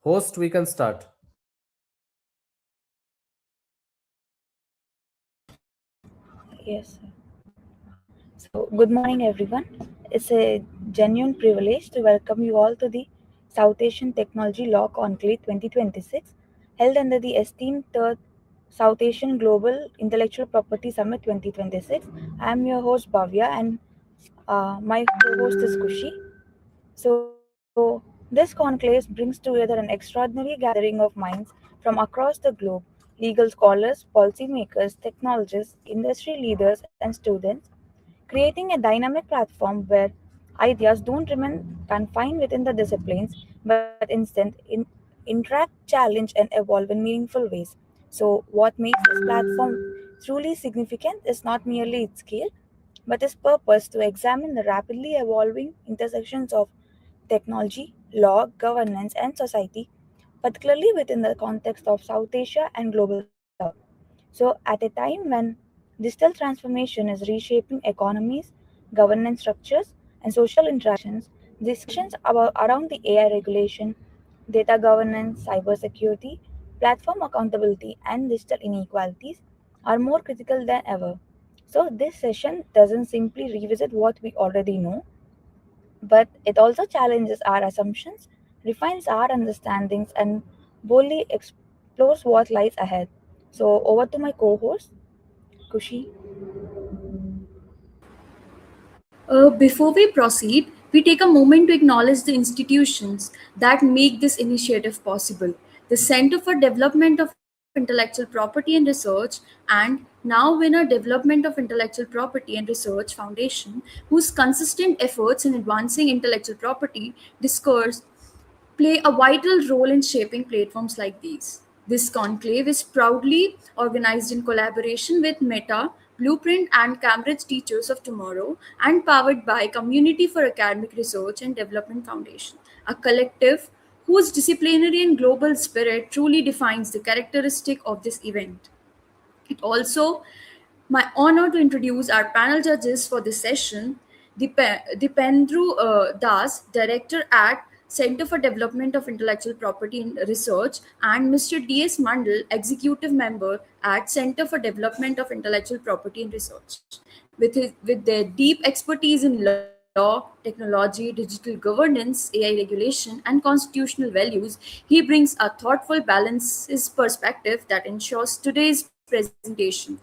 Host, we can start. Yes, sir. So, good morning, everyone. It's a genuine privilege to welcome you all to the South Asian Technology Law Conclave 2026, held under the esteemed third South Asian Global Intellectual Property Summit 2026. I'm your host Bhavya, and my co-host is Kushi. So, this conclave brings together an extraordinary gathering of minds from across the globe: legal scholars, policymakers, technologists, industry leaders, and students, creating a dynamic platform where ideas don't remain confined within the disciplines but instead interact, challenge, and evolve in meaningful ways. So, what makes this platform truly significant is not merely its scale, but its purpose to examine the rapidly evolving intersections of technology, law, governance, and society, particularly within the context of South Asia and Global South. So, at a time when digital transformation is reshaping economies, governance structures, and social interactions, discussions around the AI regulation, data governance, cybersecurity, platform accountability, and digital inequalities are more critical than ever. So, this session doesn't simply revisit what we already know, but it also challenges our assumptions, refines our understandings, and boldly explores what lies ahead. So, over to my co host, Kushi. Before we proceed, we take a moment to acknowledge the institutions that make this initiative possible. The Center for Development of Intellectual Property and Research and Naovina Development of Intellectual Property and Research Foundation, whose consistent efforts in advancing intellectual property discourse play a vital role in shaping platforms like these. This conclave is proudly organized in collaboration with Meta, Blueprint, and Cambridge Teachers of Tomorrow, and powered by Community for Academic Research and Development Foundation, a collective whose disciplinary and global spirit truly defines the characteristic of this event. It also my honor to introduce our panel judges for this session, Dipendru Das, Director at Center for Development of Intellectual Property and Research, and Mr. D.S. Mandal, Executive Member at Center for Development of Intellectual Property and Research. With their deep expertise in law, technology, digital governance, AI regulation, and constitutional values, he brings a thoughtful, balanced perspective that ensures today's presentation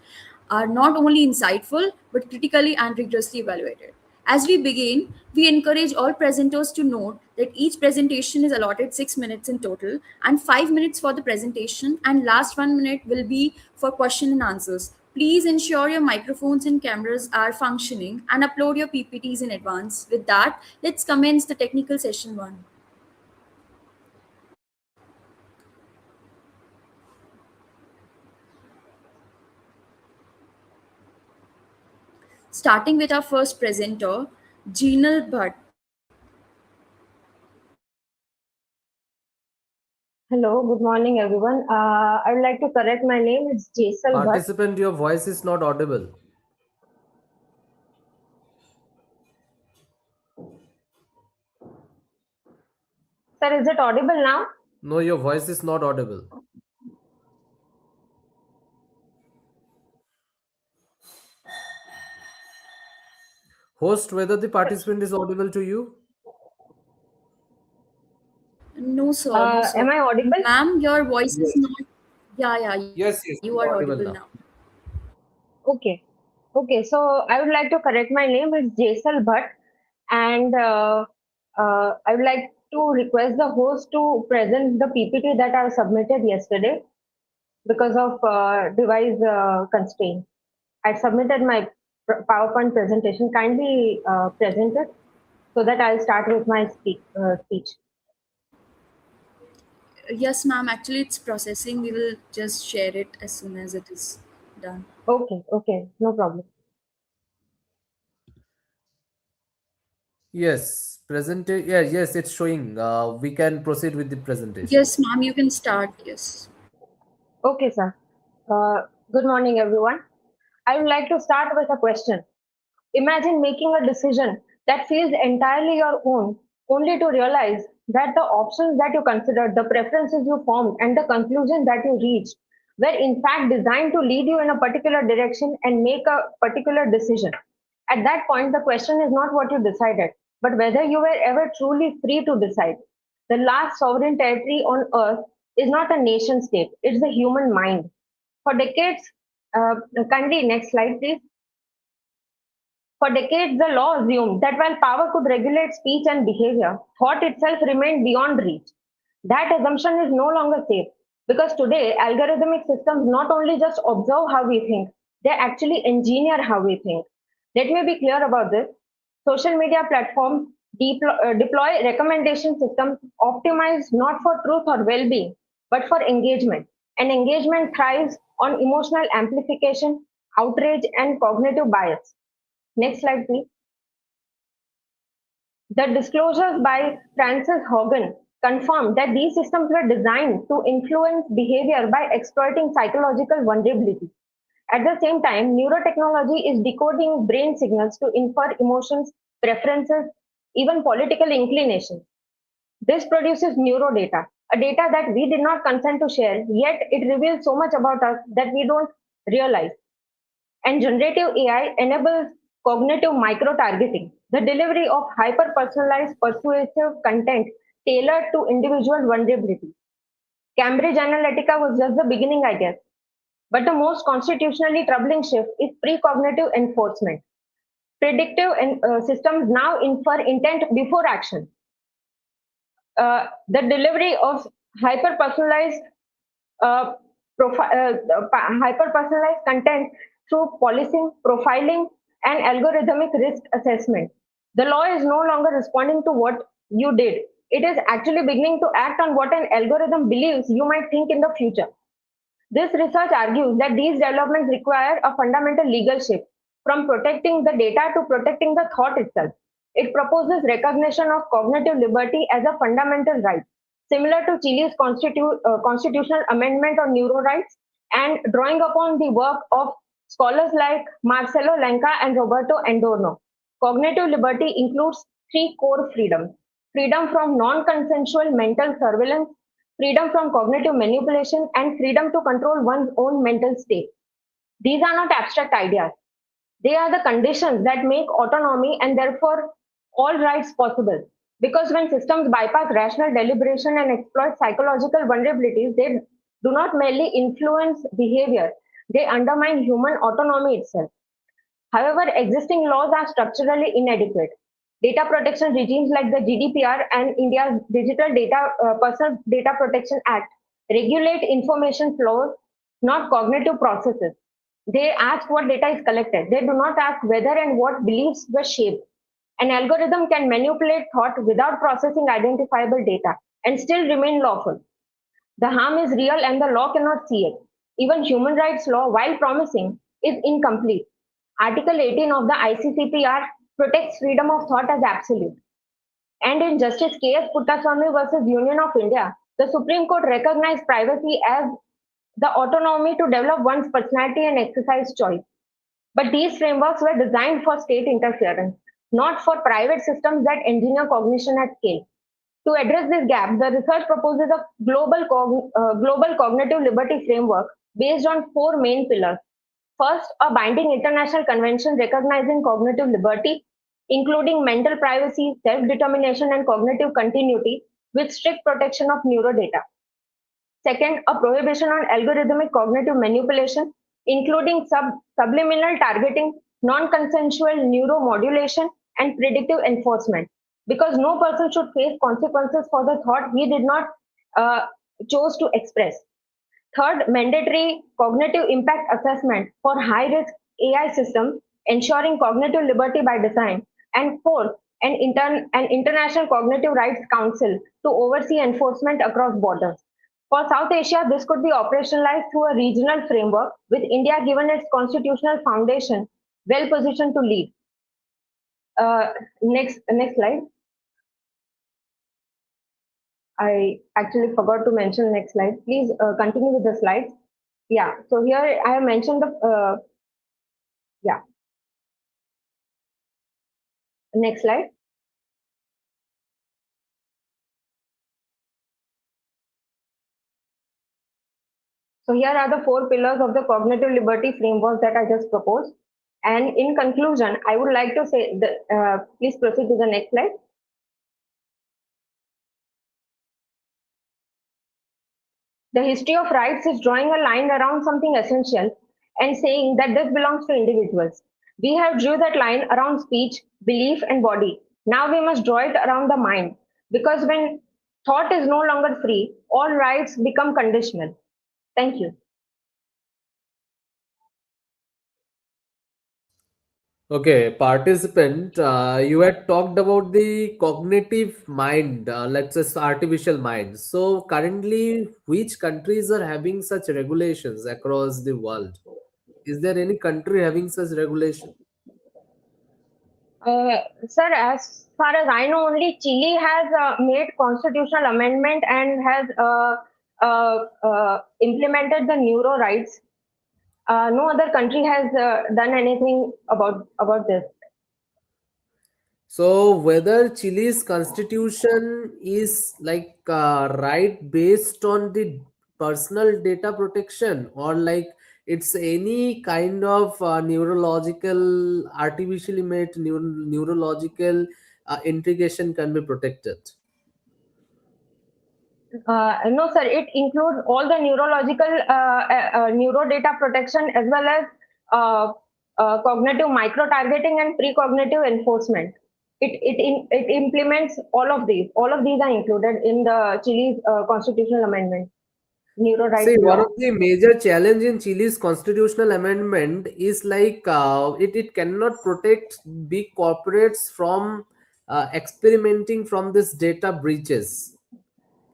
are not only insightful but critically and rigorously evaluated. As we begin, we encourage all presenters to note that each presentation is allotted 6 minutes in total and 5 minutes for the presentation, and last 1 minute will be for question and answers. Please ensure your microphones and cameras are functioning and upload your PPTs in advance. With that, let's commence the technical session 1. Starting with our first presenter, Jinal Bhatt. Hello, good morning, everyone. I would like to correct my name. It's Jaisal Bhatt. Participant, your voice is not audible. Sir, is it audible now? No, your voice is not audible. Host, whether the participant is audible to you? No, sir. No, sir. Am I audible? Ma'am, your voice is Yes. not. Yeah, you are Yes, audible you are now. audible now. Okay. Okay, so I would like to correct my name. It's Jaisal Bhatt. And I would like to request the host to present the PPT that are submitted yesterday because of device constraint. I submitted my PowerPoint presentation. Kindly present it so that I'll start with my speech. Yes, ma'am. Actually, it's processing. We will just share it as soon as it is done. Okay, okay, no problem. Yes, Yeah, yes, it's showing. We can proceed with the presentation. Yes, ma'am. You can start. Yes. Okay, sir. Good morning, everyone. I would like to start with a question. Imagine making a decision that feels entirely your own, only to realize that the options that you considered, the preferences you formed, and the conclusion that you reached were in fact designed to lead you in a particular direction and make a particular decision. At that point, the question is not what you decided, but whether you were ever truly free to decide. The last sovereign territory on earth is not a nation state, it's the human mind. For decades, kindly next slide, please. For decades, the law assumed that while power could regulate speech and behavior, thought itself remained beyond reach. That assumption is no longer safe because today, algorithmic systems not only just observe how we think, they actually engineer how we think. Let me be clear about this. Social media platforms deploy recommendation systems optimized not for truth or well being, but for engagement. And engagement thrives on emotional amplification, outrage, and cognitive bias. Next slide, please. The disclosures by Frances Hogan confirmed that these systems were designed to influence behavior by exploiting psychological vulnerability. At the same time, neurotechnology is decoding brain signals to infer emotions, preferences, even political inclinations. This produces neurodata, a data that we did not consent to share, yet it reveals so much about us that we don't realize. And generative AI enables cognitive micro-targeting, the delivery of hyper-personalized persuasive content tailored to individual vulnerability. Cambridge Analytica was just the beginning, I guess. But the most constitutionally troubling shift is precognitive enforcement. Predictive systems now infer intent before action. The delivery of hyper-personalized hyper-personalized content through policing, profiling, and algorithmic risk assessment. The law is no longer responding to what you did. It is actually beginning to act on what an algorithm believes you might think in the future. This research argues that these developments require a fundamental legal shift from protecting the data to protecting the thought itself. It proposes recognition of cognitive liberty as a fundamental right, similar to Chile's constitutional amendment on neuro rights, and drawing upon the work of scholars like Marcelo Lenca and Roberto Adorno. Cognitive liberty includes three core freedoms: freedom from non consensual mental surveillance, freedom from cognitive manipulation, and freedom to control one's own mental state. These are not abstract ideas. They are the conditions that make autonomy and therefore all rights possible. Because when systems bypass rational deliberation and exploit psychological vulnerabilities, they do not merely influence behavior, they undermine human autonomy itself. However, existing laws are structurally inadequate. Data protection regimes like the GDPR and India's Personal Data Protection Act regulate information flows, not cognitive processes. They ask what data is collected. They do not ask whether and what beliefs were shaped. An algorithm can manipulate thought without processing identifiable data and still remain lawful. The harm is real and the law cannot see it. Even human rights law, while promising, is incomplete. Article 18 of the ICCPR protects freedom of thought as absolute. And in Justice K.S. Puttaswamy versus Union of India, the Supreme Court recognized privacy as the autonomy to develop one's personality and exercise choice. But these frameworks were designed for state interference, not for private systems that engineer cognition at scale. To address this gap, the research proposes a global cognitive liberty framework based on four main pillars. First, a binding international convention recognizing cognitive liberty, including mental privacy, self-determination, and cognitive continuity, with strict protection of neurodata. Second, a prohibition on algorithmic cognitive manipulation, including subliminal targeting, non-consensual neuromodulation, and predictive enforcement, because no person should face consequences for the thought he did not chose to express. Third, mandatory cognitive impact assessment for high-risk AI systems, ensuring cognitive liberty by design. And fourth, an international cognitive rights council to oversee enforcement across borders. For South Asia, this could be operationalized through a regional framework, with India, given its constitutional foundation, well positioned to lead. Next slide. I actually forgot to mention next slide. Please continue with the slides. Yeah, so here I have mentioned the, yeah. Next slide. So here are the four pillars of the cognitive liberty framework that I just proposed. And in conclusion, I would like to say that, please proceed to the next slide. The history of rights is drawing a line around something essential and saying that this belongs to individuals. We have drew that line around speech, belief, and body. Now we must draw it around the mind, because when thought is no longer free, all rights become conditional. Thank you. Okay, participant, you had talked about the cognitive mind, let's say artificial mind. So currently, which countries are having such regulations across the world? Is there any country having such regulation? Sir, as far as I know, only Chile has made constitutional amendment and has implemented the neuro rights. No other country has done anything about this. So whether Chile's constitution is like right based on the personal data protection, or like it's any kind of neurological, artificially made neurological integration can be protected. No, sir, it includes all the neurological neuro data protection, as well as uh, cognitive micro targeting and precognitive enforcement. It implements all of these. All of these are included in the Chile's constitutional amendment, neuro rights See, one law. of the major challenge in Chile's constitutional amendment is like it cannot protect big corporates from experimenting from this data breaches.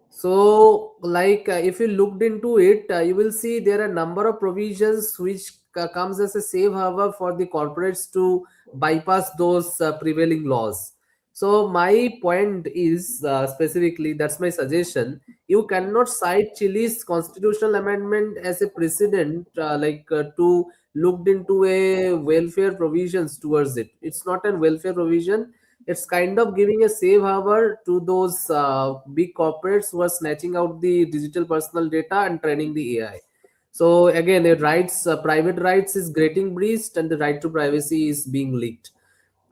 So, like if you looked into it, you will see there are a number of provisions which comes as a safe harbor for the corporates to bypass those prevailing laws. So, my point is specifically that's my suggestion. You cannot cite Chile's constitutional amendment as a precedent, to looked into a welfare provisions towards it. It's not a welfare provision, it's kind of giving a safe harbor to those big corporates who are snatching out the digital personal data and training the AI. So again, the rights, private rights is getting breached and the right to privacy is being leaked.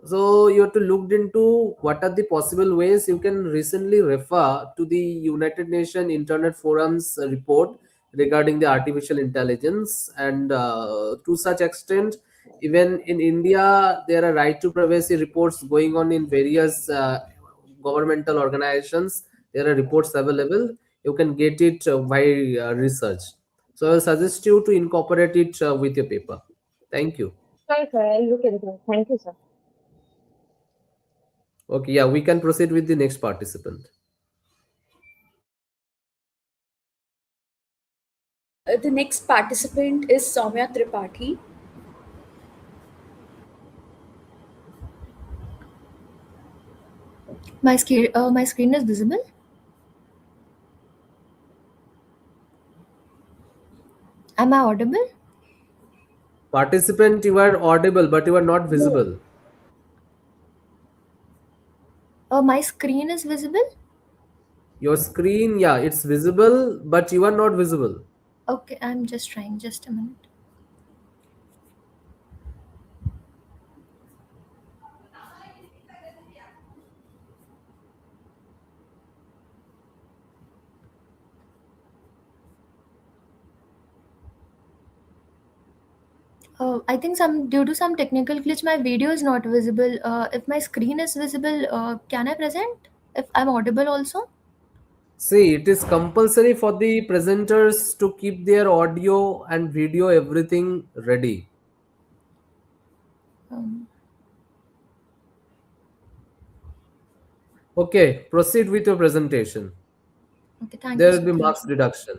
So you have to look into what are the possible ways. You can recently refer to the United Nations Internet Forum's report regarding the artificial intelligence, and to such extent, even in India, there are right to privacy reports going on in various governmental organizations. There are reports available. You can get it by research. So I suggest you to incorporate it with your paper. Thank you. Sorry, sir, I'll look into it. Thank you, sir. Okay, yeah, we can proceed with the next participant. The next participant is Soumya Tripathi. My screen is visible. Am I audible? Participant, you are audible, but you are not visible. My screen is visible. Your screen, yeah, it's visible, but you are not visible. Okay, I'm just trying. Just a minute. I think some due to some technical glitch, my video is not visible. If my screen is visible, can I present? If I'm audible also. See, it is compulsory for the presenters to keep their audio and video everything ready. Um, Okay, proceed with your presentation. okay, thank you, There will sir. be Thank marks you. deduction.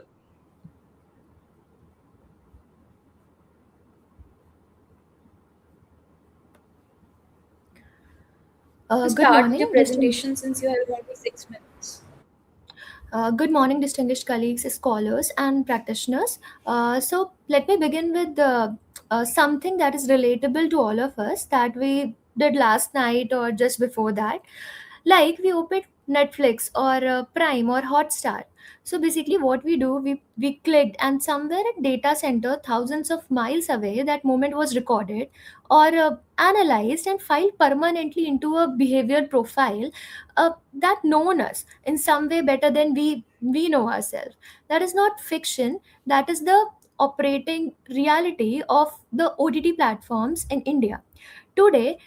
Good Start your morning, presentation since you have only 6 minutes. Good morning, distinguished colleagues, scholars, and practitioners. So, let me begin with something that is relatable to all of us that we did last night or just before that. Like we open Netflix or Prime or Hotstar. So basically what we do, we clicked, and somewhere at data center thousands of miles away that moment was recorded or analyzed and filed permanently into a behavior profile that known us in some way better than we know ourselves. That is not fiction, that is the operating reality of the OTT platforms in India today.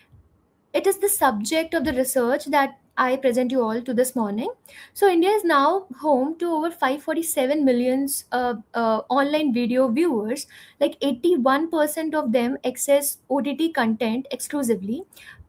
It is the subject of the research that I present you all to this morning. So India is now home to over 547 millions online video viewers. Like 81% of them access OTT content exclusively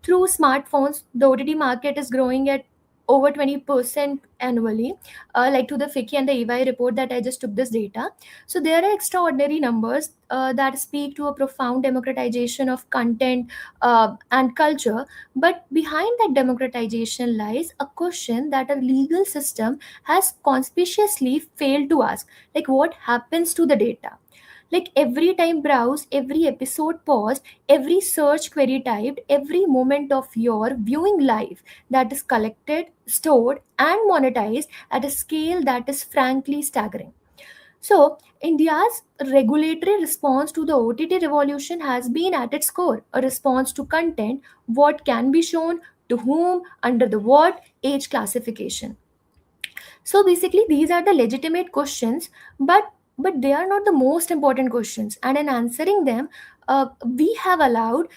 through smartphones. The OTT market is growing at over 20% annually, like to the FICCI and the EY report that I just took this data. So there are extraordinary numbers that speak to a profound democratization of content and culture. But behind that democratization lies a question that our legal system has conspicuously failed to ask, like what happens to the data? Like every time browse, every episode paused, every search query typed, every moment of your viewing life that is collected, stored, and monetized at a scale that is frankly staggering. So, India's regulatory response to the OTT revolution has been at its core a response to content, what can be shown, to whom, under the what age classification. So basically these are the legitimate questions, but they are not the most important questions, and in answering them we have allowed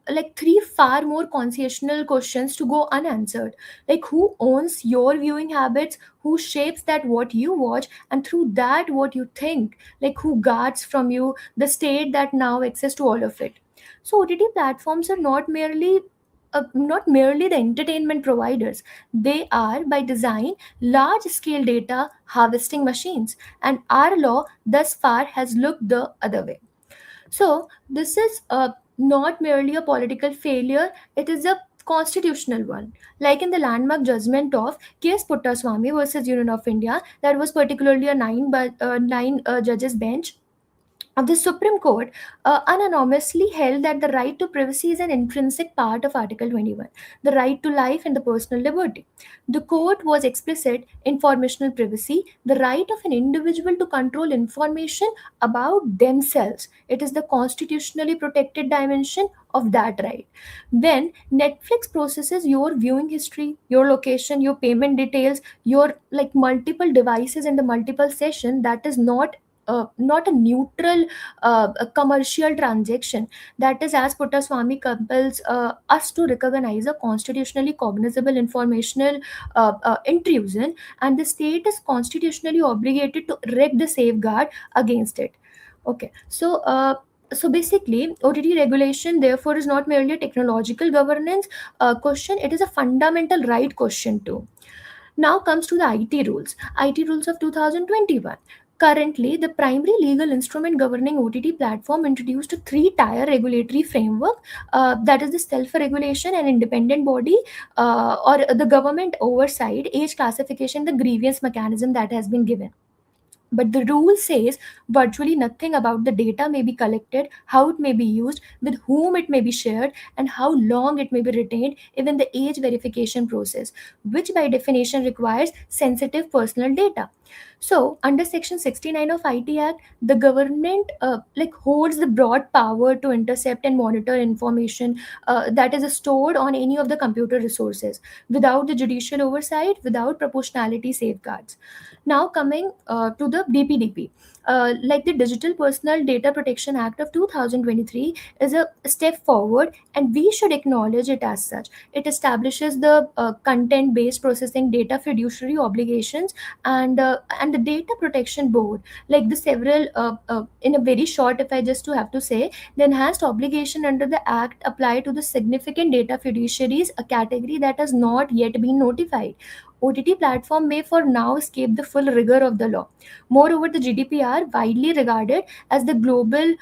like three far more constitutional questions to go unanswered, like who owns your viewing habits, who shapes that what you watch, and through that what you think, like who guards from you the state that now access to all of it. So OTT platforms are not merely the entertainment providers. They are by design large scale data harvesting machines, and our law thus far has looked the other way. So, this is not merely a political failure, it is a constitutional one. Like in the landmark judgment of Case Puttaswamy versus Union of India, that was particularly a nine judges bench of the Supreme Court unanimously held that the right to privacy is an intrinsic part of Article 21, the right to life and the personal liberty. The court was explicit informational privacy, the right of an individual to control information about themselves. It is the constitutionally protected dimension of that right. When Netflix processes your viewing history, your location, your payment details, your like multiple devices and the multiple session, that is not a neutral a commercial transaction. That is, as Puttaswamy compels us to recognize a constitutionally cognizable informational intrusion, and the state is constitutionally obligated to erect the safeguard against it. Okay, so basically, OTT regulation therefore is not merely a technological governance question; it is a fundamental right question too. Now comes to the IT rules of 2021. Currently, the primary legal instrument governing OTT platform introduced a three-tier regulatory framework, that is the self-regulation and independent body, or the government oversight, age classification, the grievance mechanism that has been given. But the rule says virtually nothing about the data may be collected, how it may be used, with whom it may be shared, and how long it may be retained, even the age verification process, which by definition requires sensitive personal data. So, under Section 69 of IT Act, the government like holds the broad power to intercept and monitor information that is stored on any of the computer resources without the judicial oversight, without proportionality safeguards. Now coming to the DPDP, like the Digital Personal Data Protection Act of 2023 is a step forward, and we should acknowledge it as such. It establishes the content-based processing data fiduciary obligations, and the Data Protection Board, like the several in a very short, if I just to have to say, the enhanced obligation under the Act apply to the significant data fiduciaries, a category that has not yet been notified. OTT platform may for now escape the full rigor of the law. Moreover, the GDPR, widely regarded as the global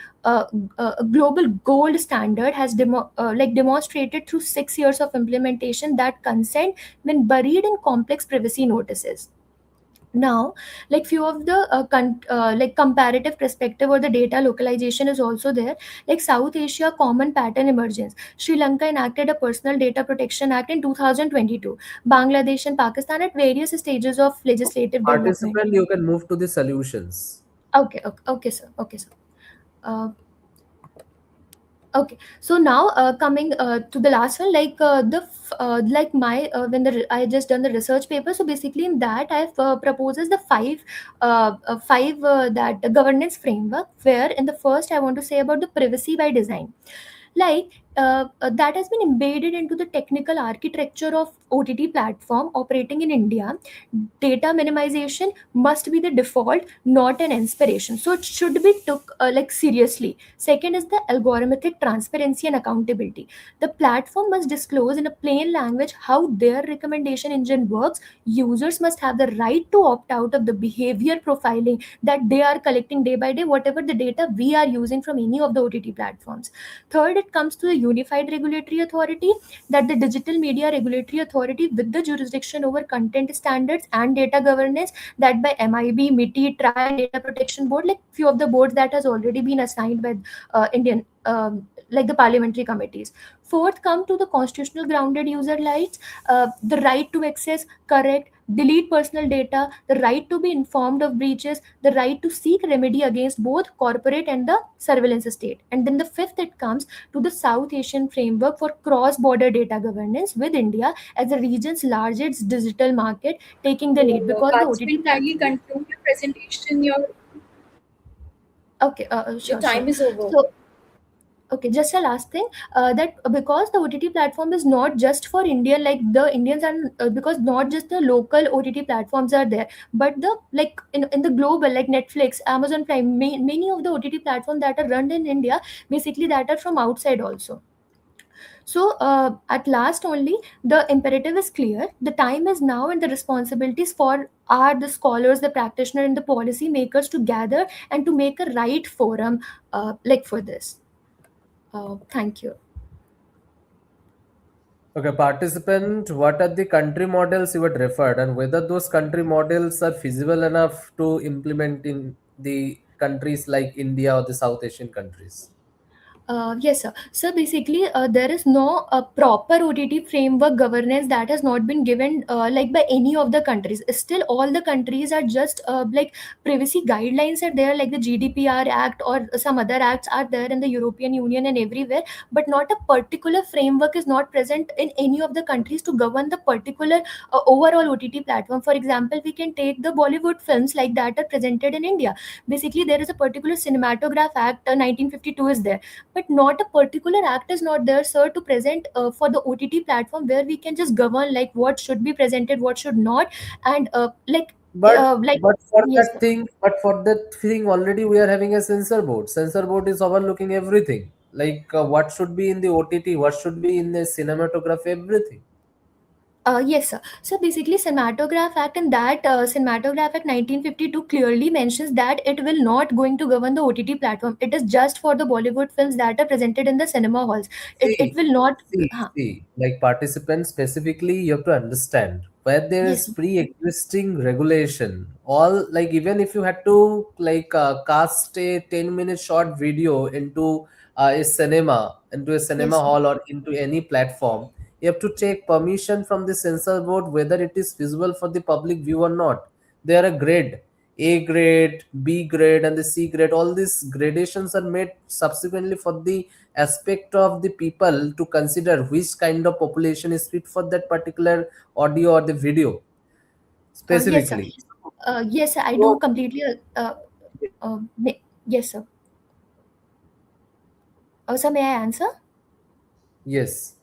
gold standard, has demonstrated through 6 years of implementation that consent, when buried in complex privacy notices, Now, like few of the like comparative perspective or the data localization is also there. Like South Asia common pattern emergence, Sri Lanka enacted a personal data protection act in 2022, Bangladesh and Pakistan at various stages of legislative development. Participant, you can move to the solutions. Okay, okay, okay, sir, okay, sir. uh, Okay, so now coming to the last one, like like my when I just done the research paper. So basically, in that I've proposes the five that the governance framework. Where in the first I want to say about the privacy by design, like that has been embedded into the technical architecture of OTT platform operating in India. Data minimization must be the default, not an inspiration. So it should be took like seriously. Second is the algorithmic transparency and accountability. The platform must disclose in a plain language how their recommendation engine works. Users must have the right to opt out of the behavior profiling that they are collecting day by day, whatever the data we are using from any of the OTT platforms. Third, it comes to the unified regulatory authority, that the digital media regulatory authority with the jurisdiction over content standards and data governance, that by MIB, MITI, TRI and Data Protection Board, like few of the boards that has already been assigned by Indian like the parliamentary committees. Fourth, come to the constitutional grounded user rights, the right to access, correct, delete personal data, the right to be informed of breaches, the right to seek remedy against both corporate and the surveillance state. And then the fifth, it comes to the South Asian framework for cross-border data governance with India as the region's largest digital market taking the lead, because the OTT Participant, kindly conclude your presentation. okay, Your sure, sure. time is over. So okay, just a last thing, that because the OTT platform is not just for Indian, like the Indians are because not just the local OTT platforms are there, but the like in the global, like Netflix, Amazon Prime, many of the OTT platforms that are run in India, basically that are from outside also. So at last only, the imperative is clear. The time is now, and the responsibilities for are the scholars, the practitioner, and the policy makers to gather and to make a right forum like for this. Thank you. Okay, participant, what are the country models you had referred, and whether those country models are feasible enough to implement in the countries like India or the South Asian countries? Yes, sir. So basically, there is no proper OTT framework governance that has not been given like by any of the countries. Still, all the countries are just like privacy guidelines are there, like the GDPR Act or some other acts are there in the European Union and everywhere, but not a particular framework is not present in any of the countries to govern the particular overall OTT platform. For example, we can take the Bollywood films like that are presented in India. Basically, there is a particular Cinematograph Act, 1952 is there, but not a particular act is not there, sir, to present for the OTT platform where we can just govern like what should be presented, what should not. And But like but for yes, that sir. thing, already we are having a censor board. Censor board is overlooking everything. Like what should be in the OTT, what should be in the cinematography, everything. Yes, sir. So basically, Cinematograph Act, and that Cinematograph Act 1952 clearly mentions that it will not going to govern the OTT platform. It is just for the Bollywood films that are presented in the cinema halls. It See, will not. see, Huh. see, like participants specifically, you have to understand where there Yes, is sir. pre-existing regulation. All like even if you had to like cast a 10-minute short video into into a cinema Yes, sir. hall or into any platform, you have to take permission from the censor board whether it is feasible for the public view or not. They are a grade. A grade, B grade, and the C grade. All these gradations are made subsequently for the aspect of the people to consider which kind of population is fit for that particular audio or the video Yes, sir. specifically. Yes, sir, I do So completely. Yes, sir. Sir, may I answer? yes,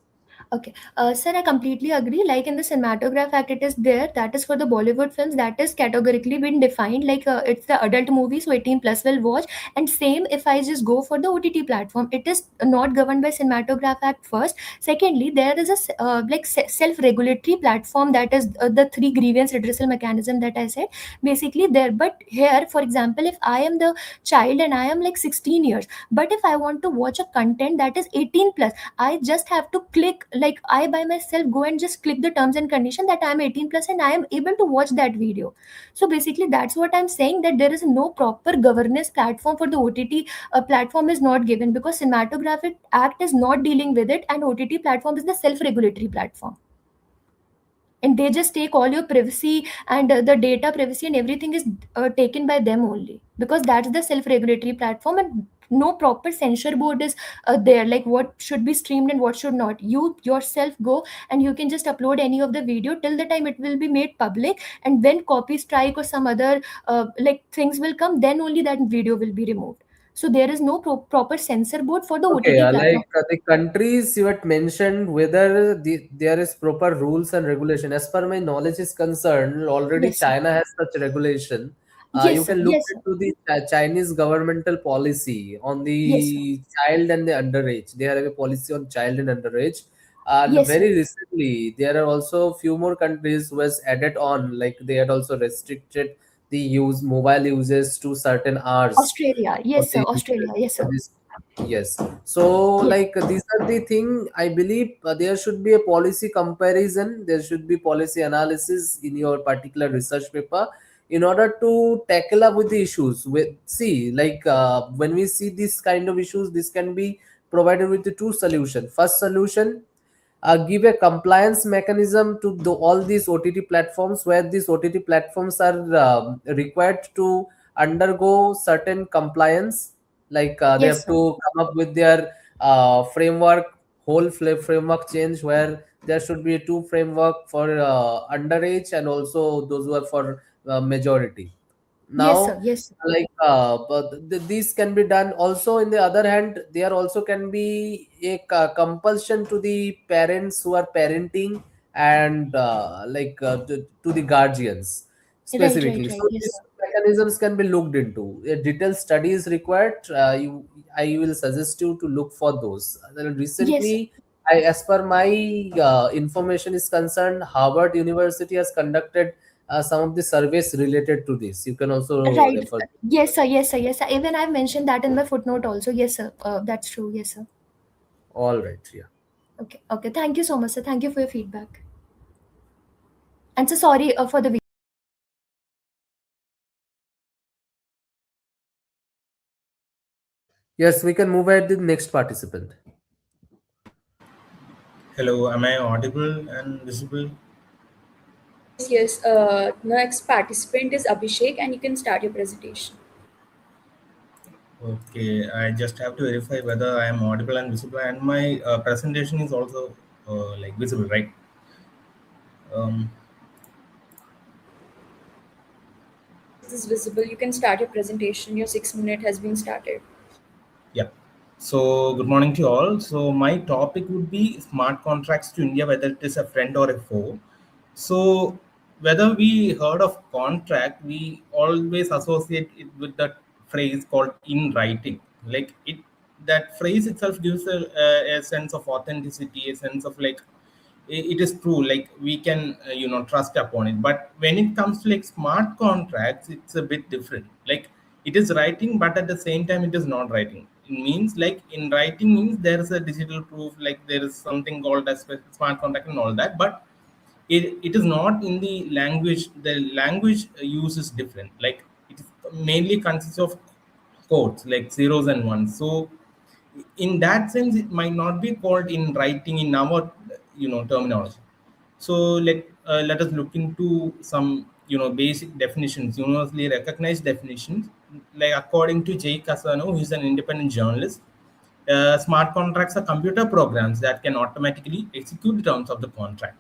Okay, sir, I completely agree. Like in the Cinematograph Act, it is there. That is for the Bollywood films. That is categorically been defined. Like it's the adult movie, so 18 plus will watch. And same if I just go for the OTT platform, it is not governed by Cinematograph Act first. Secondly, there is a like self-regulatory platform, that is the three grievance redressal mechanism that I said. Basically there, but here, for example, if I am the child and I am like 16 years, but if I want to watch a content that is 18 plus, I just have to click like I by myself go and just click the terms and condition that I am 18 plus and I am able to watch that video. So basically that's what I'm saying, that there is no proper governance platform for the OTT platform is not given, because cinematographic act is not dealing with it, and OTT platform is the self-regulatory platform, and they just take all your privacy, and the data privacy and everything is taken by them only, because that's the self-regulatory platform, and no proper censor board is there, like what should be streamed and what should not. You yourself go and you can just upload any of the video till the time it will be made public, and when copy strike or some other like things will come, then only that video will be removed. So there is no proper censor board for the Okay, OTT platform. the countries you had mentioned, whether there is proper rules and regulation. As per my knowledge is concerned, already Yes sir. China has such regulation. You Yes sir. can look Yes sir. into the Chinese governmental policy on Yes sir. the child and the underage. They have a policy on child and underage. And Yes sir. very recently, there are also few more countries who has added on, like they had also restricted the mobile uses to certain hours Australia. for Yes sir. the Australia. Yes for sir. this. Yes. So, Yes. like these are the thing. I believe there should be a policy comparison. There should be policy analysis in your particular research paper in order to tackle up with the issues. With see, like when we see this kind of issues, this can be provided with the two solution. First solution, give a compliance mechanism to all these OTT platforms, where these OTT platforms are required to undergo certain compliance, like they Yes have sir. to come up with their framework, framework change, where there should be a two framework for underage and also those who are for majority. Yes sir. Now, Yes sir. like but these can be done. Also in the other hand, there also can be a compulsion to the parents who are parenting, and to the guardians Right. specifically. Right. So Right. Yes these sir. mechanisms can be looked into. A detailed study is required. I will suggest you to look for those. Yes sir. Recently, as per my information is concerned, Harvard University has conducted some of the surveys related to this. You can also Right. refer. Yes sir. Yes sir. Yes sir. Even I've mentioned that in my footnote also. Yes sir. That's true. Yes sir. All right, yeah. Okay. Okay. Thank you so much sir. Thank you for your feedback. And so sorry for the. Yes, we can move ahead to the next participant. Hello, am I audible and visible? Yes, yes. Next participant is Abhishek, and you can start your presentation. Okay, I just have to verify whether I am audible and visible, and my presentation is also like visible, right? Um, This is visible. You can start your presentation. Your 6 minute has been started. yeah. So, good morning to you all. So, my topic would be smart contracts to India, whether it is a friend or a foe. So, whether we heard of contract, we always associate it with that phrase called in writing. Like it, that phrase itself gives a sense of authenticity, a sense of like it is true. Like we can, trust upon it. But when it comes to like smart contracts, it's a bit different. Like it is writing, but at the same time, it is not writing. It means like in writing means there is a digital proof, like there is something called as smart contract and all that. But it is not in the language use is different, like it mainly consists of codes like zeros and ones. So in that sense it might not be called in writing in our terminology. So let us look into some basic definitions, universally recognized definitions. Like according to Jay Casano, who is an independent journalist, smart contracts are computer programs that can automatically execute the terms of the contract.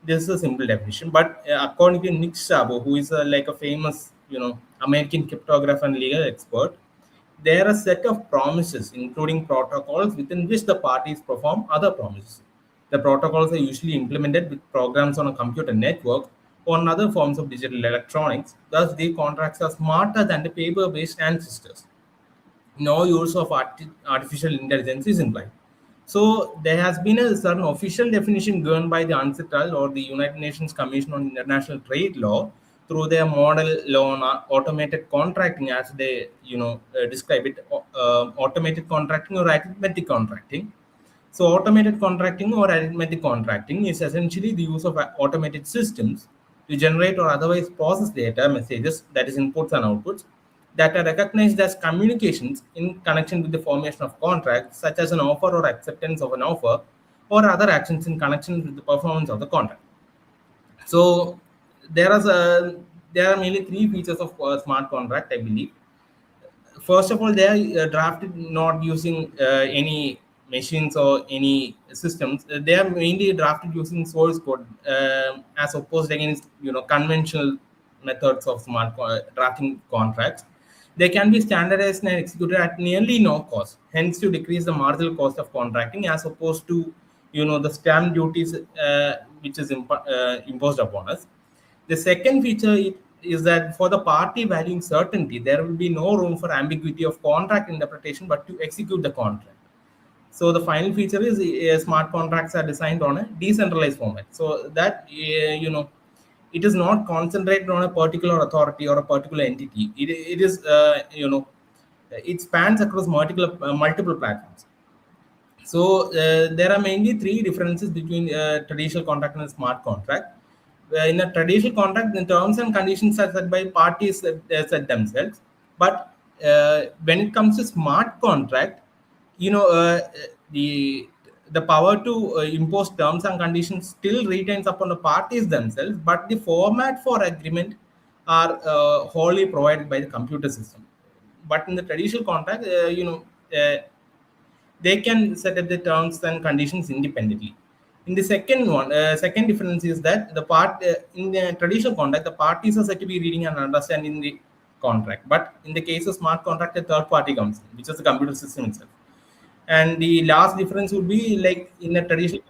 This is a simple definition, but according to Nick Szabo, who is like a famous, American cryptographer and legal expert, there are a set of promises, including protocols, within which the parties perform other promises. The protocols are usually implemented with programs on a computer network or in other forms of digital electronics. Thus, the contracts are smarter than the paper-based ancestors. No use of artificial intelligence is implied. So there has been a certain official definition given by the UNCITRAL, or the United Nations Commission on International Trade Law, through their model law on automated contracting, as they describe it, automated contracting or arithmetic contracting. So automated contracting or arithmetic contracting is essentially the use of automated systems to generate or otherwise process data messages, that is inputs and outputs, that are recognized as communications in connection with the formation of contracts, such as an offer or acceptance of an offer, or other actions in connection with the performance of the contract. So there is a there are mainly three features of smart contract, I believe. First of all, they are drafted not using any machines or any systems. They are mainly drafted using source code, as opposed against conventional methods of drafting contracts. They can be standardized and executed at nearly no cost, hence to decrease the marginal cost of contracting, as opposed to the stamp duties which is imposed upon us. The second feature is that for the party valuing certainty, there will be no room for ambiguity of contract interpretation, but to execute the contract. So the final feature is smart contracts are designed on a decentralized format, so that it is not concentrated on a particular authority or a particular entity. It is it spans across multiple platforms. So there are mainly three differences between traditional contract and smart contract. In a traditional contract, the terms and conditions are set by parties set themselves. But when it comes to smart contract, you know uh, the the power to impose terms and conditions still retains upon the parties themselves, but the format for agreement are wholly provided by the computer system. But in the traditional contract, they can set up the terms and conditions independently. In the second difference is that in the traditional contract, the parties are said to be reading and understanding the contract. But in the case of smart contract, a third party comes in, which is the computer system itself. And the last difference would be like in a traditional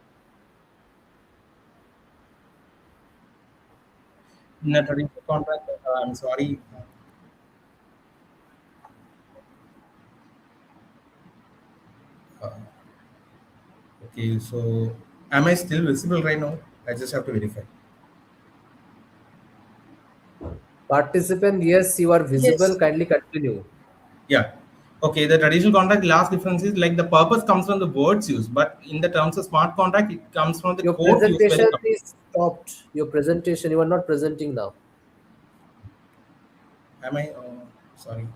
contract. I'm sorry. Uh, okay, so am I still visible right now? I just have to verify. Participant, yes, you are visible. Yes. Kindly continue. Yeah. Okay. The traditional contract last difference is like the purpose comes from the words used, but in the terms of smart contract, it comes from the Your code used by the presentation company. is stopped. Your presentation, you are not presenting now. Am I? Sorry.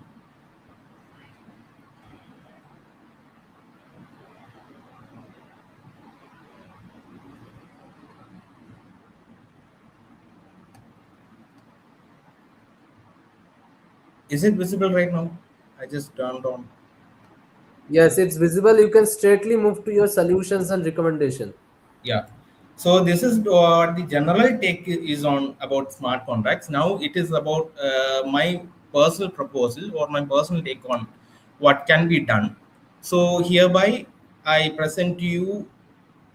Is it visible right now? I just turned on. Yes, it's visible. You can straightly move to your solutions and recommendation. Yeah. So this is what the general take is on about smart contracts. Now it is about my personal proposal or my personal take on what can be done. So hereby I present to you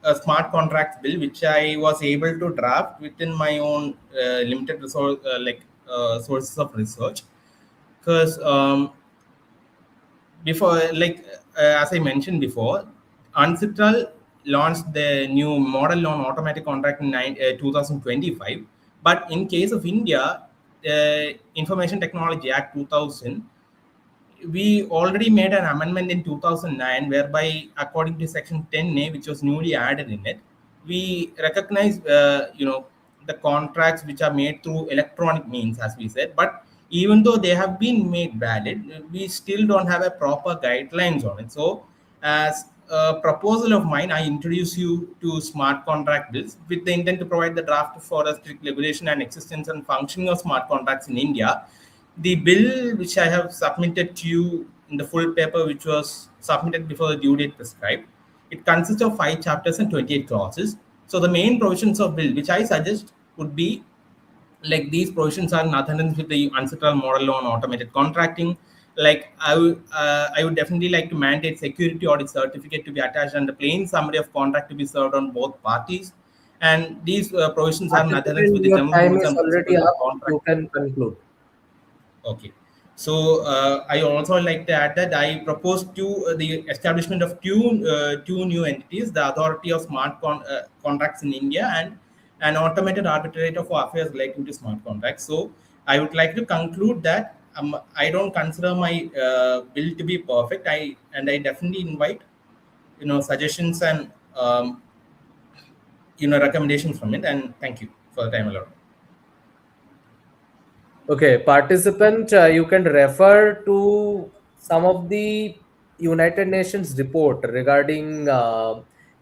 a smart contracts bill which I was able to draft within my own limited resource sources of research. Because before as I mentioned before, Uncitral launched the new model loan automatic contract in 2025. But in case of India, Information Technology Act 2000, we already made an amendment in 2009 whereby, according to section 10A, which was newly added in it, we recognize the contracts which are made through electronic means, as we said. But even though they have been made valid, we still don't have a proper guidelines on it. So as a proposal of mine, I introduce you to smart contract bills with the intent to provide the draft for a strict regulation and existence and functioning of smart contracts in India. The bill which I have submitted to you in the full paper, which was submitted before the due date prescribed, it consists of 5 chapters and 28 clauses. So the main provisions of bill which I suggest would be like these provisions are in accordance with the UNCITRAL model on automated contracting. Like I would definitely like to mandate security audit certificate to be attached and the plain summary of contract to be served on both parties. And these provisions are in accordance with Participant, the your general time rules is and already principles of up. contract. You can conclude. Okay. So I also like to add that I propose the establishment of two new entities: the Authority of Contracts in India and an automated arbitrator for affairs relating to smart contracts. So I would like to conclude that I don't consider my bill to be perfect. I definitely invite suggestions and recommendations from it. And thank you for the time allowed. Okay, participant, you can refer to some of the United Nations report regarding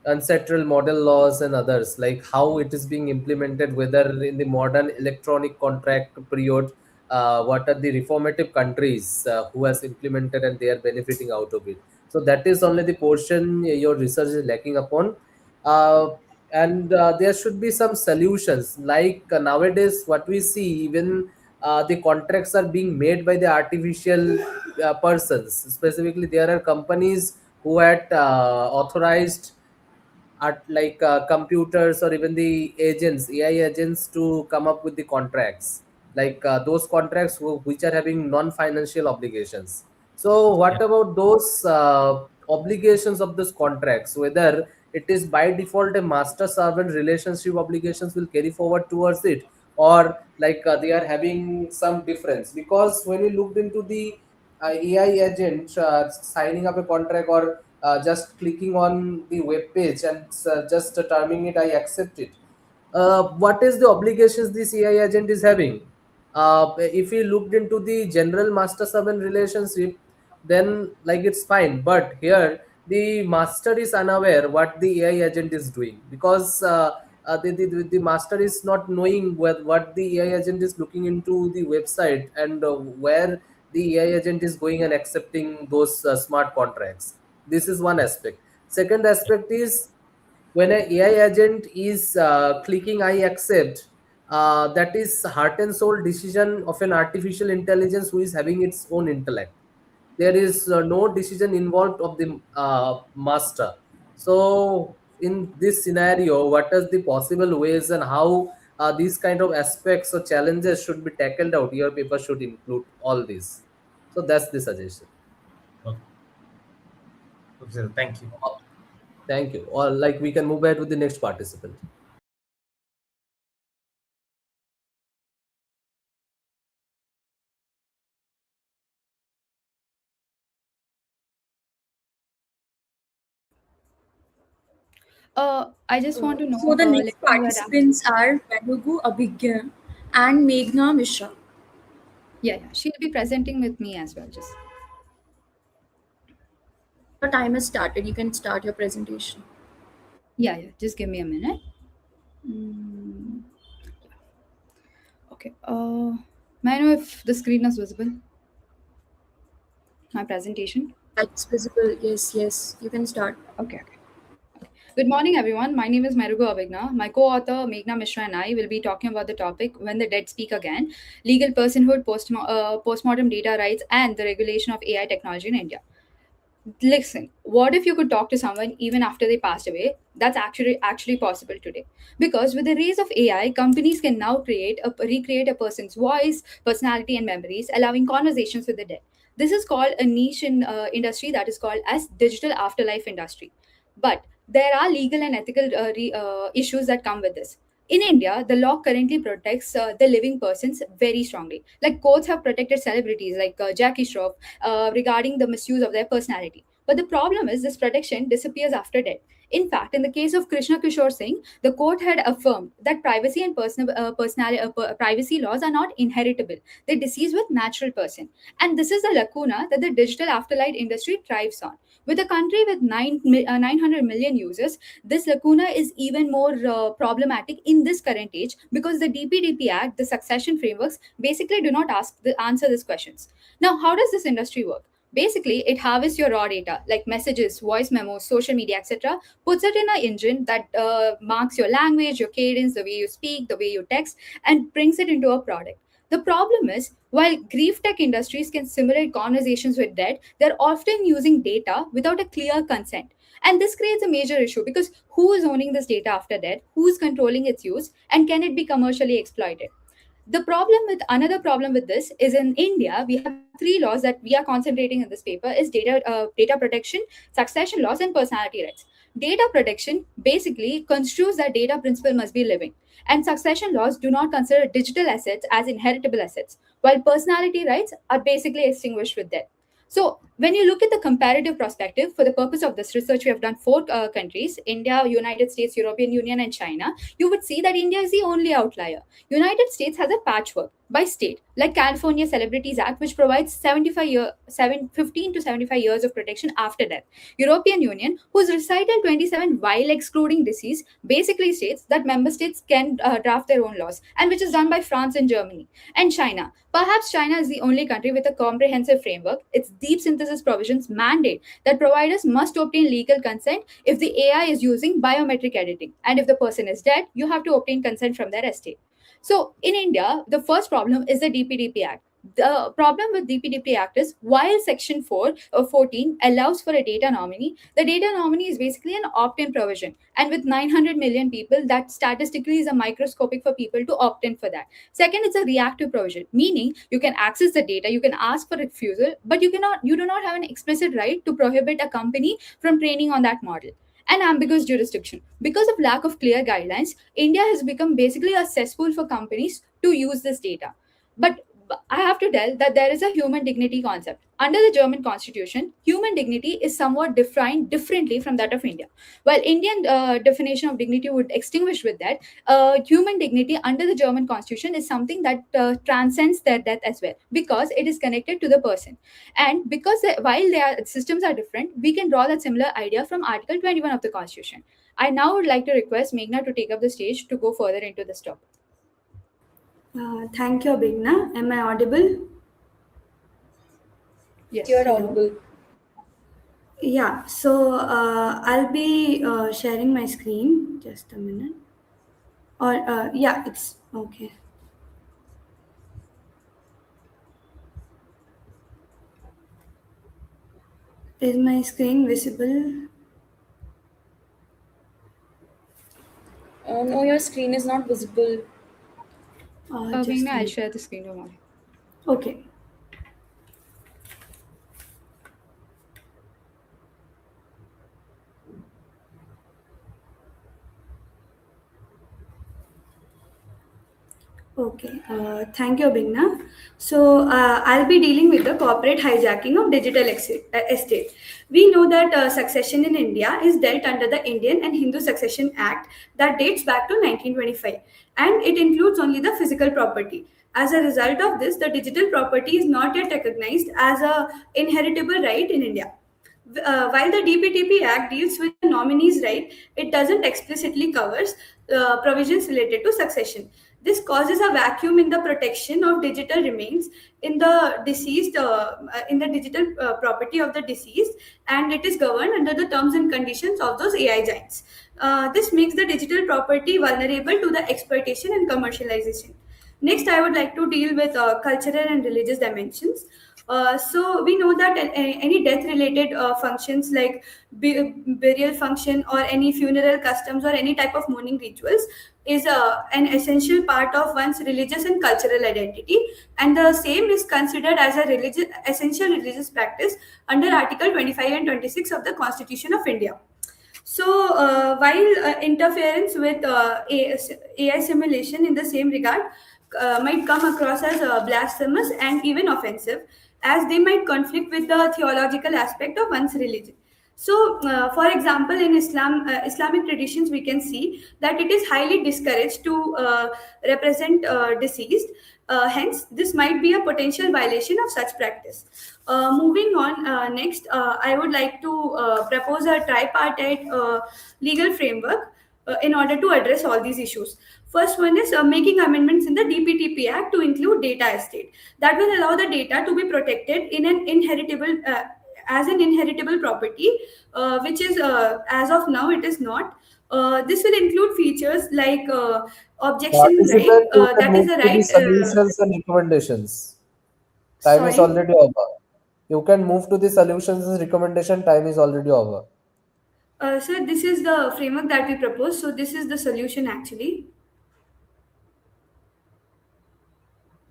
ancestral model laws and others, like how it is being implemented, whether in the modern electronic contract period, what are the reformative countries who has implemented and they are benefiting out of it. So that is only the portion your research is lacking upon. Uh, and there should be some solutions, like nowadays what we see, even the contracts are being made by the artificial persons. Specifically, there are companies who had authorized at like computers or even the agents, AI agents, to come up with the contracts, like those contracts which are having non-financial obligations. So what Yeah. about those obligations of those contracts, whether it is by default a master servant relationship obligations will carry forward towards it, or like they are having some difference? Because when we looked into the AI agent signing up a contract, or just clicking on the web page and just terming it, I accept it. What is the obligations this AI agent is having? If we looked into the general master servant relationship, then like it's fine. But here the master is unaware what the AI agent is doing, because the master is not knowing what the AI agent is looking into the website, and where the AI agent is going and accepting those smart contracts. This is one aspect. Second aspect is, when an AI agent is clicking I accept, that is heart and soul decision of an artificial intelligence who is having its own intellect. There is no decision involved of the master. So in this scenario, what are the possible ways and how these kind of aspects or challenges should be tackled out? Your paper should include all this. So that's the suggestion. Okay. Okay, sir. Thank you. Thank you. Or like we can move ahead with the next participant. I just want to know. So the Let next me know where I'm. participants are Venugu Abhigyan and Meghna Mishra. Yeah, yeah. She'll be presenting with me as well. Just Your time has started. You can start your presentation. yeah, yeah. Just give me a minute. Mm, okay. May I know if the screen is visible? My presentation. That's visible. Yes, yes. You can start. Okay. Okay. Good morning, everyone. My name is Merugu Avigna. My co-author Meghna Mishra and I will be talking about the topic "When the Dead Speak Again: Legal Personhood, Postmortem Data Rights, and the Regulation of AI Technology in India." Listen, what if you could talk to someone even after they passed away? That's actually possible today, because with the rise of AI, companies can now recreate a person's voice, personality, and memories, allowing conversations with the dead. This is called a niche in industry that is called as digital afterlife industry. But there are legal and ethical issues that come with this. In India, the law currently protects the living persons very strongly. Like courts have protected celebrities like Jackie Shroff regarding the misuse of their personality. But the problem is this protection disappears after death. In fact, in the case of Krishna Kishore Singh, the court had affirmed that privacy and privacy laws are not inheritable. They decease with natural person. And this is the lacuna that the digital afterlife industry thrives on. With a country with 900 million users, this lacuna is even more problematic in this current age, because the DPDP Act, the succession frameworks, basically do not answer these questions. Now, how does this industry work? Basically, it harvests your raw data like messages, voice memos, social media, etc., puts it in an engine that marks your language, your cadence, the way you speak, the way you text, and brings it into a product. The problem is, while grief tech industries can simulate conversations with dead, they're often using data without a clear consent. And this creates a major issue, because who is owning this data after death? Who's controlling its use? And can it be commercially exploited? The problem with Another problem with this is, in India we have three laws that we are concentrating in this paper: is data protection, succession laws, and personality rights. Data protection basically construes that data principle must be living, and succession laws do not consider digital assets as inheritable assets, while personality rights are basically extinguished with death. So When you look at the comparative perspective, for the purpose of this research, we have done four countries: India, United States, European Union, and China. You would see that India is the only outlier. United States has a patchwork by state, like California Celebrities Act, which provides 15 to 75 years of protection after death. European Union, whose recital 27, while excluding disease, basically states that member states can draft their own laws, and which is done by France and Germany. And China. Perhaps China is the only country with a comprehensive framework. Its deep synthesis provisions mandate that providers must obtain legal consent if the AI is using biometric editing. And if the person is dead, you have to obtain consent from their estate. So in India, the first problem is the DPDP Act. The problem with DPDP Act is, while Section 4 or 14 allows for a data nominee, the data nominee is basically an opt-in provision. And with 900 million people, that statistically is a microscopic for people to opt in for that. Second, it's a reactive provision, meaning you can access the data, you can ask for refusal, but you do not have an explicit right to prohibit a company from training on that model. And ambiguous jurisdiction. Because of lack of clear guidelines, India has become basically a cesspool for companies to use this data. But I have to tell that there is a human dignity concept. Under the German constitution, human dignity is somewhat defined differently from that of India. While Indian definition of dignity would extinguish with that, human dignity under the German constitution is something that transcends their death as well, because it is connected to the person. And because while their systems are different, we can draw that similar idea from Article 21 of the constitution. I now would like to request Meghna to take up the stage to go further into this topic. Thank you, Abhigna. Am I audible? Yes. You're audible. Yeah, so I'll be sharing my screen. Just a minute. Or, yeah, it's okay. Is my screen visible? No, your screen is not visible. Meghna, I'll share the screen. Don't worry. Okay. Okay, thank you, Abhigna. So, I'll be dealing with the corporate hijacking of digital estate. We know that succession in India is dealt under the Indian and Hindu Succession Act that dates back to 1925, and it includes only the physical property. As a result of this, the digital property is not yet recognized as a inheritable right in India. While the DPTP Act deals with the nominee's right, it doesn't explicitly covers provisions related to succession. This causes a vacuum in the protection of digital remains in the deceased, in the digital property of the deceased, and it is governed under the terms and conditions of those AI giants. This makes the digital property vulnerable to the exploitation and commercialization. Next, I would like to deal with cultural and religious dimensions. So we know that any death-related functions like burial function or any funeral customs or any type of mourning rituals is an essential part of one's religious and cultural identity, and the same is considered as a essential religious practice under Article 25 and 26 of the Constitution of India. So, while interference with AI simulation in the same regard might come across as blasphemous and even offensive, as they might conflict with the theological aspect of one's religion. So, for example, in Islamic traditions, we can see that it is highly discouraged to represent deceased. Hence, this might be a potential violation of such practice. Moving on, next, I would like to propose a tripartite legal framework in order to address all these issues. First one is making amendments in the DPTP Act to include data estate. That will allow the data to be protected in an inheritable as an inheritable property, which is as of now it is not. This will include features like objection right. Participant, you can That is move a to the right. solutions and recommendations. Time is Sorry. already over. You can move to the solutions and recommendation. Time is already over. So this is the framework that we propose. So this is the solution actually.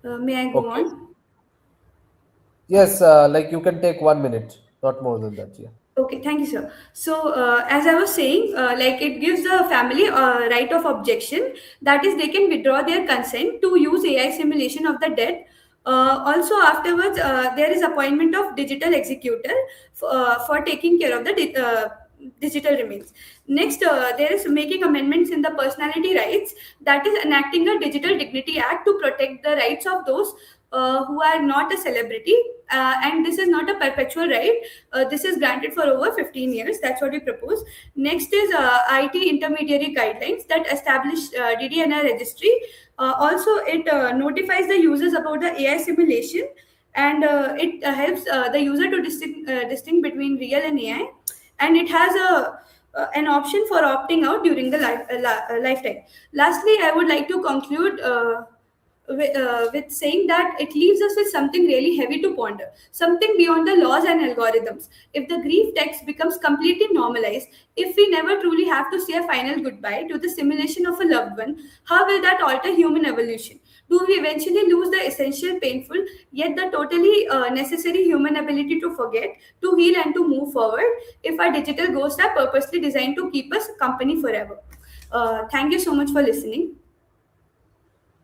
May I go Okay. on? Yes, like you can take 1 minute, not more than that. Yeah. Okay, thank you, sir. So, as I was saying, like it gives the family a right of objection. That is, they can withdraw their consent to use AI simulation of the dead Also, afterwards, there is appointment of digital executor for taking care of the digital remains. Next, there is making amendments in the personality rights, that is enacting a Digital Dignity Act to protect the rights of those who are not a celebrity, and this is not a perpetual right. This is granted for over 15 years. That's what we propose. Next is IT intermediary guidelines that establish DDNR registry. Also, it notifies the users about the AI simulation, and it helps the user to distinct between real and AI, and it has an option for opting out during the lifetime. Lastly, I would like to conclude with saying that it leaves us with something really heavy to ponder, something beyond the laws and algorithms. If the grief text becomes completely normalized, if we never truly have to say a final goodbye to the simulation of a loved one, how will that alter human evolution? Do we eventually lose the essential, painful, yet the totally necessary human ability to forget, to heal, and to move forward if our digital ghosts are purposely designed to keep us company forever? Thank you so much for listening.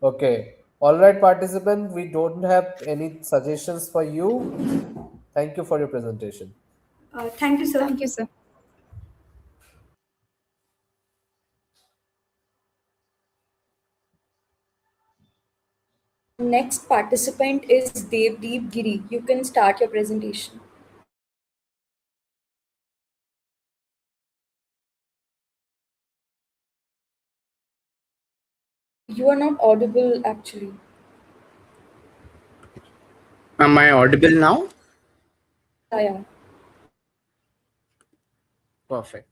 Okay. All right, participant, we don't have any suggestions for you. Thank you for your presentation. Thank you, sir. Thank you, sir. Next participant is Devdeep Giri. You can start your presentation. You are not audible actually. Am I audible now? Yeah. Perfect.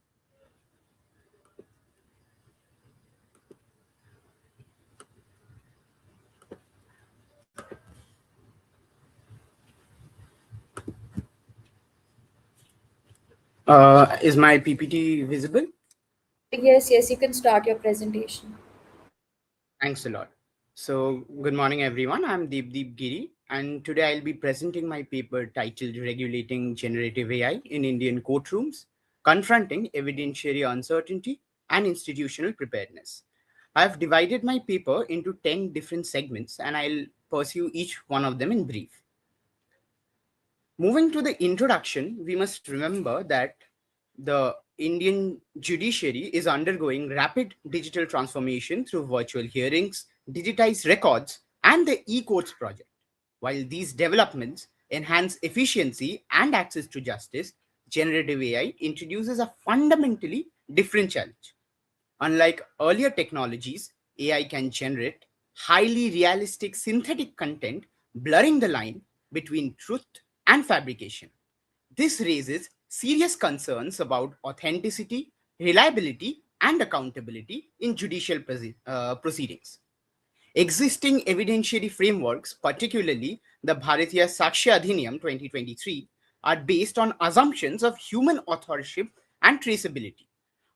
Is my PPT visible? Yes, you can start your presentation. Thanks a lot. So, good morning, everyone. I'm Deep Giri, and today I'll be presenting my paper titled Regulating Generative AI in Indian Courtrooms, Confronting Evidentiary Uncertainty and Institutional Preparedness. I've divided my paper into 10 different segments, and I'll pursue each one of them in brief. Moving to the introduction, we must remember that the Indian judiciary is undergoing rapid digital transformation through virtual hearings, digitized records, and the e-courts project. While these developments enhance efficiency and access to justice, generative AI introduces a fundamentally different challenge. Unlike earlier technologies, AI can generate highly realistic synthetic content, blurring the line between truth and fabrication. This raises serious concerns about authenticity, reliability, and accountability in judicial proceedings. Existing evidentiary frameworks, particularly the Bharatiya Sakshya Adhiniyam 2023, are based on assumptions of human authorship and traceability,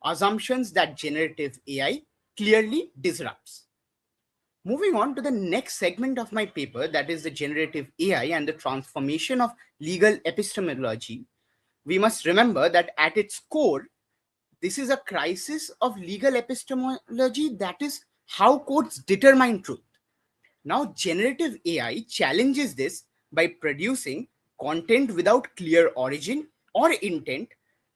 assumptions that generative AI clearly disrupts. Moving on to the next segment of my paper, that is the generative AI and the transformation of legal epistemology, we must remember that at its core, this is a crisis of legal epistemology, that is, how courts determine truth. Now, generative AI challenges this by producing content without clear origin or intent.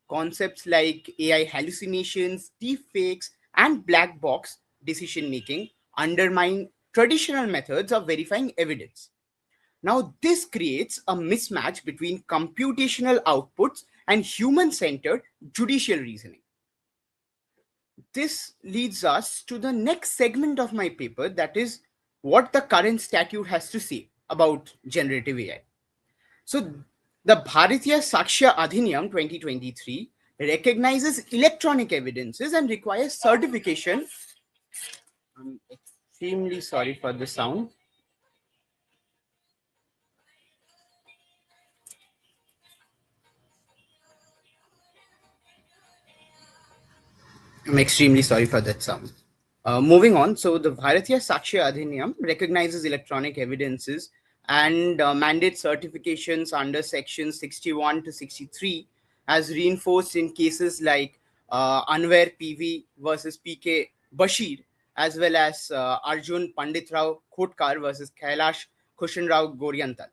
Concepts like AI hallucinations, deepfakes, and black box decision making undermine traditional methods of verifying evidence. Now, this creates a mismatch between computational outputs and human centered judicial reasoning. This leads us to the next segment of my paper, that is what the current statute has to say about generative AI. So, the Bharatiya Sakshya Adhiniyam 2023 recognizes electronic evidences and requires certification. I'm extremely sorry for the sound. I'm extremely sorry for that sound. Moving on, so the Bharatiya Sakshya Adhiniyam recognizes electronic evidences and mandates certifications under sections 61 to 63 as reinforced in cases like Anwar PV versus PK Bashir, as well as Arjun Panditrao Khotkar versus Kailash Kushan Rao Goriantal.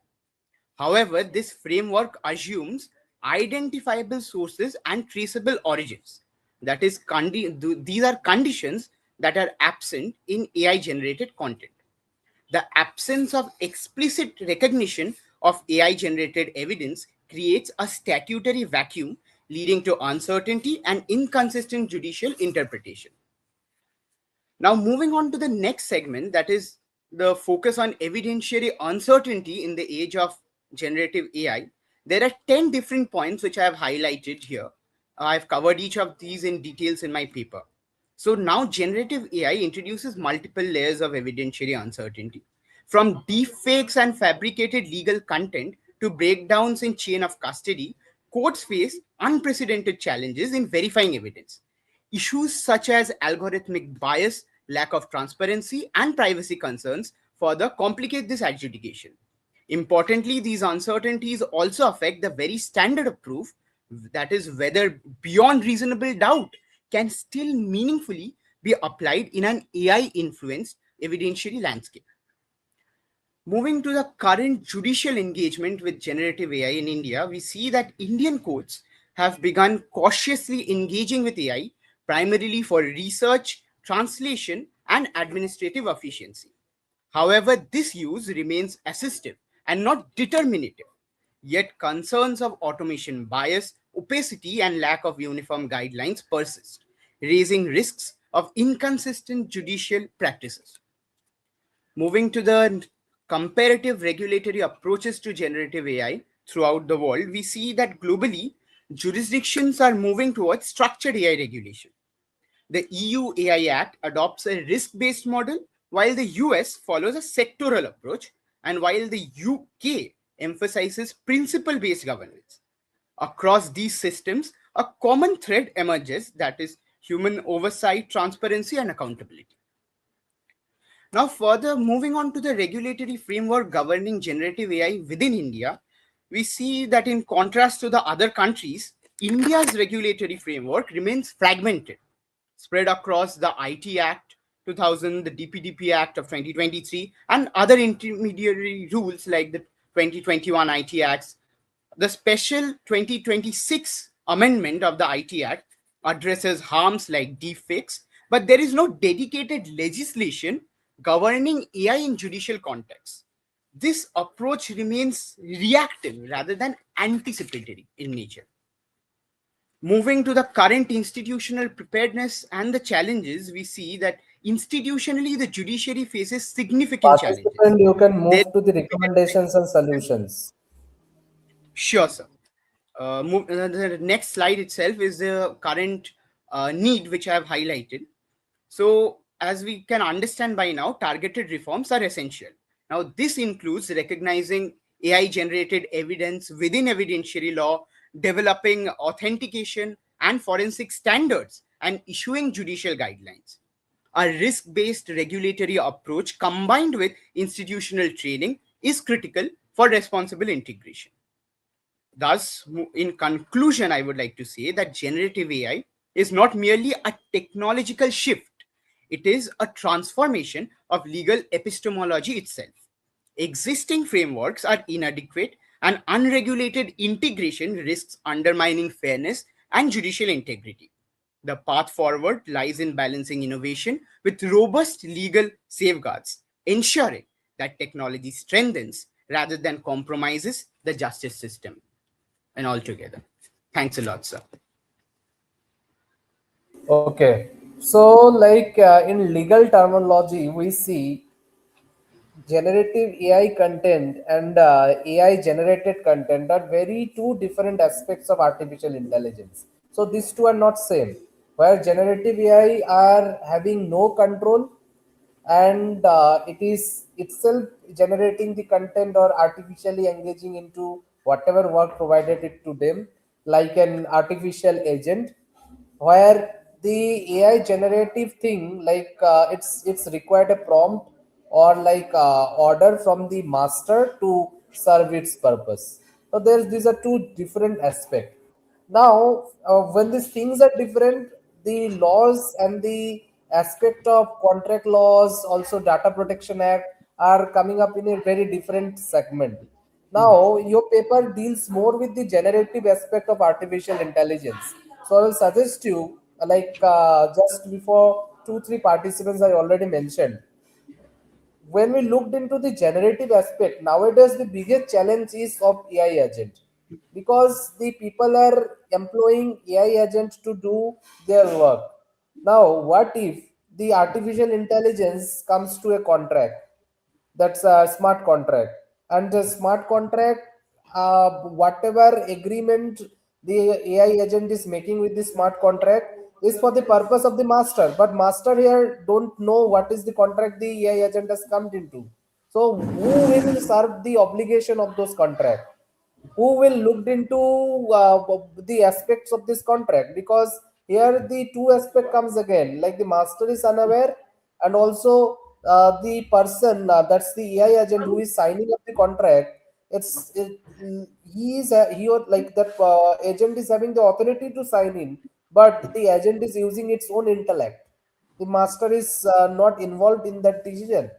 However, this framework assumes identifiable sources and traceable origins. That is, these are conditions that are absent in AI generated content. The absence of explicit recognition of AI generated evidence creates a statutory vacuum, leading to uncertainty and inconsistent judicial interpretation. Now, moving on to the next segment, that is the focus on evidentiary uncertainty in the age of generative AI. There are 10 different points which I have highlighted here. I've covered each of these in details in my paper. So now generative AI introduces multiple layers of evidentiary uncertainty. From deepfakes and fabricated legal content to breakdowns in chain of custody, courts face unprecedented challenges in verifying evidence. Issues such as algorithmic bias, lack of transparency, and privacy concerns further complicate this adjudication. Importantly, these uncertainties also affect the very standard of proof, that is, whether beyond reasonable doubt can still meaningfully be applied in an AI influenced evidentiary landscape. Moving to the current judicial engagement with generative AI in India, we see that Indian courts have begun cautiously engaging with AI primarily for research, translation, and administrative efficiency. However, this use remains assistive and not determinative. Yet concerns of automation bias, opacity, and lack of uniform guidelines persist, raising risks of inconsistent judicial practices. Moving to the comparative regulatory approaches to generative AI throughout the world, we see that globally, jurisdictions are moving towards structured AI regulation. The EU AI Act adopts a risk based model, while the US follows a sectoral approach, and while the UK emphasizes principle based governance. Across these systems, a common thread emerges, that is, human oversight, transparency, and accountability. Now, further moving on to the regulatory framework governing generative AI within India, we see that in contrast to the other countries, India's regulatory framework remains fragmented, spread across the IT Act 2000, the DPDP Act of 2023, and other intermediary rules like the 2021 IT Acts. The special 2026 amendment of the IT Act addresses harms like deepfakes, but there is no dedicated legislation governing AI in judicial contexts. This approach remains reactive rather than anticipatory in nature. Moving to the current institutional preparedness and the challenges, we see that institutionally the judiciary faces significant challenges. Participant, you can There- move to the recommendations and solutions. Sure, sir. The next slide itself is the current need which I have highlighted. So, as we can understand by now, targeted reforms are essential. Now, this includes recognizing AI generated evidence within evidentiary law, developing authentication and forensic standards, and issuing judicial guidelines. A risk based regulatory approach combined with institutional training is critical for responsible integration. Thus, in conclusion, I would like to say that generative AI is not merely a technological shift, it is a transformation of legal epistemology itself. Existing frameworks are inadequate, and unregulated integration risks undermining fairness and judicial integrity. The path forward lies in balancing innovation with robust legal safeguards, ensuring that technology strengthens rather than compromises the justice system. And altogether, thanks a lot, sir. Okay. So, like in legal terminology, we see generative AI content and AI generated content are very two different aspects of artificial intelligence. So these two are not same. Where generative AI are having no control, and it is itself generating the content or artificially engaging into whatever work provided it to them, like an artificial agent, where the AI generative thing, like it's required a prompt or like order from the master to serve its purpose. So there's these are two different aspects. Now, when these things are different, the laws and the aspect of contract laws, also Data Protection Act, are coming up in a very different segment. Now, your paper deals more with the generative aspect of artificial intelligence. So, I will suggest you, just before two, three participants I already mentioned, when we looked into the generative aspect, nowadays the biggest challenge is of AI agent, because the people are employing AI agents to do their work. Now, what if the artificial intelligence comes to a contract? That's a smart contract, and the smart contract, whatever agreement the AI agent is making with the smart contract is for the purpose of the master, but master here don't know what is the contract the AI agent has come into. So who will serve the obligation of those contract? Who will look into the aspects of this contract? Because here the two aspect comes again, like the master is unaware, and also the person, that's the AI agent who is signing up the contract, he is he or like that agent is having the authority to sign in, but the agent is using its own intellect. The master is not involved in that decision.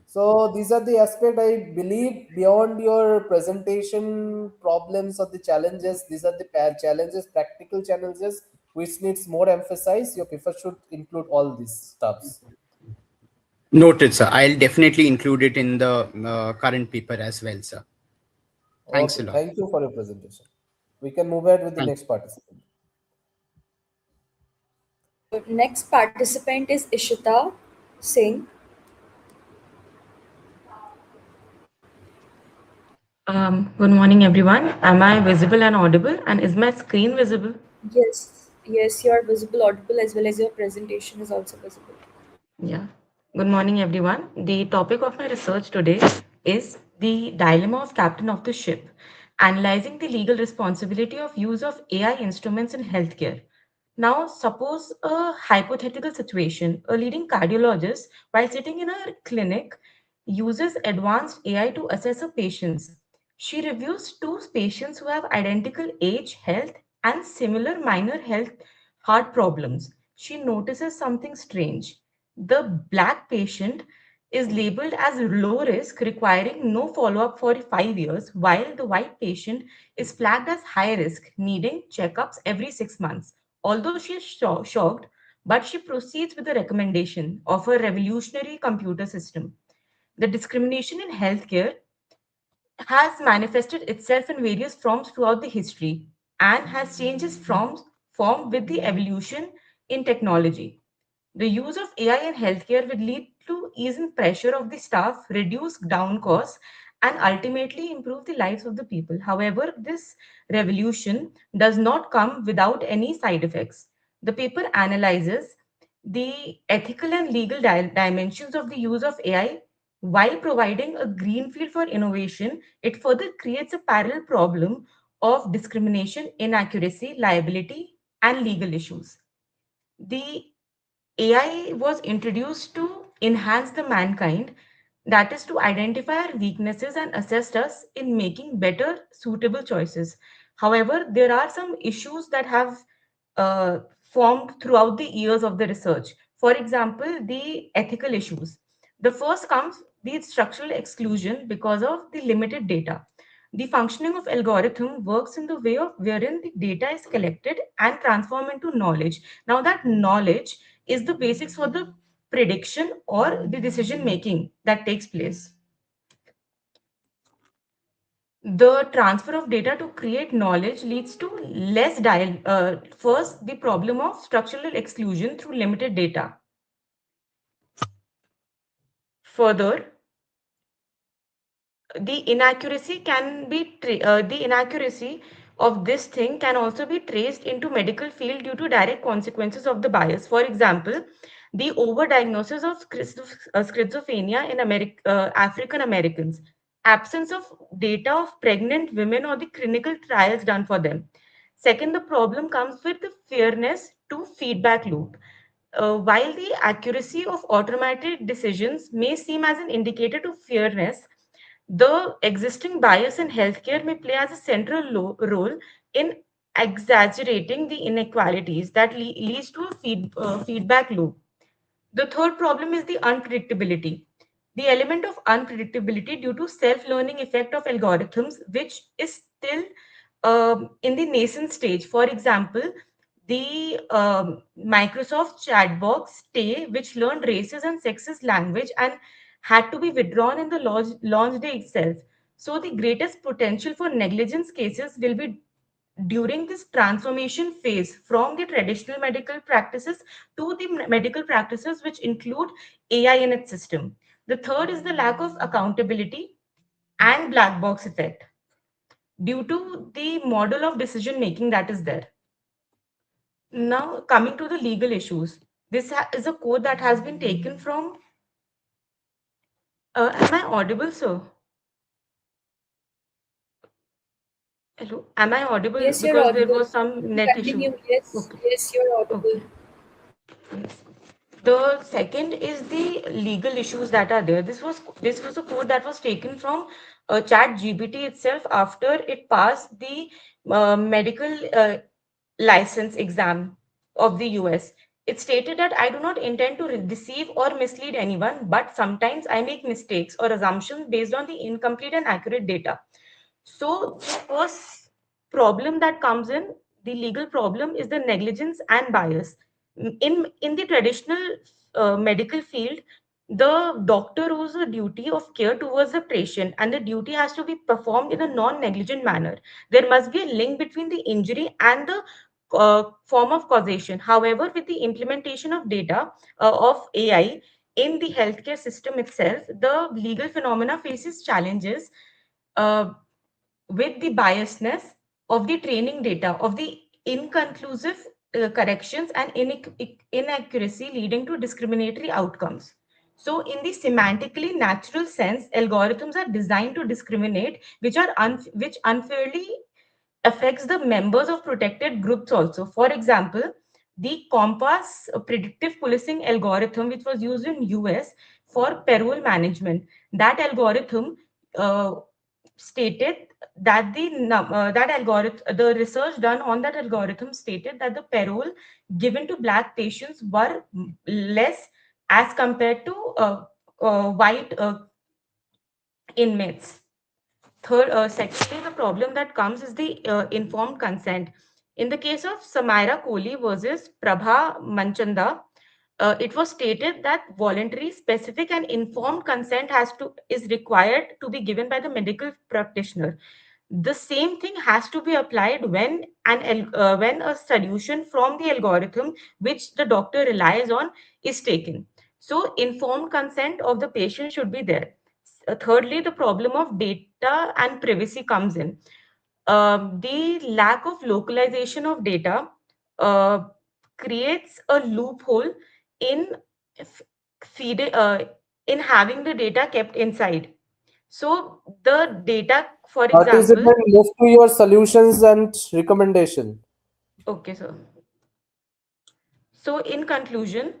So these are the aspect I believe beyond your presentation problems or the challenges. These are the challenges, practical challenges, which needs more emphasis. Your paper should include all these stuffs. Noted, sir. I'll definitely include it in the current paper as well, sir. Thanks a Okay, lot. thank you for your presentation. We can move ahead with the Thank next participant. Next participant is Ishita Singh. Good morning, everyone. Am I visible and audible? And is my screen visible? Yes, you are visible, audible, as well as your presentation is also visible. Yeah. Good morning, everyone. The topic of my research today is the dilemma of captain of the ship, analyzing the legal responsibility of use of AI instruments in healthcare. Now, suppose a hypothetical situation. A leading cardiologist, while sitting in a clinic, uses advanced AI to assess a patient's. She reviews two patients who have identical age, health, and similar minor health heart problems. She notices something strange. The black patient is labeled as low risk, requiring no follow up for 5 years, while the white patient is flagged as high risk, needing checkups every 6 months. Although she is shocked, but she proceeds with the recommendation of a revolutionary computer system. The discrimination in healthcare has manifested itself in various forms throughout the history and has changed its form with the evolution in technology. The use of AI in healthcare will lead to ease in pressure of the staff, reduce down costs, and ultimately improve the lives of the people. However, this revolution does not come without any side effects. The paper analyzes the ethical and legal dimensions of the use of AI. While providing a green field for innovation, it further creates a parallel problem of discrimination, inaccuracy, liability, and legal issues. The AI was introduced to enhance the mankind, that is, to identify our weaknesses and assist us in making better, suitable choices. However, there are some issues that have formed throughout the years of the research. For example, the ethical issues. The first comes the structural exclusion because of the limited data. The functioning of algorithm works in the way of wherein the data is collected and transformed into knowledge. Now that knowledge is the basics for the prediction or the decision making that takes place. The transfer of data to create knowledge leads to less first, the problem of structural exclusion through limited data. Further, the inaccuracy of this thing can also be traced into medical field due to direct consequences of the bias. For example, the overdiagnosis of schizophrenia in African Americans, absence of data of pregnant women or the clinical trials done for them. Second, the problem comes with the fairness to feedback loop. While the accuracy of automated decisions may seem as an indicator to fairness, the existing bias in healthcare may play as a central role in exaggerating the inequalities that leads to a feedback loop. The third problem is the unpredictability. the element of unpredictability due to self-learning effect of algorithms, which is still in the nascent stage. For example, the Microsoft chatbot Stay, which learned races and sexes language and had to be withdrawn in the launch day itself. So the greatest potential for negligence cases will be during this transformation phase from the traditional medical practices to the medical practices which include AI in its system. The third is the lack of accountability and black box effect due to the model of decision making that is there. Now, coming to the legal issues, this is a code that has been taken from. Am I audible, sir? Hello, am I audible? Yes, you're Because there audible. was some You net issue. continue. Yes, Okay, yes, you're audible. okay. Yes. The second is the legal issues that are there. This was a code that was taken from Chat GPT itself after it passed the medical license exam of the US. It stated that I do not intend to deceive or mislead anyone, but sometimes I make mistakes or assumptions based on the incomplete and accurate data. So the first problem that comes in, the legal problem, is the negligence and bias. In the traditional medical field, the doctor owes a duty of care towards the patient, and the duty has to be performed in a non-negligent manner. There must be a link between the injury and the form of causation. However, with the implementation of data of AI in the healthcare system itself, the legal phenomena faces challenges. Uh, with the biasness of the training data, of the inconclusive corrections and inaccuracy leading to discriminatory outcomes. So, in the semantically natural sense, algorithms are designed to discriminate, which unfairly affects the members of protected groups also. For example, the Compass predictive policing algorithm, which was used in US for parole management, that algorithm uh, stated that the research done on that algorithm stated that the parole given to black patients were less as compared to white inmates. Secondly, the problem that comes is the informed consent. In the case of Samaira Kohli versus Prabha Manchanda, it was stated that voluntary, specific, and informed consent is required to be given by the medical practitioner. The same thing has to be applied when a solution from the algorithm which the doctor relies on is taken. So, informed consent of the patient should be there. Thirdly, the problem of data and privacy comes in. The lack of localization of data uh, creates a loophole in f- feeding in having the data kept inside. So the data, for example, Participant, move to your solutions and recommendation. okay, sir. So, in conclusion,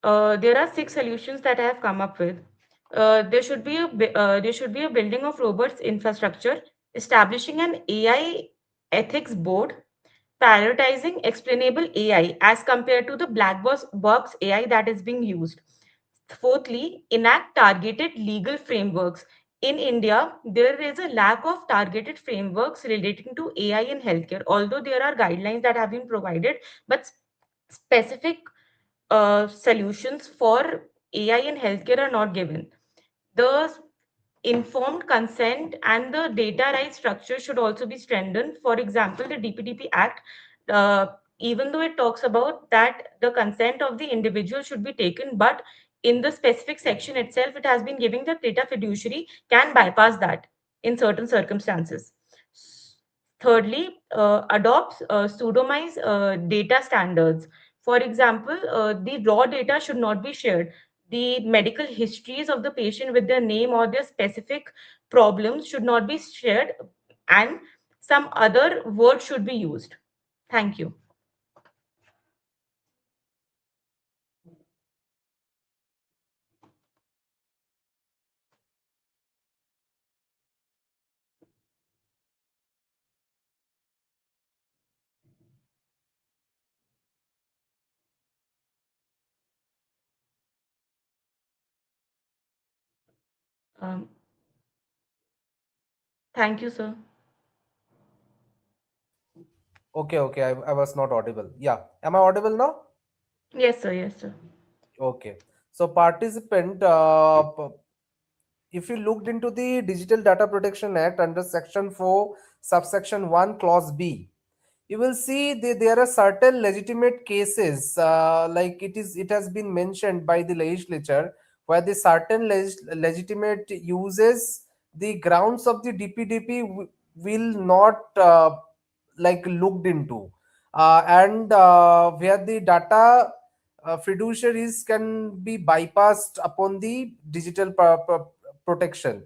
there are six solutions that I have come up with. There should be a building of robots infrastructure, establishing an AI ethics board, prioritizing explainable AI as compared to the box AI that is being used. Fourthly, enact targeted legal frameworks. In India, there is a lack of targeted frameworks relating to AI in healthcare, although there are guidelines that have been provided, but specific solutions for AI in healthcare are not given. The informed consent and the data rights structure should also be strengthened. For example, the DPDP Act, uh, even though it talks about that the consent of the individual should be taken, but in the specific section itself, it has been giving that data fiduciary can bypass that in certain circumstances. Thirdly, adopts pseudomized data standards. For example, the raw data should not be shared. The medical histories of the patient with their name or their specific problems should not be shared, and some other word should be used. Thank you. Um, Thank you, sir. Okay, okay, I was not audible. Yeah, am I audible now? Yes, sir. Yes, sir. Okay. So participant, if you looked into the Digital Data Protection Act under Section 4, subsection 1, clause B, you will see there are certain legitimate cases, like it has been mentioned by the legislature, where the certain legitimate uses, the grounds of the DPDP will not like looked into, and where the data fiduciaries can be bypassed upon the digital protection.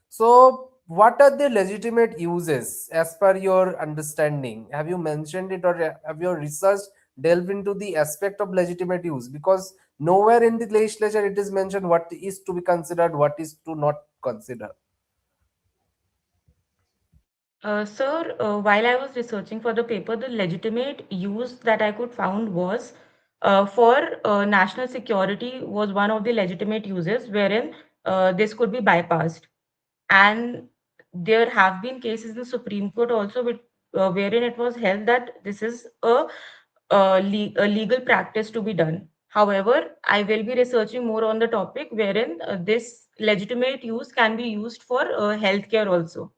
So, what are the legitimate uses as per your understanding? Have you mentioned it, or have your research delved into the aspect of legitimate use? Because nowhere in the legislature it is mentioned what is to be considered, what is to not consider. Sir, while I was researching for the paper, the legitimate use that I could found was for national security was one of the legitimate uses wherein this could be bypassed. And there have been cases in the Supreme Court also wherein it was held that this is a legal practice to be done. However, I will be researching more on the topic wherein this legitimate use can be used for healthcare also.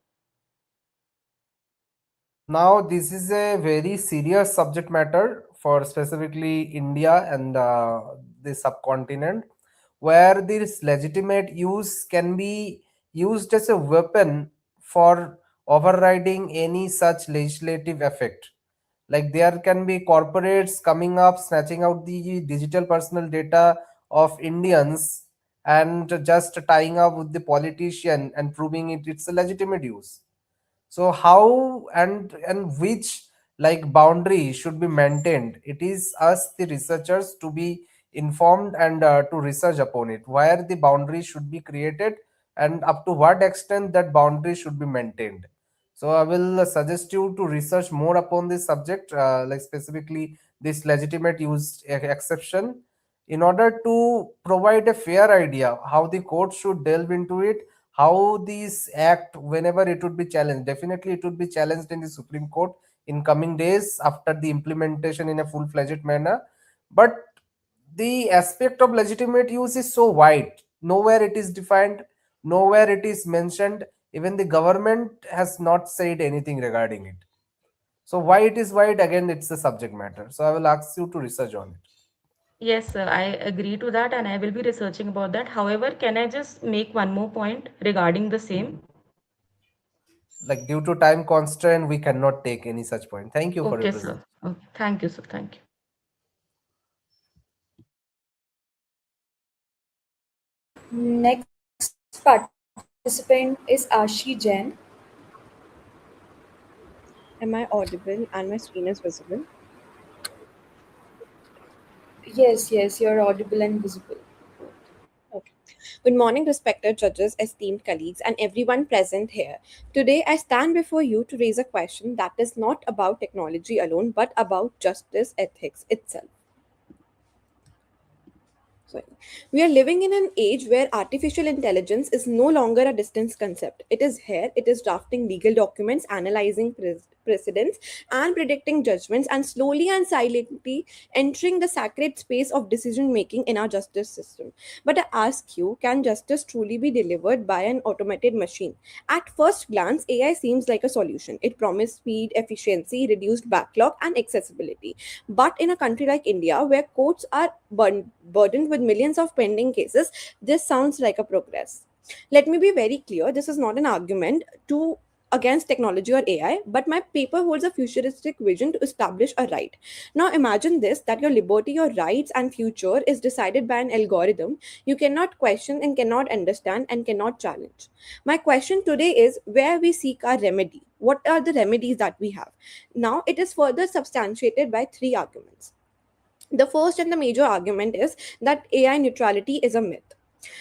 Now, this is a very serious subject matter for specifically India and the subcontinent, where this legitimate use can be used as a weapon for overriding any such legislative effect. Like there can be corporates coming up, snatching out the digital personal data of Indians and just tying up with the politician and proving it's a legitimate use. So how and which like boundary should be maintained, it is us the researchers to be informed and to research upon it, where the boundary should be created and up to what extent that boundary should be maintained. So I will suggest you to research more upon this subject, like specifically this legitimate use exception, in order to provide a fair idea how the court should delve into it, how this act, whenever it would be challenged, definitely it would be challenged in the Supreme Court in coming days after the implementation in a full-fledged manner. But the aspect of legitimate use is so wide, nowhere it is defined, nowhere it is mentioned, even the government has not said anything regarding it. So why it is wide, again it's the subject matter, so I will ask you to research on it. Yes, sir, I agree to that and I will be researching about that. However, can I just make one more point regarding the same? Like due to time constraint we cannot take any such point. Thank you for your Okay, sir. presentation. Okay. Thank you, sir. Thank you. Next participant is Ashi Jain. Am I audible and my screen is visible? Yes, you're audible and visible. Okay. Good morning, respected judges, esteemed colleagues, and everyone present here. Today, I stand before you to raise a question that is not about technology alone, but about justice ethics itself. Sorry. We are living in an age where artificial intelligence is no longer a distant concept. It is here, it is drafting legal documents, analyzing precedents, and predicting judgments, and slowly and silently entering the sacred space of decision making in our justice system. But I ask you, can justice truly be delivered by an automated machine? At first glance, AI seems like a solution. It promises speed, efficiency, reduced backlog, and accessibility. But in a country like India, where courts are burdened with millions of pending cases, this sounds like a progress. Let me be very clear, this is not an argument to against technology or AI, but my paper holds a futuristic vision to establish a right. Now imagine this, that your liberty, your rights, and future is decided by an algorithm you cannot question and cannot understand and cannot challenge. My question today is where we seek our remedy. What are the remedies that we have? Now it is further substantiated by three arguments. The first and the major argument is that AI neutrality is a myth.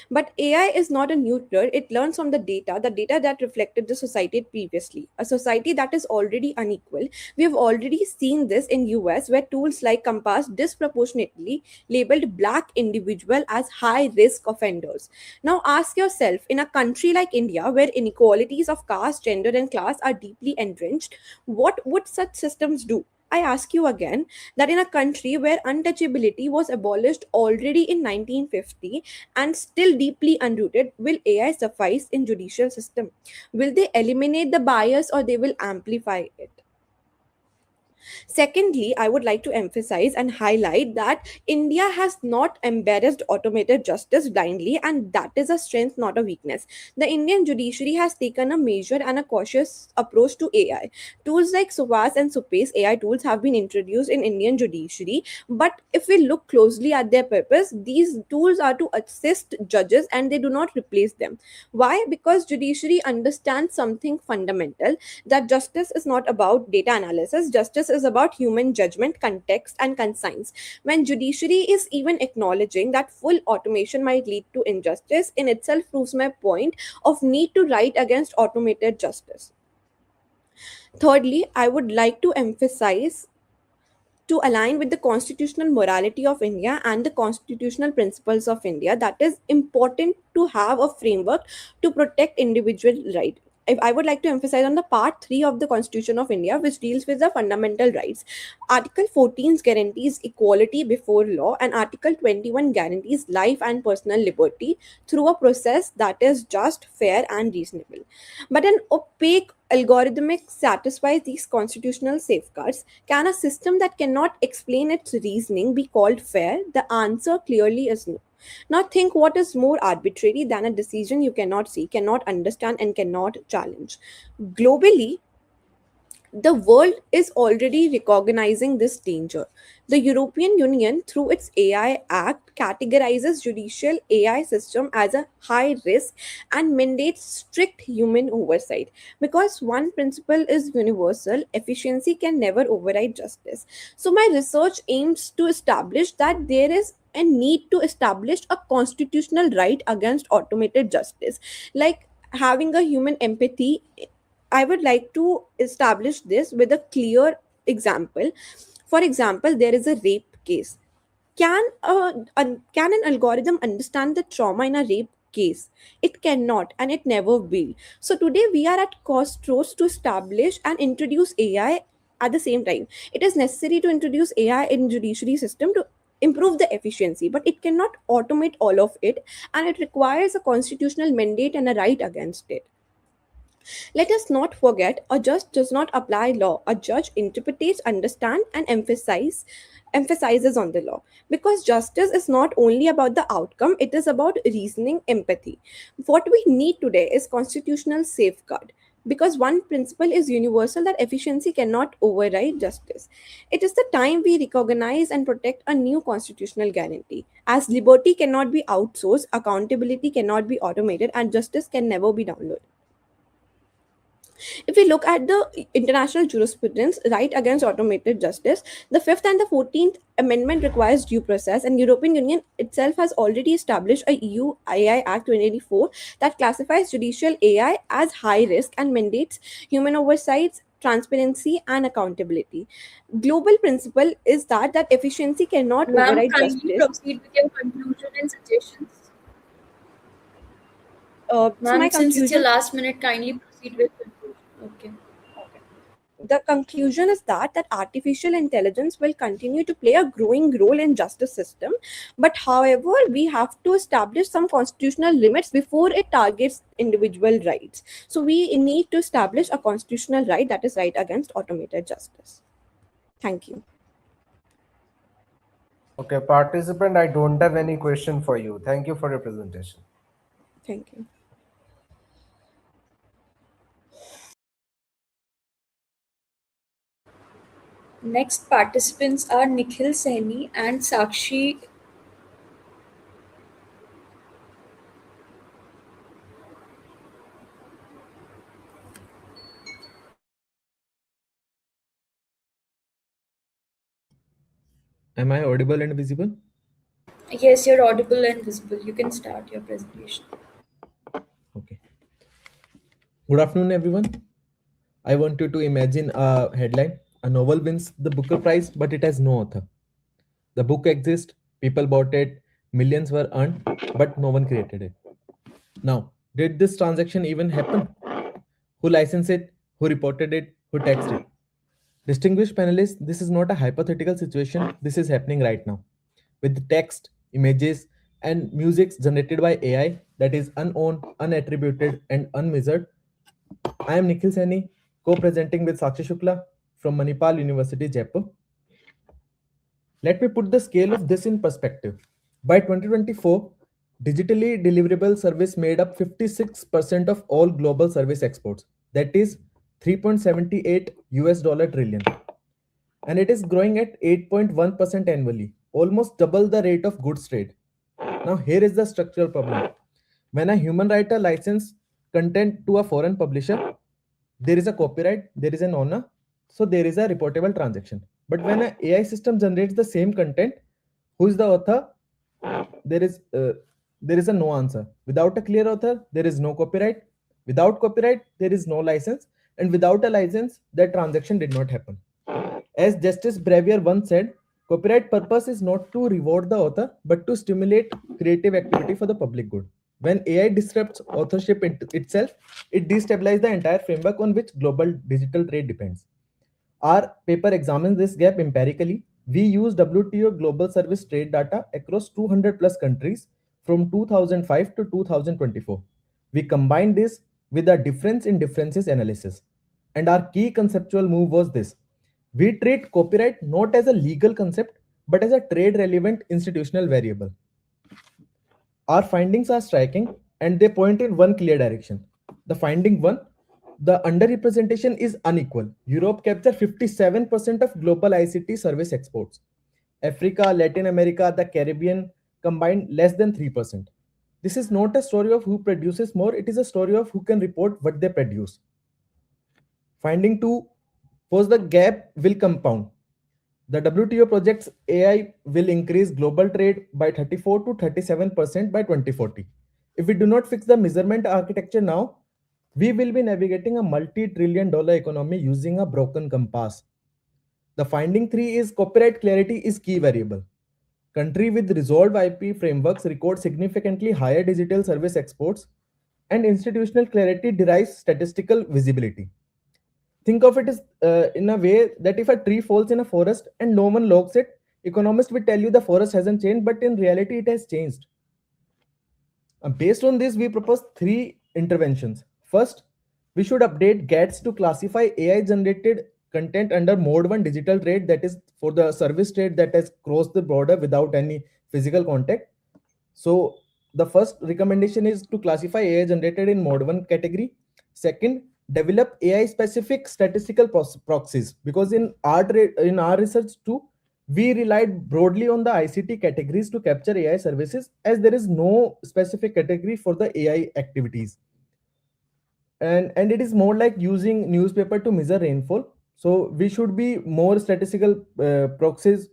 But AI is not a neutral, it learns from the data that reflected the society previously, a society that is already unequal. We have already seen this in US where tools like Compass disproportionately labeled black individual as high risk offenders. Now ask yourself, in a country like India where inequalities of caste, gender and class are deeply entrenched, what would such systems do? I ask you again, that in a country where untouchability was abolished already in 1950 and still deeply unrooted, will AI suffice in judicial system? Will they eliminate the bias or they will amplify it? Secondly, I would like to emphasize and highlight that India has not embarrassed automated justice blindly, and that is a strength, not a weakness. The Indian judiciary has taken a measured and a cautious approach to AI. Tools like Suvas and Supace AI tools have been introduced in Indian judiciary, but if we look closely at their purpose, these tools are to assist judges and they do not replace them. Why? Because judiciary understands something fundamental, that justice is not about data analysis. Justice is about human judgment, context, and conscience. When judiciary is even acknowledging that full automation might lead to injustice, in itself proves my point of need to write against automated justice. Thirdly, I would like to emphasize, to align with the constitutional morality of India and the constitutional principles of India, that is important to have a framework to protect individual right. If I would like to emphasize on the part 3 of the Constitution of India, which deals with the fundamental rights. Article 14 guarantees equality before law, and Article 21 guarantees life and personal liberty through a process that is just, fair, and reasonable. But an opaque algorithmic satisfies these constitutional safeguards. Can a system that cannot explain its reasoning be called fair? The answer clearly is no. Now think, what is more arbitrary than a decision you cannot see, cannot understand, and cannot challenge? Globally, the world is already recognizing this danger. The European Union, through its AI Act, categorizes judicial AI system as a high risk and mandates strict human oversight. Because one principle is universal, efficiency can never override justice. So my research aims to establish that there is a need to establish a constitutional right against automated justice, like having a human empathy. I would like to establish this with a clear example. For example, there is a rape case. Can an algorithm understand the trauma in a rape case? It cannot, and it never will. So today we are at crossroads to establish and introduce AI at the same time. It is necessary to introduce AI in judiciary system to improve the efficiency, but it cannot automate all of it, and it requires a constitutional mandate and a right against it. Let us not forget, a judge does not apply law. A judge interprets, understands, and emphasizes on the law. Because justice is not only about the outcome, it is about reasoning, empathy. What we need today is constitutional safeguard. Because one principle is universal, that efficiency cannot override justice. It is the time we recognize and protect a new constitutional guarantee. As liberty cannot be outsourced, accountability cannot be automated, and justice can never be downloaded. If we look at the international jurisprudence right against automated justice, the Fifth and the 14th Amendment requires due process, and European Union itself has already established a EU AI Act 2084 that classifies judicial AI as high risk and mandates human oversight, transparency, and accountability. Global principle is that efficiency cannot Ma'am, override kindly justice. proceed with your conclusion and suggestions. So my Ma'am, since it's your conclusion last minute, kindly proceed with conclusion. Okay. the conclusion is that artificial intelligence will continue to play a growing role in justice system, but however we have to establish some constitutional limits before it targets individual rights. So we need to establish a constitutional right, that is right against automated justice. Thank you. Okay, participant, I don't have any question for you. Thank you for your presentation. Thank you. Next participants are Nikhil Saini and Sakshi. Am I audible and visible? Yes, you're audible and visible. You can start your presentation. Okay. Good afternoon, everyone. I want you to imagine a headline. A novel wins the Booker Prize, but it has no author. The book exists, people bought it, millions were earned, but no one created it. Now, did this transaction even happen? Who licensed it? Who reported it? Who taxed it? Distinguished panelists, this is not a hypothetical situation. This is happening right now. With text, images, and music generated by AI that is unowned, unattributed, and unmeasured. I am Nikhil Saini, co-presenting with Sakshi Shukla from Manipal University, Jaipur. Let me put the scale of this in perspective. By 2024, digitally deliverable service made up 56% of all global service exports. That is 3.78 US dollar trillion. And it is growing at 8.1% annually, almost double the rate of goods trade. Now, here is the structural problem. When a human writer licenses content to a foreign publisher, there is a copyright, there is an owner, so there is a reportable transaction. But when an AI system generates the same content, who is the author? There is a no answer. Without a clear author, there is no copyright. Without copyright, there is no license, and without a license, that transaction did not happen. As Justice Brevier once said, copyright purpose is not to reward the author, but to stimulate creative activity for the public good. When AI disrupts authorship itself, it destabilizes the entire framework on which global digital trade depends. Our paper examines this gap empirically. We use WTO global service trade data across 200 plus countries from 2005 to 2024. We combined this with a difference in differences analysis. And our key conceptual move was this. We treat copyright not as a legal concept, but as a trade relevant institutional variable. Our findings are striking and they point in one clear direction. The finding one, the underrepresentation is unequal. Europe captures 57% of global ICT service exports. Africa, Latin America, the Caribbean combined less than 3%. This is not a story of who produces more, it is a story of who can report what they produce. Finding two, was the gap will compound. The WTO projects AI will increase global trade by 34 to 37% by 2040. If we do not fix the measurement architecture now, we will be navigating a multi-trillion dollar economy using a broken compass. The finding three is copyright clarity is key variable. Country with resolved IP frameworks record significantly higher digital service exports, and institutional clarity derives statistical visibility. Think of it as in a way that if a tree falls in a forest and no one logs it, economists will tell you the forest hasn't changed, but in reality it has changed. Based on this, we propose three interventions. First, we should update GATS to classify AI generated content under mode 1 digital trade, that is for the service trade that has crossed the border without any physical contact. So the first recommendation is to classify AI generated in mode 1 category. Second, develop AI specific statistical proxies, because in our research too, we relied broadly on the ICT categories to capture AI services, as there is no specific category for the AI activities. And it is more like using newspaper to measure rainfall. So we should be more statistical proxies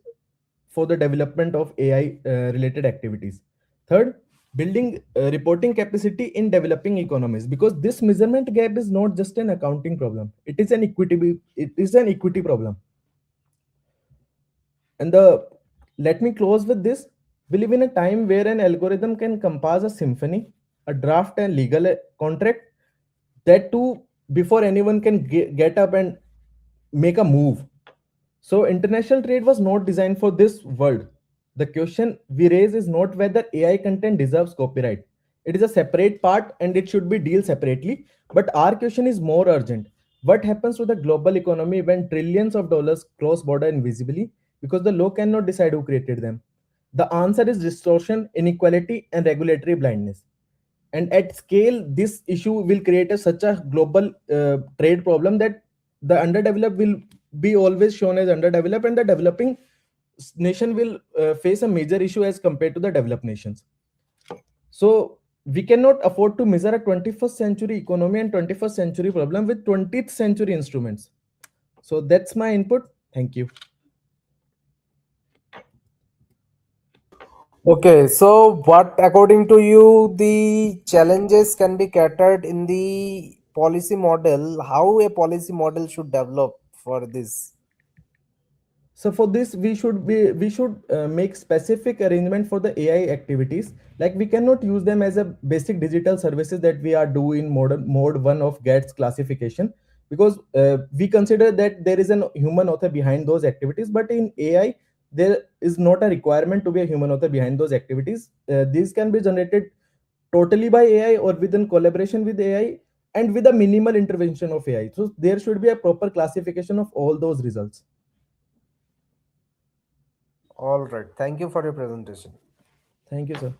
for the development of AI related activities. Third, building reporting capacity in developing economies, because this measurement gap is not just an accounting problem, it is an equity problem. And let me close with this. We live in a time where an algorithm can compose a symphony, a draft and legal contract, that too before anyone can get up and make a move. So international trade was not designed for this world. The question we raise is not whether AI content deserves copyright. It is a separate part and it should be dealt separately. But our question is more urgent. What happens to the global economy when trillions of dollars cross border invisibly because the law cannot decide who created them? The answer is distortion, inequality, and regulatory blindness. And at scale, this issue will create such a global trade problem that the underdeveloped will be always shown as underdeveloped, and the developing nation will face a major issue as compared to the developed nations. So we cannot afford to measure a 21st century economy and 21st century problem with 20th century instruments. So that's my input. Thank you. Okay, so what, according to you, the challenges can be catered in the policy model? How a policy model should develop for this? So for this, we should make specific arrangement for the AI activities. Like we cannot use them as a basic digital services that we are doing modern mode one of GATS classification, because we consider that there is an human author behind those activities. But in AI, there is not a requirement to be a human author behind those activities. These can be generated totally by AI or within collaboration with AI and with a minimal intervention of AI. So there should be a proper classification of all those results. All right. Thank you for your presentation. Thank you, sir.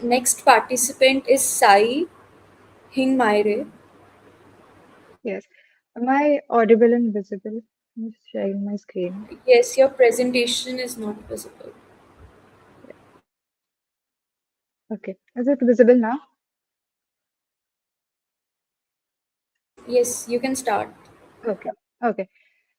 Next participant is Sai Hingmaire. Yes. Am I audible and visible? I'm just sharing my screen. Yes, your presentation is not visible. Okay. Is it visible now? Yes, you can start. Okay. Okay.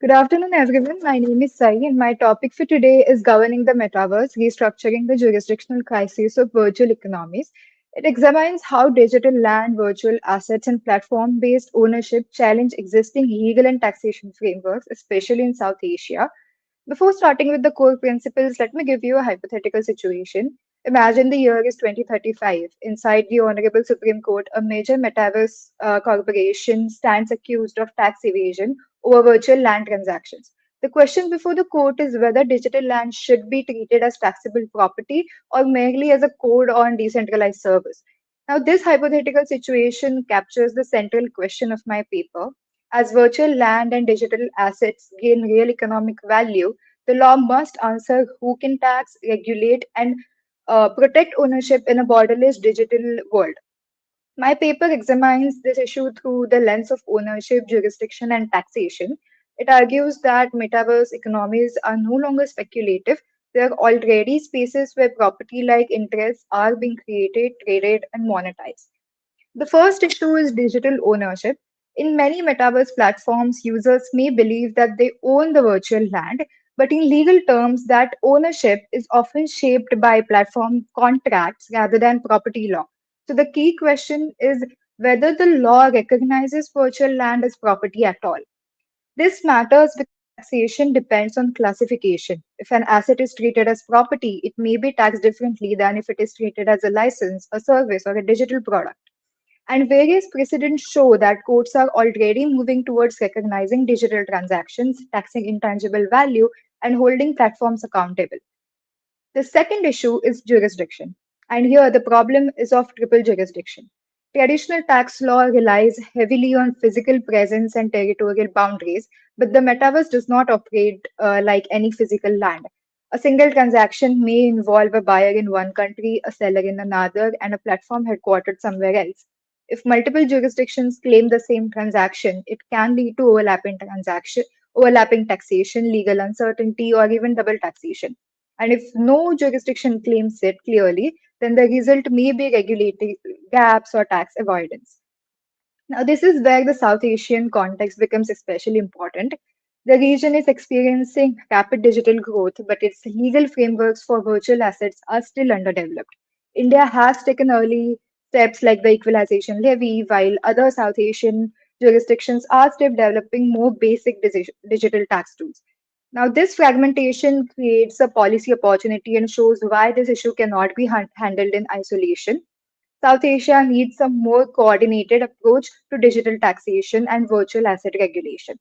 Good afternoon, everyone. My name is Sai, and my topic for today is governing the metaverse, restructuring the jurisdictional crisis of virtual economies. It examines how digital land, virtual assets, and platform based ownership challenge existing legal and taxation frameworks, especially in South Asia. Before starting with the core principles, let me give you a hypothetical situation. Imagine the year is 2035. Inside the Honorable Supreme Court, a major metaverse corporation stands accused of tax evasion over virtual land transactions. The question before the court is whether digital land should be treated as taxable property or merely as a code on decentralized service. Now, this hypothetical situation captures the central question of my paper. As virtual land and digital assets gain real economic value, the law must answer who can tax, regulate, and protect ownership in a borderless digital world. My paper examines this issue through the lens of ownership, jurisdiction, and taxation. It argues that metaverse economies are no longer speculative. They are already spaces where property like interests are being created, traded, and monetized. The first issue is digital ownership. In many metaverse platforms, users may believe that they own the virtual land, but in legal terms, that ownership is often shaped by platform contracts rather than property law. So the key question is whether the law recognizes virtual land as property at all. This matters because taxation depends on classification. If an asset is treated as property, it may be taxed differently than if it is treated as a license, a service, or a digital product. And various precedents show that courts are already moving towards recognizing digital transactions, taxing intangible value, and holding platforms accountable. The second issue is jurisdiction. And here the problem is of triple jurisdiction. Traditional tax law relies heavily on physical presence and territorial boundaries, but the metaverse does not operate like any physical land. A single transaction may involve a buyer in one country, a seller in another, and a platform headquartered somewhere else. If multiple jurisdictions claim the same transaction, it can lead to overlapping taxation, legal uncertainty, or even double taxation. And if no jurisdiction claims it clearly, then the result may be regulatory gaps or tax avoidance. Now, this is where the South Asian context becomes especially important. The region is experiencing rapid digital growth, but its legal frameworks for virtual assets are still underdeveloped. India has taken early steps like the equalization levy, while other South Asian jurisdictions are still developing more basic digital tax tools. Now, this fragmentation creates a policy opportunity and shows why this issue cannot be handled in isolation. South Asia needs a more coordinated approach to digital taxation and virtual asset regulation.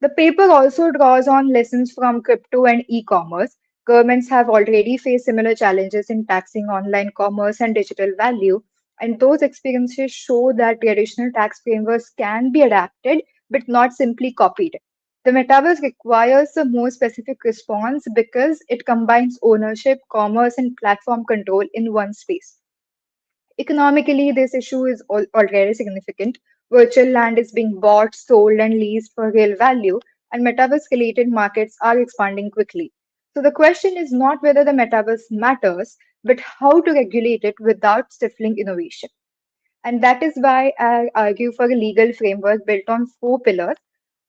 The paper also draws on lessons from crypto and e commerce. Governments have already faced similar challenges in taxing online commerce and digital value, and those experiences show that traditional tax frameworks can be adapted but not simply copied. The metaverse requires a more specific response because it combines ownership, commerce, and platform control in one space. Economically, this issue is already significant. Virtual land is being bought, sold, and leased for real value, and metaverse related markets are expanding quickly. So, the question is not whether the metaverse matters, but how to regulate it without stifling innovation. And that is why I argue for a legal framework built on four pillars.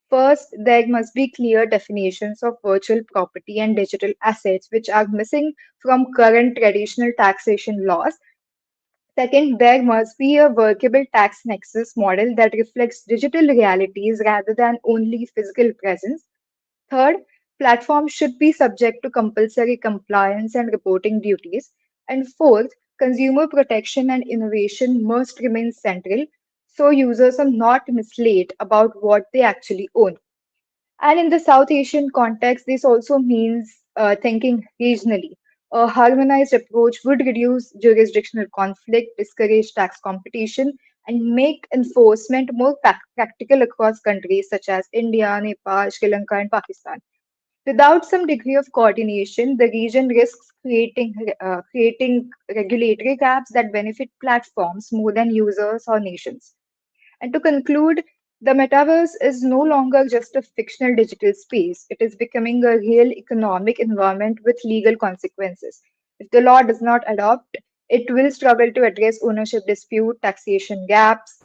First, there must be clear definitions of virtual property and digital assets, which are missing from current traditional taxation laws. Second, there must be a workable tax nexus model that reflects digital realities rather than only physical presence. Third, platforms should be subject to compulsory compliance and reporting duties. And fourth, consumer protection and innovation must remain central so users are not misled about what they actually own. And in the South Asian context, this also means thinking regionally. A harmonized approach would reduce jurisdictional conflict, discourage tax competition, and make enforcement more practical across countries such as India, Nepal, Sri Lanka, and Pakistan. Without some degree of coordination, the region risks creating regulatory gaps that benefit platforms more than users or nations. And to conclude, the metaverse is no longer just a fictional digital space. It is becoming a real economic environment with legal consequences. If the law does not adopt, it will struggle to address ownership dispute, taxation gaps,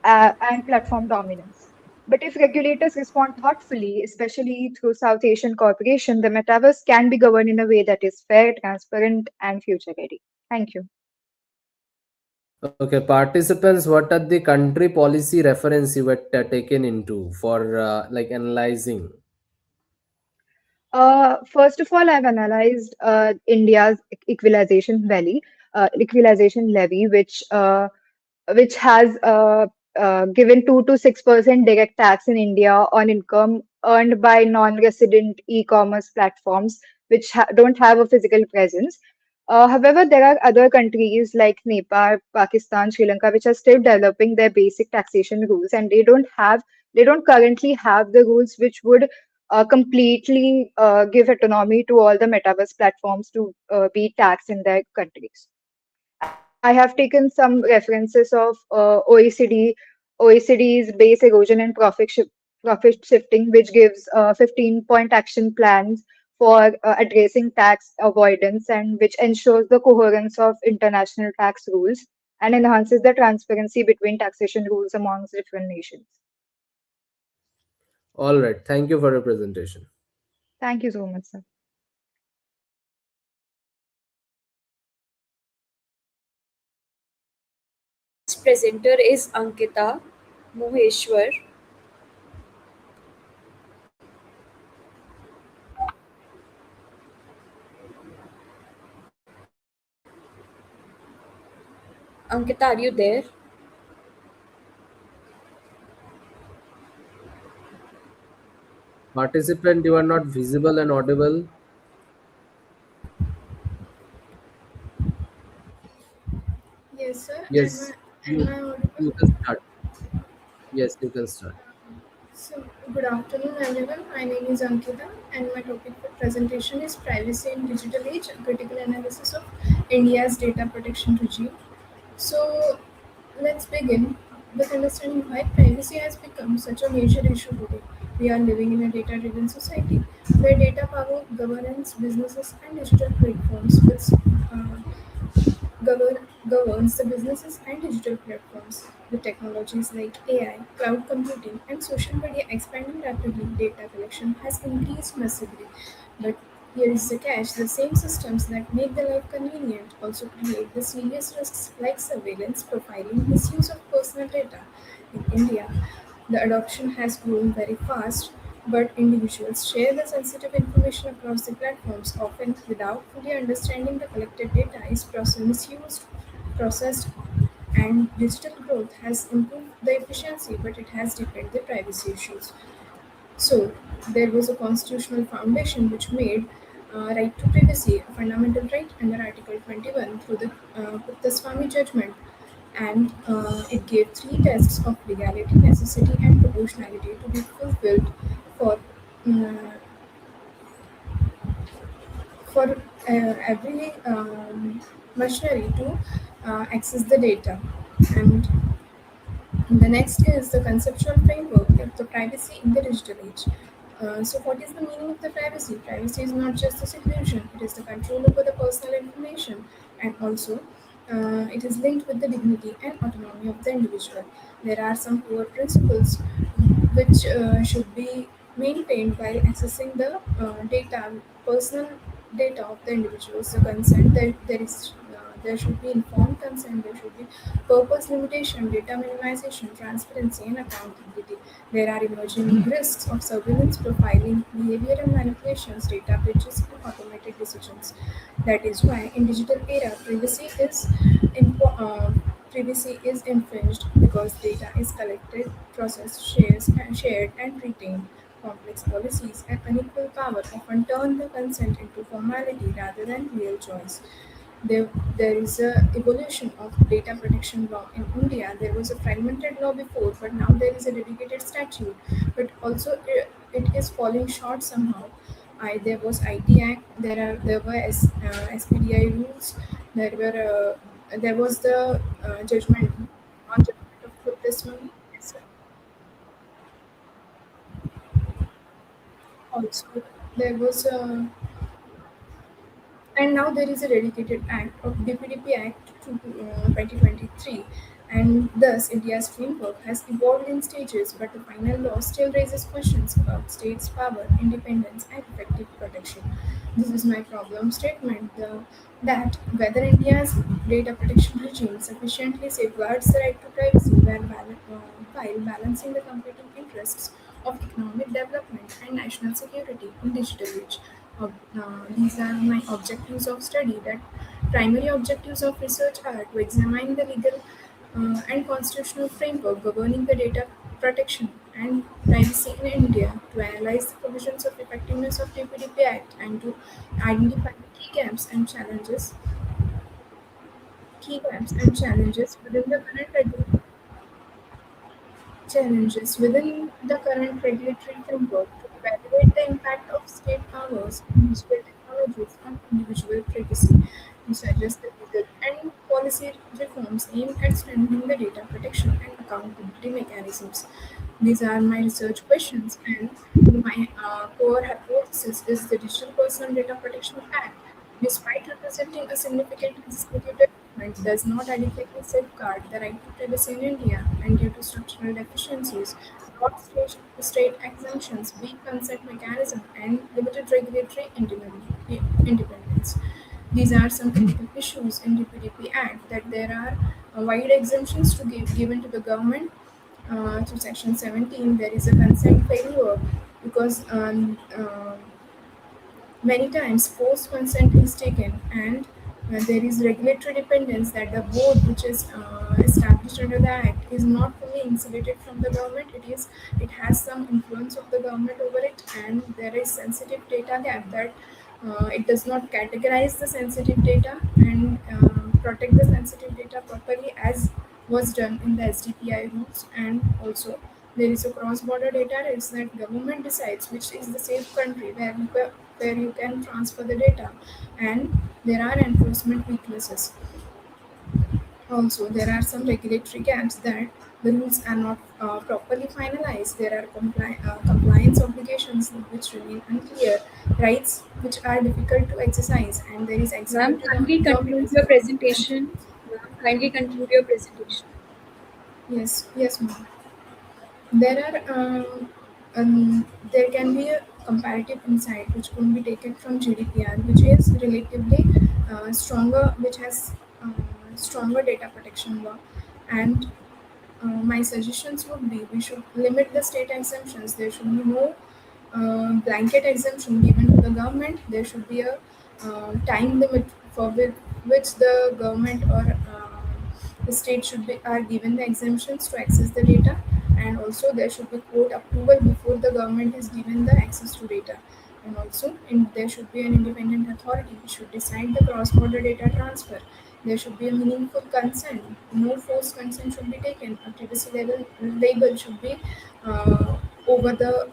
and platform dominance. But if regulators respond thoughtfully, especially through South Asian cooperation, the metaverse can be governed in a way that is fair, transparent, and future ready. Thank you. Okay, participants, what are the country policy reference you were taken into for like analyzing? First of all, I've analyzed India's equalization levy, which has given 2 to 6% direct tax in India on income earned by non-resident e-commerce platforms which don't have a physical presence. However, there are other countries like Nepal, Pakistan, Sri Lanka, which are still developing their basic taxation rules, and they don't currently have the rules which would completely give autonomy to all the metaverse platforms to be taxed in their countries. I have taken some references of OECD's base erosion and profit shifting, which gives 15-point action plans for addressing tax avoidance and which ensures the coherence of international tax rules and enhances the transparency between taxation rules amongst different nations. All right, thank you for your presentation. Thank you so much, sir. Presenter is Ankita Moheshwar. Ankita, are you there? Participant, you are not visible and audible. Yes, sir. Yes, Am I you audible? can start. Yes, you can start. So, good afternoon, everyone. My name is Ankita, and my topic for presentation is Privacy in Digital Age, a critical analysis of India's data protection regime. So, let's begin with understanding why privacy has become such a major issue today. We are living in a data driven society where data power governance, businesses, and digital platforms uh, governs the businesses and digital platforms. With technologies like AI, cloud computing, and social media expanding rapidly, data collection has increased massively. But here is the catch, the same systems that make the life convenient also create the serious risks like surveillance, profiling, misuse of personal data. In India, the adoption has grown very fast, but individuals share the sensitive information across the platforms, often without fully understanding the collected data is misused, processed, and digital growth has improved the efficiency, but it has deepened the privacy issues. So, there was a constitutional foundation which made right to privacy a fundamental right under Article 21 through the Swami judgment, and it gave three tests of legality, necessity, and proportionality to be fulfilled for uh, every machinery to access the data. And the next is the conceptual framework of the privacy in the digital age. So, what is the meaning of the privacy? Privacy is not just a seclusion; it is the control over the personal information, and also It is linked with the dignity and autonomy of the individual. There are some core principles which should be maintained while accessing the personal data of the individuals. The consent that there should be informed consent. There should be purpose limitation, data minimization, transparency, and accountability. There are emerging risks of surveillance, profiling, behavioral manipulations, data breaches, and automated decisions. That is why in digital era, impo- uh, privacy is infringed because data is collected, processed, shared, and retained. Complex policies and unequal power often turn the consent into formality rather than real choice. There is a evolution of data protection law in India. There was a fragmented law before, but now there is a dedicated statute. But also, it is falling short somehow. There was IT Act. There were SPDI rules. There was the judgment on judgment of full testimony. Also, there was a and now there is a dedicated act of DPDP Act to 2023, and thus India's framework has evolved in stages, but the final law still raises questions about states' power, independence, and effective protection. This is my problem statement that whether India's data protection regime sufficiently safeguards the right to privacy while balancing the competing interests of economic development and national security in digital age. These are my objectives of study. That primary objectives of research are to examine the legal and constitutional framework governing the data protection and privacy in India, to analyze the provisions of effectiveness of DPDP Act, and to identify the key gaps and challenges within the current regulatory framework, to evaluate the impact of state powers and digital technologies on individual privacy, to suggest the legal and policy reforms aimed at strengthening the data protection and accountability mechanisms. These are my research questions, and my core hypothesis is the Digital Personal Data Protection Act, despite representing a significant legislative development, does not adequately safeguard the right to privacy in India, and due to structural deficiencies, broad state exemptions, weak consent mechanism, and limited regulatory independence. These are some critical issues in DPDP Act, that there are wide exemptions to given to the government. To Section 17, there is a consent failure because many times forced consent is taken, and there is regulatory dependence, that the board which is established under the act is not fully insulated from the government. It has some influence of the government over it, and there is sensitive data gap, that it does not categorize the sensitive data and protect the sensitive data properly as was done in the SDPI rules. And also there is a cross-border data risk, that government decides which is the safe country where you can transfer the data, and there are enforcement weaknesses. Also, there are some regulatory gaps, that the rules are not properly finalized. There are compliance obligations which remain unclear, rights which are difficult to exercise, and there is Ma'am, executive kindly conclude your presentation. Ma'am, kindly conclude your presentation. Yes, ma'am. There are there can be a comparative insight which can be taken from GDPR, which is relatively stronger, which has stronger data protection law, and my suggestions would be we should limit the state exemptions. There should be no blanket exemption given to the government. There should be a time limit for which the government or the state should be are given the exemptions to access the data, and also there should be court approval before the government is given the access to data. And also, there should be an independent authority which should decide the cross-border data transfer. There should be a meaningful consent. No forced consent should be taken. A privacy label should be over the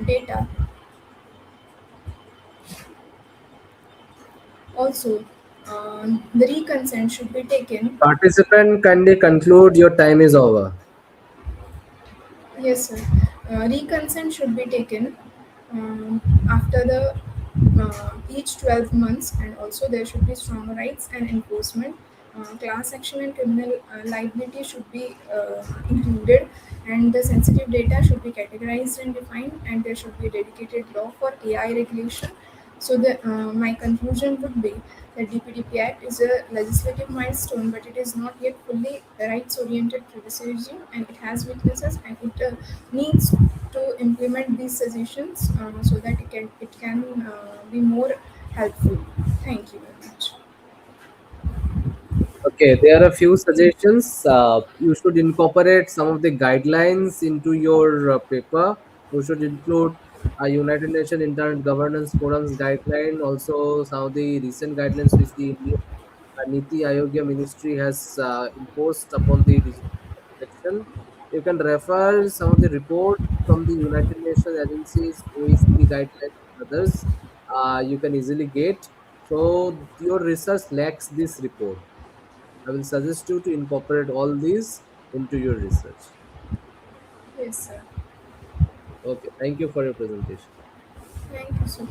data. Also, the reconsent should be taken. Participant, kindly conclude. Your time is over. Yes, sir. Reconsent should be taken after the each 12 months, and also there should be strong rights and enforcement. class action and criminal liability should be included, and the sensitive data should be categorized and defined, and there should be a dedicated law for AI regulation. So my conclusion would be that DPDP Act is a legislative milestone, but it is not yet fully rights-oriented privacy regime, and it has weaknesses, and it needs to implement these suggestions so that it can be more helpful. Thank you very much. Okay, there are a few suggestions. You should incorporate some of the guidelines into your paper. You should include a United Nations Internet Governance Forum's guideline, also some of the recent guidelines which the Indian Niti Ayoga Ministry has imposed upon the digital protection. You can refer some of the reports from the United Nations agencies, OECD guidelines, and others. You can easily get. So your research lacks this report. I will suggest you to incorporate all these into your research. Yes, sir. Okay, thank you for your presentation. Thank you, sir.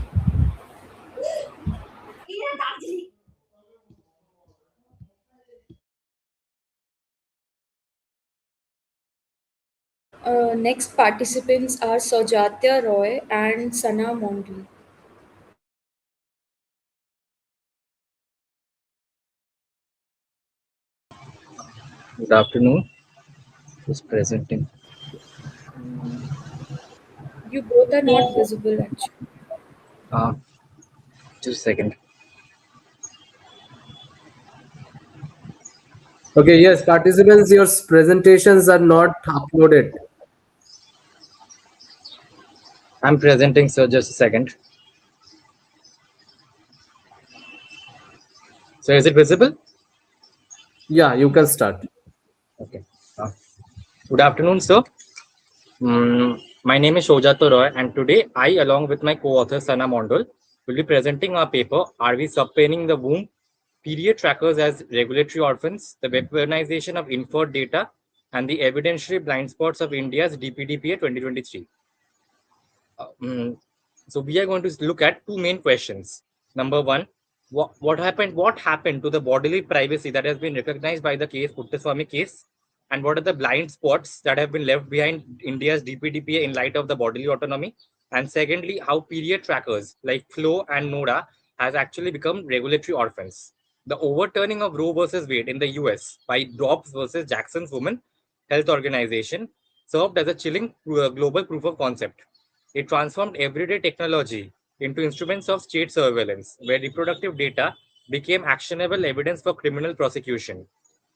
Next participants are Sojatya Roy and Sana Mondli. Good afternoon. Who's presenting? You both are not visible actually. Uh, just a second. Okay, yes, participants, your presentations are not uploaded. I'm presenting, sir. Just a second. So, is it visible? Yeah, you can start. Okay. Good afternoon, sir. My name is Shojato Roy, and today I, along with my co-author Sana Mondol, will be presenting our paper, Are We Subpaining the Womb? Period Trackers as Regulatory Orphans, the Weaponization of Inferred Data, and the Evidentiary Blind Spots of India's DPDPA 2023. So we are going to look at two main questions. Number one, what happened to the bodily privacy that has been recognized by the case Puttaswamy case, and what are the blind spots that have been left behind India's DPDPA in light of the bodily autonomy? And secondly, how period trackers like Flow and NODA has actually become regulatory orphans. The overturning of Roe versus Wade in the US by Dobbs versus Jackson's Women Health Organization served as a chilling global proof of concept. It transformed everyday technology into instruments of state surveillance, where reproductive data became actionable evidence for criminal prosecution,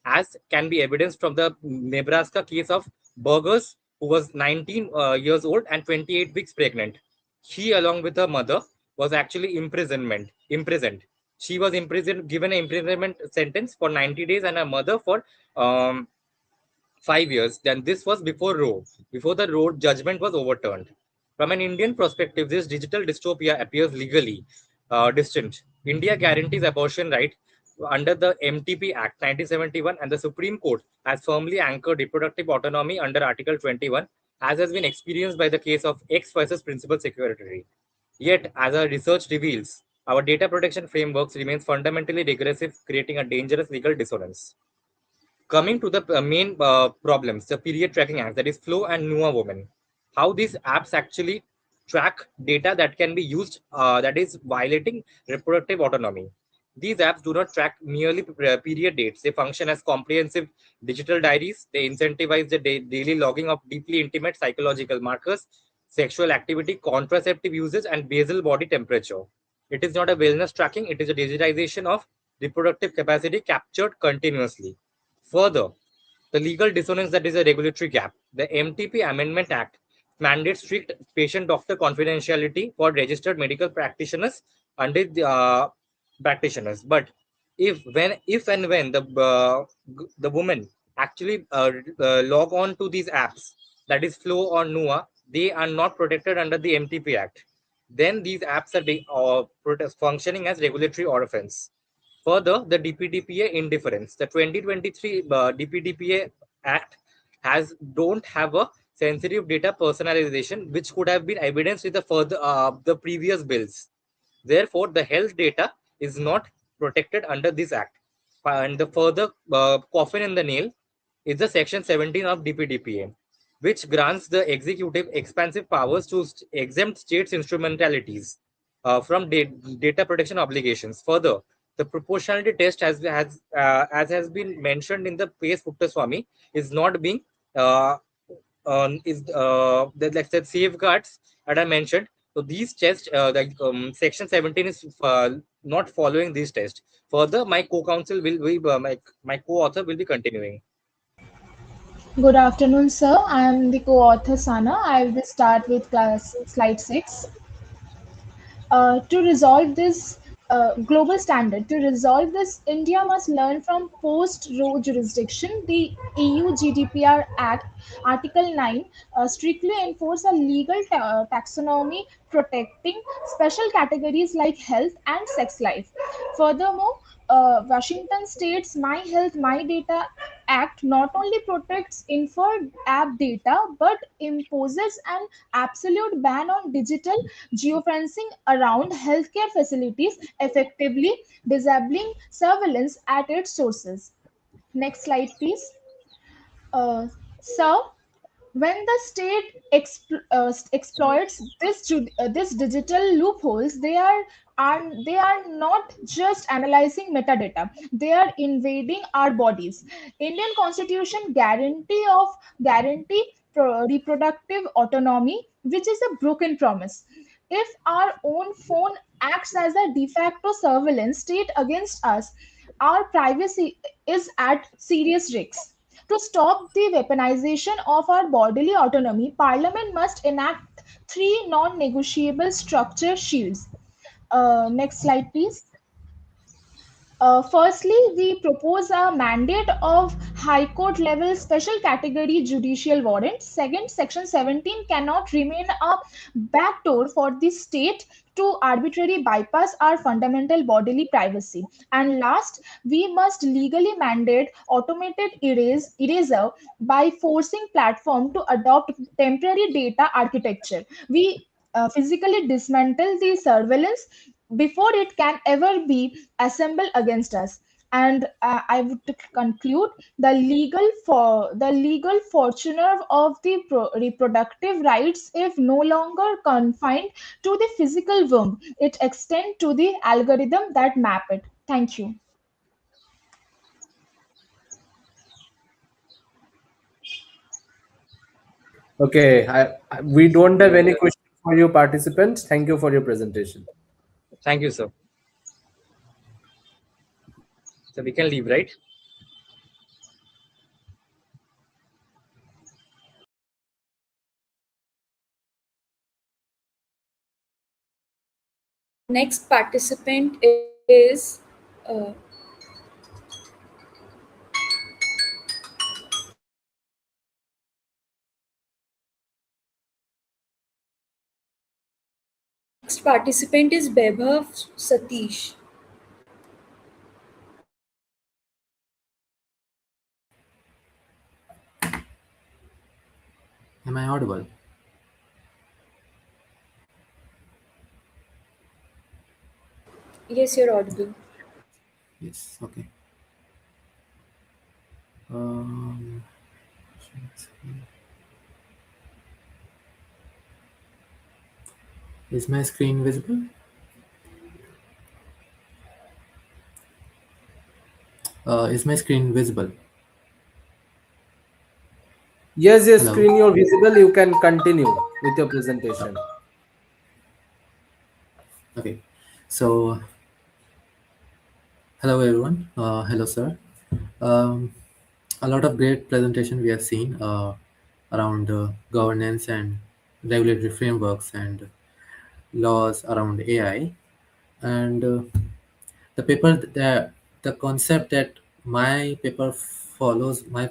as can be evidenced from the Nebraska case of Burgers, who was 19 years old and 28 weeks pregnant. She, along with her mother, was actually imprisoned. She was given an imprisonment sentence for 90 days, and her mother for 5 years. Then this was before the Roe judgment was overturned. From an Indian perspective, this digital dystopia appears legally distant. India guarantees abortion right under the MTP Act 1971, and the Supreme Court has firmly anchored reproductive autonomy under Article 21, as has been experienced by the case of X versus Principal Secretary. Yet, as our research reveals, our data protection frameworks remains fundamentally regressive, creating a dangerous legal dissonance. Coming to the main problems, the period tracking acts, that is Flow and Nua Women, how these apps actually track data that can be used, that is violating reproductive autonomy. These apps do not track merely period dates. They function as comprehensive digital diaries. They incentivize the daily logging of deeply intimate psychological markers, sexual activity, contraceptive usage, and basal body temperature. It is not a wellness tracking. It is a digitization of reproductive capacity captured continuously. Further, the legal dissonance, that is a regulatory gap. The MTP Amendment Act mandates strict patient-doctor confidentiality for registered medical practitioners under the practitioners. But if and when the woman actually log on to these apps, that is Flow or NUA, they are not protected under the MTP Act. Then these apps are functioning as regulatory orphans. Further, the DPDPA indifference. The 2023 DPDPA Act don't have a sensitive data personalization, which could have been evidenced with the previous bills. Therefore, the health data is not protected under this act. And the further coffin in the nail is the Section 17 of DPDPA, which grants the executive expansive powers to exempt states' instrumentalities from data protection obligations. Further, the proportionality test, as has been mentioned in the Pace Swami, is not being the like the safeguards that I mentioned. So these tests, Section 17 is not following these tests. Further, my co-counsel will be my co-author will be continuing. Good afternoon, sir. I am the co-author Sana. I will start with slide 6. To resolve this global standard, to resolve this, India must learn from post-Roe jurisdiction. The EU GDPR Act, Article 9, strictly enforce a legal taxonomy protecting special categories like health and sex life. Furthermore, Washington states My Health, My Data Act not only protects inferred app data but imposes an absolute ban on digital geofencing around healthcare facilities, effectively disabling surveillance at its sources. Next slide, please. So, when the state exploits this digital loopholes, they are not just analyzing metadata; they are invading our bodies. Indian Constitution guarantee reproductive autonomy, which is a broken promise. If our own phone acts as a de facto surveillance state against us, our privacy is at serious risk. To stop the weaponization of our bodily autonomy, Parliament must enact three non negotiable structure shields. Next slide, please. Firstly, we propose a mandate of High Court level special category judicial warrant. Second, Section 17 cannot remain a backdoor for the state to arbitrarily bypass our fundamental bodily privacy. And last, we must legally mandate automated eraser by forcing platform to adopt temporary data architecture. We physically dismantle the surveillance before it can ever be assembled against us. And I would conclude the legal fortuner of the reproductive rights if no longer confined to the physical womb, it extends to the algorithm that map it. Thank you. Okay, we don't have any questions for you participants. Thank you for your presentation. Thank you, sir. So we can leave, right? Next participant is Bebhav Satish. Am I audible? Yes, you're audible. Yes, okay. Um, is my screen visible? Is my screen visible? Yes, yes, Hello? screen you're visible. You can continue with your presentation. Okay, so hello everyone. Hello, sir. A lot of great presentation we have seen around governance and regulatory frameworks and laws around AI. And the paper, the concept that my paper follows, my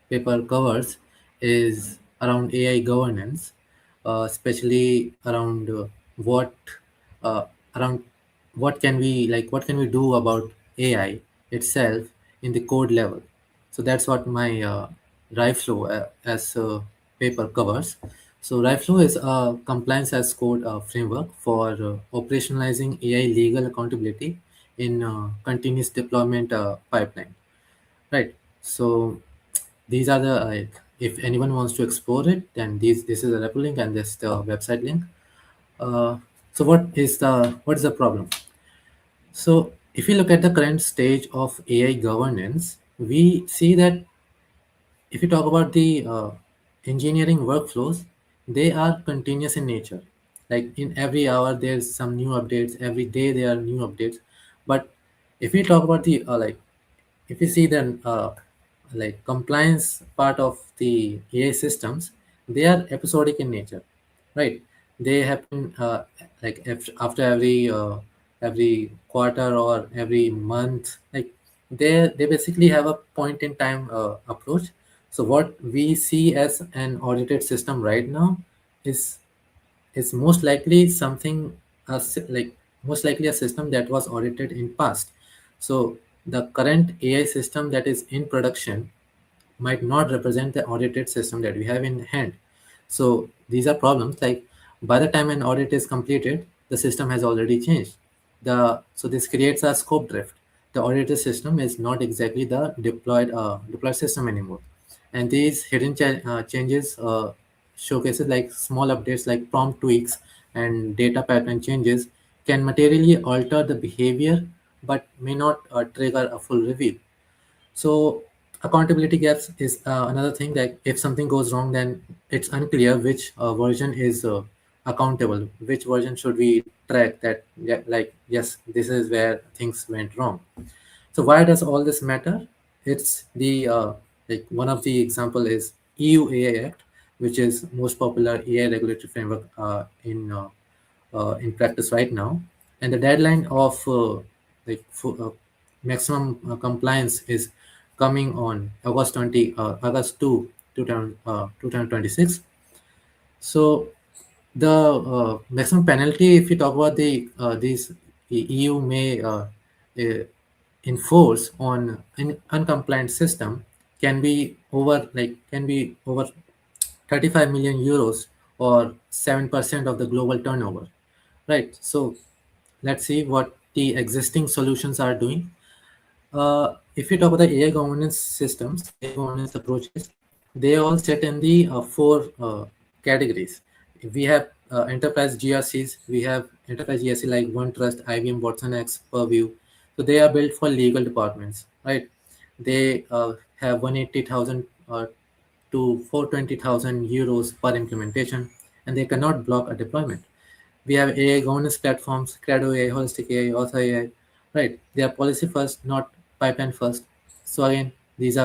paper covers is around AI governance, especially around what uh, around what can we do about AI itself in the code level. So that's what my RIFLOW as paper covers. So RIFLOW is a compliance as code framework for operationalizing AI legal accountability in continuous deployment pipeline, right? So these are the if anyone wants to explore it, then this is a repo link and this the website link. So what is the problem? So if you look at the current stage of AI governance, we see that if you talk about the engineering workflows, they are continuous in nature. Like in every hour, there's some new updates. Every day, there are new updates. But if we talk about the if you see the like compliance part of the AI systems, they are episodic in nature, right? They happen like after every quarter or every month. Like they basically have a point in time approach. So what we see as an audited system right now is is most likely something like most likely a system that was audited in past. So the current AI system that is in production might not represent the audited system that we have in hand. So these are problems. Like by the time an audit is completed, the system has already changed. So this creates a scope drift. The audited system is not exactly the deployed system anymore. And these hidden changes showcases like small updates like prompt tweaks and data pattern changes can materially alter the behavior but may not trigger a full review. So accountability gaps is another thing that if something goes wrong, then it's unclear which version is accountable, which version should we track that, yeah, like, yes, this is where things went wrong. So why does all this matter? It's the like one of the example is EU AI Act, which is most popular AI regulatory framework in practice right now, and the deadline of maximum compliance is coming on August 2, 2026. So the maximum penalty, if you talk about these EU may enforce on an uncompliant system, can be over 35 million euros or 7% of the global turnover, right? So let's see what the existing solutions are doing. If you talk about the AI governance systems, AI governance approaches, they all sit in the four categories. We have enterprise GRCs, we have enterprise GRC like OneTrust, IBM, Watson X, Purview. So they are built for legal departments, right? They have 180,000 to 420,000 euros per implementation, and they cannot block a deployment. We have AI governance platforms, Credo AI, Holistic AI, Author AI, right? They are policy first, not pipeline first. So again, these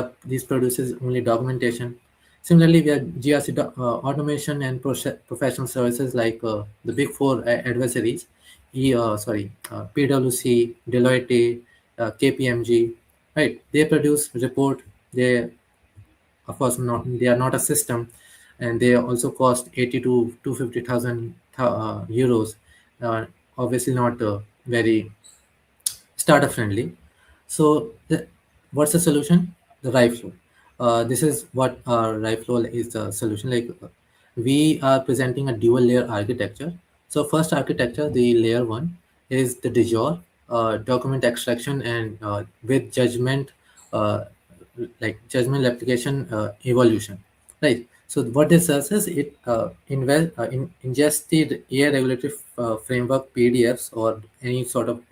produces only documentation. Similarly, we have GRC automation and professional services like the big four adversaries, PwC, Deloitte, KPMG, right? They produce report. They of course not, they are not a system, and they also cost 80 to 250,000 euros. Obviously not very startup friendly. So what's the solution? The RIFE flow. This is what our RIFE flow is the solution. Like we are presenting a dual layer architecture. So first architecture, the layer one is the de jure document extraction and with judgment, uh, like judgment application evolution, right? So what this does is it ingests the AI regulatory framework PDFs or any sort of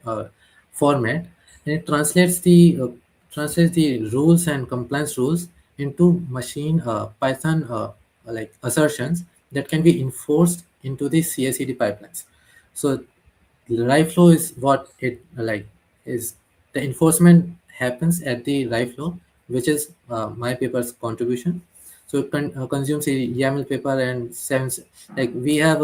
format, and it translates the rules and compliance rules into machine Python like assertions that can be enforced into the CI/CD pipelines. So RIFE flow is what it like is the enforcement happens at the RIFE flow, which is my paper's contribution. So it consumes a YAML paper and seven. Like we have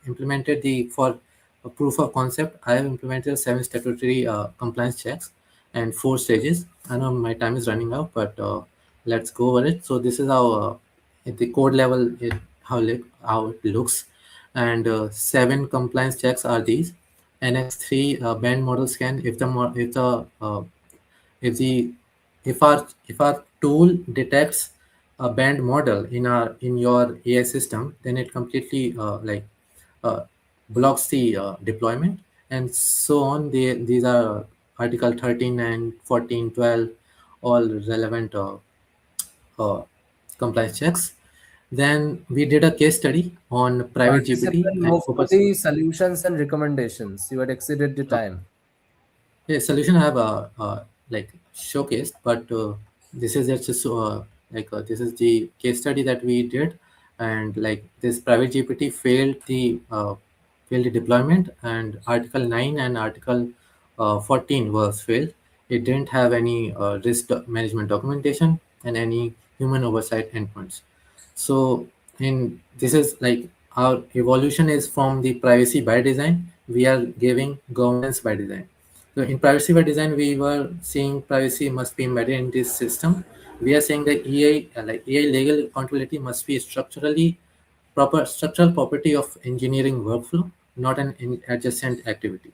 implemented the for a proof of concept. I have implemented 7 statutory compliance checks and 4 stages. I know my time is running out, but let's go over it. So this is how at the code level how it looks, and 7 compliance checks are these. NX3 band model scan. If our tool detects a band model in your AI system, then it completely uh, blocks the deployment. and so on. These are Article 13 and 14, 12, all relevant uh, compliance checks. Then we did a case study on private GPT Participant and move to focus. the solutions and recommendations. You had exceeded the time. Yeah, solution I have like showcased, but this is just this is the case study that we did, and like this private GPT failed the deployment, and Article 9 and Article 14 was failed. It didn't have any management documentation and any human oversight endpoints. So in this is like our evolution is from the privacy by design. We are giving governance by design. So in privacy by design, we were saying privacy must be embedded in this system. We are saying that AI legal accountability must be structural property of engineering workflow, not an adjacent activity.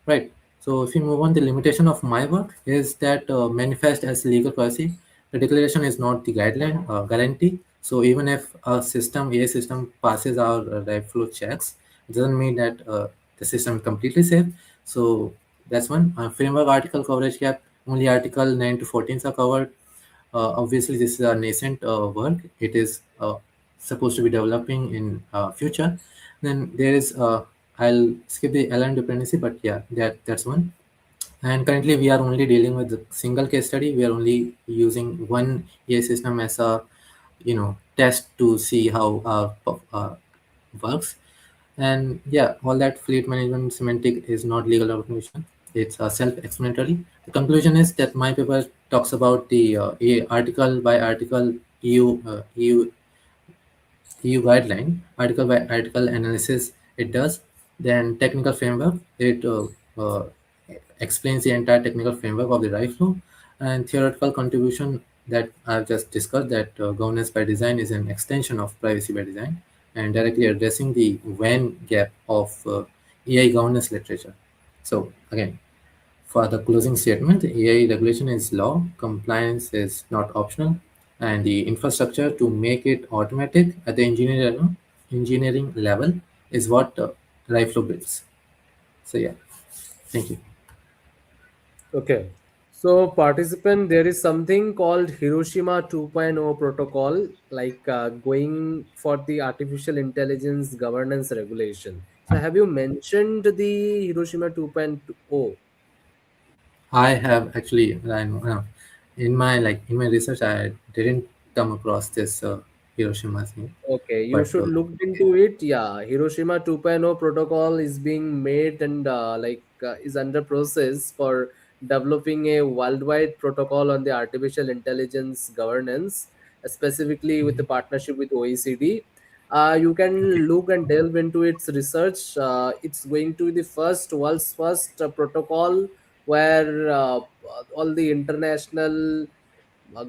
Right. So if we move on, the limitation of my work is that manifest as legal policy. The declaration is not the guideline guarantee. So even if AI system passes our right flow checks, it doesn't mean that the system is completely safe. So that's one. Framework article coverage gap. Only Article 9 to 14 are covered. Obviously, this is a nascent work. It is supposed to be developing in future. Then there is I'll skip the LM dependency, but yeah, that's one. And currently, we are only dealing with a single case study. We are only using one AI system as a test to see how works. And yeah, all that fleet management semantic is not legal documentation. It's self-explanatory. The conclusion is that my paper talks about the article by article EU guideline, article by article analysis it does. Then technical framework, it explains the entire technical framework of the RAI flow, and theoretical contribution that I've just discussed, that governance by design is an extension of privacy by design and directly addressing the when gap of AI governance literature. So again, for the closing statement, AI regulation is law, compliance is not optional, and the infrastructure to make it automatic at the engineering level is what RIFLO builds. So yeah, thank you. Okay. So, participant, there is something called Hiroshima 2.0 protocol, like going for the artificial intelligence governance regulation. So, have you mentioned the Hiroshima 2.0? I have actually, in my research, I didn't come across this Hiroshima thing, Okay, you but should look into it. Yeah, Hiroshima 2.0 protocol is being made and is under process for developing a worldwide protocol on the artificial intelligence governance, specifically with the partnership with OECD. You can look and delve into its research. It's going to be the world's first protocol where all the international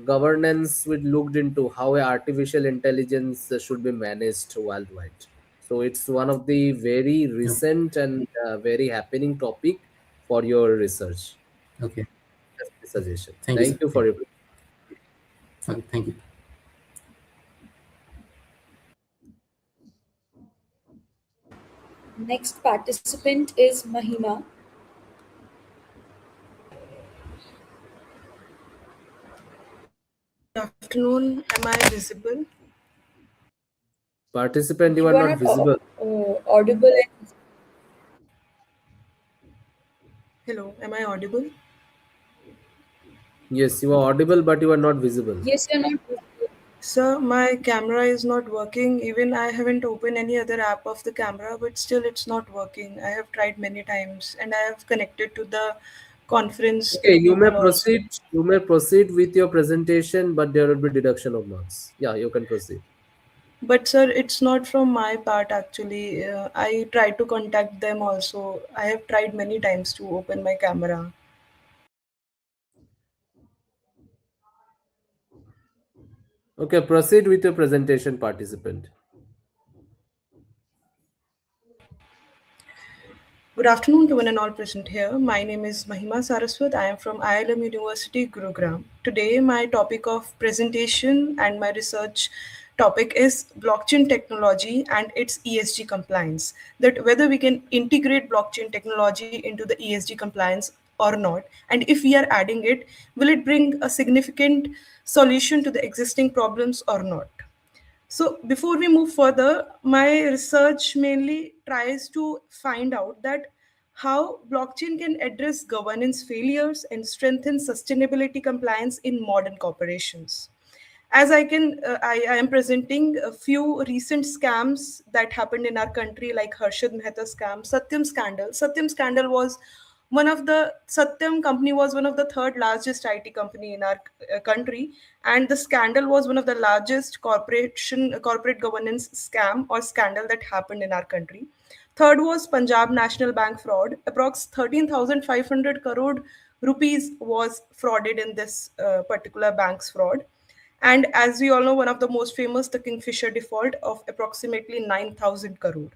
governance we looked into how a artificial intelligence should be managed worldwide. So it's one of the very yeah, recent and very happening topic for your research. okay, That's the suggestion. thank you, sir. Thank you for your. Okay, thank you. Next participant is Mahima. Afternoon. Am I visible? Participant, you are You are not not visible. audible. Hello, am I audible? Yes, you are audible, but you are not visible. Yes, you're not. Sir, my camera is not working. Even I haven't opened any other app of the camera, but still it's not working. I have tried many times and I have connected to the conference Okay, you may people also. proceed. You may proceed with your presentation, but there will be deduction of marks. Yeah, you can proceed. But sir, it's not from my part actually. I tried to contact them also. I have tried many times to open my camera. Okay, proceed with your presentation, participant. Good afternoon to one and all present here. My name is Mahima Saraswat. I am from ILM University, Gurugram. Today, my topic of presentation and my research topic is blockchain technology and its ESG compliance. That whether we can integrate blockchain technology into the ESG compliance or not, and if we are adding it, will it bring a significant solution to the existing problems or not? So before we move further, my research mainly tries to find out that how blockchain can address governance failures and strengthen sustainability compliance in modern corporations. As I am presenting a few recent scams that happened in our country, like Harshad Mehta scam, Satyam scandal. Satyam scandal was one of the Satyam company was one of the third largest IT company in our country, and the scandal was one of the largest corporate governance scam or scandal that happened in our country. Third was Punjab National Bank fraud. Approx 13,500 crore rupees was frauded in this particular bank's fraud. And as we all know, one of the most famous, the Kingfisher default of approximately 9,000 crore.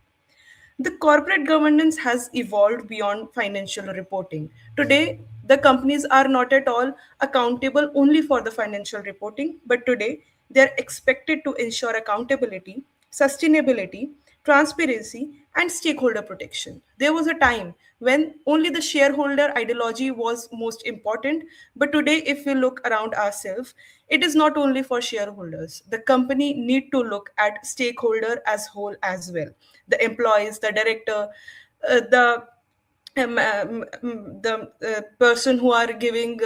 The corporate governance has evolved beyond financial reporting. Today, the companies are not at all accountable only for the financial reporting, but today they are expected to ensure accountability, sustainability, transparency, and stakeholder protection. There was a time when only the shareholder ideology was most important, but today, if we look around ourselves, it is not only for shareholders. The company need to look at stakeholder as whole as well, the employees, the director, the person who are giving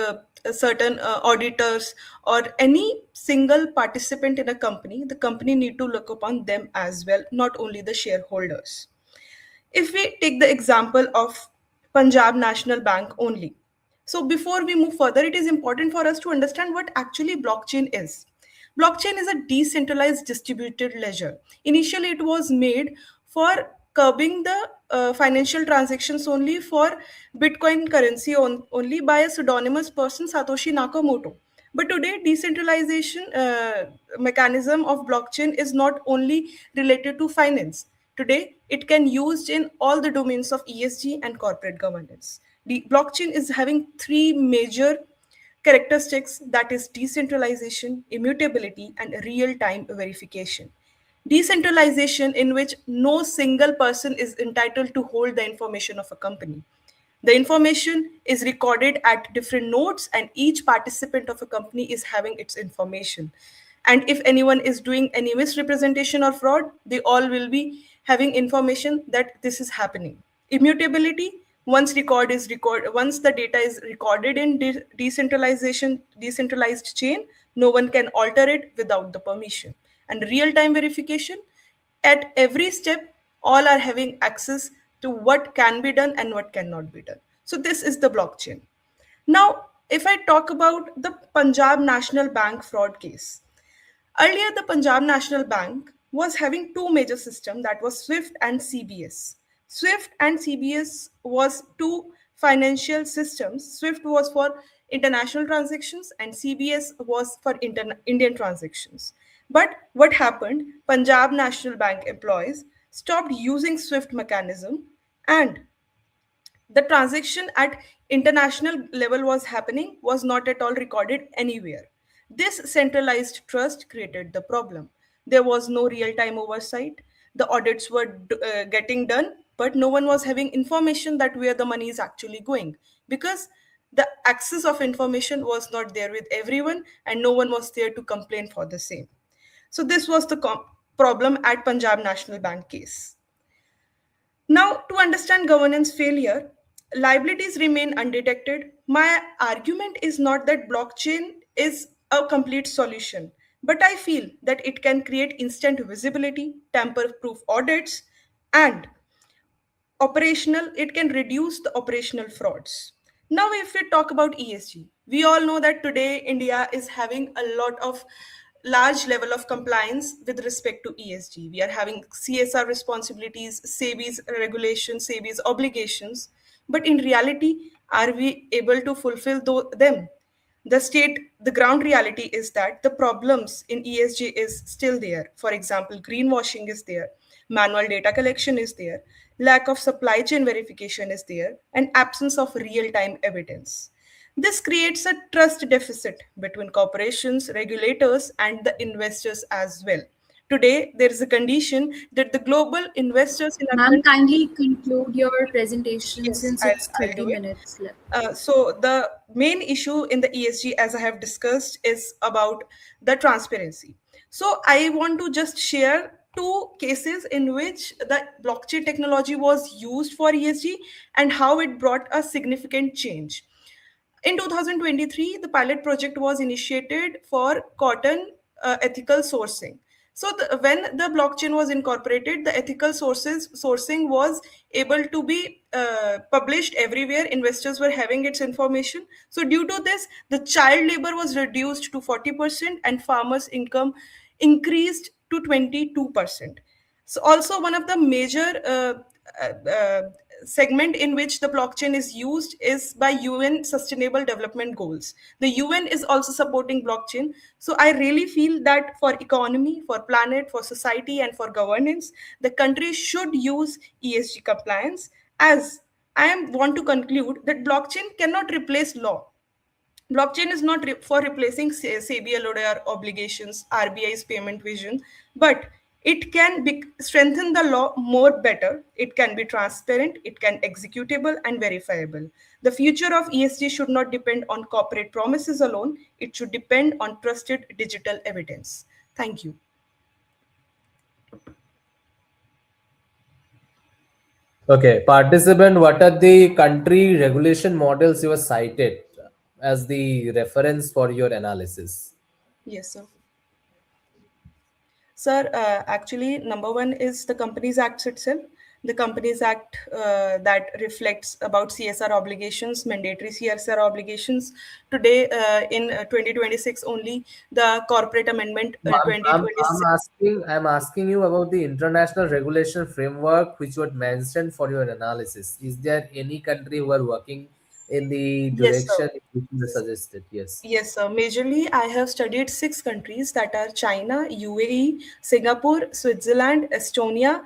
certain auditors, or any single participant in a company. The company need to look upon them as well, not only the shareholders. If we take the example of Punjab National Bank only, so before we move further, it is important for us to understand what actually blockchain is. Blockchain is a decentralized distributed ledger. Initially, it was made for curbing the financial transactions only for Bitcoin currency only by a pseudonymous person, Satoshi Nakamoto. But today, decentralization mechanism of blockchain is not only related to finance. Today, it can used in all the domains of ESG and corporate governance. The blockchain is having three major characteristics, that is decentralization, immutability, and real-time verification. Decentralization, in which no single person is entitled to hold the information of a company. The information is recorded at different nodes, and each participant of a company is having its information. And if anyone is doing any misrepresentation or fraud, they all will be having information that this is happening. Immutability, once the data is recorded in decentralized chain, no one can alter it without the permission. And real time verification, at every step, all are having access to what can be done and what cannot be done. So this is the blockchain. Now, if I talk about the Punjab National Bank fraud case, earlier the Punjab National Bank was having two major systems, that was Swift and CBS. Swift and CBS was two financial systems. Swift was for international transactions and CBS was for Indian transactions. But what happened? Punjab National Bank employees stopped using Swift mechanism, and the transaction at international level was happening was not at all recorded anywhere. This centralized trust created the problem. There was no real time oversight. The audits were getting done, but no one was having information that where the money is actually going, because the access of information was not there with everyone, and no one was there to complain for the same. So this was the problem at Punjab National Bank case. Now, to understand governance failure, liabilities remain undetected. My argument is not that blockchain is a complete solution, but I feel that it can create instant visibility, tamper proof audits, and operational, it can reduce the operational frauds. Now, if we talk about ESG, we all know that today India is having a lot of large level of compliance with respect to ESG. We are having CSR responsibilities, SEBI's regulations, SEBI's obligations, but in reality, are we able to fulfill them? The ground reality is that the problems in ESG is still there. For example, greenwashing is there, manual data collection is there, lack of supply chain verification is there, and absence of real-time evidence. This creates a trust deficit between corporations, regulators, and the investors as well. Today, there is a condition that the global investors in our Ma'am, country. kindly conclude your presentation Yes, since it's I'll 30 do it. minutes left. So the main issue in the ESG, as I have discussed, is about the transparency. So I want to just share two cases in which the blockchain technology was used for ESG and how it brought a significant change. In 2023, the pilot project was initiated for cotton ethical sourcing. So when the blockchain was incorporated, the ethical sourcing was able to be published everywhere. Investors were having its information. So due to this, the child labor was reduced to 40% and farmers' income increased to 22%. So also one of the major segment in which the blockchain is used is by UN Sustainable Development Goals. The UN is also supporting blockchain. So I really feel that for economy, for planet, for society, and for governance, the country should use ESG compliance. As I am want to conclude that blockchain cannot replace law. Blockchain is not for replacing SEBI LODR obligations, RBI's payment vision, but it can strengthen the law more better. It can be transparent, it can executable and verifiable. The future of ESG should not depend on corporate promises alone. It should depend on trusted digital evidence. Thank you. Okay, participant, what are the country regulation models you have cited as the reference for your analysis? Yes, sir. Sir, actually, number one is the Companies Act itself. The Companies Act that reflects about CSR obligations, mandatory CSR obligations. Today, in 2026 only, the Corporate Amendment I'm 2026. asking you about the international regulation framework which you had mentioned for your analysis. Is there any country who are working in the Yes, sir. direction which you suggested? Yes. Yes, sir. Majorly, I have studied six countries that are China, UAE, Singapore, Switzerland, Estonia,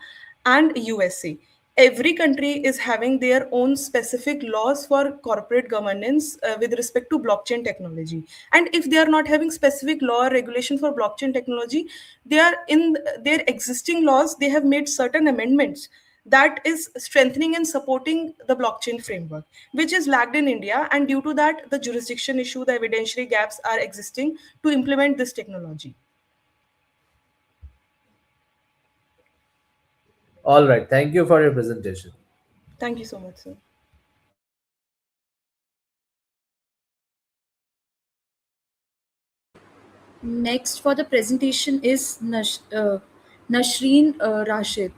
and USA. Every country is having their own specific laws for corporate governance with respect to blockchain technology. And if they are not having specific law or regulation for blockchain technology, they are in their existing laws, they have made certain amendments that is strengthening and supporting the blockchain framework, which is lagged in India. And due to that, the jurisdiction issue, the evidentiary gaps are existing to implement this technology. All right. Thank you for your presentation. Thank you so much, sir. Next for the presentation is Nasreen Rashid.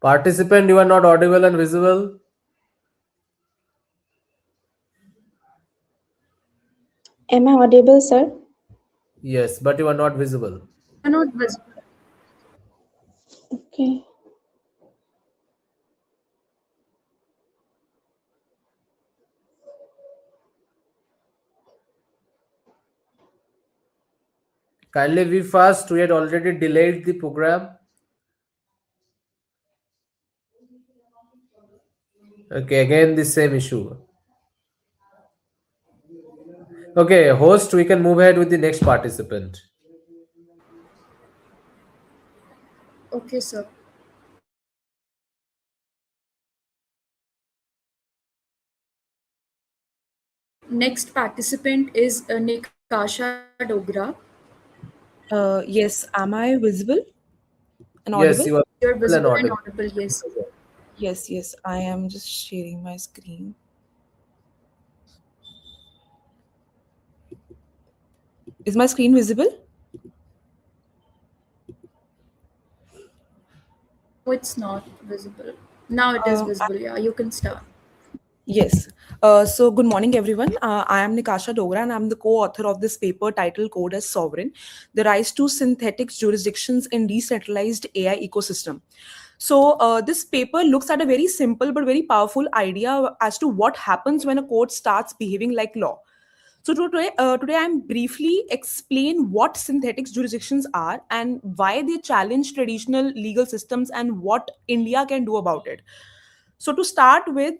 Participant, you are not audible and visible. Am I audible, sir? Yes, but you are not visible. You're not visible. Okay. Kindly be fast. We had already delayed the program. Okay, again the same issue. Okay, host, we can move ahead with the next participant. Okay, sir. Next participant is Nikasha Dogra. Yes, am I visible and Yes, audible? you are You're visible and visible and audible. audible, yes. Yes, yes, I am just sharing my screen. Is my screen visible? No, it's not visible. Now it is I- visible, yeah. You can start. Yes. So, good morning, everyone. I am Nikasha Dogra, and I'm the co-author of this paper titled "Code as Sovereign: The Rise to Synthetic Jurisdictions in Decentralized AI Ecosystem." So, this paper looks at a very simple but very powerful idea as to what happens when a court starts behaving like law. So today I'm briefly explain what synthetic jurisdictions are and why they challenge traditional legal systems and what India can do about it. So to start with,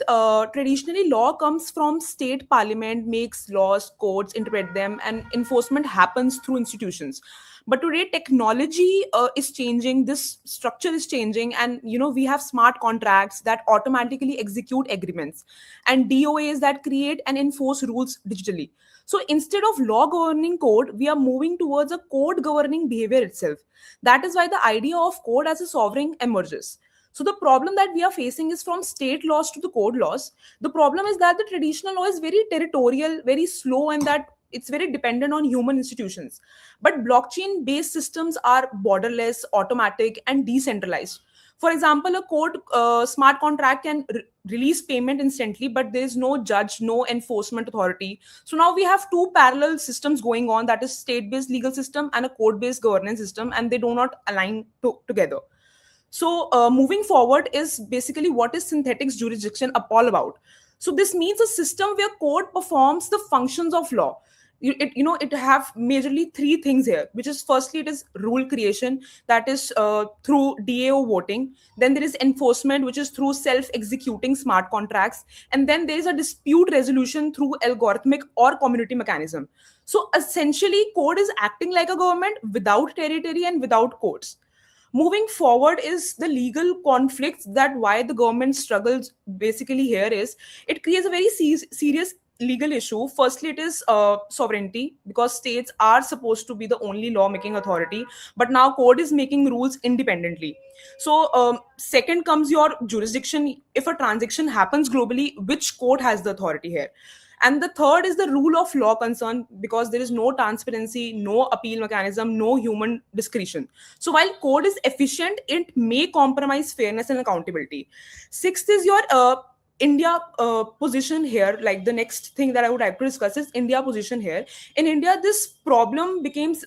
traditionally law comes from state parliament, makes laws, courts interpret them, and enforcement happens through institutions. But today technology is changing, this structure is changing, and we have smart contracts that automatically execute agreements, and DOAs that create and enforce rules digitally. So instead of law governing code, we are moving towards a code governing behavior itself. That is why the idea of code as a sovereign emerges. So the problem that we are facing is from state laws to the code laws. The problem is that the traditional law is very territorial, very slow, and that it's very dependent on human institutions. But blockchain based systems are borderless, automatic, and decentralized. For example, a code smart contract can release payment instantly, but there is no judge, no enforcement authority. So now we have two parallel systems going on, that is state based legal system and a code based governance system, and they do not align together. So, moving forward is basically what is synthetics jurisdiction all about. So, this means a system where code performs the functions of law. It have majorly three things here, which is firstly it is rule creation, that is through DAO voting. Then there is enforcement, which is through self-executing smart contracts, and then there is a dispute resolution through algorithmic or community mechanism. So essentially, code is acting like a government without territory and without courts. Moving forward is the legal conflicts, that why the government struggles basically here is it creates a very serious legal issue. Firstly, it is sovereignty, because states are supposed to be the only law making authority, but now court is making rules independently. So second comes your jurisdiction. If a transaction happens globally, which court has the authority here? And the third is the rule of law concern, because there is no transparency, no appeal mechanism, no human discretion. So while code is efficient, it may compromise fairness and accountability. Sixth is your India position here. Like the next thing that I would like to discuss is India position here. In India, this problem becomes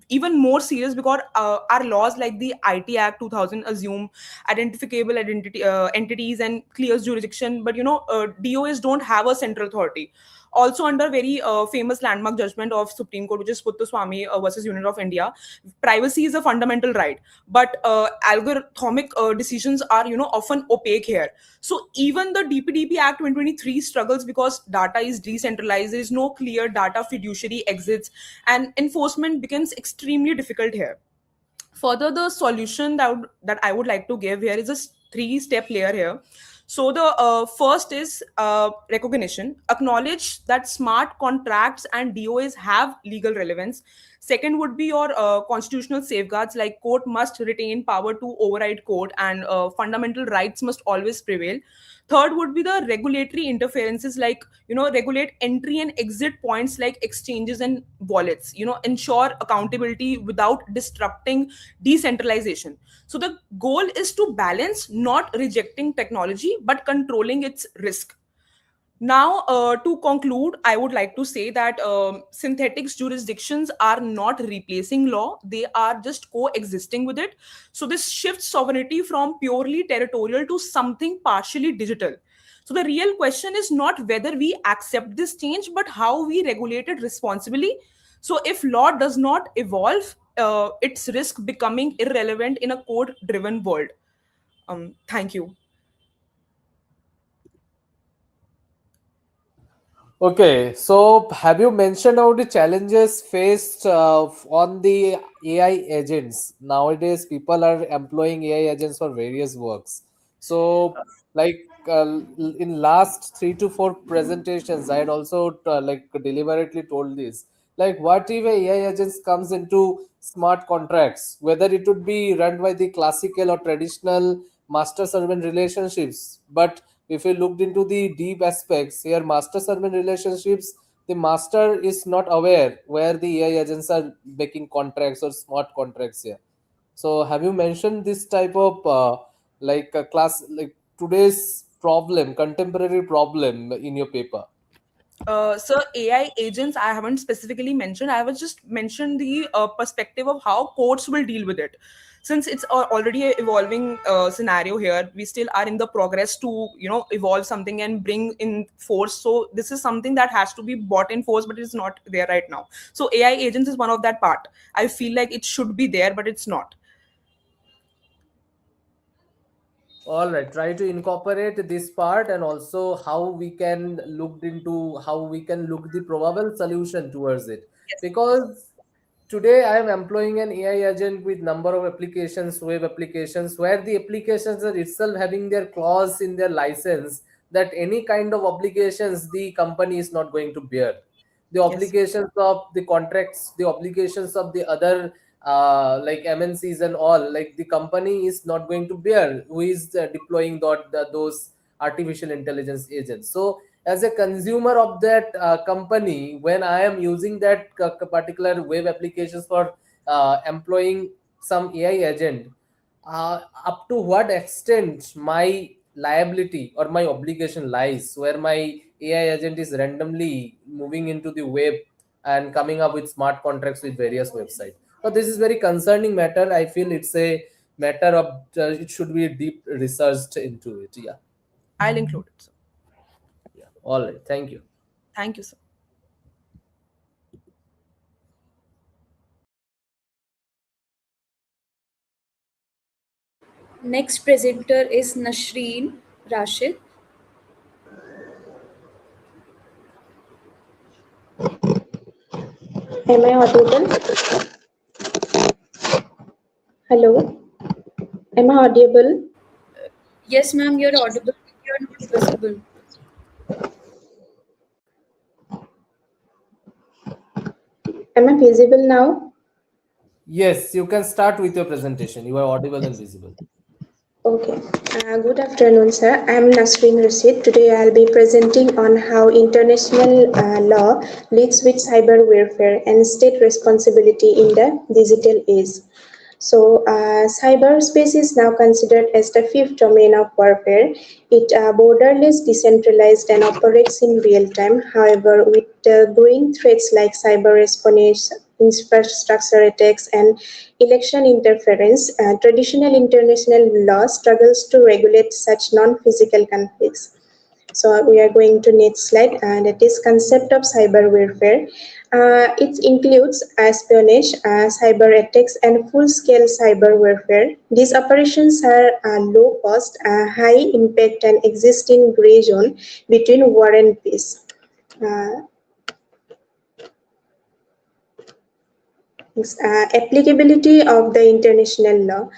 even more serious because our laws like the IT Act 2000 assume identifiable entities and clears jurisdiction, but DOS don't have a central authority. Also, under very famous landmark judgment of Supreme Court, which is Puttaswamy versus Union of India, privacy is a fundamental right, but algorithmic decisions are often opaque here. So even the DPDP Act 2023 struggles because data is decentralized, there is no clear data fiduciary exits, and enforcement becomes extremely difficult here. Further, the solution that I would like to give here is a three-step layer here. So the first is recognition, acknowledge that smart contracts and DOAs have legal relevance. Second would be your constitutional safeguards, like court must retain power to override court, and fundamental rights must always prevail. Third would be the regulatory interferences, like regulate entry and exit points like exchanges and wallets, ensure accountability without disrupting decentralization. So the goal is to balance not rejecting technology but controlling its risk. Now, to conclude, I would like to say that synthetics jurisdictions are not replacing law, they are just coexisting with it. So, this shifts sovereignty from purely territorial to something partially digital. So, the real question is not whether we accept this change, but how we regulate it responsibly. So, if law does not evolve, its risk becoming irrelevant in a code driven world. Thank you. Okay, so have you mentioned how the challenges faced on the AI agents? Nowadays, people are employing AI agents for various works. So, like in last 3 to 4 presentations, I had also like deliberately told this. Like, what if AI agents comes into smart contracts, whether it would be run by the classical or traditional master-servant relationships, but if you looked into the deep aspects here, master servant relationships, the master is not aware where the AI agents are making contracts or smart contracts here. So have you mentioned this type of like a class, like today's problem, contemporary problem in your paper? So AI agents, I haven't specifically mentioned. I was just mentioned the perspective of how courts will deal with it. Since it's already a evolving scenario here, we still are in the progress to evolve something and bring in force. So this is something that has to be brought in force, but it's not there right now. So AI agents is one of that part. I feel like it should be there, but it's not. All right, try to incorporate this part and also how we can look the probable solution towards it. Because today I am employing an AI agent with number of applications, web applications, where the applications are itself having their clause in their license that any kind of obligations the company is not going to bear. The Yes. obligations of the contracts, the obligations of the other like MNCs and all, like the company is not going to bear who is deploying those artificial intelligence agents. So as a consumer of that company, when I am using that particular web applications for employing some AI agent, up to what extent my liability or my obligation lies, where my AI agent is randomly moving into the web and coming up with smart contracts with various websites. So this is very concerning matter. I feel it's a matter of it should be deep researched into it. Yeah. I'll include it, sir. Yeah. All right. Thank you. Thank you, sir. Next presenter is Nasreen Rashid. Am I audible? Hello? Am I audible? Yes, ma'am, you're audible. You're not visible. Am I visible now? Yes, you can start with your presentation. You are audible and visible. Okay. Good afternoon, sir. I'm Nasreen Rashid. Today I'll be presenting on how international law leads with cyber warfare and state responsibility in the digital age. So, cyberspace is now considered as the fifth domain of warfare. It borderless, decentralized, and operates in real time. However, with growing threats like cyber espionage, infrastructure attacks, and election interference, traditional international law struggles to regulate such non-physical conflicts. So we are going to next slide, and it is concept of cyber warfare. It includes espionage, cyber attacks, and full-scale cyber warfare. These operations are low cost, high impact, and exist in gray zone between war and peace. Uh, Applicability of the international law.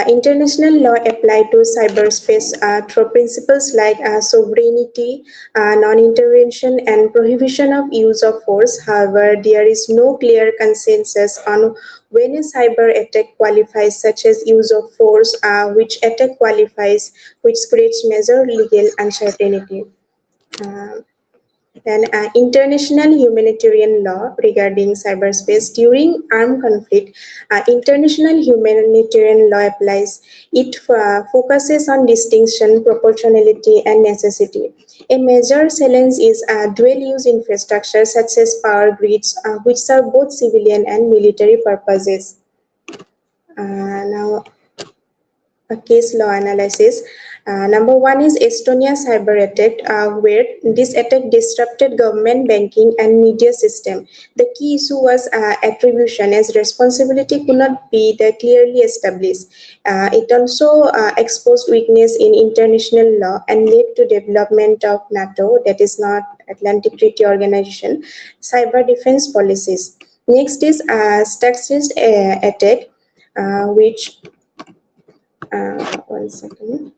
International law apply to cyberspace through principles like sovereignty, non-intervention, and prohibition of use of force. However, there is no clear consensus on when a cyber attack qualifies, such as use of force, which attack qualifies, which creates major legal uncertainty. Uh, and international humanitarian law regarding cyberspace during armed conflict. International humanitarian law applies. It focuses on distinction, proportionality, and necessity. A major challenge is dual-use infrastructure such as power grids, which serve both civilian and military purposes. Now, a case law analysis. Number one is Estonia cyber attack, where this attack disrupted government, banking, and media system. The key issue was attribution, as responsibility could not be clearly established. It also exposed weakness in international law and led to development of NATO, that is not Atlantic Treaty Organization, cyber defense policies. Next is Stuxnet attack, which one second.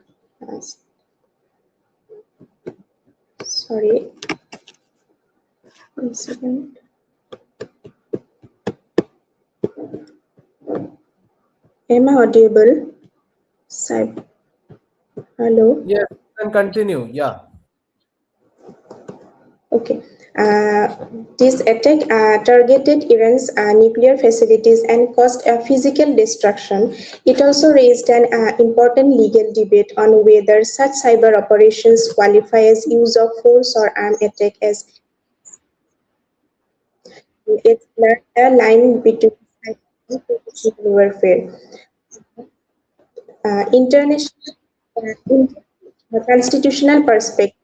Sorry. One second. Am I audible? Hello? Yes, you can continue. Yeah. Okay. This attack targeted Iran's nuclear facilities and caused physical destruction. It also raised an important legal debate on whether such cyber operations qualify as use of force or armed attack, as it blurred the line between cyber and traditional warfare. International in a constitutional perspective.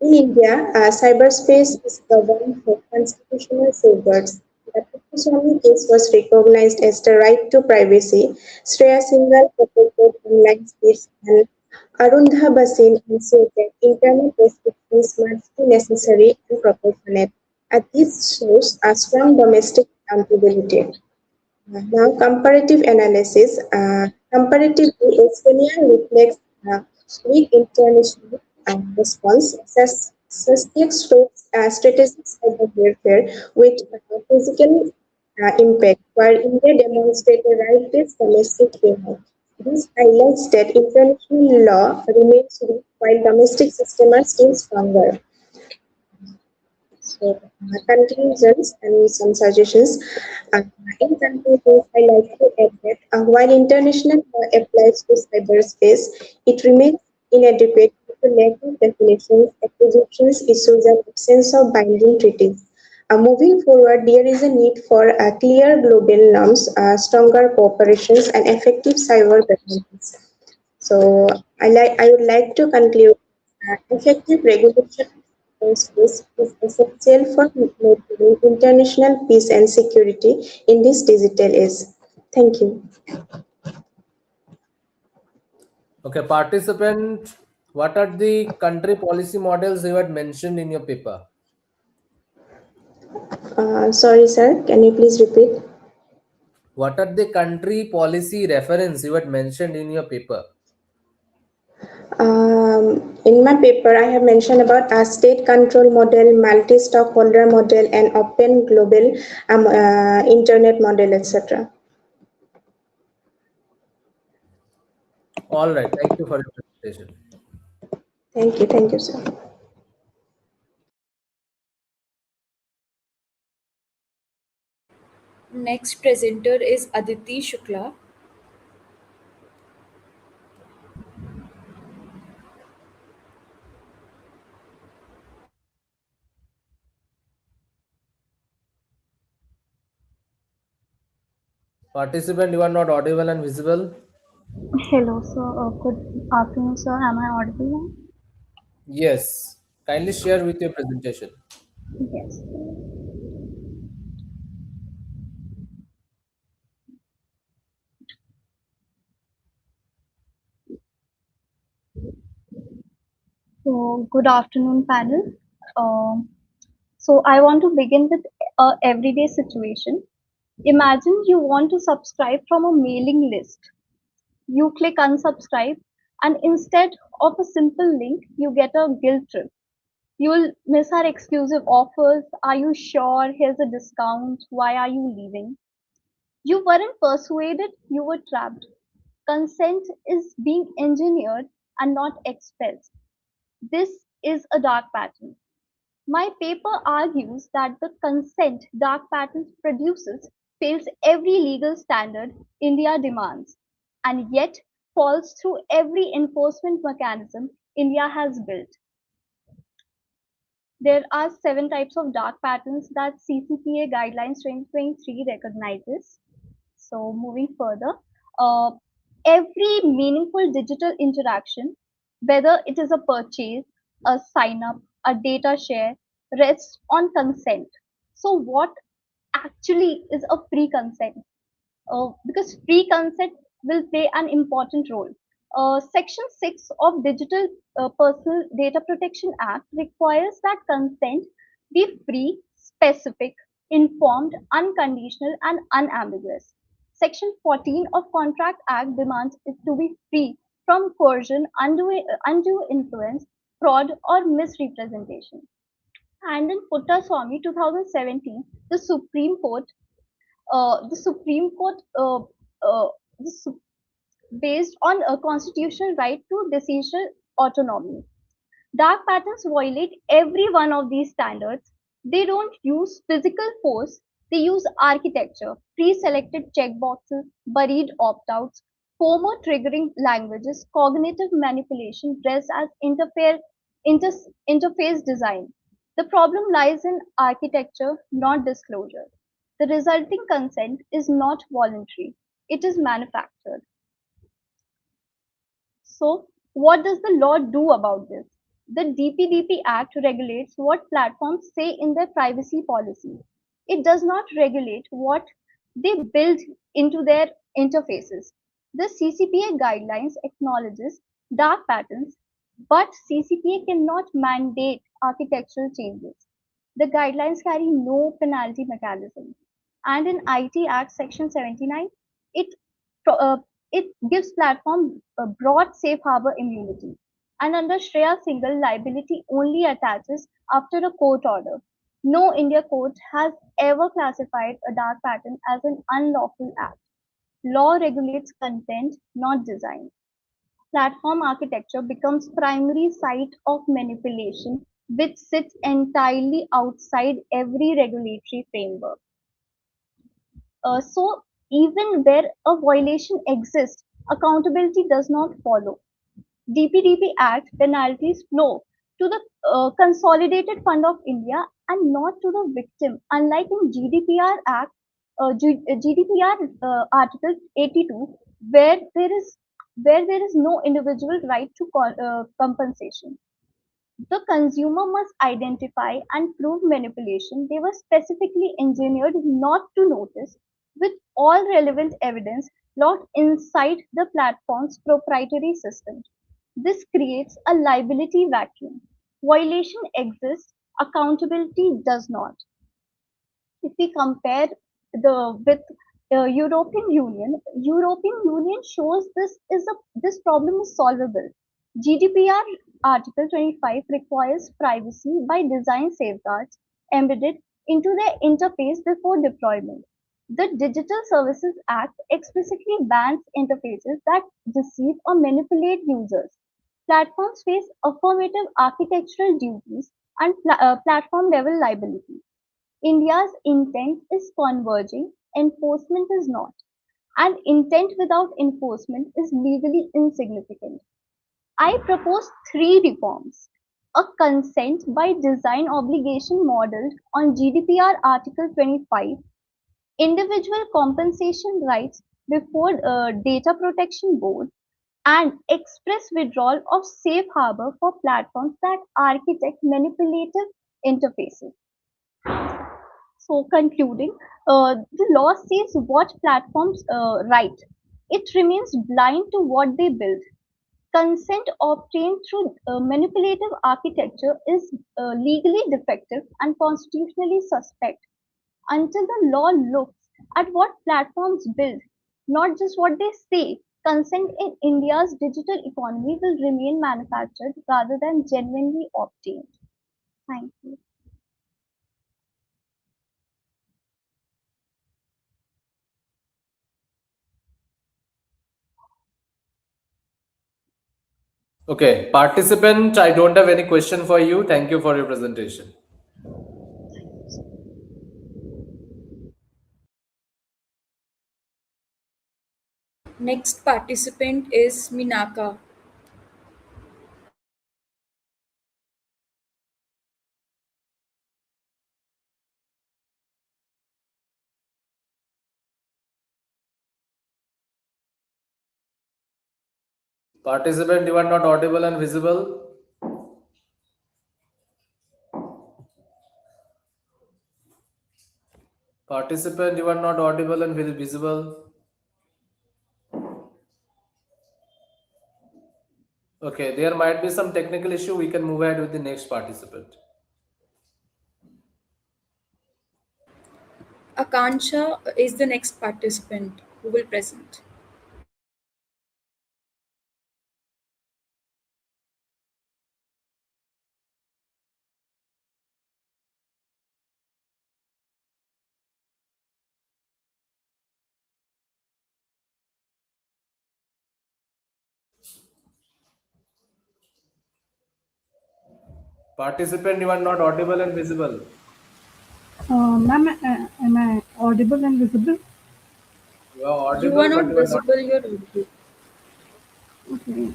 In India, cyberspace is governed for constitutional safeguards. The Swami case was recognized as the right to privacy. Shreya Singhal protected online speech and Arundha Basin ensured that internet restrictions must be necessary and proportionate. This shows a strong domestic accountability. Now, comparative analysis. Comparatively, Estonia reflects weak international response. Suspects showed strategic cyber warfare with physical impact, while India demonstrated right-based domestic framework. This highlights that international law remains weak while domestic systems are still stronger. So, conclusions and some suggestions. Uh, in conclusion, I like to add that while international law applies to cyberspace, it remains inadequate due to lack of definitions, acquisitions, issues, and absence of binding treaties. Moving forward, there is a need for clear global norms, stronger cooperations, and effective cyber governance. So, I would like to conclude effective regulation of space is essential for maintaining international peace and security in this digital age. Thank you. Okay, participant, what are the country policy models you had mentioned in your paper? Sorry, sir. Can you please repeat? What are the country policy reference you had mentioned in your paper? In my paper, I have mentioned about a state control model, multi-stockholder model, and open global internet model, etc. All right, thank you for your presentation. Thank you, sir. Next presenter is Aditi Shukla. Participant, you are not audible and visible. Hello, sir. Good afternoon, sir. Am I audible? Yes, kindly share with your presentation. Yes. So, good afternoon, panel. Um so, I want to begin with a everyday situation. Imagine you want to subscribe from a mailing list. You click unsubscribe, and instead of a simple link, you get a guilt trip. You'll miss our exclusive offers. Are you sure? Here's a discount. Why are you leaving? You weren't persuaded, you were trapped. Consent is being engineered and not expressed. This is a dark pattern. My paper argues that the consent dark pattern produces fails every legal standard India demands and yet falls through every enforcement mechanism India has built. There are 7 types of dark patterns that CCPA Guidelines 2023 recognizes. So, moving further, uh, every meaningful digital interaction, whether it is a purchase, a sign up, a data share, rests on consent. So, what actually is a free consent? Because free consent will play an important role. Section 6 of Digital Personal Data Protection Act requires that consent be free, specific, informed, unconditional, and unambiguous. Section 14 of Contract Act demands it to be free from coercion, undue influence, fraud, or misrepresentation. And in Puttaswamy 2017, the Supreme Court, the Su- based on a constitutional right to decisional autonomy. Dark patterns violate every one of these standards. They don't use physical force, they use architecture, pre selected checkboxes, buried opt outs, former triggering languages, cognitive manipulation dressed as interface design. The problem lies in architecture, not disclosure. The resulting consent is not voluntary, it is manufactured. So, what does the law do about this? The DPDP Act regulates what platforms say in their privacy policy. It does not regulate what they build into their interfaces. The CCPA guidelines acknowledges dark patterns, but CCPA cannot mandate architectural changes. The guidelines carry no penalty mechanism. And in IT Act Section 79, it, it gives platform a broad safe harbor immunity. And under Shreya Singhal, liability only attaches after a court order. No India court has ever classified a dark pattern as an unlawful act. Law regulates content, not design. Platform architecture becomes primary site of manipulation, which sits entirely outside every regulatory framework. So even where a violation exists, accountability does not follow. DPDP Act penalties flow to the Consolidated Fund of India and not to the victim. Unlike in GDPR Act, GDPR Article 82, where there is no individual right to compensation. The consumer must identify and prove manipulation. They were specifically engineered not to notice, with all relevant evidence locked inside the platform's proprietary system. This creates a liability vacuum. Violation exists, accountability does not. If we compare with the European Union shows this problem is solvable. GDPR Article 25 requires privacy by design safeguards embedded into their interface before deployment. The Digital Services Act explicitly bans interfaces that deceive or manipulate users. Platforms face affirmative architectural duties and platform level liability. India's intent is converging, enforcement is not. And intent without enforcement is legally insignificant. I propose three reforms. A consent by design obligation modeled on GDPR Article 25, individual compensation rights before Data Protection Board, and express withdrawal of safe harbor for platforms that architect manipulative interfaces. So, concluding, the law says what platforms write. It remains blind to what they build. Consent obtained through manipulative architecture is legally defective and constitutionally suspect. Until the law looks at what platforms build, not just what they say, consent in India's digital economy will remain manufactured rather than genuinely obtained. Thank you. Okay, participant, I don't have any question for you. Thank you for your presentation. Next participant is Minaka. Participant, you are not audible and visible. Participant, you are not audible and visible. Okay, there might be some technical issue. We can move ahead with the next participant. Akansha is the next participant who will present. Participant, you are not audible and visible. Ma'am, am I audible and visible? You are You are audible, but not you are not. visible, you're audible. Okay.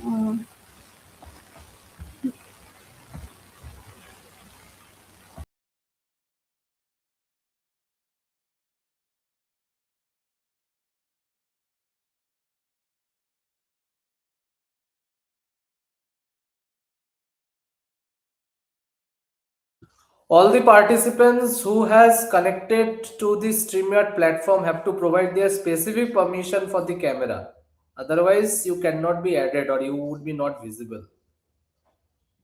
All the participants who has connected to the StreamYard platform have to provide their specific permission for the camera. Otherwise, you cannot be added or you would be not visible.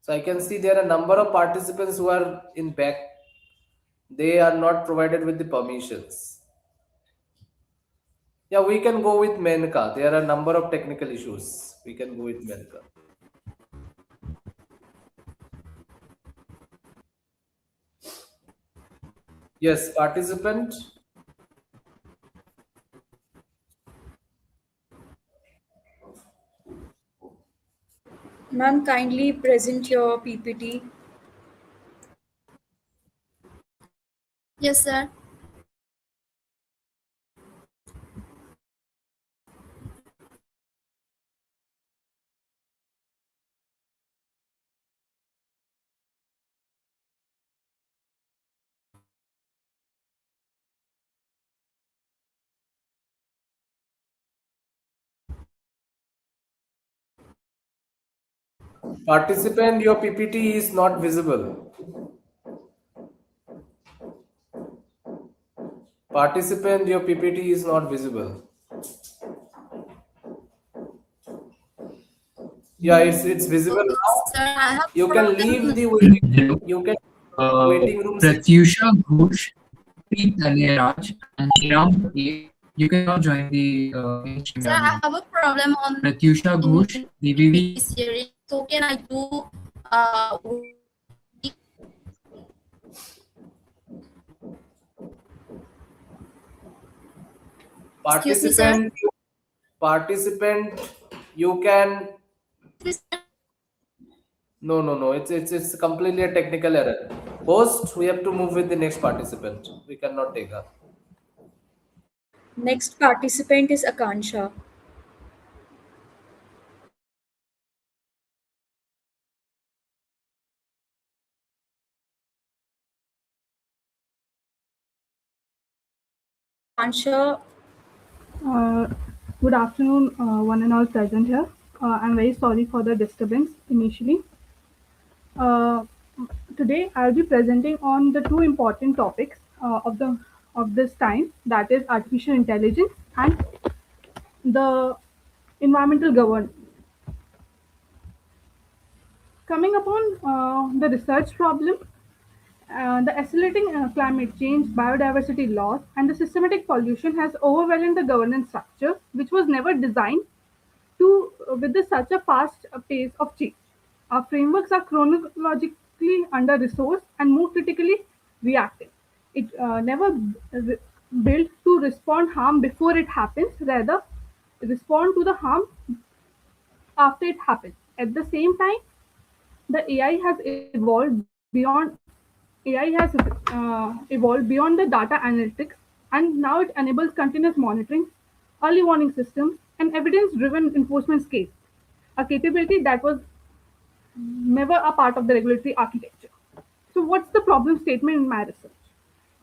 So I can see there are a number of participants who are in back. They are not provided with the permissions. Yeah, we can go with Menka. There are a number of technical issues. We can go with Menka. Yes, participant. Ma'am, kindly present your PPT. Yes, sir. Participant, your PPT is not visible. Participant, your PPT is not visible. Yeah, it's visible now. Sir, I have You can leave problem. the waiting. Hello. You can waiting room section. Pratyusha Ghosh, Preet Aleraj, and Hiram Patel. You can now join the Sir, I have a problem on Pratyusha Ghosh, DVV. hearing. So can I do excuse me, sir? Participant, you can. No. It's completely a technical error. Host, we have to move with the next participant. We cannot take her. Next participant is Akansha. Akansha. Uh, Good afternoon, one and all present here. I'm very sorry for the disturbance initially. Uh, Today, I'll be presenting on the two important topics of this time, that is artificial intelligence and the environmental governance. Coming upon the research problem, the accelerating climate change, biodiversity loss, and the systematic pollution has overwhelmed the governance structure, which was never designed to with such a fast pace of change. Our frameworks are chronologically under-resourced and more critically reactive. It never built to respond harm before it happens, rather respond to the harm after it happens. At the same time, the AI has evolved beyond the data analytics, and now it enables continuous monitoring, early warning systems, and evidence-driven enforcement scale, a capability that was never a part of the regulatory architecture. So, what's the problem statement in my research?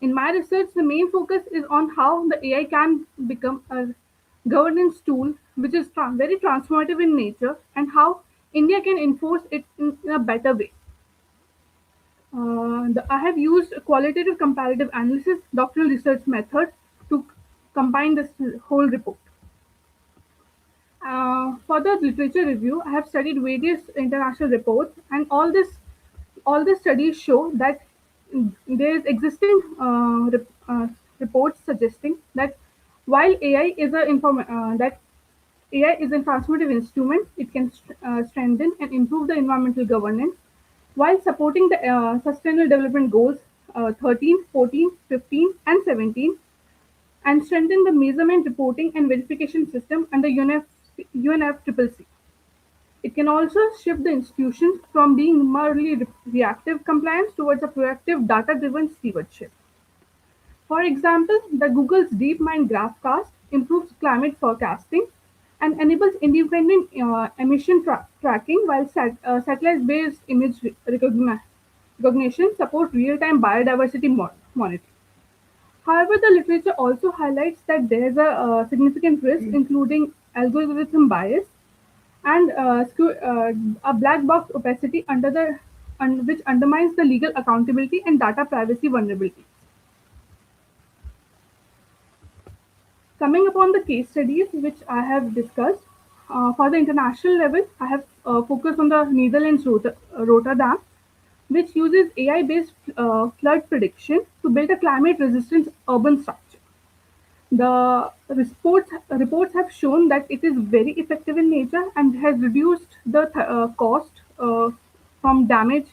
In my research, the main focus is on how the AI can become a governance tool which is very transformative in nature, and how India can enforce it in a better way. I have used a qualitative comparative analysis doctoral research method to combine this whole report. For the literature review, I have studied various international reports, and all the studies show that there is existing reports suggesting that while AI is that AI is a transformative instrument, it can strengthen and improve the environmental governance while supporting the Sustainable Development Goals 13, 14, 15, and 17, and strengthen the measurement, reporting, and verification system under UNFCCC. It can also shift the institution from being merely reactive compliance towards a proactive data-driven stewardship. For example, the Google's DeepMind GraphCast improves climate forecasting and enables independent emission tracking, while satellite-based image recognition support real-time biodiversity monitoring. However, the literature also highlights that there is a significant risk, including algorithm bias and a black box opacity under the which undermines the legal accountability and data privacy vulnerabilities. Coming upon the case studies which I have discussed, for the international level, I have focused on the Netherlands Rotterdam, which uses AI-based flood prediction to build a climate-resistant urban structure. The reports have shown that it is very effective in nature and has reduced the cost from damage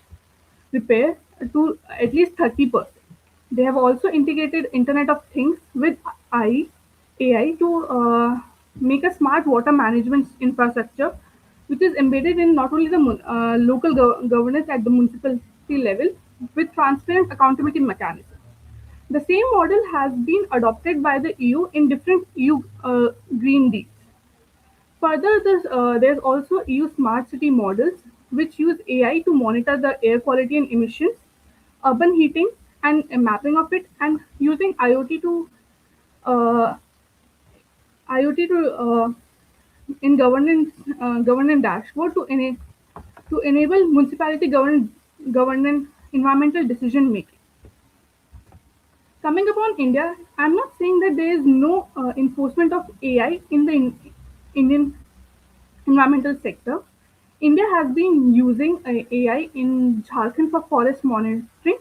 repair to at least 30%. They have also integrated Internet of Things with AI to make a smart water management infrastructure, which is embedded in not only the local governance at the municipality level with transparent accountability mechanisms. The same model has been adopted by the EU in different EU Green Deals. Further, there's also EU smart city models which use AI to monitor the air quality and emissions, urban heating and mapping of it, and using uh, IoT to in governance dashboard to enable municipality governance environmental decision making. Coming upon India, I'm not saying that there is no enforcement of AI in the Indian environmental sector. India has been using AI in Jharkhand for forest monitoring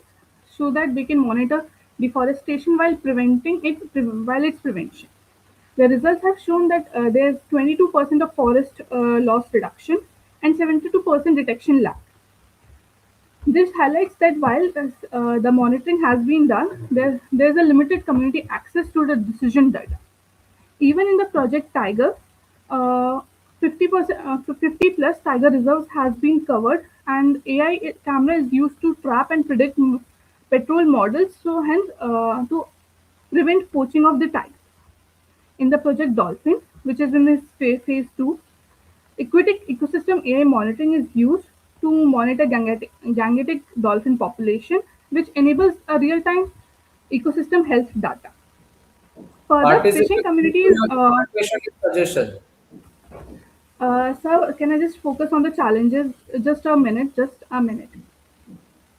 so that we can monitor deforestation while while its prevention. The results have shown that there's 22% of forest loss reduction and 72% detection lag. This highlights that while the monitoring has been done, there's a limited community access to the decision data. Even in the Project Tiger, 50%, 50 plus tiger reserves has been covered, and AI camera is used to trap and predict patrol models, so hence to prevent poaching of the tiger. In the Project Dolphin, which is in its phase 2, aquatic ecosystem AI monitoring is used to monitor gangetic dolphin population, which enables a real-time ecosystem health data. Further, fishing Participants, communities. question and suggestion. So, can I just focus on the challenges? Just a minute, just a minute.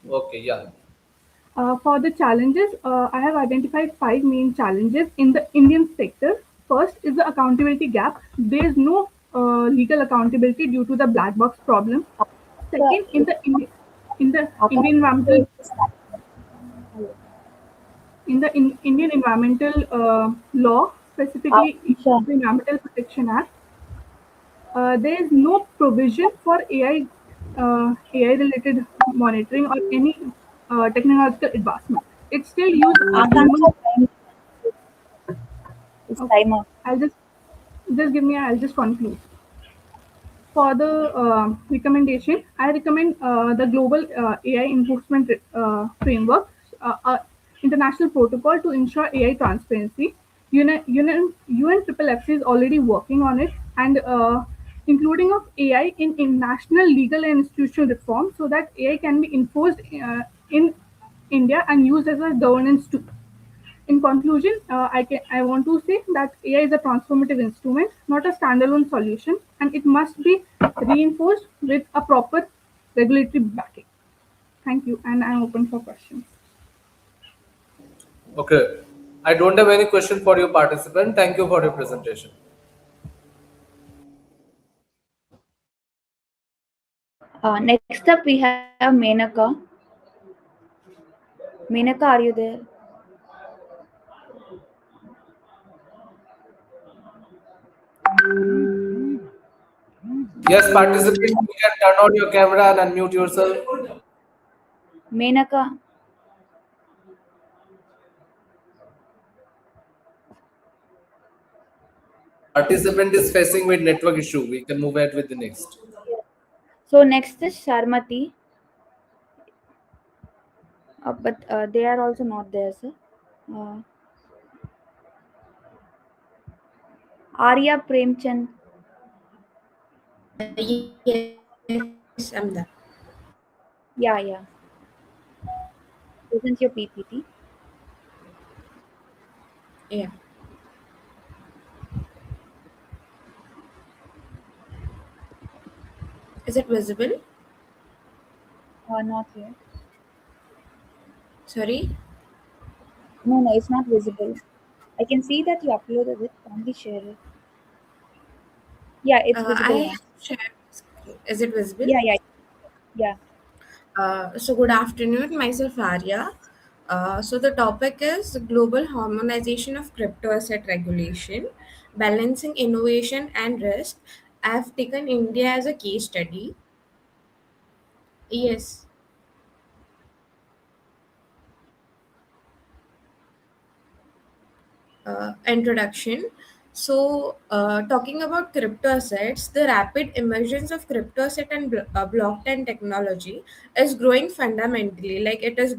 Okay, yeah. For the challenges, I have identified 5 main challenges in the Indian sector. First is the accountability gap. There is no legal accountability due to the black box problem. Second, in the Indian environmental Indian environmental law, specifically the Environmental Protection Act, there is no provision for AI related monitoring or any technological advancement. It still use human. It's Okay, timer. I'll just give me. I'll just conclude. For the recommendation, I recommend the global AI enforcement framework, international protocol to ensure AI transparency. UNFFC is already working on it, and including of AI in national legal and institutional reform so that AI can be enforced in India and used as a governance tool. In conclusion, I want to say that AI is a transformative instrument, not a standalone solution, and it must be reinforced with a proper regulatory backing. Thank you, and I'm open for questions. Okay. I don't have any question for you, participant. Thank you for your presentation. Next up, we have Menaka. Menaka, are you there? Yes, participant, you can turn on your camera and unmute yourself. Menaka. Participant is facing with network issue. We can move ahead with the next. So next is Sharmati. But they are also not there, sir. Uh, Arya Premchand. Yes, I'm there. Yeah, yeah. Present your PPT. Yeah. Is it visible? Not yet. Sorry. No, no, it's not visible. I can see that you uploaded it. Only share it. Yeah, it's visible I now. shared. Is it visible? Yeah, yeah, yeah. So good afternoon, myself Arya. So the topic is global harmonization of crypto asset regulation, balancing innovation and risk. I have taken India as a case study. Yes. Introduction. So, talking about crypto assets, the rapid emergence of crypto asset and blockchain technology is growing fundamentally. Like it is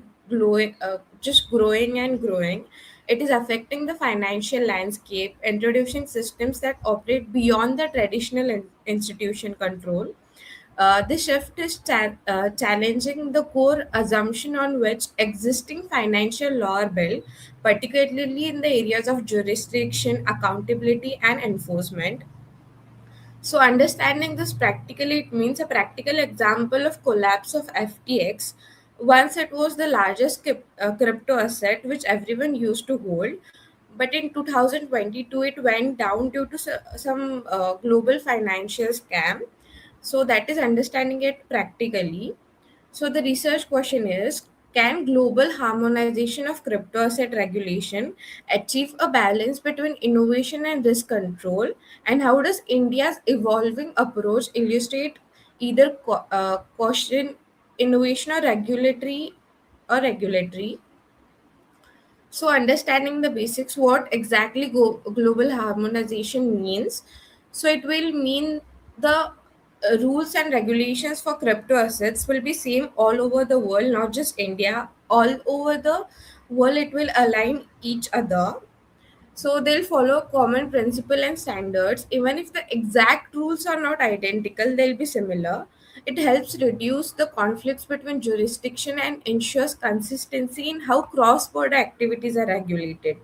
just growing and growing. It is affecting the financial landscape, introducing systems that operate beyond the traditional institution control. This shift is challenging the core assumption on which existing financial law are built, particularly in the areas of jurisdiction, accountability, and enforcement. So, understanding this practically, it means a practical example of collapse of FTX. Once it was the largest crypto asset which everyone used to hold, but in 2022 it went down due to some global financial scam. So that is understanding it practically. So the research question is, can global harmonization of crypto asset regulation achieve a balance between innovation and risk control? And how does India's evolving approach illustrate either caution innovation or regulatory? So, understanding the basics, what exactly global harmonization means. So, it will mean the rules and regulations for crypto assets will be same all over the world, not just India. All over the world, it will align each other, so they'll follow common principle and standards. Even if the exact rules are not identical, they'll be similar. It helps reduce the conflicts between jurisdiction and ensures consistency in how cross-border activities are regulated.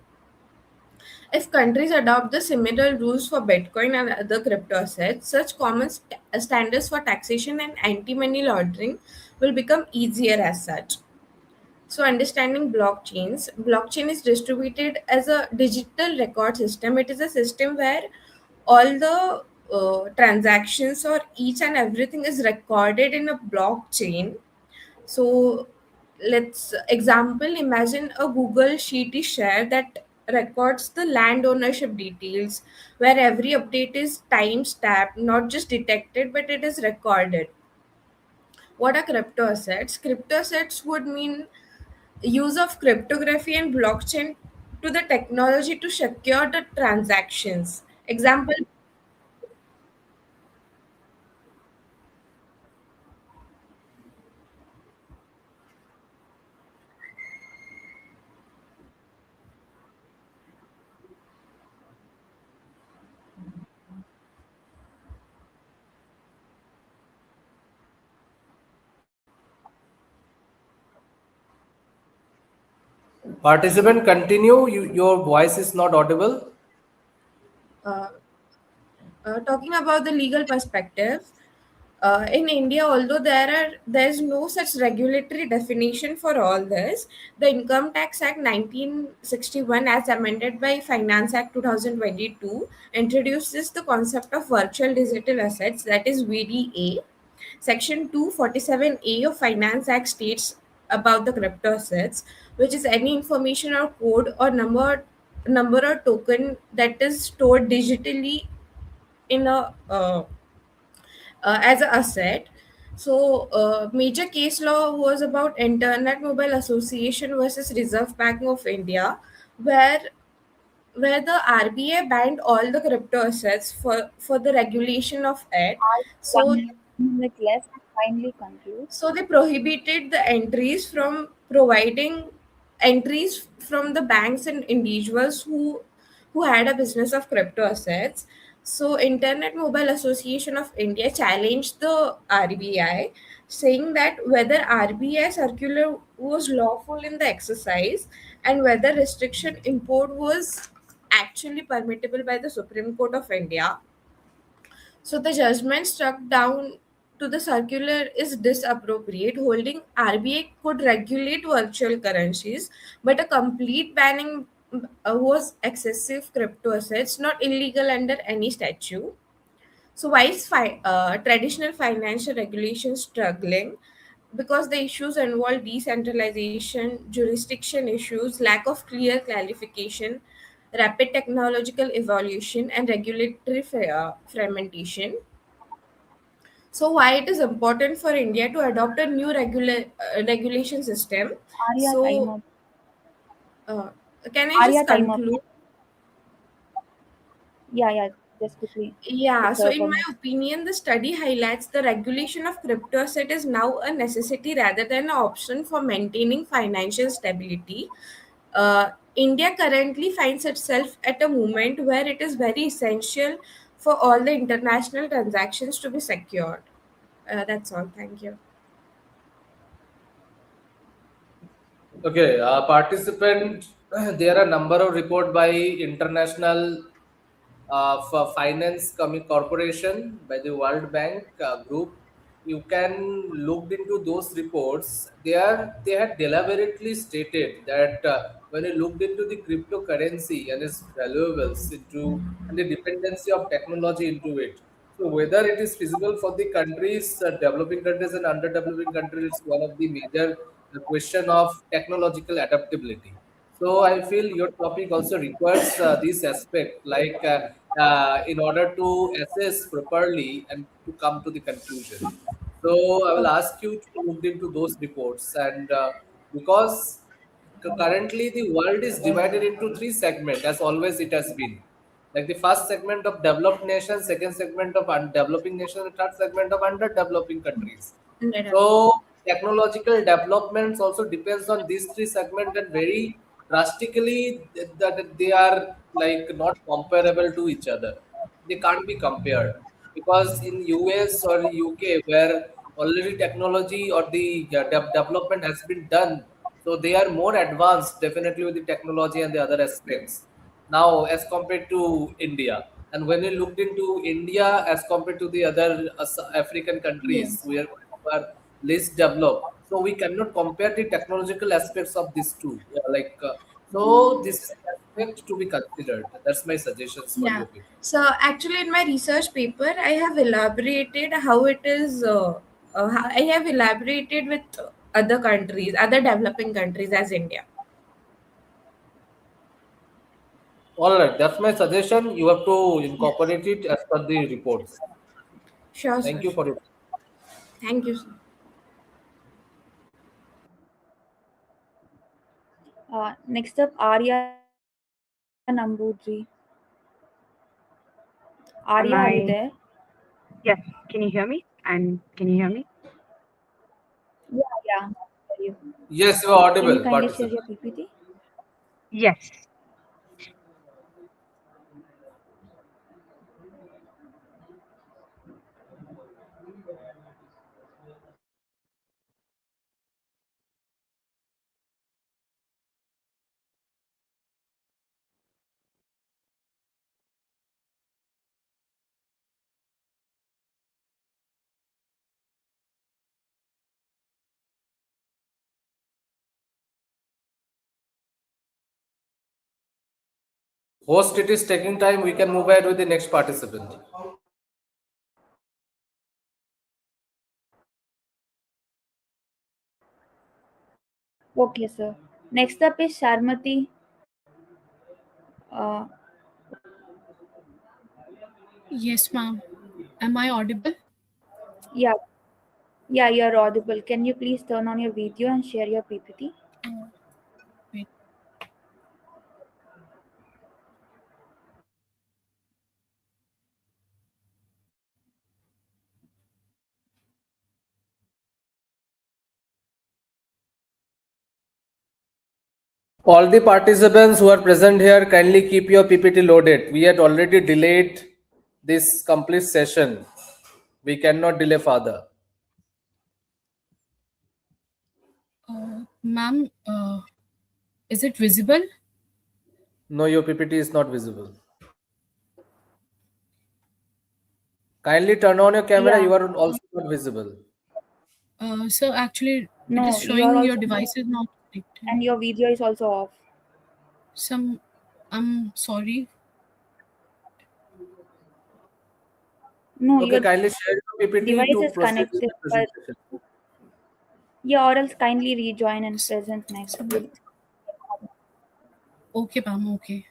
If countries adopt the similar rules for Bitcoin and other crypto assets, such common standards for taxation and anti-money laundering will become easier as such. So, understanding blockchains. Blockchain is distributed as a digital record system. It is a system where all the transactions or each and everything is recorded in a blockchain. So, let's example imagine a Google sheet is shared that records the land ownership details, where every update is time stamped, not just detected, but it is recorded. What are crypto assets? Crypto assets would mean use of cryptography and blockchain to the technology to secure the transactions. Example. Participant, continue. Your voice is not audible. uh, Talking about the legal perspective, in India, although there's no such regulatory definition for all this, the Income Tax Act 1961, as amended by Finance Act 2022, introduces the concept of virtual digital assets, that is VDA. Section 247A of Finance Act states about the crypto assets, which is any information or code or number or token that is stored digitally in a as an asset. So, major case law was about Internet Mobile Association versus Reserve Bank of India, where the RBI banned all the crypto assets for the regulation of it. So, 1 minute left. Finally conclude. so they prohibited the entries from providing entries from the banks and individuals who had a business of crypto assets. So Internet Mobile Association of India challenged the RBI, saying that whether RBI circular was lawful in the exercise and whether restriction import was actually permissible by the Supreme Court of India. So the judgment struck down to the circular is disappropriate. Holding RBI could regulate virtual currencies, but a complete banning was excessive crypto assets, not illegal under any statute. So why is traditional financial regulation struggling? Because the issues involve decentralization, jurisdiction issues, lack of clear clarification, rapid technological evolution, and regulatory fragmentation. So why it is important for India to adopt a new regulation system? Arya, time So up. uh, can I Arya, just time up. conclude? Yeah, just quickly. Yeah, It's so serve in for my me. opinion, the study highlights the regulation of crypto asset is now a necessity rather than an option for maintaining financial stability. India currently finds itself at a moment where it is very essential for all the international transactions to be secured. That's all. Thank you. Okay, participant, there are a number of report by international for finance corporation by the World Bank group. You can look into those reports. They had deliberately stated that when you looked into the cryptocurrency and its valuables into and the dependency of technology into it. So whether it is feasible for the countries, developing countries and underdeveloping countries, it's one of the major question of technological adaptability. So I feel your topic also requires this aspect, like in order to assess properly and to come to the conclusion. So I will ask you to look into those reports, and because currently the world is divided into three segments, as always it has been. Like the first segment of developed nations, second segment of undeveloping nations, and third segment of underdeveloping countries. So technological developments also depends on these three segments, and very drastically that they are like not comparable to each other. They can't be compared because in US or UK where already technology or the development has been done, so they are more advanced definitely with the technology and the other aspects now as compared to India. And when you looked into India as compared to the other African countries, Yes. we are less developed. So we cannot compare the technological aspects of these two. So this is an aspect to be considered. That's my suggestions for Yeah. your people. So actually, in my research paper, I have elaborated how it is. I have elaborated with other countries, other developing countries as India. All right, that's my suggestion. You have to Yes. incorporate it as per the reports. Sure, Thank sir. you for Sure. it. Thank you, sir. Next up, Arya Nambudri. Arya, are you Am there? I? Yes. Can you hear me? And can you hear me? Yeah. Hear you. Yes, you are Can you audible, kindly share participant. your PPT? Yes. Host, it is taking time. We can move ahead with the next participant. Okay, sir. Next up is Sharmati. Uh, Yes, ma'am. Am I audible? yeah, yeah, you're audible. Can you please turn on your video and share your PPT? Wait. All the participants who are present here, kindly keep your PPT loaded. We had already delayed this complete session. We cannot delay further. Ma'am, is it visible? No, your PPT is not visible. Kindly turn on your camera. Yeah. You are also not visible. So actually, it is No, you are showing your also device is not connected. and your video is also off. I'm sorry. No, Okay, your kindly share your PPT device to is proceed with connected, the but presentation. yeah, or else kindly rejoin and present next. Okay, ma'am. Okay.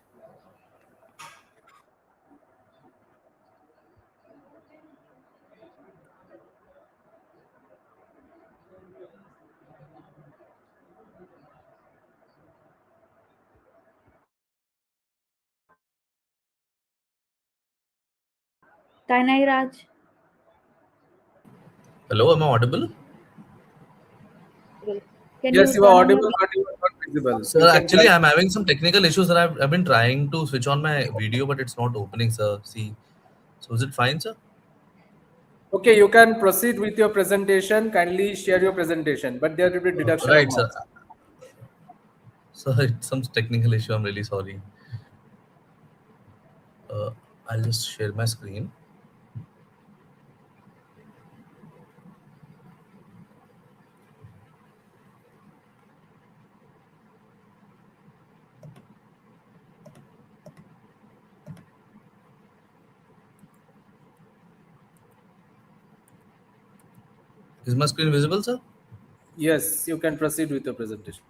Tanai Raj. Hello, am I audible? Can Yes, you you turn are on your audible, video? but you are not visible. You Sir, can actually, try. I'm having some technical issues that I've been trying to switch on my video, but it's not opening, sir. See, so is it fine, sir? Okay, you can proceed with your presentation. Kindly share your presentation, but there will be deduction of Right, sir. marks. So it's some technical issue. I'm really sorry. Uh, I'll just share my screen. Is my screen visible, sir? Yes, you can proceed with your presentation.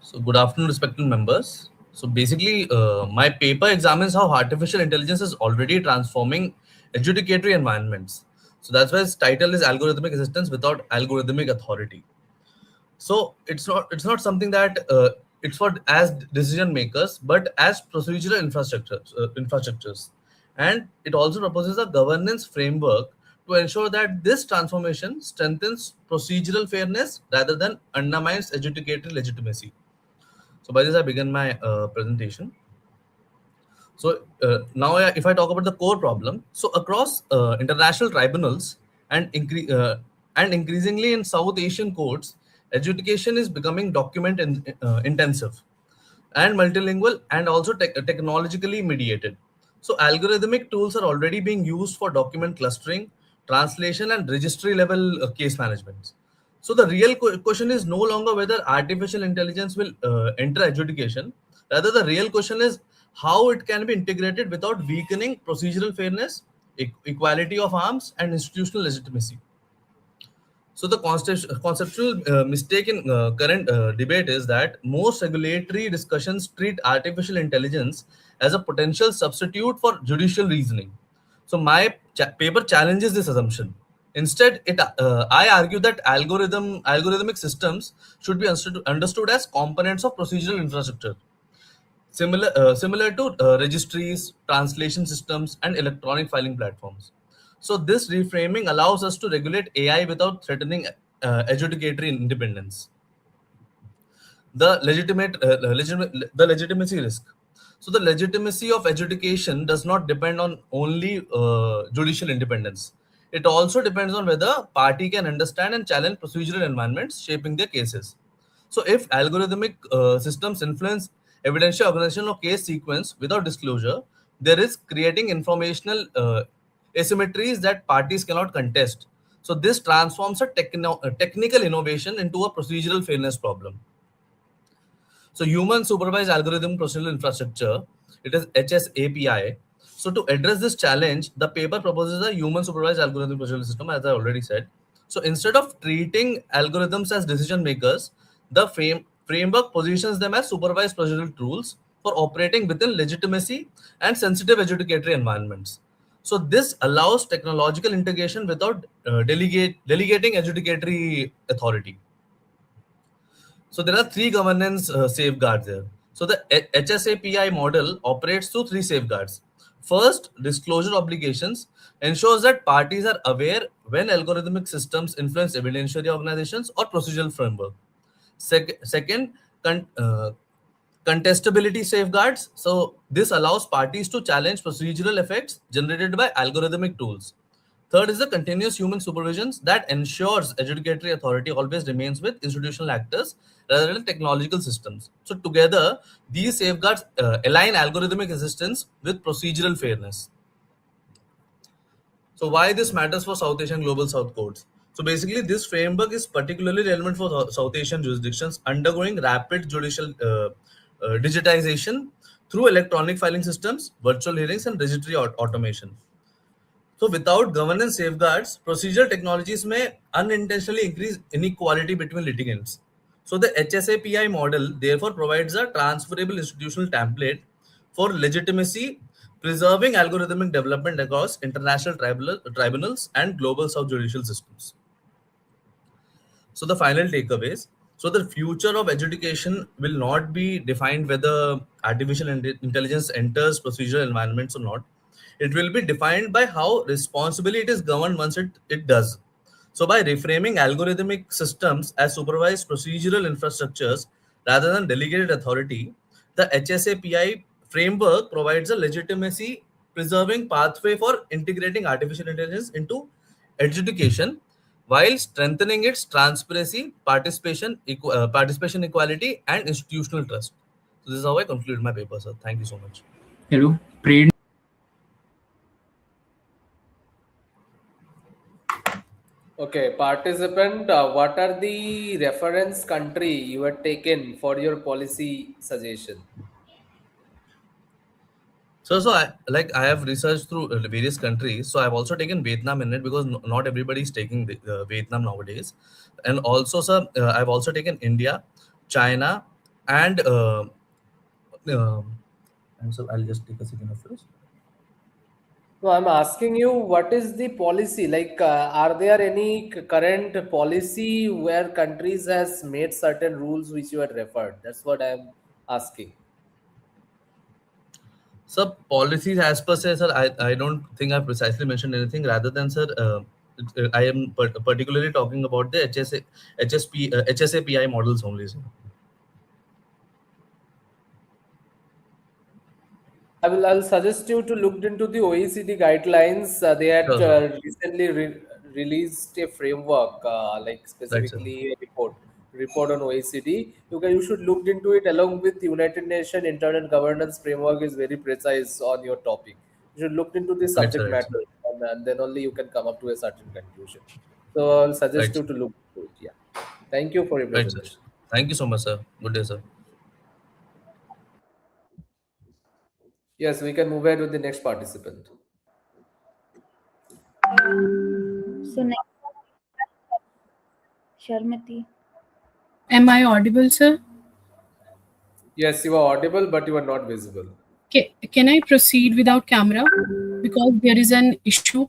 So good afternoon, respected members. So basically, my paper examines how artificial intelligence is already transforming adjudicatory environments. So that's why its title is Algorithmic Assistance Without Algorithmic Authority. So it's not something that it's for as decision makers, but as procedural infrastructures, and it also proposes a governance framework to ensure that this transformation strengthens procedural fairness rather than undermines adjudicatory legitimacy. So by this I begin my presentation. So now, if I talk about the core problem, so across international tribunals and increasingly in South Asian courts, adjudication is becoming intensive and multilingual and also technologically mediated. So algorithmic tools are already being used for document clustering, translation, and registry level case management. So the real question is no longer whether artificial intelligence will enter adjudication. Rather, the real question is how it can be integrated without weakening procedural fairness, equality of arms, and institutional legitimacy. So the conceptual mistake in current debate is that most regulatory discussions treat artificial intelligence as a potential substitute for judicial reasoning. So my paper challenges this assumption. Instead, I argue that algorithmic systems should be understood as components of procedural infrastructure, similar to registries, translation systems, and electronic filing platforms. So this reframing allows us to regulate AI without threatening adjudicatory independence. The legitimacy risk. So the legitimacy of adjudication does not depend on only judicial independence. It also depends on whether party can understand and challenge procedural environments shaping their cases. So if algorithmic systems influence evidential organization or case sequence without disclosure, there is creating informational asymmetries that parties cannot contest. So this transforms a technical innovation into a procedural fairness problem. So human supervised algorithm procedural infrastructure, it is HSAPI. So to address this challenge, the paper proposes a human supervised algorithm procedural system, as I already said. So instead of treating algorithms as decision makers, the framework positions them as supervised procedural tools for operating within legitimacy and sensitive adjudicatory environments. So this allows technological integration without delegating adjudicatory authority. So there are three governance safeguards there. So the HSAPI model operates through three safeguards. First, disclosure obligations ensures that parties are aware when algorithmic systems influence evidentiary organizations or procedural framework. Second, contestability safeguards. So this allows parties to challenge procedural effects generated by algorithmic tools. Third is the continuous human supervision that ensures adjudicatory authority always remains with institutional actors rather than technological systems. So together, these safeguards align algorithmic assistance with procedural fairness. So why this matters for South Asian Global South courts? So basically, this framework is particularly relevant for South Asian jurisdictions undergoing rapid judicial digitization through electronic filing systems, virtual hearings, and registry automation. So without governance safeguards, procedural technologies may unintentionally increase inequality between litigants. So the HSAPI model therefore provides a transferable institutional template for legitimacy, preserving algorithmic development across international tribunals and global South judicial systems. So the final takeaways. So the future of education will not be defined whether artificial intelligence enters procedural environments or not. It will be defined by how responsibly it is governed once it does. So by reframing algorithmic systems as supervised procedural infrastructures rather than delegated authority, the HSAPI framework provides a legitimacy preserving pathway for integrating artificial intelligence into adjudication while strengthening its transparency, participation equality, and institutional trust. So this is how I conclude my paper, sir. Thank you so much. Hello, Pred. Okay, participant, what are the reference country you had taken for your policy suggestion? So I have researched through various countries. So I've also taken Vietnam in it because not everybody is taking Vietnam nowadays. And also, sir, I've also taken India, China, and and so I'll just take a second of this. No, I'm asking you, what is the policy? Like, are there any current policy where countries has made certain rules which you had referred? That's what I'm asking. Sir, policies as per se, sir, I don't think I've precisely mentioned anything. Rather than, sir, I am particularly talking about the HSAPI models only, sir. I'll suggest you to look into the OECD guidelines. They had Sure, sir. recently released a framework, like Right, sir. specifically a report on OECD. You should look into it along with United Nations Internet Governance Framework is very precise on your topic. You should look into the Right, subject sir. Right, sir. matter, and then only you can come up to a certain conclusion. So I'll suggest Right, you sir. to look into it. Yeah. Thank you for your Right, sir. presentation. Thank you so much, sir. Good day, sir. Yes, we can move ahead with the next participant. So next, Sharmati. Am I audible, sir? Yes, you are audible, but you are not visible. Can I proceed without camera? Because there is an issue.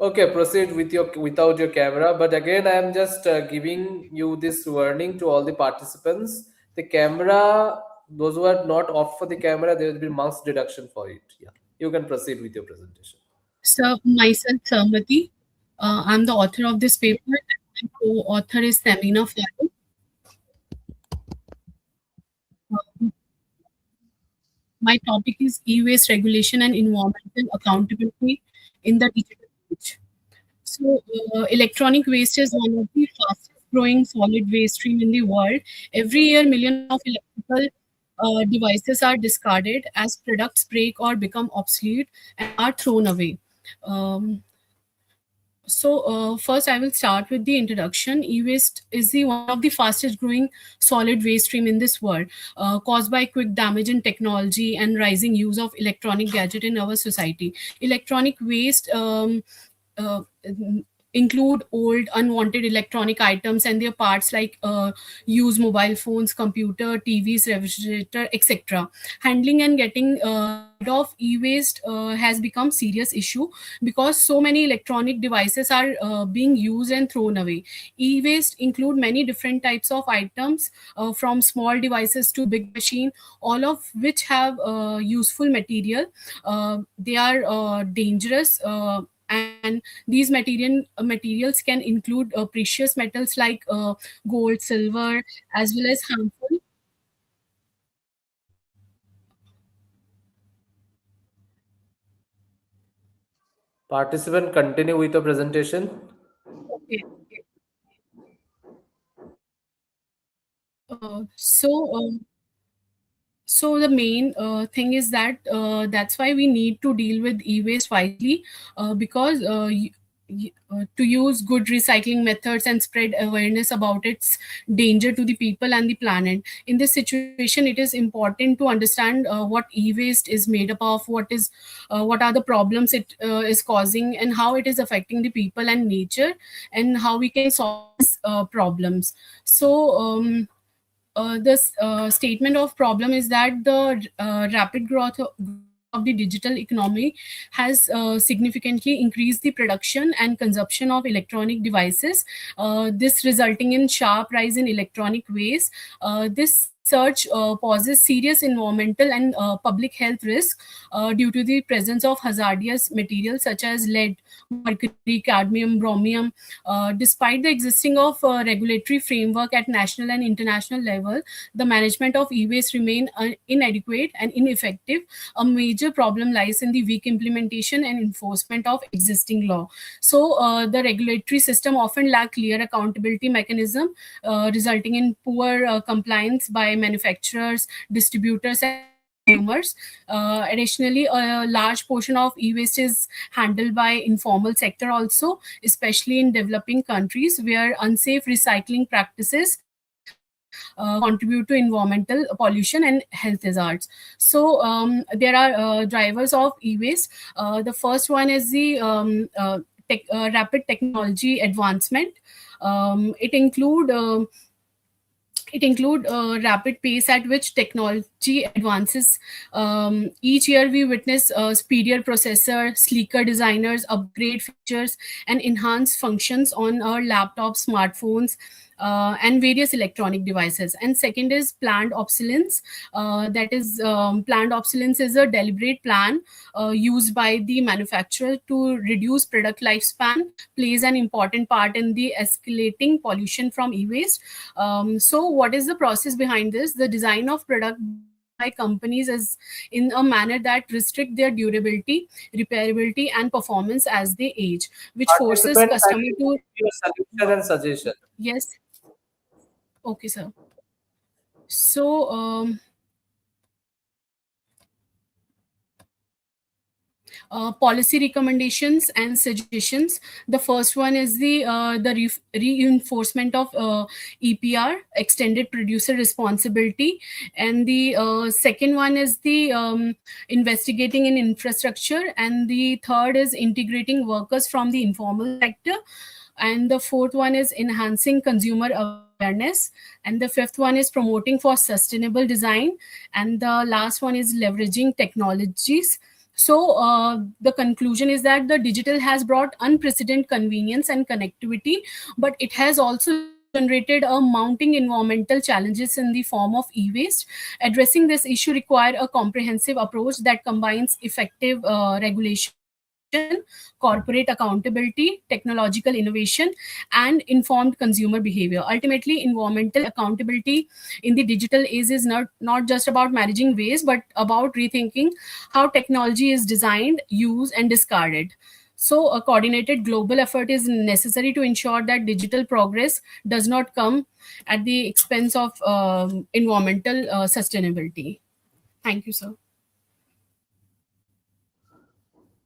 Okay, proceed with your without your camera. But again, I am just giving you this warning to all the participants. The camera, those who are not off for the camera, there will be marks deduction for it. Yeah, you can proceed with your presentation. Sir, myself, Samati. I'm the author of this paper. My co-author is Samina Farooq. My topic is e-waste regulation and environmental accountability in the digital age. So, electronic waste is one of the fastest growing solid waste stream in the world. Every year, millions of electrical devices are discarded as products break or become obsolete and are thrown away. First, I will start with the introduction. E-waste is the one of the fastest growing solid waste stream in this world, caused by quick damage in technology and rising use of electronic gadget in our society. Electronic waste uh, include old unwanted electronic items and their parts like used mobile phones, computer, TVs, refrigerator, etc. Handling and getting rid of e-waste has become serious issue because so many electronic devices are being used and thrown away. E-waste include many different types of items, from small devices to big machine, all of which have useful material. They are dangerous, and these materials can include precious metals like gold, silver, as well as harmful. Participant, continue with your presentation. Okay. Uh, so, uh, So the main thing is that that's why we need to deal with e-waste wisely, because to use good recycling methods and spread awareness about its danger to the people and the planet. In this situation, it is important to understand what e-waste is made up of, what are the problems it is causing, and how it is affecting the people and nature, and how we can solve these problems. So this statement of problem is that the rapid growth of the digital economy has significantly increased the production and consumption of electronic devices, this resulting in sharp rise in electronic waste. This surge poses serious environmental and public health risk due to the presence of hazardous materials such as lead, mercury, cadmium, bromium. Despite the existing of regulatory framework at national and international level, the management of e-waste remain inadequate and ineffective. A major problem lies in the weak implementation and enforcement of existing law. So the regulatory system often lack clear accountability mechanism, resulting in poor compliance by manufacturers, distributors, and consumers. Additionally, a large portion of e-waste is handled by informal sector also, especially in developing countries where unsafe recycling practices contribute to environmental pollution and health hazards. So there are drivers of e-waste. The first one is the rapid technology advancement. It include rapid pace at which technology advances. Each year we witness speedier processor, sleeker designers, upgrade features, and enhanced functions on our laptops, smartphones, and various electronic devices. And second is planned obsolescence. Planned obsolescence is a deliberate plan used by the manufacturer to reduce product lifespan, plays an important part in the escalating pollution from e-waste. So what is the process behind this? The design of product by companies is in a manner that restrict their durability, repairability, and performance as they age, which forces Participant, customer kindly to. give your solution and suggestion. Yes. Okay, sir. So policy recommendations and suggestions. The first one is the reinforcement of EPR, extended producer responsibility, and the second one is the investigating in infrastructure, and the third is integrating workers from the informal sector, and the fourth one is enhancing consumer awareness, and the fifth one is promoting for sustainable design, and the last one is leveraging technologies. So the conclusion is that the digital has brought unprecedented convenience and connectivity, but it has also generated a mounting environmental challenges in the form of e-waste. Addressing this issue require a comprehensive approach that combines effective regulation, corporate accountability, technological innovation, and informed consumer behavior. Ultimately, environmental accountability in the digital age is not just about managing waste, but about rethinking how technology is designed, used, and discarded. So, a coordinated global effort is necessary to ensure that digital progress does not come at the expense of environmental sustainability. Thank you, sir.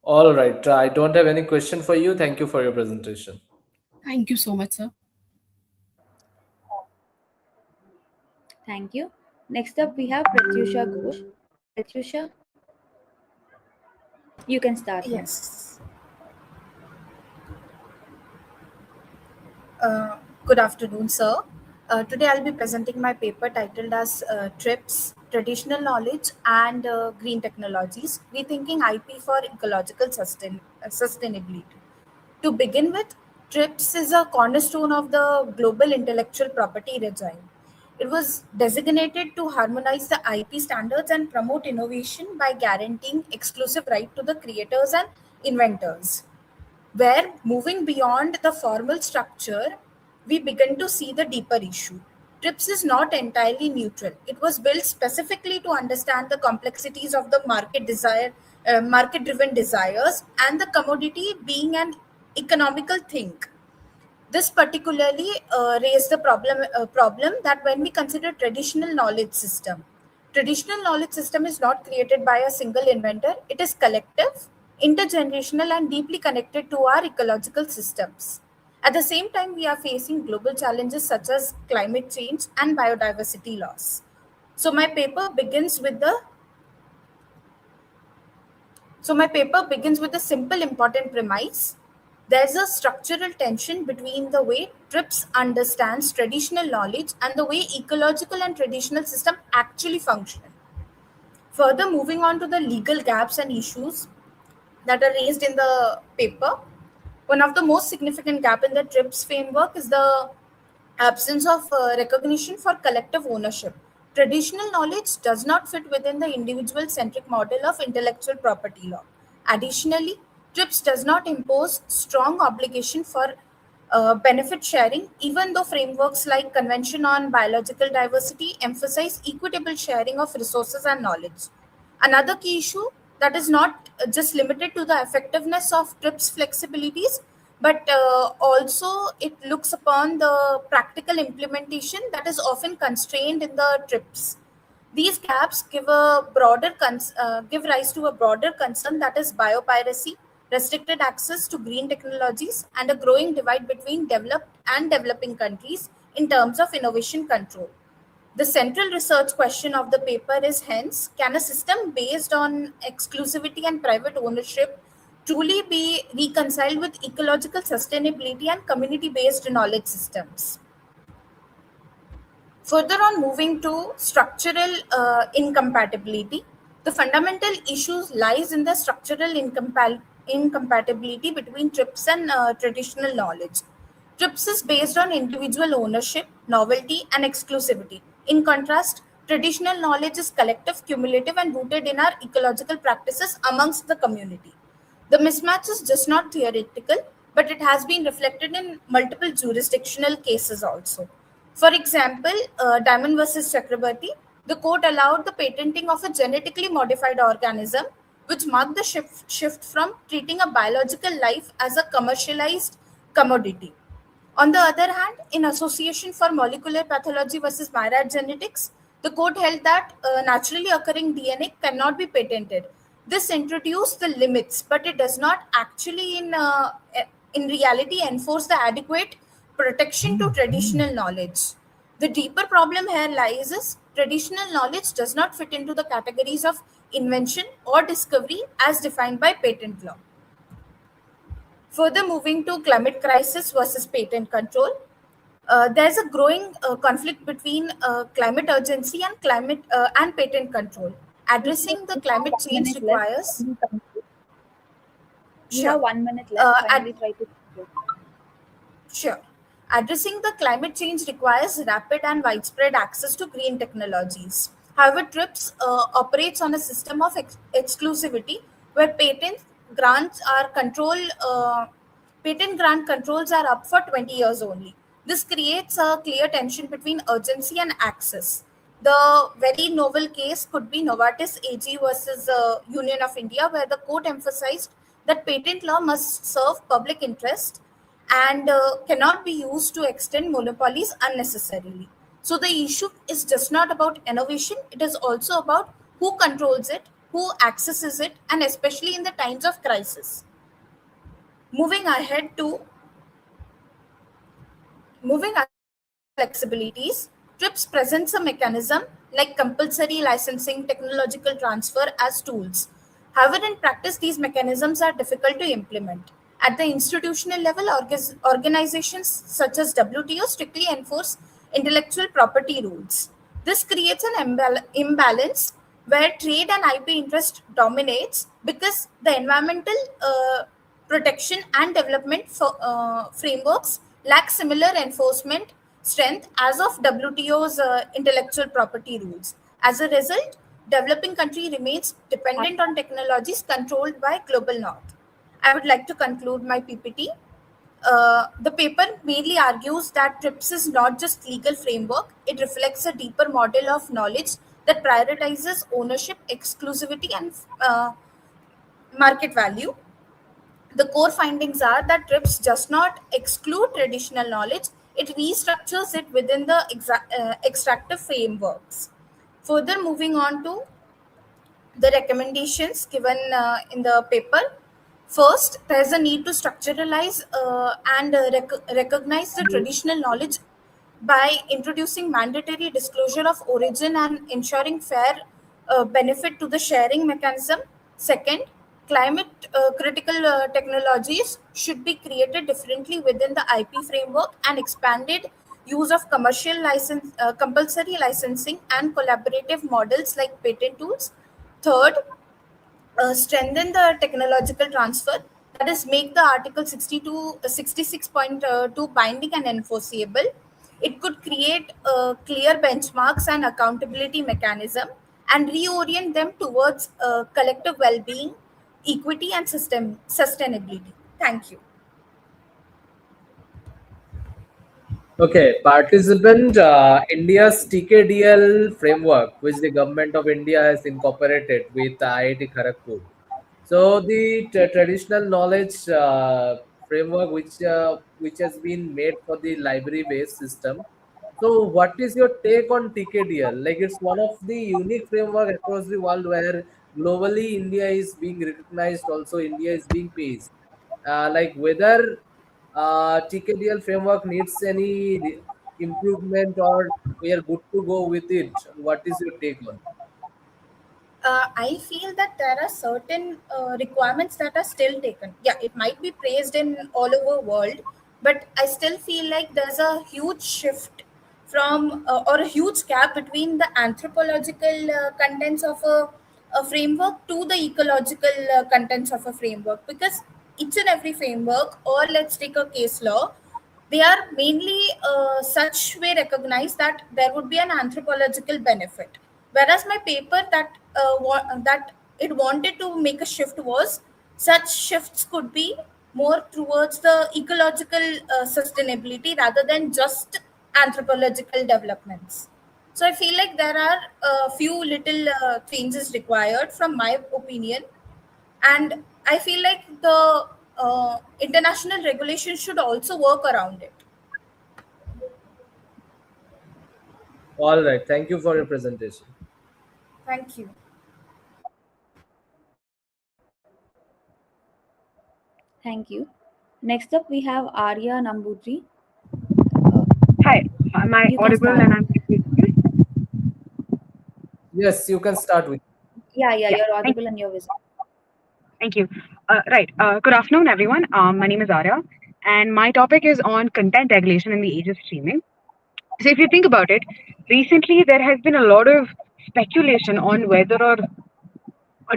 All right. I don't have any question for you. Thank you for your presentation. Thank you so much, sir. Thank you. Next up, we have Pratyusha Ghosh. Pratyusha, you can start. Yes. Good afternoon, sir. Today I'll be presenting my paper titled as TRIPS, Traditional Knowledge and Green Technologies, Rethinking IP for Ecological Sustainability. To begin with, TRIPS is a cornerstone of the global intellectual property regime. It was designated to harmonize the IP standards and promote innovation by guaranteeing exclusive right to the creators and inventors. Where, moving beyond the formal structure, we begin to see the deeper issue. TRIPS is not entirely neutral. It was built specifically to understand the complexities of the market-driven desires, and the commodity being an economical thing. This particularly raised the problem that when we consider traditional knowledge system, Traditional knowledge system is not created by a single inventor. It is collective, intergenerational, and deeply connected to our ecological systems. At the same time, we are facing global challenges such as climate change and biodiversity loss. So my paper begins with the simple important premise. There's a structural tension between the way TRIPS understands traditional knowledge and the way ecological and traditional system actually function. Further, moving on to the legal gaps and issues that are raised in the paper, one of the most significant gap in the TRIPS framework is the absence of recognition for collective ownership. Traditional knowledge does not fit within the individual-centric model of intellectual property law. Additionally, TRIPS does not impose strong obligation for benefit sharing, even though frameworks like Convention on Biological Diversity emphasize equitable sharing of resources and knowledge. Another key issue that is not just limited to the effectiveness of TRIPS flexibilities, but also it looks upon the practical implementation that is often constrained in the TRIPS. These gaps give rise to a broader concern, that is biopiracy, restricted access to green technologies, and a growing divide between developed and developing countries in terms of innovation control. The central research question of the paper is hence, can a system based on exclusivity and private ownership truly be reconciled with ecological sustainability and community-based knowledge systems? Further on, moving to structural incompatibility, the fundamental issues lies in the structural incompatibility between TRIPS and traditional knowledge. TRIPS is based on individual ownership, novelty, and exclusivity. In contrast, traditional knowledge is collective, cumulative, and rooted in our ecological practices amongst the community. The mismatch is just not theoretical, but it has been reflected in multiple jurisdictional cases also. For example, Diamond versus Chakrabarti, the court allowed the patenting of a genetically modified organism, which marked the shift from treating a biological life as a commercialized commodity. On the other hand, in Association for Molecular Pathology versus Myriad Genetics, the court held that naturally occurring DNA cannot be patented. This introduced the limits, but it does not actually, in reality, enforce the adequate protection to traditional knowledge. The deeper problem here lies is traditional knowledge does not fit into the categories of invention or discovery as defined by patent law. Further, moving to climate crisis versus patent control, there's a growing conflict between climate urgency and climate and patent control. Addressing the climate change requires. You have 1 minute left. Kindly try to conclude. Sure. Addressing the climate change requires rapid and widespread access to green technologies. However, TRIPS operates on a system of exclusivity where patent grant controls are up for 20 years only. This creates a clear tension between urgency and access. The very novel case could be Novartis AG versus Union of India, where the court emphasized that patent law must serve public interest and cannot be used to extend monopolies unnecessarily. So the issue is just not about innovation, it is also about who controls it, who accesses it, and especially in the times of crisis. Moving ahead to flexibilities, TRIPS presents a mechanism like compulsory licensing, technological transfer as tools. However, in practice, these mechanisms are difficult to implement. At the institutional level, organizations such as WTO strictly enforce intellectual property rules. This creates an imbalance where trade and IP interest dominates because the environmental protection and development frameworks lack similar enforcement strength as of WTO's intellectual property rules. As a result, developing country remains dependent on technologies controlled by global north. I would like to conclude my PPT. The paper mainly argues that TRIPS is not just legal framework, it reflects a deeper model of knowledge that prioritizes ownership, exclusivity, and market value. The core findings are that TRIPS does not exclude traditional knowledge, it restructures it within the extractive frameworks. Further, moving on to the recommendations given in the paper. First, there is a need to structuralize and recognize the traditional knowledge by introducing mandatory disclosure of origin and ensuring fair benefit to the sharing mechanism. Second, climate critical technologies should be created differently within the IP framework and expanded use of compulsory licensing and collaborative models like patent tools. Third, strengthen the technological transfer, that is make the article 62 66.2 binding and enforceable. It could create clear benchmarks and accountability mechanism and reorient them towards collective well-being, equity and system sustainability. Thank you. Okay, participant, India's TKDL framework, which the government of India has incorporated with IIT Kharagpur. So the traditional knowledge framework, which has been made for the library-based system. So, what is your take on TKDL? Like, it's one of the unique framework across the world where globally India is being recognized. Also, India is being praised. Like whether TKDL framework needs any improvement or we are good to go with it. What is your take on? I feel that there are certain requirements that are still taken. Yeah, it might be praised in all over world, but I still feel like there's a huge shift from or a huge gap between the anthropological contents of a framework to the ecological contents of a framework, because each and every framework, or let's take a case law, they are mainly such way recognized that there would be an anthropological benefit, whereas my paper that it wanted to make a shift was such shifts could be more towards the ecological sustainability rather than just anthropological developments. So I feel like there are a few little changes required from my opinion, and I feel like the international regulation should also work around it. All right. Thank you for your presentation. Thank you. Thank you. Next up, we have Arya Nambudri. Hi, am I You can audible start. and I'm Yes, you can start with. Yeah, yeah, you're thank, audible and you're visible. thank you. Right, good afternoon, everyone. My name is Arya, and my topic is on content regulation in the age of streaming. So, if you think about it, recently there has been a lot of speculation on whether or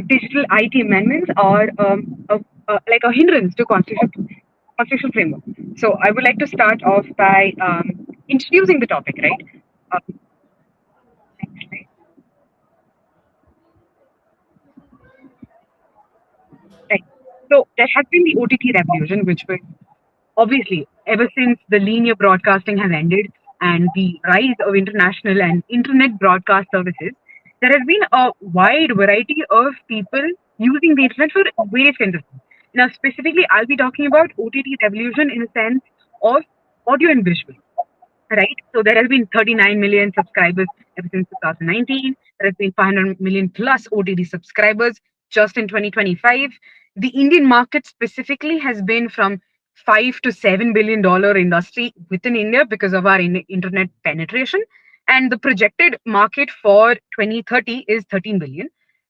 digital IT amendments are like a hindrance to constitutional framework. So, I would like to start off by introducing the topic, right? Um, Right. So there has been the OTT revolution, which was obviously ever since the linear broadcasting has ended and the rise of international and internet broadcast services, there has been a wide variety of people using the internet for various kinds of things. Now, specifically, I'll be talking about OTT revolution in a sense of audio and visual. Right. So there has been 39 million subscribers ever since 2019. There has been 500 million plus OTT subscribers just in 2025. The Indian market specifically has been from $5 to $7 billion industry within India because of our internet penetration. And the projected market for 2030 is 13 billion.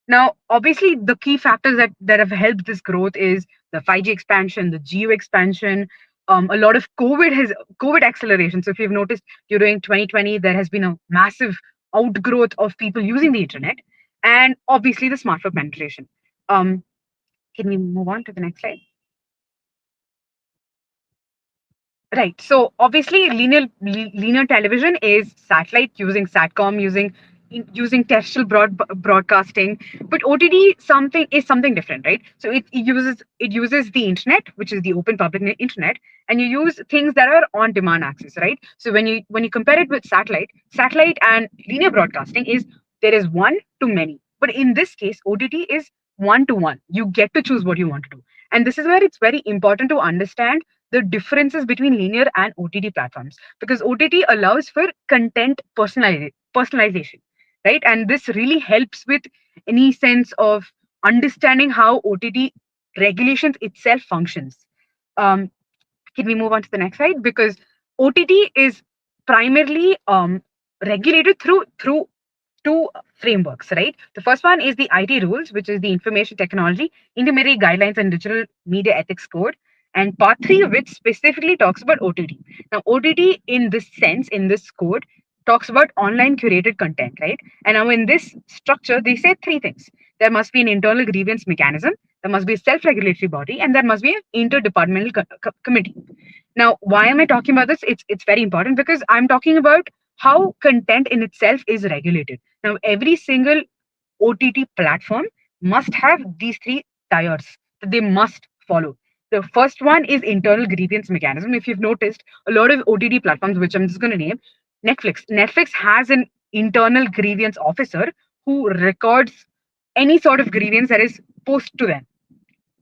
Now, obviously, the key factors that have helped this growth is the 5G expansion, the geo expansion, a lot of COVID acceleration. So if you've noticed during 2020, there has been a massive outgrowth of people using the internet, and obviously the smartphone penetration. Can we move on to the next slide? Right. So obviously, linear television is satellite using satcom using terrestrial broadcasting, but OTT something different, right? So it uses the internet, which is the open public internet, and you use things that are on demand access, right? So when you compare it with satellite and linear broadcasting is there is one to many, but in this case, OTT is one to one. You get to choose what you want to do, and this is where it's very important to understand the differences between linear and OTT platforms, because OTT allows for content personalization. right? And this really helps with any sense of understanding how OTT regulations itself functions. Um, can we move on to the next slide? Because OTT is primarily regulated through two frameworks, right? The first one is the IT rules, which is the Information Technology Intermediate Guidelines and Digital Media Ethics Code, and part three of which specifically talks about OTT. Now, OTT in this sense, in this code, talks about online curated content, right? And now in this structure, they say three things. There must be an internal grievance mechanism, there must be a self-regulatory body, and there must be an interdepartmental committee. Now, why am I talking about this? It's very important because I'm talking about how content in itself is regulated. Now, every single OTT platform must have these three tiers that they must follow. The first one is internal grievance mechanism. If you've noticed, a lot of OTT platforms, which I'm just going to name, Netflix has an internal grievance officer who records any sort of grievance that is posed to them.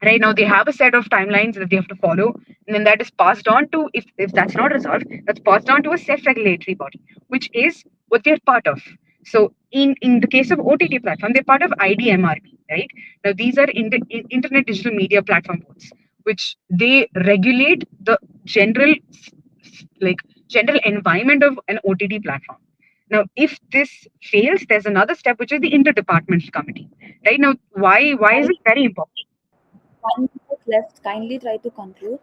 Right now, they have a set of timelines that they have to follow, and then that is passed on to, if that's not resolved, that's passed on to a self-regulatory body, which is what they're part of. So in the case of OTT platform, they're part of IDMRB, right? Now these are Internet Digital Media Platform boards, which they regulate the general like general environment of an OTT platform. Now, if this fails, there's another step, which is the interdepartmental committee. Right now, why is it very important? 1 minute left. Kindly try to conclude.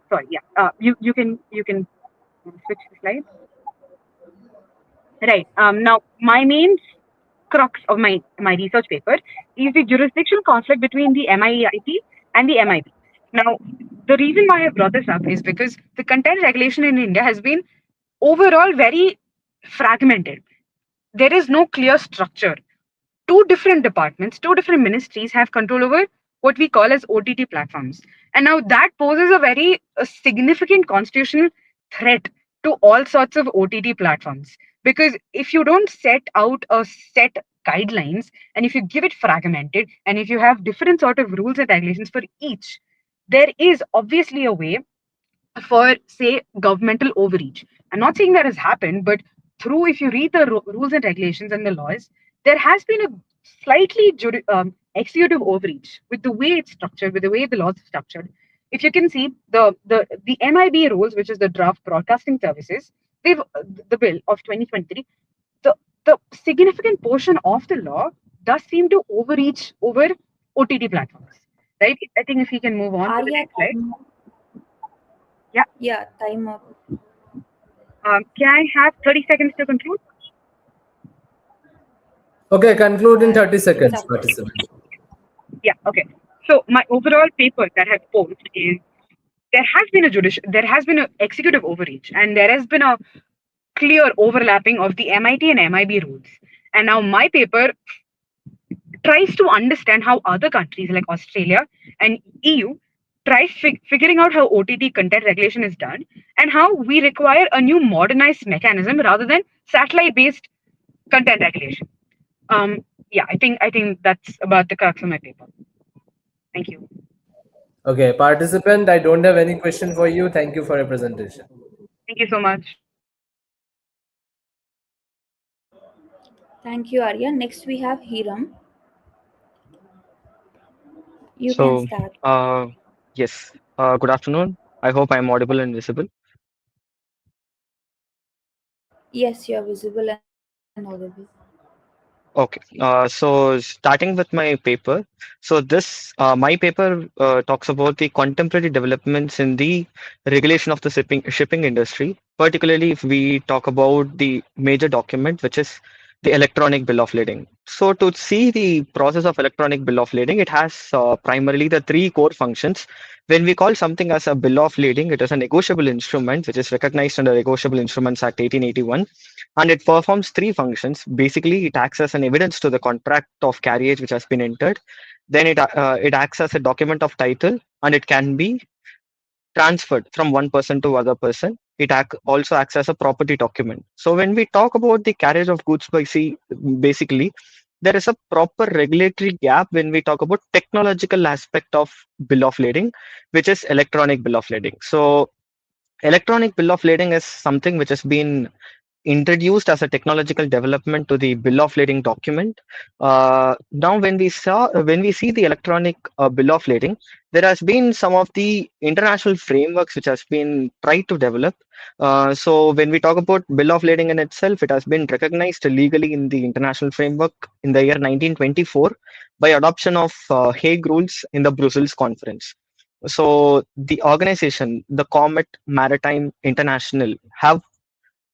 Sorry, yeah. You can switch the slide. Right. Now, my main crux of my research paper is the jurisdictional conflict between the MIEIP and the MIB. Now, the reason why I brought this up is because the content regulation in India has been overall very fragmented. There is no clear structure. Two different departments, two different ministries have control over what we call as OTT platforms. And now that poses a significant constitutional threat to all sorts of OTT platforms. Because if you don't set out a set guidelines, and if you give it fragmented, and if you have different sort of rules and regulations for each, there is obviously a way for, say, governmental overreach. I'm not saying that has happened, but through, if you read the rules and regulations and the laws, there has been a slightly executive overreach with the way it's structured, with the way the laws are structured. If you can see the MIB rules, which is the Draft Broadcasting Services, the bill of 2023, the significant portion of the law does seem to overreach over OTT platforms, right? I think if we can move on to the next slide. Yeah. Yeah, time up. Can I have 30 seconds to conclude? Okay, conclude in 30 seconds, participant. Yeah, okay. So my overall paper that I posed is there has been an executive overreach, and there has been a clear overlapping of the MIT and MIB rules. And now my paper tries to understand how other countries like Australia and EU try figuring out how OTT content regulation is done, and how we require a new modernized mechanism rather than satellite-based content regulation. Yeah, I think that's about the crux of my paper. Thank you. Okay, participant, I don't have any question for you. Thank you for your presentation. Thank you so much. Thank you, Arya. Next, we have Hiram. You So, can start. yes. Good afternoon. I hope I'm audible and visible. Yes, you're visible and audible. Okay. So starting with my paper. So this my paper talks about the contemporary developments in the regulation of the shipping industry. Particularly, if we talk about the major document, which is the electronic bill of lading. So to see the process of electronic bill of lading, it has primarily the three core functions. When we call something as a bill of lading, it is a negotiable instrument which is recognized under Negotiable Instruments Act 1881, and it performs three functions. Basically, it acts as an evidence to the contract of carriage which has been entered. Then it acts as a document of title, and it can be transferred from one person to other person. It also acts as a property document. So when we talk about the carriage of goods by sea, basically there is a proper regulatory gap when we talk about technological aspect of bill of lading, which is electronic bill of lading. So electronic bill of lading is something which has been introduced as a technological development to the bill of lading document. Now, when we see the electronic bill of lading, there has been some of the international frameworks which has been tried to develop. So when we talk about bill of lading in itself, it has been recognized legally in the international framework in the year 1924 by adoption of Hague rules in the Brussels conference. So the organization, the Comet Maritime International, have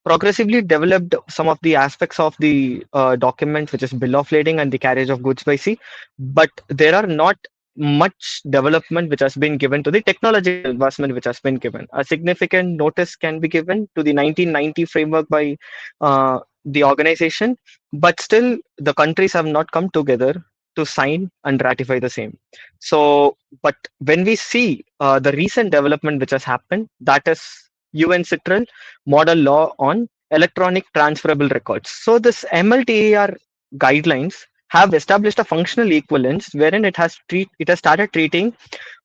progressively developed some of the aspects of the document, which is bill of lading and the carriage of goods by sea, but there are not much development which has been given to the technological advancement which has been given. A significant notice can be given to the 1990 framework by the organization, but still the countries have not come together to sign and ratify the same. So, but when we see the recent development which has happened, that is UN Citral Model Law on Electronic Transferable Records. So this MLTAR guidelines have established a functional equivalence wherein it has started treating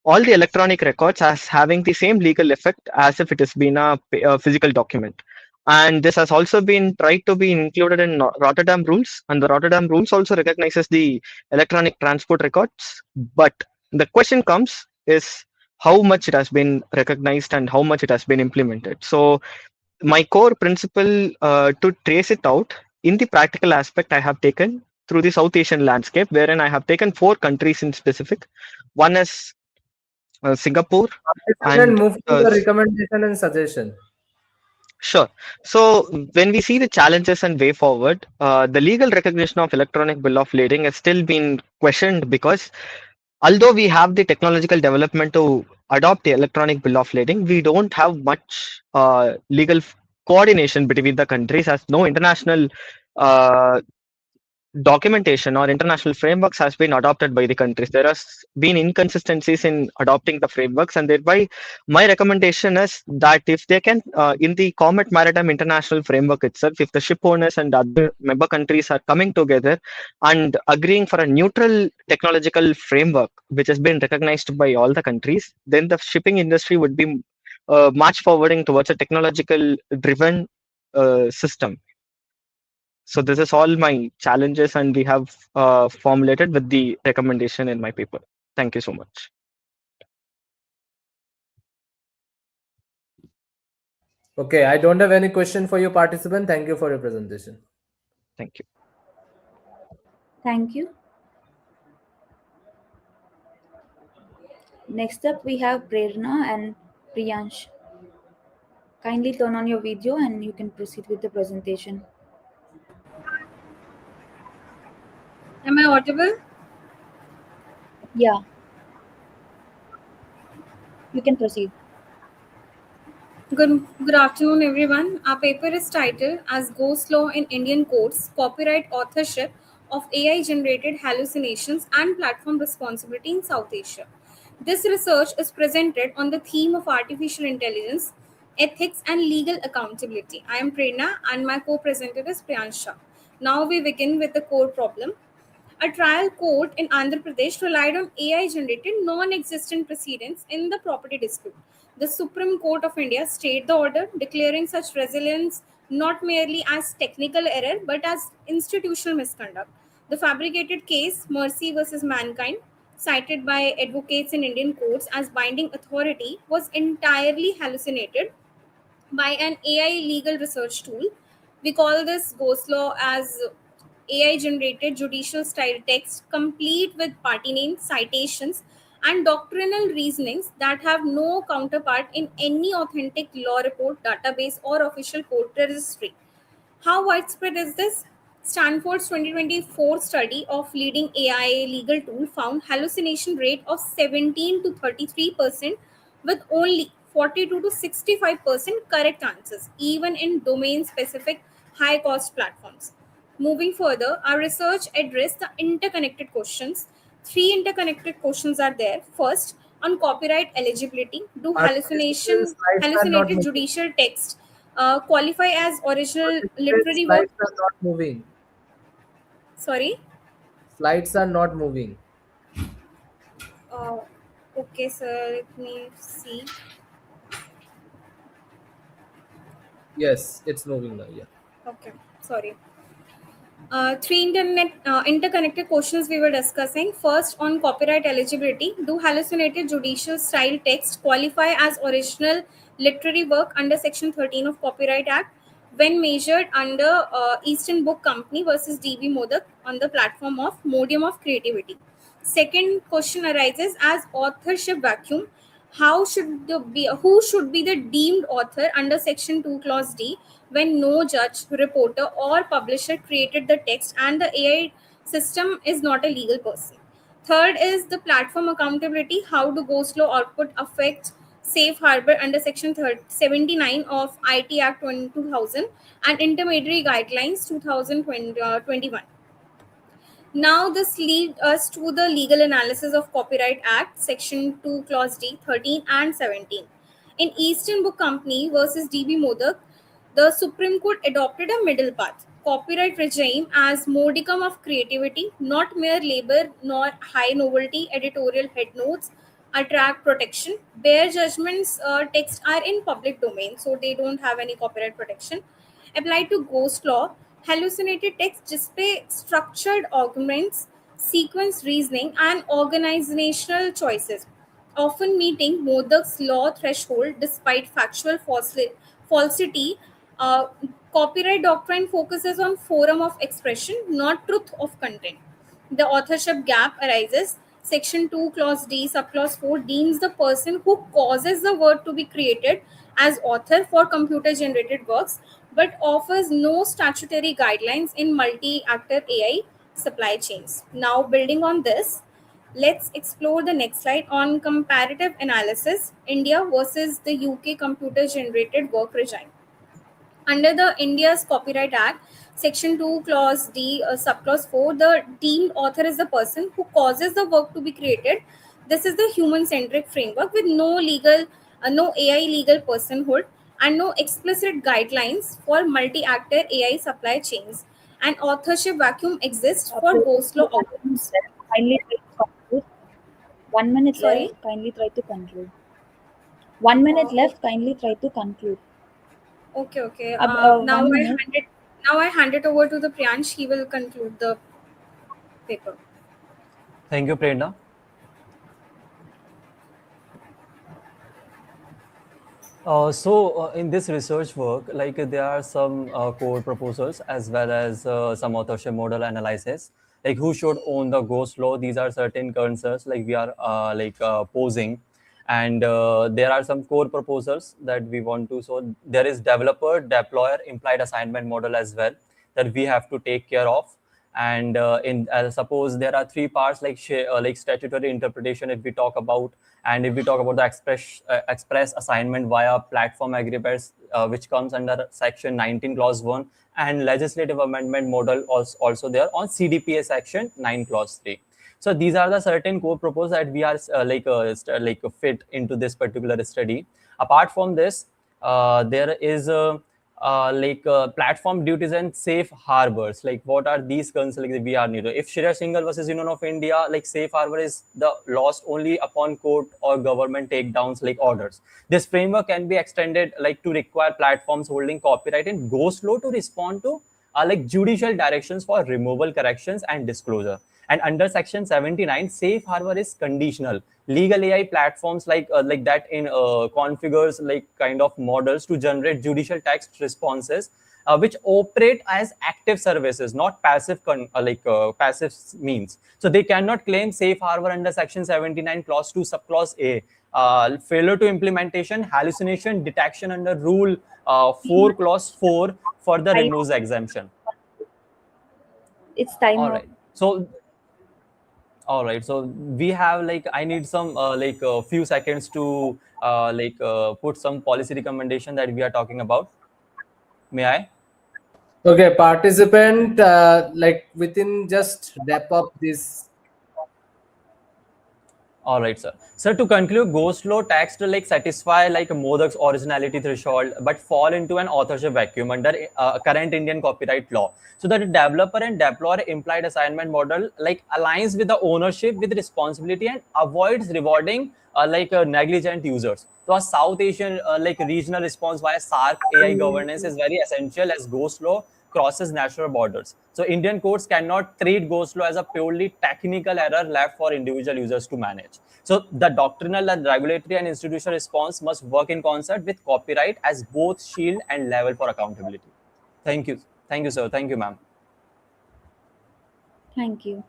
all the electronic records as having the same legal effect as if it has been a physical document. And this has also been tried to be included in Rotterdam rules, and the Rotterdam rules also recognizes the electronic transport records. But the question comes is how much it has been recognized and how much it has been implemented. So my core principle to trace it out in the practical aspect I have taken through the South Asian landscape, wherein I have taken 4 countries in specific. One is Singapore, Then and move to the recommendation and suggestion. sure. So when we see the challenges and way forward, the legal recognition of electronic bill of lading has still been questioned because although we have the technological development to adopt the electronic bill of lading, we don't have much legal coordination between the countries, as no international uh, documentation or international frameworks has been adopted by the countries. There has been inconsistencies in adopting the frameworks, and thereby my recommendation is that if they can, in the Comet Maritime International Framework itself, if the ship owners and other member countries are coming together and agreeing for a neutral technological framework which has been recognized by all the countries, then the shipping industry would be march forwarding towards a technological driven system. So this is all my challenges, and we have formulated with the recommendation in my paper. Thank you so much. Okay, I don't have any question for you, participant. Thank you for your presentation. Thank you. Thank you. Next up, we have Prerna and Priyansh. Kindly turn on your video and you can proceed with the presentation. Am I audible? Yeah, you can proceed. Good afternoon, everyone. Our paper is titled as Ghost Law in Indian Courts, Copyright Authorship of AI-Generated Hallucinations and Platform Responsibility in South Asia. This research is presented on the theme of artificial intelligence, ethics, and legal accountability. I am Prerna and my co-presenter is Priyansha. Now we begin with the core problem. A trial court in Andhra Pradesh relied on AI generated non existent precedents in the property dispute. The Supreme Court of India stayed the order, declaring such resilience not merely as technical error but as institutional misconduct. The fabricated case, Mercy versus Mankind, cited by advocates in Indian courts as binding authority, was entirely hallucinated by an AI legal research tool. We call this ghost law as AI generated judicial style text complete with party names, citations, and doctrinal reasonings that have no counterpart in any authentic law report, database, or official court registry. How widespread is this? Stanford's 2024 study of leading AI legal tool found hallucination rate of 17 to 33% with only 42 to 65% correct answers, even in domain specific high cost platforms. Moving further, our research addressed the interconnected questions. Three interconnected questions are there. First, on copyright eligibility, do Slides are not hallucinated moving. judicial text qualify as original literary work? Slides are not moving. Sorry. Slides are not moving. Uh, okay, sir. Let me see. Yes, it's moving now. Yeah. Okay, sorry. Three interconnected questions we were discussing. First, on copyright eligibility, do hallucinated judicial style text qualify as original literary work under Section 13 of Copyright Act when measured under Eastern Book Company versus DB Modak on the platform of Modium of Creativity? Second question arises as authorship vacuum. Who should be the deemed author under Section 2 Clause D when no judge, reporter, or publisher created the text and the AI system is not a legal person? Third is the platform accountability. How do ghost law output affect safe harbor under Section 79 of IT Act 2000 and intermediary guidelines 2021? Now, this leads us to the legal analysis of Copyright Act, Section 2, Clause D, 13 and 17. In Eastern Book Company versus DB Modak, the Supreme Court adopted a middle path. Copyright regime as modicum of creativity, not mere labor nor high novelty editorial headnotes attract protection. Bare judgments texts are in public domain, so they don't have any copyright protection. Applied to ghost law, hallucinated text display structured arguments, sequence reasoning, and organizational choices, often meeting Modak's law threshold despite factual falsity. Uh, Copyright doctrine focuses on forum of expression, not truth of content. The authorship gap arises. Section 2, Clause D, Subclause 4 deems the person who causes the word to be created as author for computer generated works, but offers no statutory guidelines in multi actor AI supply chains. Now, building on this, let's explore the next slide on comparative analysis India versus the UK computer generated work regime. Under the India's Copyright Act, Section 2, Clause D, Subclause 4, the deemed author is the person who causes the work to be created. This is the human-centric framework with no AI legal personhood, and no explicit guidelines for multi-actor AI supply chains. An authorship vacuum exists for ghost law outputs. Kindly try to conclude. 1 minute Sorry? left. Kindly try to conclude. 1 minute Okay. left. Kindly try to conclude. Okay. One minute. Now I hand it over to the Priyansh. He will conclude the paper. Thank you, Prerna. In this research work, like there are some code proposals as well as some authorship model analysis, like who should own the ghost law. These are certain concerns like we are posing, and there are some core proposals that we want to. So there is developer, deployer, implied assignment model as well that we have to take care of. And in suppose there are three parts like statutory interpretation if we talk about, and if we talk about the express assignment via platform agreements, which comes under section 19 clause 1, and legislative amendment model also there on CDPA section 9 clause 3. So these are the certain core proposals that we are fit into this particular study. Apart from this, there is platform duties and safe harbors. Like what are these concerns like we are needed? If Shreya Singhal versus Union of India, like safe harbor is the lost only upon court or government takedowns like orders. This framework can be extended like to require platforms holding copyright in ghost law to respond to like judicial directions for removal, corrections, and disclosure. And under section 79, safe harbor is conditional. Legal AI platforms like that in configures like kind of models to generate judicial text responses, which operate as active services, not passive passive means. So they cannot claim safe harbor under section 79 clause 2 subclause A. Failure to implementation, hallucination detection under rule 4 clause 4 further removes the exemption. It's time All up. right. All right. So we have I need some a few seconds to put some policy recommendation that we are talking about. May I? Okay, participant, within just wrap up this. All right, sir. So to conclude, go slow text like satisfy like Modak's originality threshold, but fall into an authorship vacuum under current Indian copyright law. So that the developer and deployer implied assignment model like aligns with the ownership with responsibility and avoids rewarding negligent users. So a South Asian like regional response via SARC AI governance is very essential as go slow crosses national borders. So Indian courts cannot treat go slow as a purely technical error left for individual users to manage. So the doctrinal and regulatory and institutional response must work in concert with copyright as both shield and level for accountability. Thank you. Thank you, sir. Thank you, ma'am. Thank you.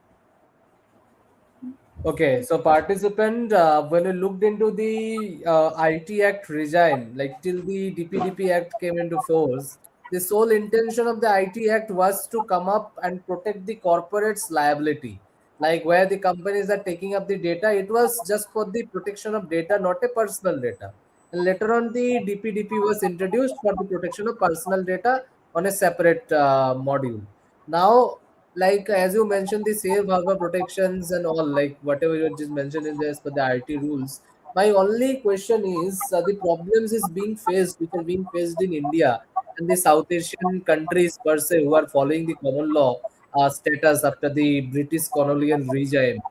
Okay, so participant, when we looked into the IT Act regime, like till the DPDP Act came into force, the sole intention of the IT Act was to come up and protect the corporate's liability. Like where the companies are taking up the data, it was just for the protection of data, not a personal data. And later on, the DPDP was introduced for the protection of personal data on a separate module. Now, like as you mentioned, the safe harbor protections and all, like whatever you just mentioned in this for the IT rules. My only question is the problems is being faced, which are being faced in India and the South Asian countries per se who are following the common law status after the British colonial regime.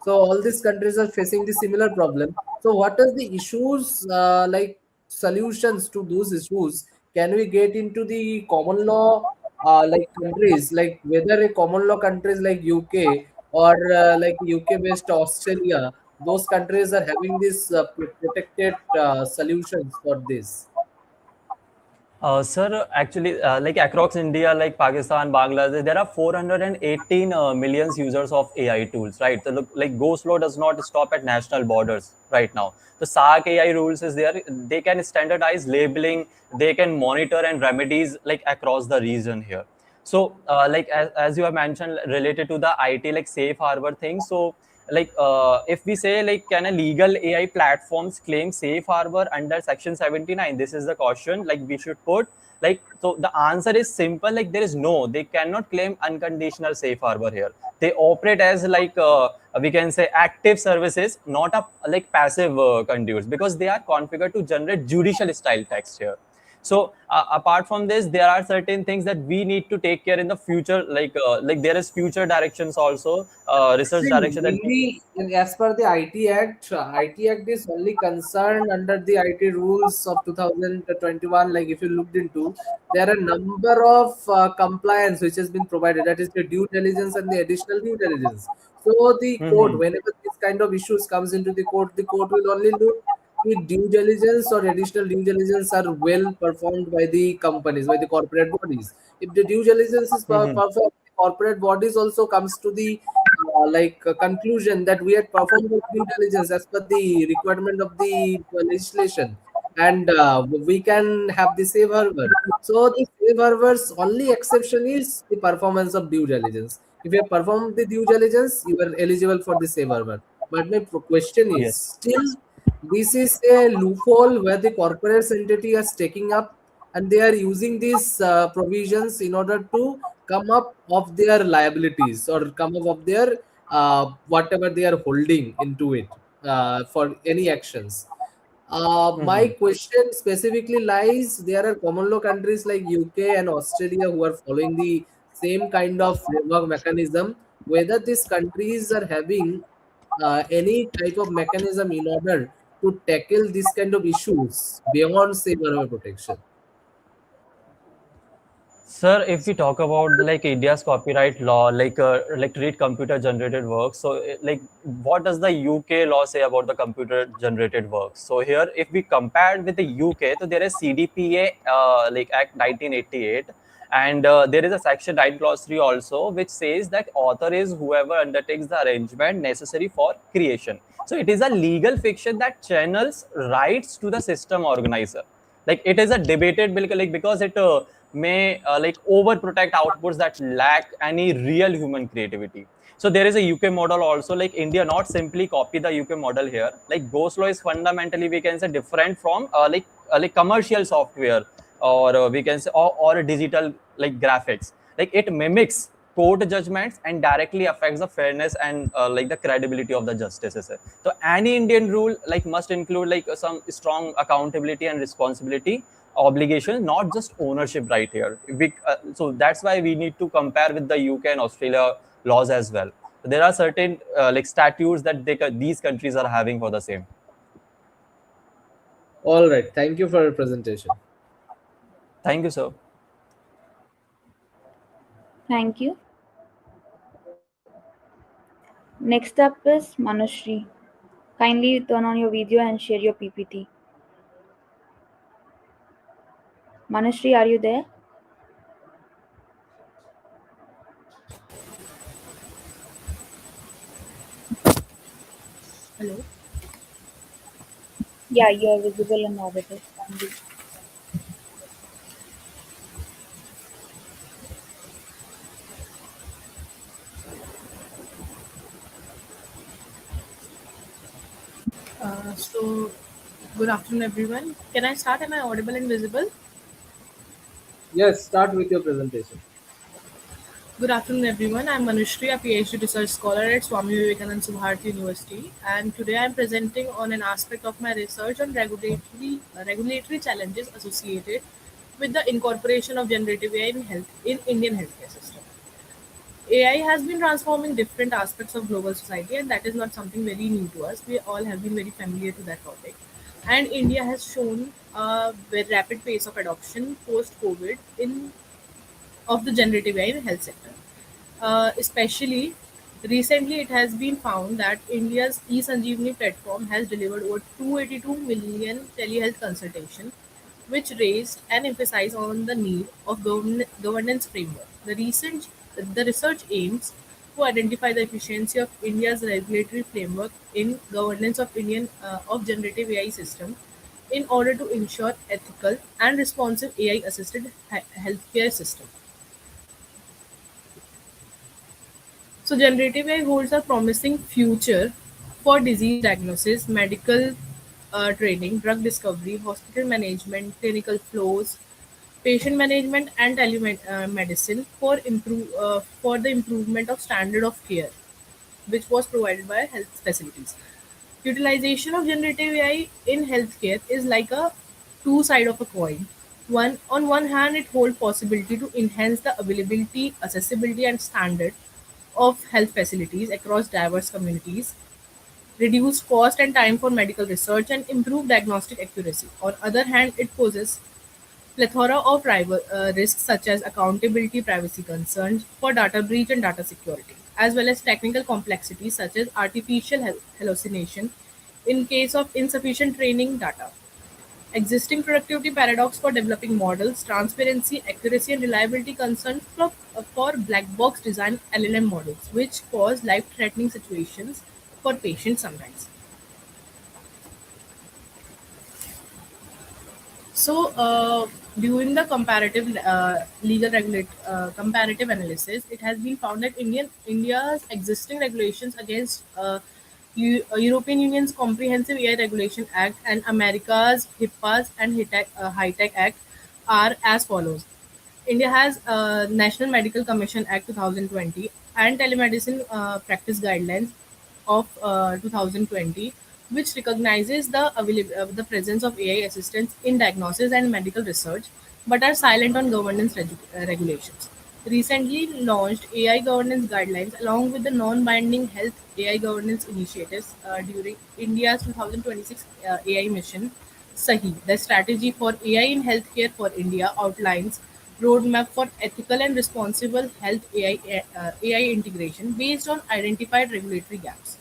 So all these countries are facing the similar problem. So what are the issues, like solutions to those issues? Can we get into the common law, like countries, like whether a common law countries like UK or like UK based Australia, those countries are having this protected solutions for this? Sir, actually, like across India, like Pakistan, Bangladesh, there are 418 millions users of AI tools, right? So look, like Go Slow does not stop at national borders right now. The SARC AI rules is there. They can standardize labeling, they can monitor and remedies like across the region here. So, like as you have mentioned, related to the IT like safe harbor thing. So, like if we say like can a legal AI platforms claim safe harbor under Section 79? This is the caution. Like we should put like so. The answer is simple. Like there is no. They cannot claim unconditional safe harbor here. They operate as like we can say active services, not a like passive conduits, because they are configured to generate judicial style text here. So apart from this, there are certain things that we need to take care in the future, like there is future directions also, research See, direction that we, mainly as per the IT Act, IT Act is only concerned under the IT rules of 2021. Like if you looked into, there are a number of compliance which has been provided. That is the due diligence and the additional due diligence. So the court, Mhm. whenever this kind of issues comes into the court will only look if due diligence or additional due diligence are well performed by the companies, by the corporate bodies. If the due diligence is Mhm. performed, the corporate bodies also comes to the conclusion that we had performed the due diligence as per the requirement of the legislation, and we can have the safe harbor. So the safe harbor's only exception is the performance of due diligence. If you have performed the due diligence, you are eligible for the safe harbor. But my question is Yes. still, this is a loophole where the corporate entity is taking up, and they are using these provisions in order to come up of their liabilities or come up of their whatever they are holding into it for any actions. My Mhm. question specifically lies, there are common law countries like UK and Australia who are following the same kind of framework mechanism. Whether these countries are having any type of mechanism in order to tackle this kind of issues beyond safe harbor protection. Sir, if we talk about like India's copyright law, like treat computer generated works. So like what does the UK law say about the computer generated works? So here, if we compare with the UK, so there is CDPA like Act 1988, and there is a section 9 clause 3 also, which says that author is whoever undertakes the arrangement necessary for creation. So it is a legal fiction that channels rights to the system organizer. Like it is a debated bill, like because it may like overprotect outputs that lack any real human creativity. So there is a UK model also, like India not simply copy the UK model here. Like Ghost law is fundamentally, we can say, different from like commercial software, or we can say or digital like graphics. Like it mimics court judgments and directly affects the fairness and like the credibility of the justices. So any Indian rule like must include like some strong accountability and responsibility obligation, not just ownership right here. So that's why we need to compare with the UK and Australia laws as well. So there are certain like statutes that these countries are having for the same. All right. Thank you for your presentation. Thank you, sir. Thank you. Next up is Manushree. Kindly turn on your video and share your PPT. Manushree, are you there? Hello. Yeah, you're visible and audible. Kindly. So, good afternoon, everyone. Can I start? Am I audible and visible? Yes, start with your presentation. Good afternoon, everyone. I'm Manushree, a PhD research scholar at Swami Vivekananda Subharati University, and today I'm presenting on an aspect of my research on regulatory challenges associated with the incorporation of generative AI in Indian healthcare system. AI has been transforming different aspects of global society, and that is not something very new to us. We all have been very familiar to that topic. And India has shown a very rapid pace of adoption post COVID in of the generative AI in health sector. Especially recently, it has been found that India's e-Sanjeevani platform has delivered over 282 million telehealth consultations, which raised and emphasized on the need of governance framework. The research aims to identify the efficiency of India's regulatory framework in governance of Indian of generative AI system in order to ensure ethical and responsive AI assisted healthcare system. So generative AI holds a promising future for disease diagnosis, medical training, drug discovery, hospital management, clinical flows, patient management, and telemedicine for the improvement of standard of care, which was provided by health facilities. Utilization of generative AI in healthcare is like a two side of a coin. On one hand, it holds possibility to enhance the availability, accessibility, and standard of health facilities across diverse communities, reduce cost and time for medical research, and improve diagnostic accuracy. On other hand, it poses plethora of risks such as accountability, privacy concerns for data breach and data security, as well as technical complexities such as artificial hallucination in case of insufficient training data. Existing productivity paradox for developing models, transparency, accuracy, and reliability concerns for black box design LLM models, which cause life threatening situations for patients sometimes. So, during the comparative analysis, it has been found that India's existing regulations against European Union's Comprehensive AI Regulation Act and America's HIPAA's and HITECH Act are as follows. India has National Medical Commission Act 2020 and Telemedicine Practice Guidelines of 2020, which recognizes the presence of AI assistants in diagnosis and medical research, but are silent on governance regulations. Recently launched AI governance guidelines along with the non-binding health AI governance initiatives during India's 2026 AI mission Sahi, the strategy for AI in healthcare for India outlines roadmap for ethical and responsible health AI integration based on identified regulatory gaps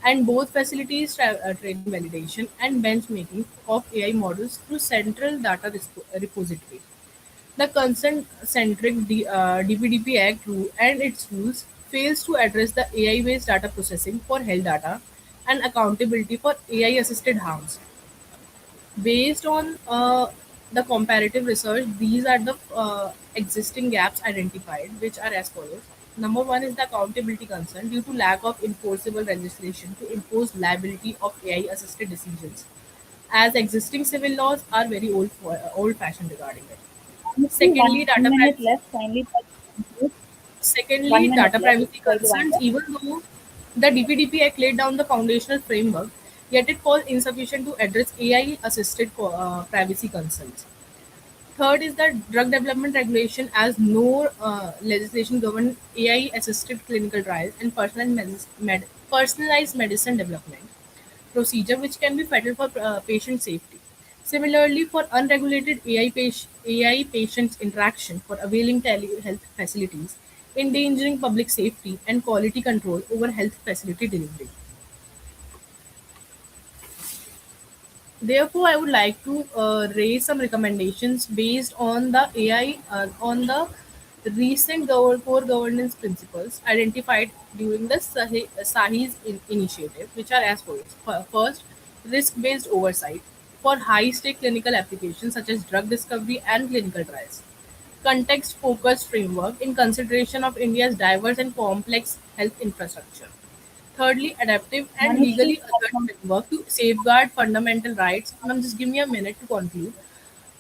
and both facilities training validation and benchmarking of AI models through central data repository. The consent-centric DPDP Act rule and its rules fails to address the AI-based data processing for health data and accountability for AI-assisted harms. Based on the comparative research, these are the existing gaps identified, which are as follows. Number one is the accountability concern due to lack of enforceable legislation to impose liability of AI-assisted decisions, as existing civil laws are very old-fashioned regarding it. Honestly, Secondly, 1 data minute privacy. left. Kindly touch conclude. Secondly, 1 minute data left. privacy Try to wind concerns. up. Even though the DPDP Act laid down the foundational framework, yet it falls insufficient to address AI-assisted privacy concerns. Third is that drug development regulation, as no legislation govern AI-assisted clinical trials and personalized medicine development procedure, which can be fatal for patient safety. Similarly, for unregulated AI patients interaction for availing telehealth facilities, endangering public safety and quality control over health facility delivery. Therefore, I would like to raise some recommendations based on the AI, on the recent core governance principles identified during the Sahi's initiative, which are as follows. First, risk-based oversight for high-stake clinical applications such as drug discovery and clinical trials. Context-focused framework in consideration of India's diverse and complex health infrastructure. Thirdly, adaptive and Manushree, legally assured framework to safeguard fundamental rights. Ma'am, just give me a minute to conclude.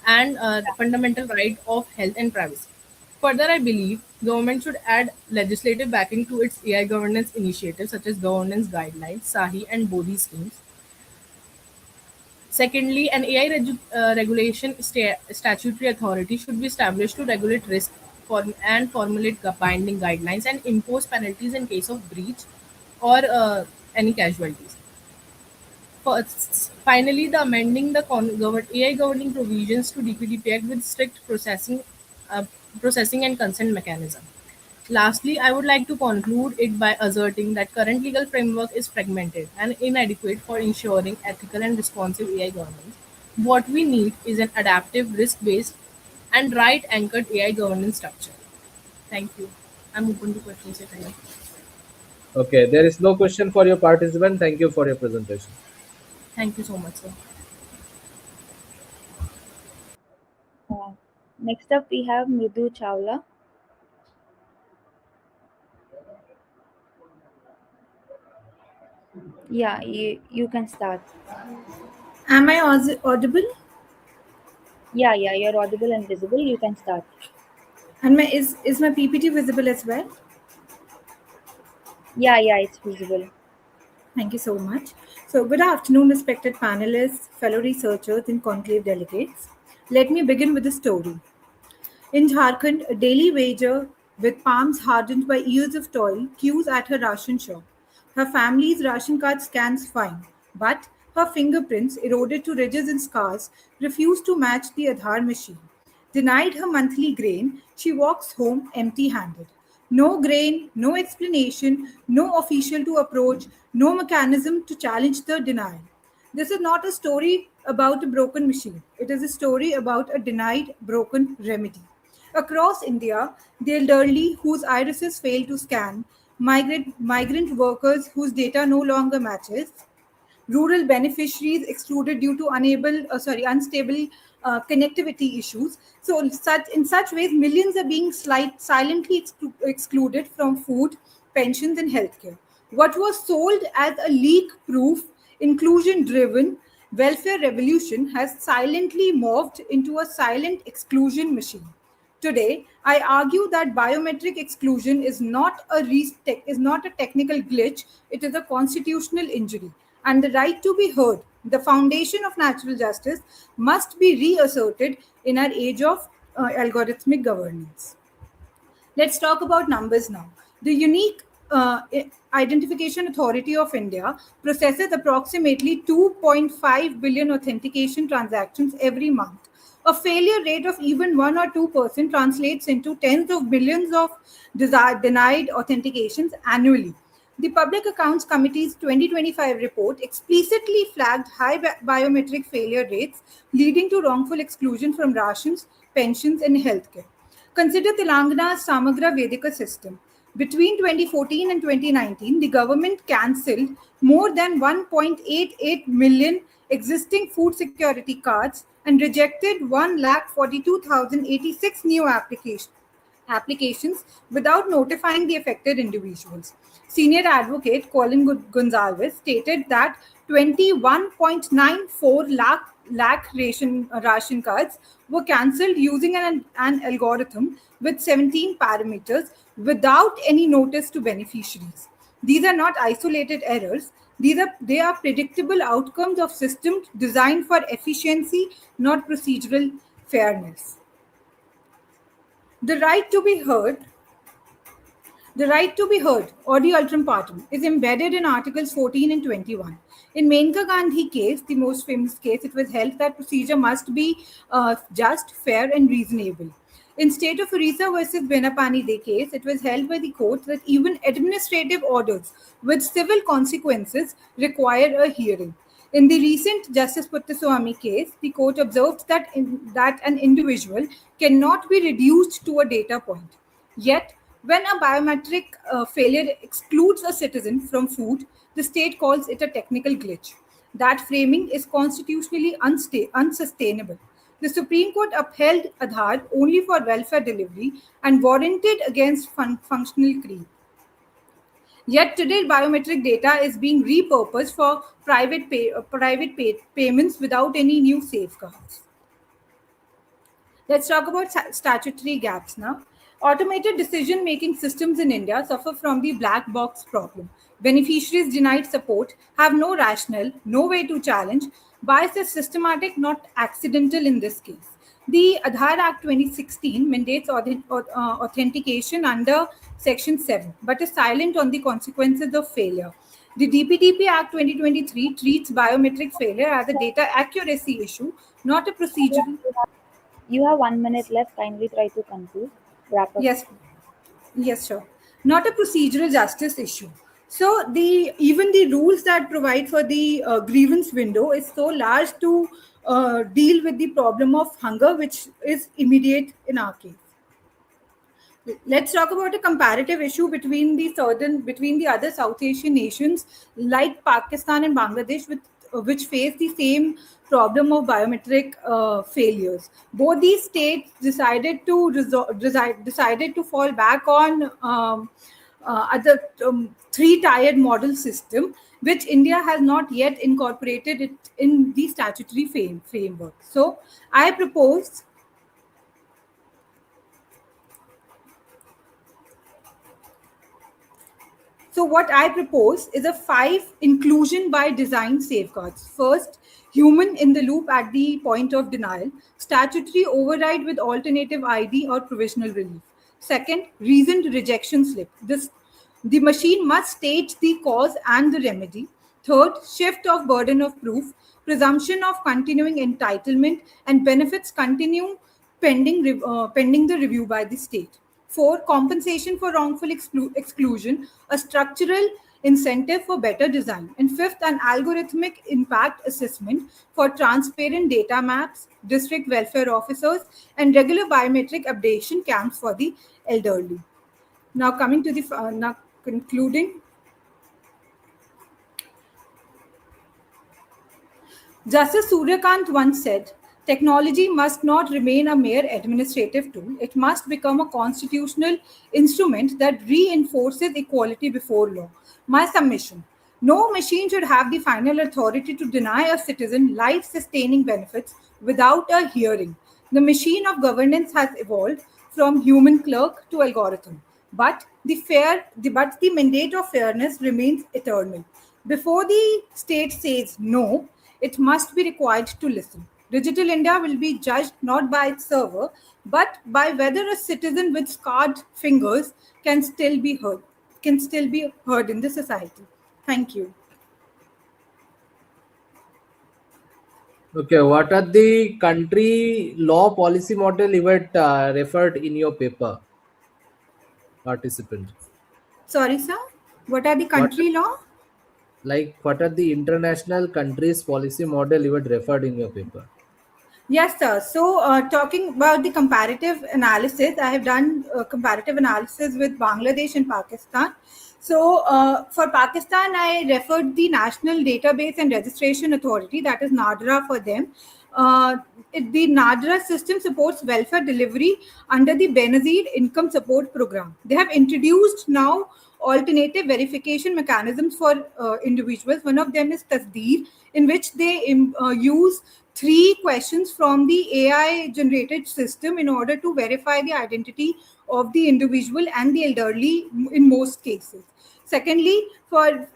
And the fundamental right of health and privacy. Further, I believe government should add legislative backing to its AI governance initiatives such as governance guidelines, SAHI, and BODI schemes. Secondly, an AI regulation statutory authority should be established to regulate risk and formulate binding guidelines and impose penalties in case of breach or any casualties. Finally, the amending the AI governing provisions to DPDP Act with strict processing and consent mechanism. Lastly, I would like to conclude it by asserting that current legal framework is fragmented and inadequate for ensuring ethical and responsive AI governance. What we need is an adaptive, risk-based, and right-anchored AI governance structure. Thank you. I'm open to questions if any. Okay, there is no question for your participant. Thank you for your presentation. Thank you so much, sir. Next up, we have Mridu Chawla. Yeah, you can start. Am I audible? Yeah, you're audible and visible. You can start. And is my PPT visible as well? Yeah, it's visible. Thank you so much. So, good afternoon, respected panelists, fellow researchers, and conclave delegates. Let me begin with a story. In Jharkhand, a daily wager with palms hardened by years of toil queues at her ration shop. Her family's ration card scans fine, but her fingerprints, eroded to ridges and scars, refuse to match the Aadhaar machine. Denied her monthly grain, she walks home empty handed. No grain, no explanation, no official to approach, no mechanism to challenge the denial. This is not a story about a broken machine. It is a story about a denied, broken remedy. Across India, the elderly whose irises fail to scan, migrant workers whose data no longer matches, rural beneficiaries excluded due to unstable connectivity issues. So, in such ways, millions are being silently excluded from food, pensions, and healthcare. What was sold as a leak-proof, inclusion-driven welfare revolution has silently morphed into a silent exclusion machine. Today, I argue that biometric exclusion is not a technical glitch, it is a constitutional injury. And the right to be heard, the foundation of natural justice, must be reasserted in our age of algorithmic governance. Let's talk about numbers now. The unique Identification Authority of India processes approximately 2.5 billion authentication transactions every month. A failure rate of even 1 or 2% translates into tens of billions of denied authentications annually. The Public Accounts Committee's 2025 report explicitly flagged high biometric failure rates, leading to wrongful exclusion from rations, pensions, and healthcare. Consider Telangana's Samagra Vedika system. Between 2014 and 2019, the government cancelled more than 1.88 million existing food security cards and rejected 1,42,086 new applications without notifying the affected individuals. Senior advocate Colin Gonzalez stated that 21.94 lakh ration cards were cancelled using an algorithm with 17 parameters, without any notice to beneficiaries. These are not isolated errors. They are predictable outcomes of systems designed for efficiency, not procedural fairness. The right to be heard The right to be heard, audio ultram partem, is embedded in Articles 14 and 21. In Menka Gandhi case, the most famous case, it was held that procedure must be just, fair, and reasonable. In State of Orissa versus Benapani De case, it was held by the court that even administrative orders with civil consequences require a hearing. In the recent Justice Puttaswamy case, the court observed that an individual cannot be reduced to a data point. Yet, when a biometric failure excludes a citizen from food, the state calls it a technical glitch. That framing is constitutionally unsustainable. The Supreme Court upheld Aadhaar only for welfare delivery and warranted against functional creep. Yet today, biometric data is being repurposed for private payments without any new safeguards. Let's talk about statutory gaps now. Automated decision-making systems in India suffer from the black box problem. Beneficiaries denied support have no rationale, no way to challenge. Bias is systematic, not accidental in this case. The Aadhaar Act 2016 mandates authentication under Section 7, but is silent on the consequences of failure. The DPDP Act 2023 treats biometric failure as a data accuracy issue, not a procedural. You have 1 minute left. Kindly try to conclude. Wrap up. Yes, sure. Not a procedural justice issue. So even the rules that provide for the grievance window is so large to deal with the problem of hunger, which is immediate in our case. Let's talk about a comparative issue between the other South Asian nations like Pakistan and Bangladesh, which face the same problem of biometric failures. Both these states decided to fall back on other three-tiered model system, which India has not yet incorporated it in the statutory framework. So I propose. So what I propose is a 5 inclusion by design safeguards. First, human in the loop at the point of denial, statutory override with alternative ID or provisional relief. Second, reasoned rejection slip. The machine must state the cause and the remedy. Third, shift of burden of proof, presumption of continuing entitlement, and benefits continue pending the review by the state. 4. Compensation for wrongful exclusion, a structural incentive for better design. And 5th, an algorithmic impact assessment for transparent data maps, district welfare officers, and regular biometric updation camps for the elderly. Now coming to now concluding. Justice Suryakant once said, technology must not remain a mere administrative tool. It must become a constitutional instrument that reinforces equality before law. My submission: no machine should have the final authority to deny a citizen life-sustaining benefits without a hearing. The machine of governance has evolved from human clerk to algorithm, but the mandate of fairness remains eternal. Before the state says no, it must be required to listen. Digital India will be judged not by its server, but by whether a citizen with scarred fingers can still be heard in the society. Thank you. Okay, what are the country law policy model you had referred in your paper, participant? Sorry, sir. What are the country law? Like, what are the international countries policy model you had referred in your paper? Yes, sir. So, talking about the comparative analysis, I have done comparative analysis with Bangladesh and Pakistan. So, for Pakistan, I referred the National Database and Registration Authority, that is NADRA for them. The NADRA system supports welfare delivery under the Benazir Income Support Program. They have introduced now alternative verification mechanisms for individuals. One of them is Tasdeer, in which they use 3 questions from the AI generated system in order to verify the identity of the individual and the elderly in most cases. Secondly,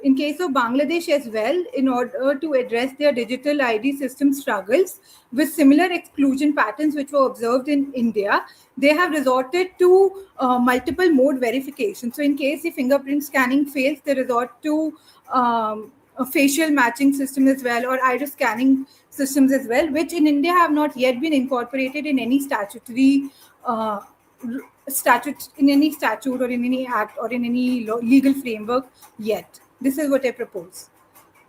in case of Bangladesh as well, in order to address their digital ID system struggles with similar exclusion patterns which were observed in India, they have resorted to multiple mode verification. So in case the fingerprint scanning fails, they resort to a facial matching system as well, or iris scanning systems as well, which in India have not yet been incorporated in any statutory in any statute or in any act or in any legal framework yet. This is what I propose.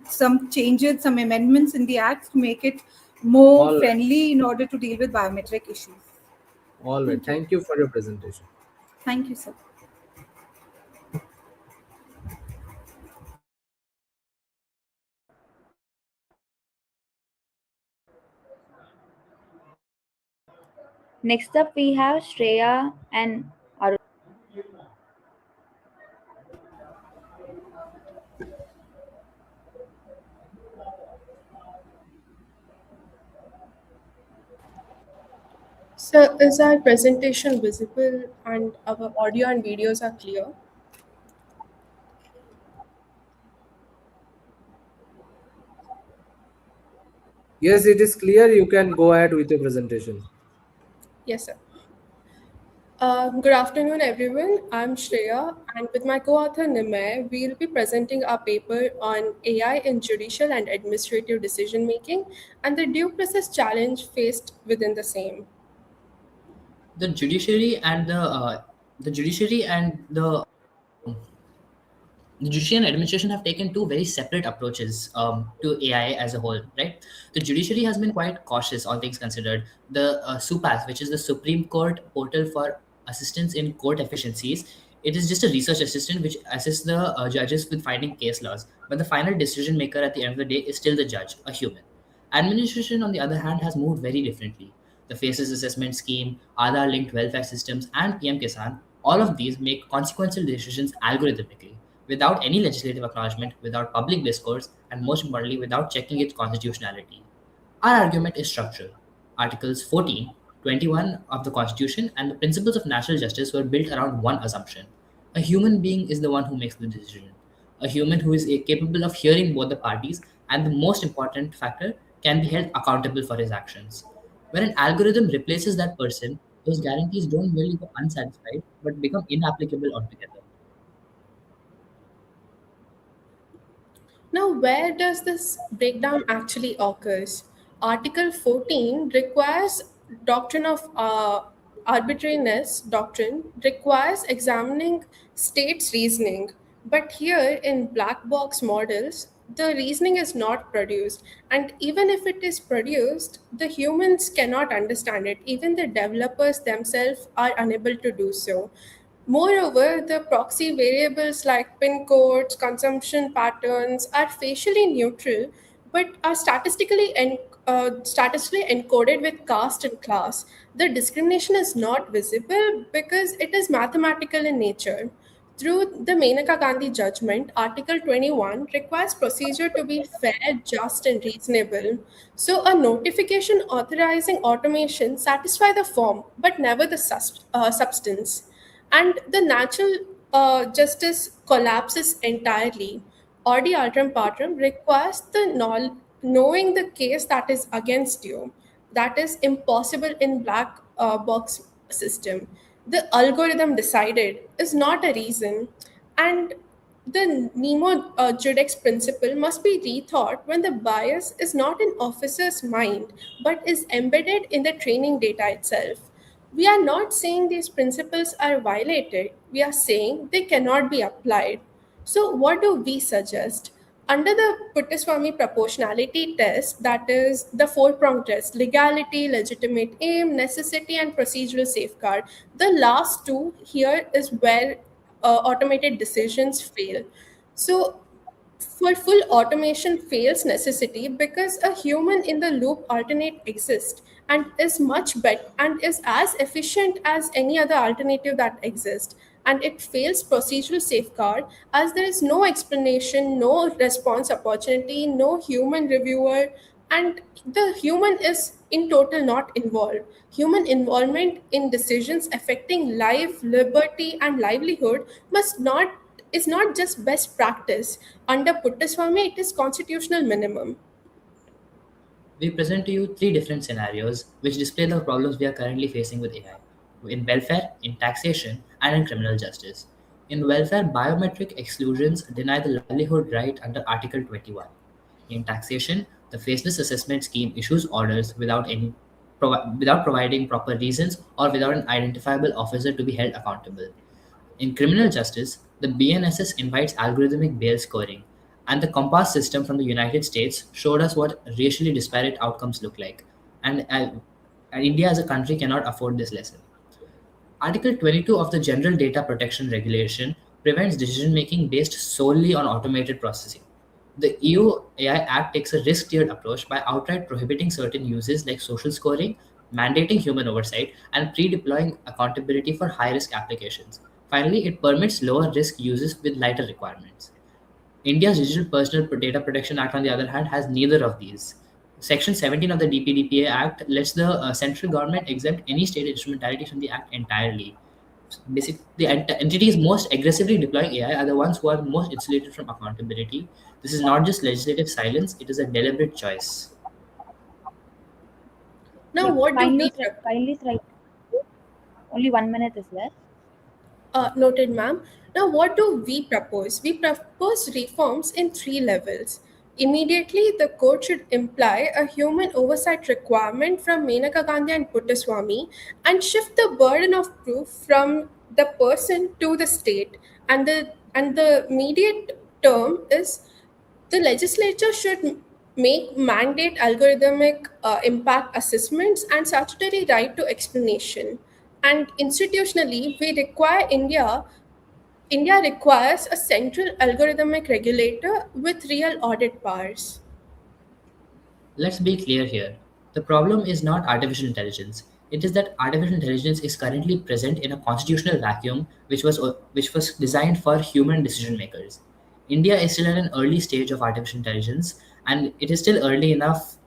Some changes, some amendments in the act to make it more All right. friendly in order to deal with biometric issues. All right. Thank you for your presentation. Thank you, sir. Next up, we have Shreya and Arun. So, is our presentation visible and our audio and videos are clear? Yes, it is clear. You can go ahead with your presentation. Yes, sir. Good afternoon, everyone. I'm Shreya, and with my co-author Nimay, we'll be presenting our paper on AI in judicial and administrative decision making and the due process challenge faced within the same. The judiciary and the judiciary and the judiciary and administration have taken two very separate approaches to AI as a whole, right? The judiciary has been quite cautious, all things considered. The SUPAS, which is the Supreme Court Portal for Assistance in Court Efficiencies, it is just a research assistant which assists the judges with finding case laws. But the final decision maker at the end of the day is still the judge, a human. Administration, on the other hand, has moved very differently. The Faces Assessment Scheme, Aadhaar linked welfare systems, and PM Kisan, all of these make consequential decisions algorithmically without any legislative acknowledgement, without public discourse, and most importantly, without checking its constitutionality. Our argument is structural. Articles 14, 21 of the Constitution and the principles of natural justice were built around one assumption. A human being is the one who makes the decision. A human who is capable of hearing both the parties, and the most important factor, can be held accountable for his actions. When an algorithm replaces that person, those guarantees don't merely go unsatisfied but become inapplicable altogether. Now, where does this breakdown actually occurs? Article 14 requires doctrine of arbitrariness doctrine requires examining states' reasoning, but here in black box models, the reasoning is not produced, and even if it is produced, the humans cannot understand it. Even the developers themselves are unable to do so. Moreover, the proxy variables like pin codes, consumption patterns are facially neutral but are statistically encoded with caste and class. The discrimination is not visible because it is mathematical in nature. Through the Menaka Gandhi judgment, Article 21 requires procedure to be fair, just, and reasonable. So, a notification authorizing automation satisfies the form but never the substance, and the natural justice collapses entirely. Odi altrum patrum requires the knowing the case that is against you. That is impossible in black box system. The algorithm decided is not a reason, and the Nemo Judex principle must be rethought when the bias is not in officer's mind but is embedded in the training data itself. We are not saying these principles are violated, we are saying they cannot be applied. So, what do we suggest? Under the Puttaswamy proportionality test, that is the four-pronged test: legality, legitimate aim, necessity, and procedural safeguard, the last two here is where automated decisions fail. So, for full automation fails necessity because a human in the loop alternate exists and is much better and is as efficient as any other alternative that exists, and it fails procedural safeguard as there is no explanation, no response opportunity, no human reviewer, and the human is in total not involved. Human involvement in decisions affecting life, liberty, and livelihood must not is not just best practice. Under Puttaswamy, it is constitutional minimum. We present to you three different scenarios which display the problems we are currently facing with AI in welfare, in taxation, and in criminal justice. In welfare, biometric exclusions deny the livelihood right under Article 21. In taxation, the faceless assessment scheme issues orders without providing proper reasons or without an identifiable officer to be held accountable. In criminal justice, the BNSS invites algorithmic bail scoring, and the Compass system from the United States showed us what racially disparate outcomes look like. And India as a country cannot afford this lesson. Article 22 of the General Data Protection Regulation prevents decision making based solely on automated processing. The EU AI Act takes a risk tiered approach by outright prohibiting certain uses like social scoring, mandating human oversight, and pre deploying accountability for high risk applications. Finally, it permits lower risk uses with lighter requirements. India's Digital Personal Data Protection Act, on the other hand, has neither of these. Section 17 of the DPDPA Act lets the central government exempt any state instrumentalities from the Act entirely. Basically, the entities most aggressively deploying AI are the ones who are most insulated from accountability. This is not just legislative silence, it is a deliberate choice. Now, what do we Kindly try. Only 1 minute is left. Noted, ma'am. Now, what do we propose? We propose reforms in three levels. Immediately, the court should imply a human oversight requirement from Menaka Gandhi and Puttaswamy and shift the burden of proof from the person to the state. And the immediate term is the legislature should make mandate algorithmic impact assessments and statutory right to explanation. And institutionally, India requires a central algorithmic regulator with real audit powers. Let's be clear here. The problem is not artificial intelligence. It is that artificial intelligence is currently present in a constitutional vacuum which was designed for human decision makers. India is still at an early stage of artificial intelligence, and it is still early enough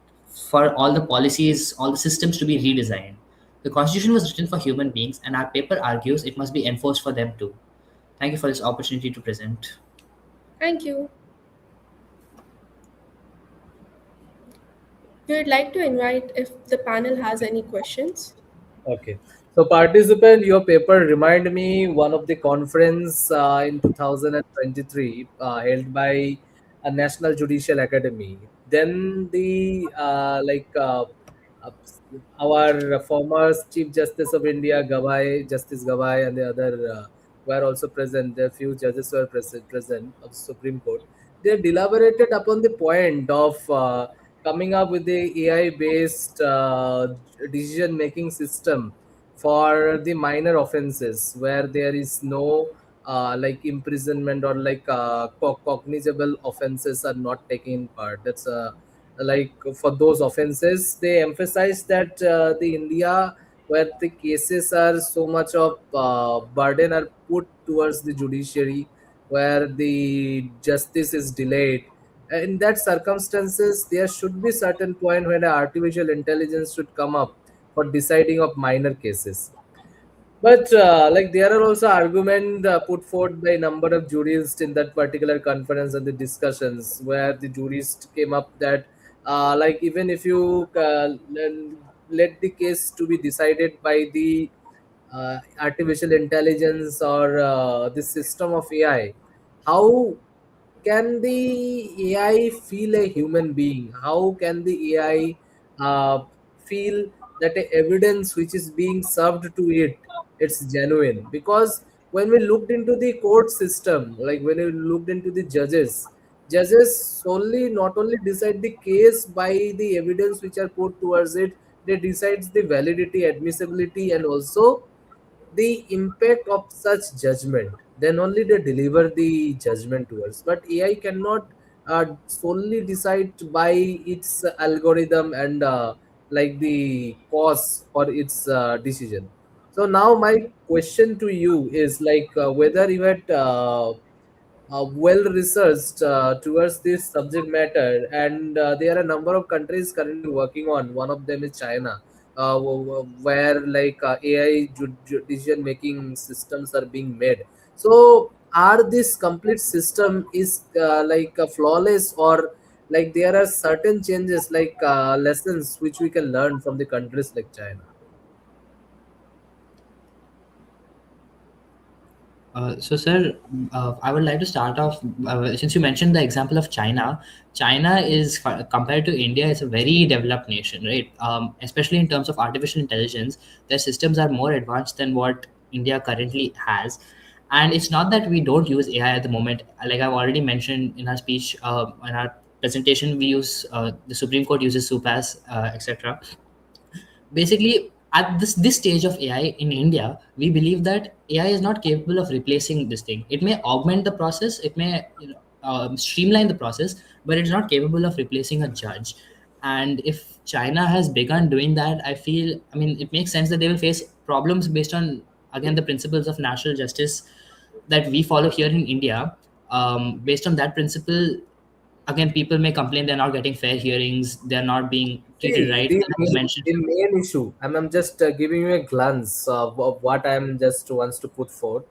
for all the policies, all the systems to be redesigned. The constitution was written for human beings, and our paper argues it must be enforced for them too. Thank you for this opportunity to present. Thank you. We would like to invite if the panel has any questions. Okay. So participant, your paper remind me one of the conference in 2023 held by a National Judicial Academy. Then the uh, our former Chief Justice of India, Justice Gawai, and the other were also present. The few judges were present of the Supreme Court. They deliberated upon the point of coming up with the AI-based decision-making system for the minor offenses where there is no like imprisonment or like cognizable offenses are not taking part. That's like for those offenses they emphasize that the India where the cases are so much of burden are put towards the judiciary where the justice is delayed. In that circumstances there should be certain point when artificial intelligence should come up for deciding of minor cases. But like there are also arguments put forth by a number of jurists in that particular conference and the discussions where the jurists came up that like even if you let the case to be decided by the artificial intelligence or the system of AI, how can the AI feel a human being? How can the AI feel that a evidence which is being served to it, it's genuine? Because when we looked into the court system, like when we looked into the judges solely not only decide the case by the evidence which are put towards it, they decides the validity, admissibility, and also the impact of such judgment, then only they deliver the judgment to us. But AI cannot solely decide by its algorithm and like the cause for its decision. So now my question to you is like whether you had well researched towards this subject matter, and there are a number of countries currently working on. One of them is China, where like AI decision making systems are being made. So are this complete system is like flawless, or like there are certain changes like lessons which we can learn from the countries like China? So, sir, I would like to start off since you mentioned the example of China. China is compared to India, it's a very developed nation, right? Especially in terms of artificial intelligence, their systems are more advanced than what India currently has. And it's not that we don't use AI at the moment. Like I've already mentioned in our speech, in our presentation, we use the Supreme Court uses SUPAS, etc. Basically, at this stage of AI in India, we believe that AI is not capable of replacing this thing. It may augment the process, it may streamline the process, but it's not capable of replacing a judge. And if China has begun doing that, I feel, I mean, it makes sense that they will face problems based on, again, the principles of natural justice that we follow here in India. Based on that principle, again, people may complain they're not getting fair hearings, they're not being treated See, right, as you mentioned. the main issue, I'm just giving you a glance of what I'm just wants to put forth.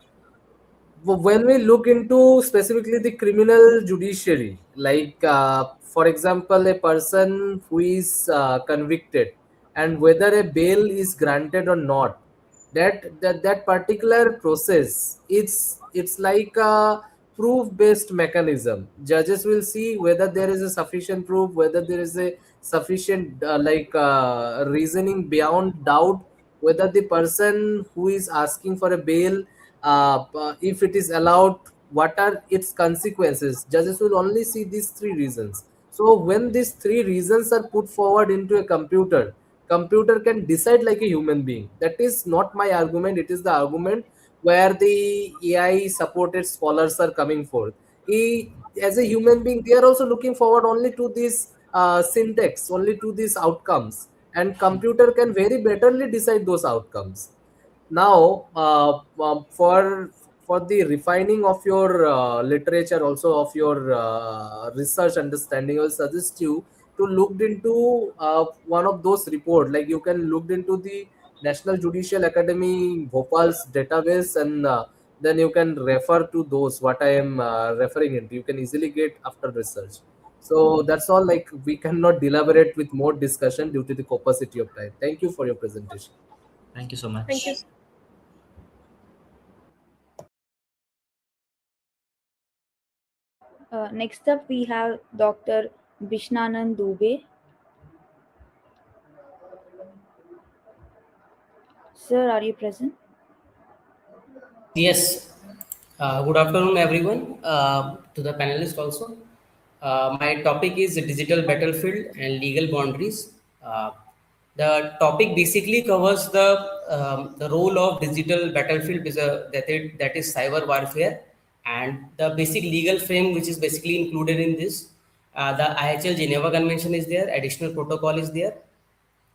When we look into specifically the criminal judiciary, like for example, a person who is convicted, and whether a bail is granted or not, that particular process, it's like a proof based mechanism. Judges will see whether there is a sufficient proof, whether there is a sufficient reasoning beyond doubt, whether the person who is asking for a bail, if it is allowed, what are its consequences. Judges will only see these three reasons. So when these three reasons are put forward into a computer can decide like a human being. That is not my argument, it is the argument where the AI supported scholars are coming forth. As a human being, they are also looking forward only to this syntax, only to these outcomes, and computer can very betterly decide those outcomes. Now for the refining of your literature, also of your research understanding, I will suggest you to look into one of those report. Like you can look into the National Judicial Academy Bhopal's database, and then you can refer to those what I am referring into. You can easily get after research. So that's all. Like we cannot deliberate with more discussion due to the capacity of time. Thank you for your presentation. Thank you so Thank you. much. Next up, we have Dr. Bishnanand Dubey. Sir, are you present? Yes. Good afternoon, everyone. To the panelists also. My topic is digital battlefield and legal boundaries. The topic basically covers the role of digital battlefield that is cyber warfare, and the basic legal frame which is basically included in this. The IHL Geneva Convention is there, additional protocol is there,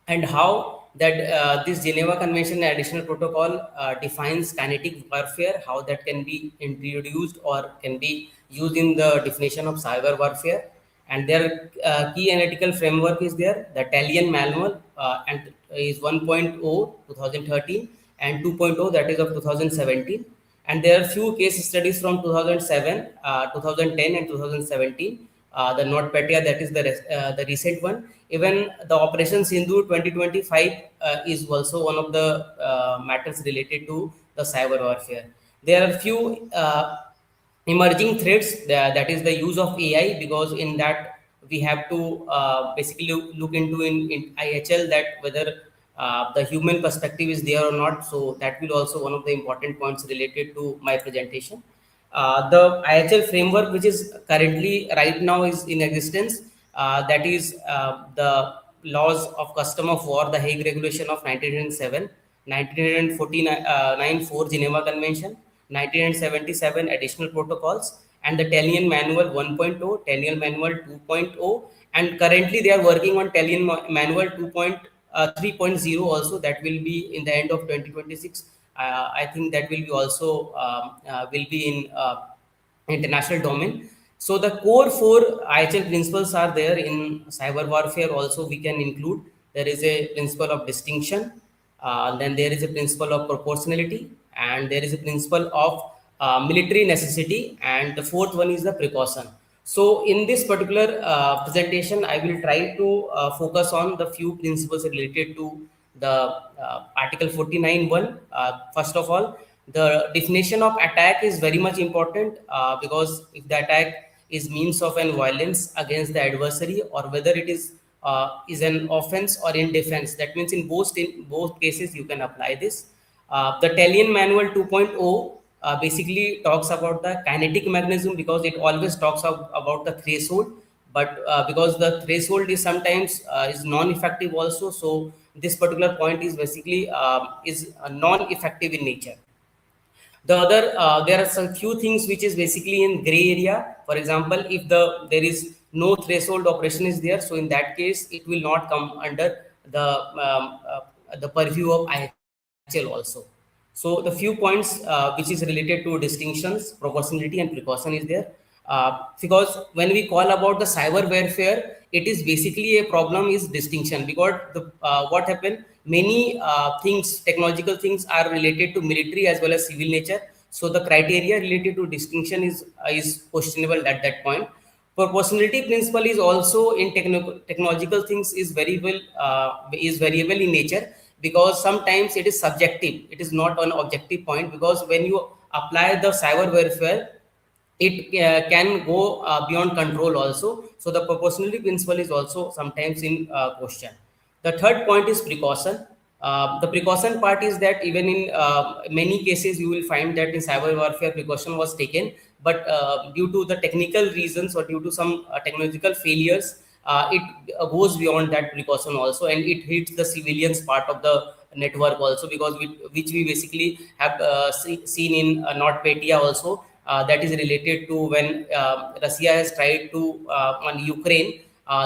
and how that this Geneva Convention additional protocol defines kinetic warfare, how that can be introduced or can be used in the definition of cyber warfare. And their key analytical framework is there, the Italian manual, and is 1.0 2013 and 2.0 that is of 2017. And there are few case studies from 2007, 2010 and 2017. The NotPetya, that is the recent one. Even the Operation Sindhu 2025 is also one of the matters related to the cyber warfare. There are few emerging threats, that is the use of AI, because in that we have to basically look into in IHL that whether the human perspective is there or not. So that will also one of the important points related to my presentation. The IHL framework, which is currently right now is in existence, that is the laws of custom of war, the Hague Regulation of 1907, 1949 4 Geneva Convention, 1977 additional protocols, and the Italian Manual 1.0, Italian Manual 2.0, and currently they are working on Italian Manual 3.0 also, that will be in the end of 2026. I think that will be also will be in international domain. So the core four IHL principles are there in cyber warfare. Also, we can include there is a principle of distinction, then there is a principle of proportionality, and there is a principle of military necessity, and the fourth one is the precaution. So in this particular presentation, I will try to focus on the few principles related to the Article 49.1. First of all, the definition of attack is very much important, because if the attack is means of an violence against the adversary, or whether it is an offense or in defense, that means in both cases you can apply this. The Talion Manual 2.0 basically talks about the kinetic mechanism, because it always talks about the threshold, but because the threshold is sometimes is non-effective also, so this particular point is basically is non-effective in nature. The other there are some few things which is basically in gray area. For example, if there is no threshold operation is there, so in that case it will not come under the purview of IHL also. So the few points which is related to distinctions, proportionality and precaution is there. Because when we call about the cyber warfare, it is basically a problem is distinction, because what happened, many things, technological things are related to military as well as civil nature. So the criteria related to distinction is questionable at that point. Proportionality principle is also in technological things is variable in nature, because sometimes it is subjective, it is not an objective point, because when you apply the cyber warfare, it can go beyond control also. So the proportionality principle is also sometimes in question. The third point is precaution. The precaution part is that even in many cases you will find that in cyber warfare precaution was taken, but due to the technical reasons or due to some technological failures, it goes beyond that precaution also, and it hits the civilians part of the network also, because which we basically have seen in NotPetya also. That is related to when Russia has tried to on Ukraine.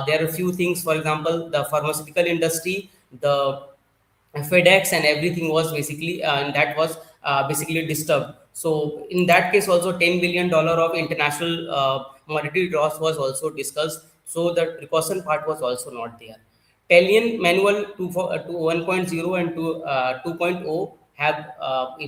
There are a few things, for example, the pharmaceutical industry, the FedEx and everything was basically and that was basically disturbed. So in that case also $10 billion of international monetary loss was also discussed. So the precaution part was also not there. Talion Manual 1.0 and 2.0 have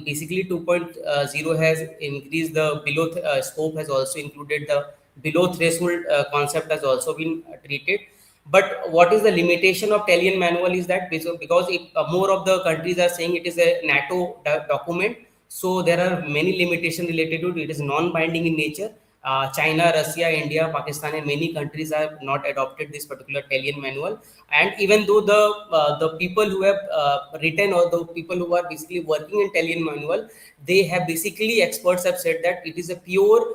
basically 2.0 has increased the below scope, has also included the below threshold concept has also been treated. But what is the limitation of Talion Manual is that because more of the countries are saying it is a NATO document, so there are many limitations related to it. It is non-binding in nature. China, Russia, India, Pakistan, and many countries have not adopted this particular Talion Manual. And even though the people who have written, or the people who are basically working in Talion Manual, they have basically, experts have said that it is a pure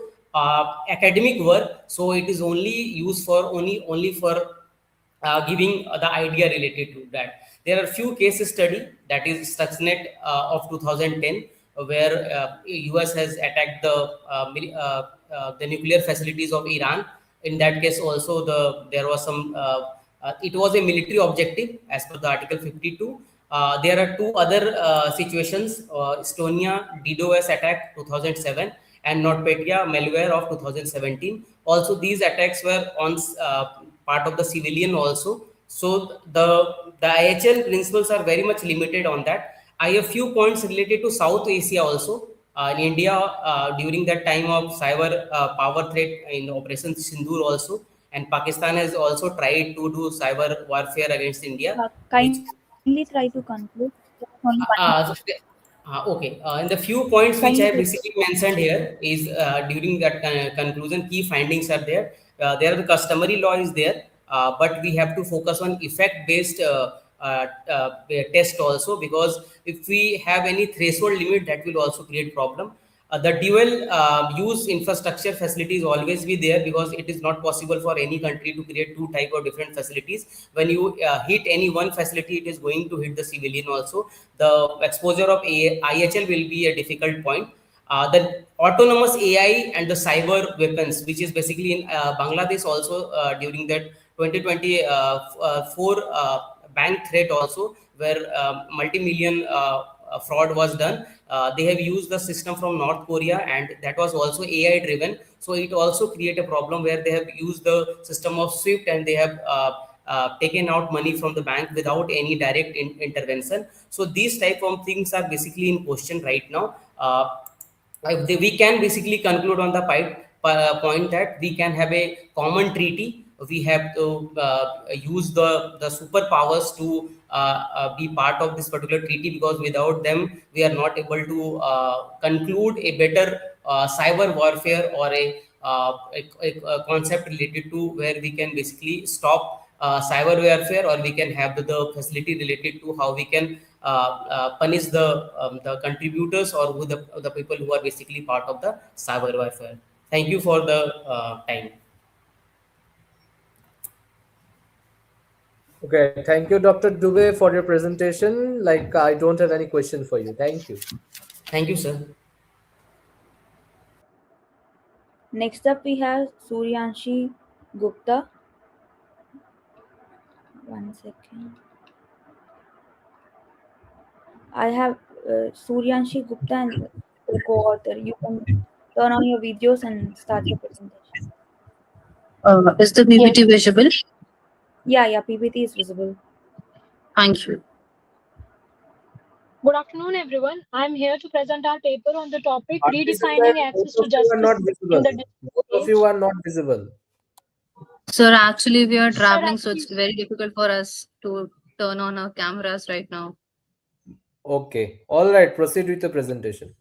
academic work, so it is only used for only for giving the idea related to that. There are few case study, that is Stuxnet of 2010, where US has attacked the nuclear facilities of Iran. In that case also there was some it was a military objective as per the Article 52. There are two other situations, Estonia DDoS attack 2007 and NotPetya malware of 2017. Also these attacks were on part of the civilian also. So the IHL principles are very much limited on that. I have few points related to South Asia also. In India, during that time of cyber power threat in Operation Sindoor also, and Pakistan has also tried to do cyber warfare against India. Kindly try to conclude. Only 1 minute. Okay, and the few points which I Kindly basically mentioned here is during that conclusion, key findings are there. There are the customary law is there, but we have to focus on effect-based test also, because if we have any threshold limit, that will also create problem. The dual use infrastructure facilities always be there, because it is not possible for any country to create two type of different facilities. When you hit any one facility, it is going to hit the civilian also. The exposure of IHL will be a difficult point. The autonomous AI and the cyber weapons, which is basically in Bangladesh also during that 2024 bank threat also, where multi-million fraud was done. They have used the system from North Korea, and that was also AI driven. So it also create a problem where they have used the system of SWIFT, and they have taken out money from the bank without any direct intervention. So these type of things are basically in question right now. We can basically conclude on the point that we can have a common treaty. We have to use the superpowers to be part of this particular treaty, because without them we are not able to conclude a better cyber warfare, or a concept related to where we can basically stop cyber warfare, or we can have the facility related to how we can punish the contributors, or who the people who are basically part of the cyber warfare. Thank you for the time. Okay, thank you, Dr. Dubey, for your presentation. Like, I don't have any question for you. Thank you. Thank you, sir. Next up, we have Suryanshi Gupta. One second. I have Suryanshi Gupta and the co-author. You can turn on your videos and start your presentation. Is the PPT visible? Yeah, PPT is visible. Thank you. Good afternoon, everyone. I'm here to present our paper on the topic Participants, redefining access both to of you are not justice visible. in the digital Both of age. you are not visible. Sir, actually, we are Sir, traveling, so actually, it's very difficult for us to turn on our cameras right now. Okay. All right. Proceed with the presentation.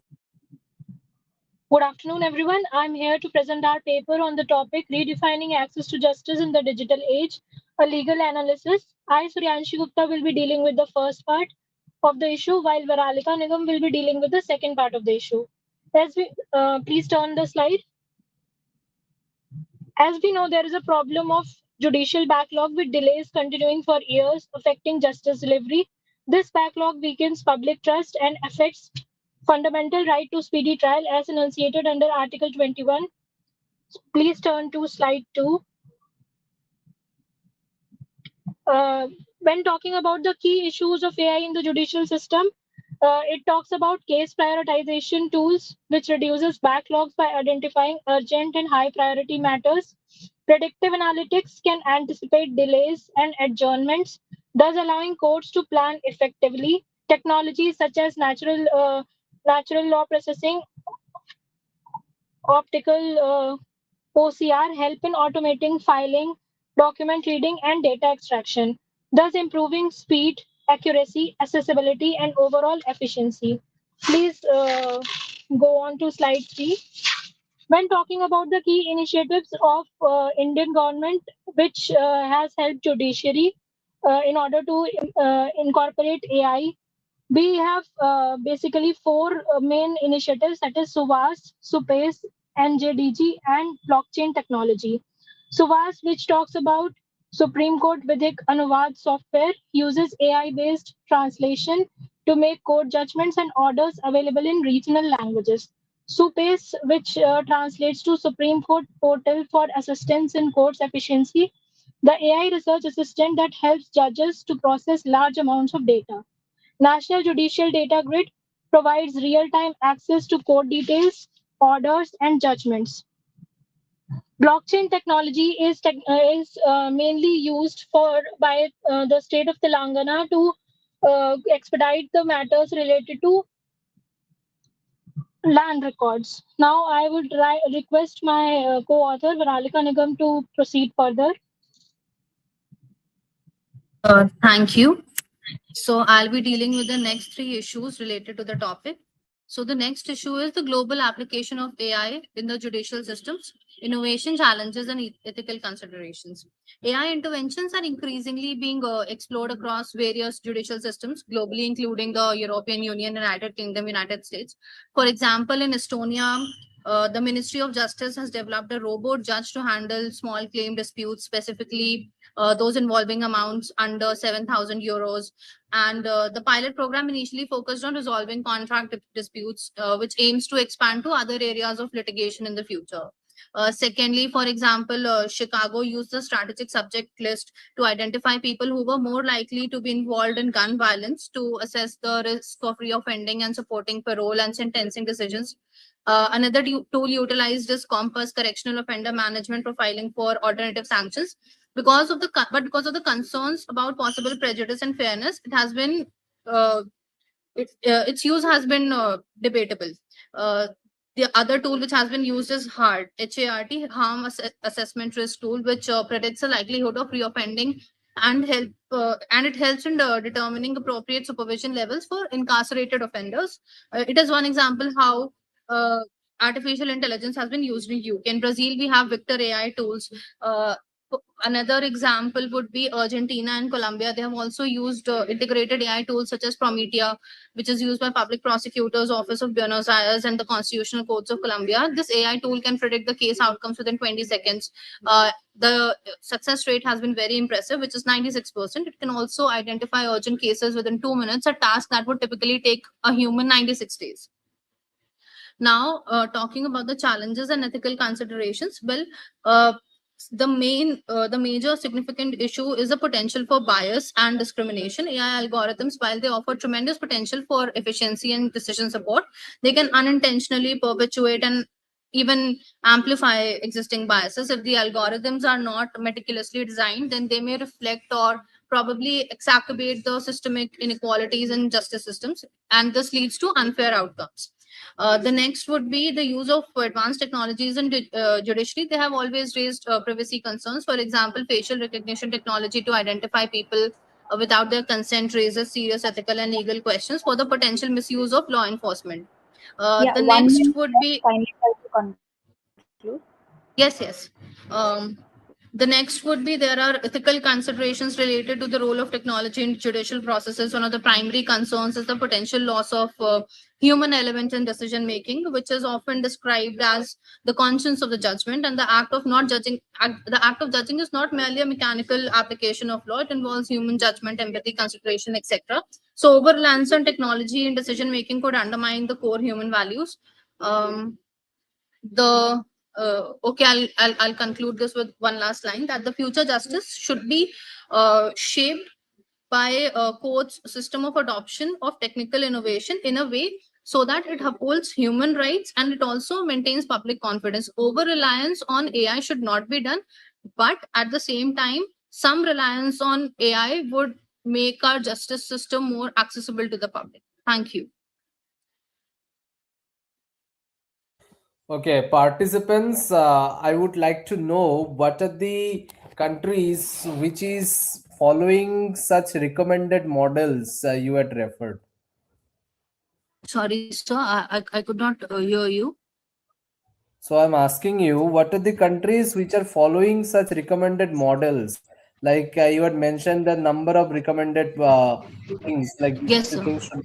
good afternoon, everyone. I'm here to present our paper on the topic redefining access to justice in the digital age, a legal analysis. I, Suryanshi Gupta, will be dealing with the first part of the issue, while Varalika Nigam will be dealing with the second part of the issue. Please turn the slide. As we know, there is a problem of judicial backlog with delays continuing for years, affecting justice delivery. This backlog weakens public trust and affects fundamental right to speedy trial as enunciated under Article 21. Please turn to slide 2. When talking about the key issues of AI in the judicial system, it talks about case prioritization tools, which reduces backlogs by identifying urgent and high priority matters. Predictive analytics can anticipate delays and adjournments, thus allowing courts to plan effectively. Technologies such as natural law processing, optical OCR help in automating filing, document reading, and data extraction, thus improving speed, accuracy, accessibility, and overall efficiency. Please go on to slide 3. When talking about the key initiatives of Indian government, which has helped judiciary in order to incorporate AI, we have basically 4 main initiatives, that is SUVAS, SUPACE, NJDG, and blockchain technology. SUVAS, which talks about Supreme Court Vidhik Anuvad software, uses AI-based translation to make court judgments and orders available in regional languages. SUPACE, which translates to Supreme Court Portal for Assistance in Courts Efficiency, the AI research assistant that helps judges to process large amounts of data. National Judicial Data Grid provides real-time access to court details, orders, and judgments. Blockchain technology is mainly used by the state of Telangana to expedite the matters related to land records. Now, I would request my co-author Varalika Nigam to proceed further. Thank you. So I'll be dealing with the next 3 issues related to the topic. So the next issue is the global application of AI in the judicial systems, innovation challenges and ethical considerations. AI interventions are increasingly being explored across various judicial systems globally, including the European Union, United Kingdom, United States. For example, in Estonia, the Ministry of Justice has developed a robot judge to handle small claim disputes, specifically those involving amounts under 7,000 euros. And the pilot program initially focused on resolving contract disputes, which aims to expand to other areas of litigation in the future. Secondly, for example, Chicago used the strategic subject list to identify people who were more likely to be involved in gun violence to assess the risk of reoffending and supporting parole and sentencing decisions. Another tool utilized is Compass Correctional Offender Management Profiling for alternative sanctions. Because of the concerns about possible prejudice and fairness, it has been its use has been debatable. Uh, the other tool which has been used is HART, Harm Assessment Risk Tool, which predicts the likelihood of reoffending and it helps in determining appropriate supervision levels for incarcerated offenders. It is one example how uh, artificial intelligence has been used in UK. In Brazil, we have Victor AI tools. Uh, Another example would be Argentina and Colombia. They have also used integrated AI tools such as Promethea, which is used by Public Prosecutors Office of Buenos Aires and the Constitutional Courts of Colombia. This AI tool can predict the case outcomes within 20 seconds. The success rate has been very impressive, which is 96%. It can also identify urgent cases within 2 minutes, a task that would typically take a human 96 days. Now, talking about the challenges and ethical considerations, the major significant issue is the potential for bias and discrimination. AI algorithms, while they offer tremendous potential for efficiency and decision support, they can unintentionally perpetuate and even amplify existing biases. If the algorithms are not meticulously designed, then they may reflect or probably exacerbate the systemic inequalities in justice systems, and this leads to unfair outcomes. The next would be the use of advanced technologies in judiciary. They have always raised privacy concerns. For example, facial recognition technology to identify people without their consent raises serious ethical and legal questions for the potential misuse of law enforcement. The One next minute, would be kindly try to conclude. yes. The next would be there are ethical considerations related to the role of technology in judicial processes. One of the primary concerns is the potential loss of human element in decision making, which is often described as the conscience of the judgment. And the act of not judging, the act of judging is not merely a mechanical application of law. It involves human judgment, empathy, consideration, etc. So, over reliance on technology in decision making could undermine the core human values. The Okay, I'll conclude this with one last line, that the future justice should be shaped by a court's system of adoption of technical innovation in a way so that it upholds human rights and it also maintains public confidence. Over reliance on AI should not be done, but at the same time, some reliance on AI would make our justice system more accessible to the public. Thank you. Okay, participants, I would like to know what are the countries which is following such recommended models you had referred. Sorry, sir, I could not hear you. So I'm asking you, what are the countries which are following such recommended models? Like you had mentioned the number of recommended things, like Yes, the sir. things should.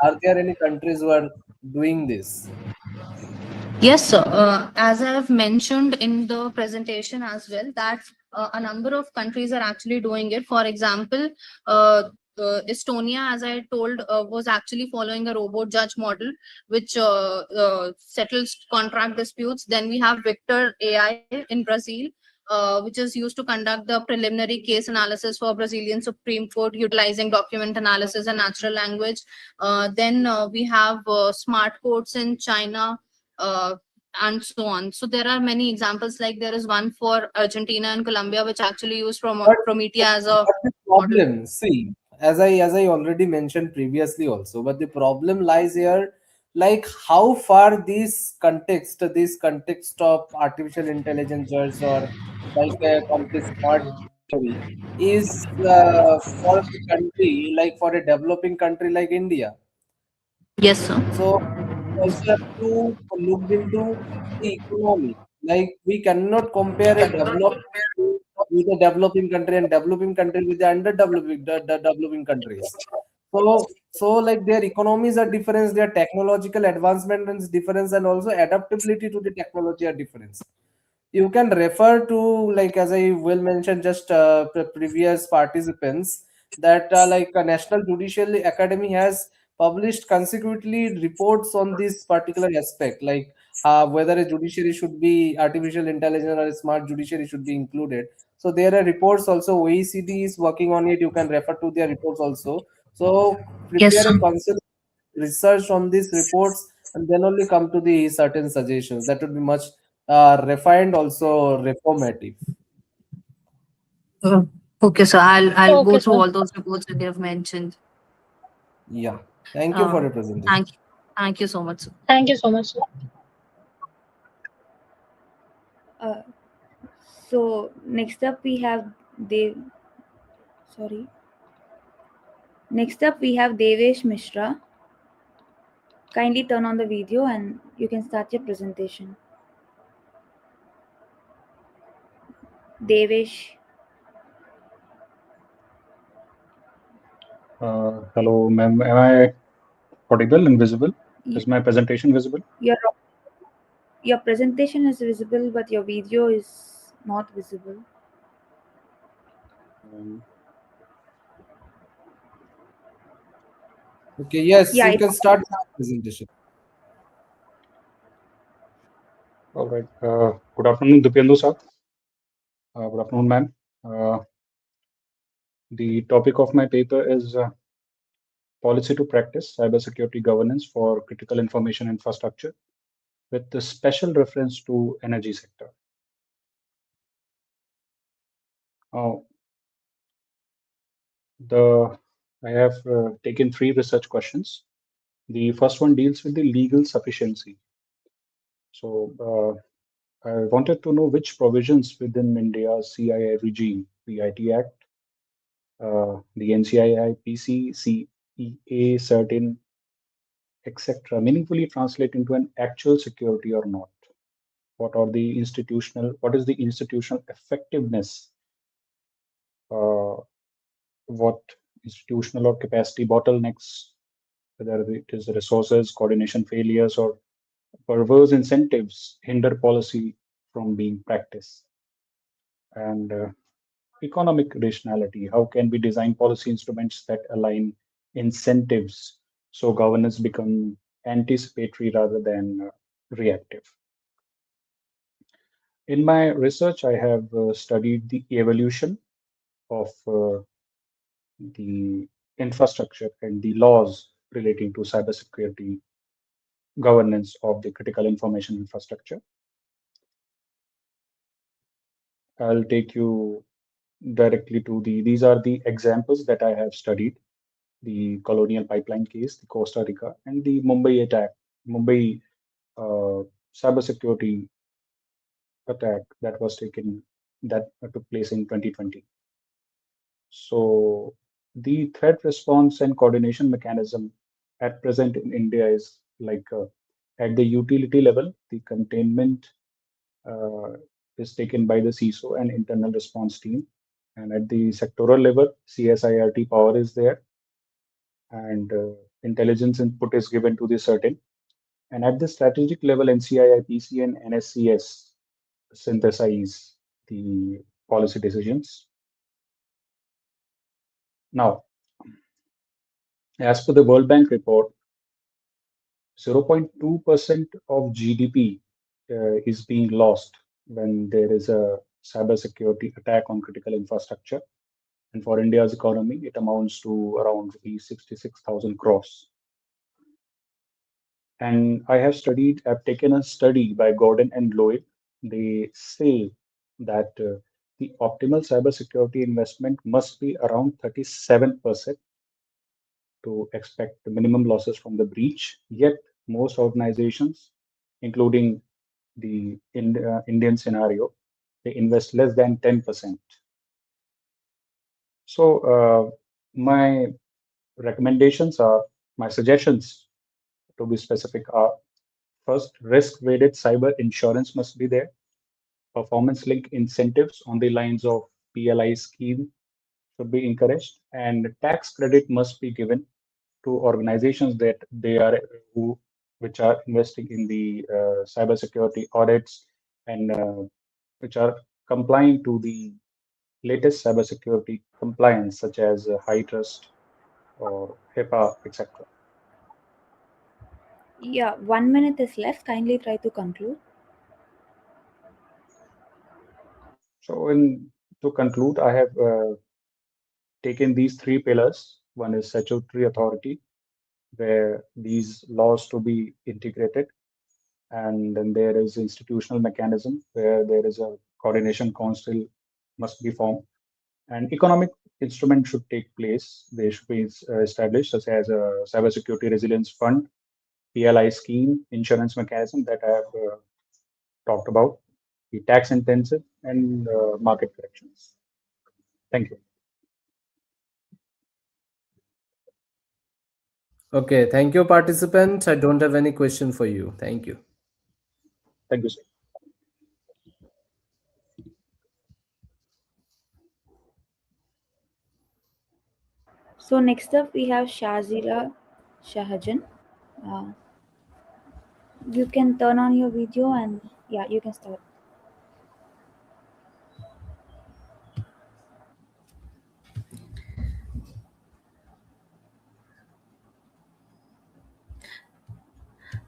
Are there any countries who are doing this? Yes, sir. As I have mentioned in the presentation as well, that a number of countries are actually doing it. For example, Estonia, as I told, was actually following a robot judge model, which settles contract disputes. Then we have Victor AI in Brazil, which is used to conduct the preliminary case analysis for Brazilian Supreme Court, utilizing document analysis and natural language. Then we have smart courts in China, and so on. So there are many examples. Like there is one for Argentina and Colombia, which actually use Promethea as a But the model. problem, see, as I already mentioned previously also, but the problem lies here, like how far this context of artificial intelligence or like a complete smart dictionary is for the country, like for a developing country like India. Yes, sir. So also have to look into the economy. Like we cannot compare a developed country with a developing country and developing country with the underdeveloping the developing countries. So like their economies are different, their technological advancement is different, and also adaptability to the technology are different. You can refer to, like as I will mention just previous participants, that like a National Judicial Academy has published consecutively reports on this particular aspect, like whether a judiciary should be artificial intelligence or a smart judiciary should be included. So there are reports also. OECD is working on it. You can refer to their reports also. So Yes, prepare sir. a consult research on these reports and then only come to the certain suggestions. That would be much refined, also reformative. Uh, okay, so I'll go Okay, through sir. all those reports that you have mentioned. Yeah. Thank you for Uh, your presentation. thank you so much, sir. Thank you so much, sir. Uh, so next up we have Dev. Sorry. Next up we have Devesh Mishra. Kindly turn on the video and you can start your presentation. Devesh. Hello, ma'am. Am I audible and visible? Y- Is my presentation visible? Your your presentation is visible, but your video is not visible. Um, Okay. Yes, Yeah, you it's can start the presentation. all right. Good afternoon, Dipyendu sir. Good afternoon, ma'am. The topic of my paper is Policy to Practice Cybersecurity Governance for Critical Information Infrastructure with the special reference to energy sector. Now, I have taken 3 research questions. The first one deals with the legal sufficiency. So I wanted to know which provisions within India's CII regime, the IT Act, the NCII, PC, CEA, certain, etc., meaningfully translate into an actual security or not. What is the institutional effectiveness? Uh, what institutional or capacity bottlenecks, whether it is resources, coordination failures, or perverse incentives hinder policy from being practiced? And economic rationality. How can we design policy instruments that align incentives so governance become anticipatory rather than reactive? In my research, I have studied the evolution of the infrastructure and the laws relating to cybersecurity governance of the critical information infrastructure. I'll take you directly to these are the examples that I have studied: the Colonial Pipeline case, the Costa Rica, and the Mumbai attack, Mumbai uh, cybersecurity attack that took place in 2020. So the threat response and coordination mechanism at present in India is like at the utility level, the containment uh, is taken by the CISO and internal response team. And at the sectoral level, CSIRT power is there, and intelligence input is given to the certain. And at the strategic level, NCI, IPC, and NSCS synthesize the policy decisions. Now, as per the World Bank report, 0.2% of GDP is being lost when there is a cybersecurity attack on critical infrastructure. And for India's economy, it amounts to around 66,000 crores. And I've taken a study by Gordon and Lloyd. They say that the optimal cybersecurity investment must be around 37% to expect the minimum losses from the breach. Yet, most organizations, including the Indian scenario, they invest less than 10%. So, my recommendations are, my suggestions to be specific are: first, risk weighted cyber insurance must be there. Performance linked incentives on the lines of PLI scheme should be encouraged, and tax credit must be given to organizations that which are investing in the cybersecurity audits and which are complying to the latest cybersecurity compliance, such as high trust or HIPAA, etc. Yeah, 1 minute is left. Kindly try to conclude. So, to conclude, I have taken these three pillars. One is statutory authority, where these laws to be integrated, and then there is institutional mechanism, where there is a coordination council must be formed, and economic instruments should take place. They should be established, such as a cybersecurity resilience fund, PLI scheme, insurance mechanism that I have talked about, the tax intensive, and market corrections. Thank you. Okay, thank you, participants. I don't have any question for you. Thank you. Thank you, sir. So next up we have Shazila Shahajan. Uh, you can turn on your video and yeah, you can start.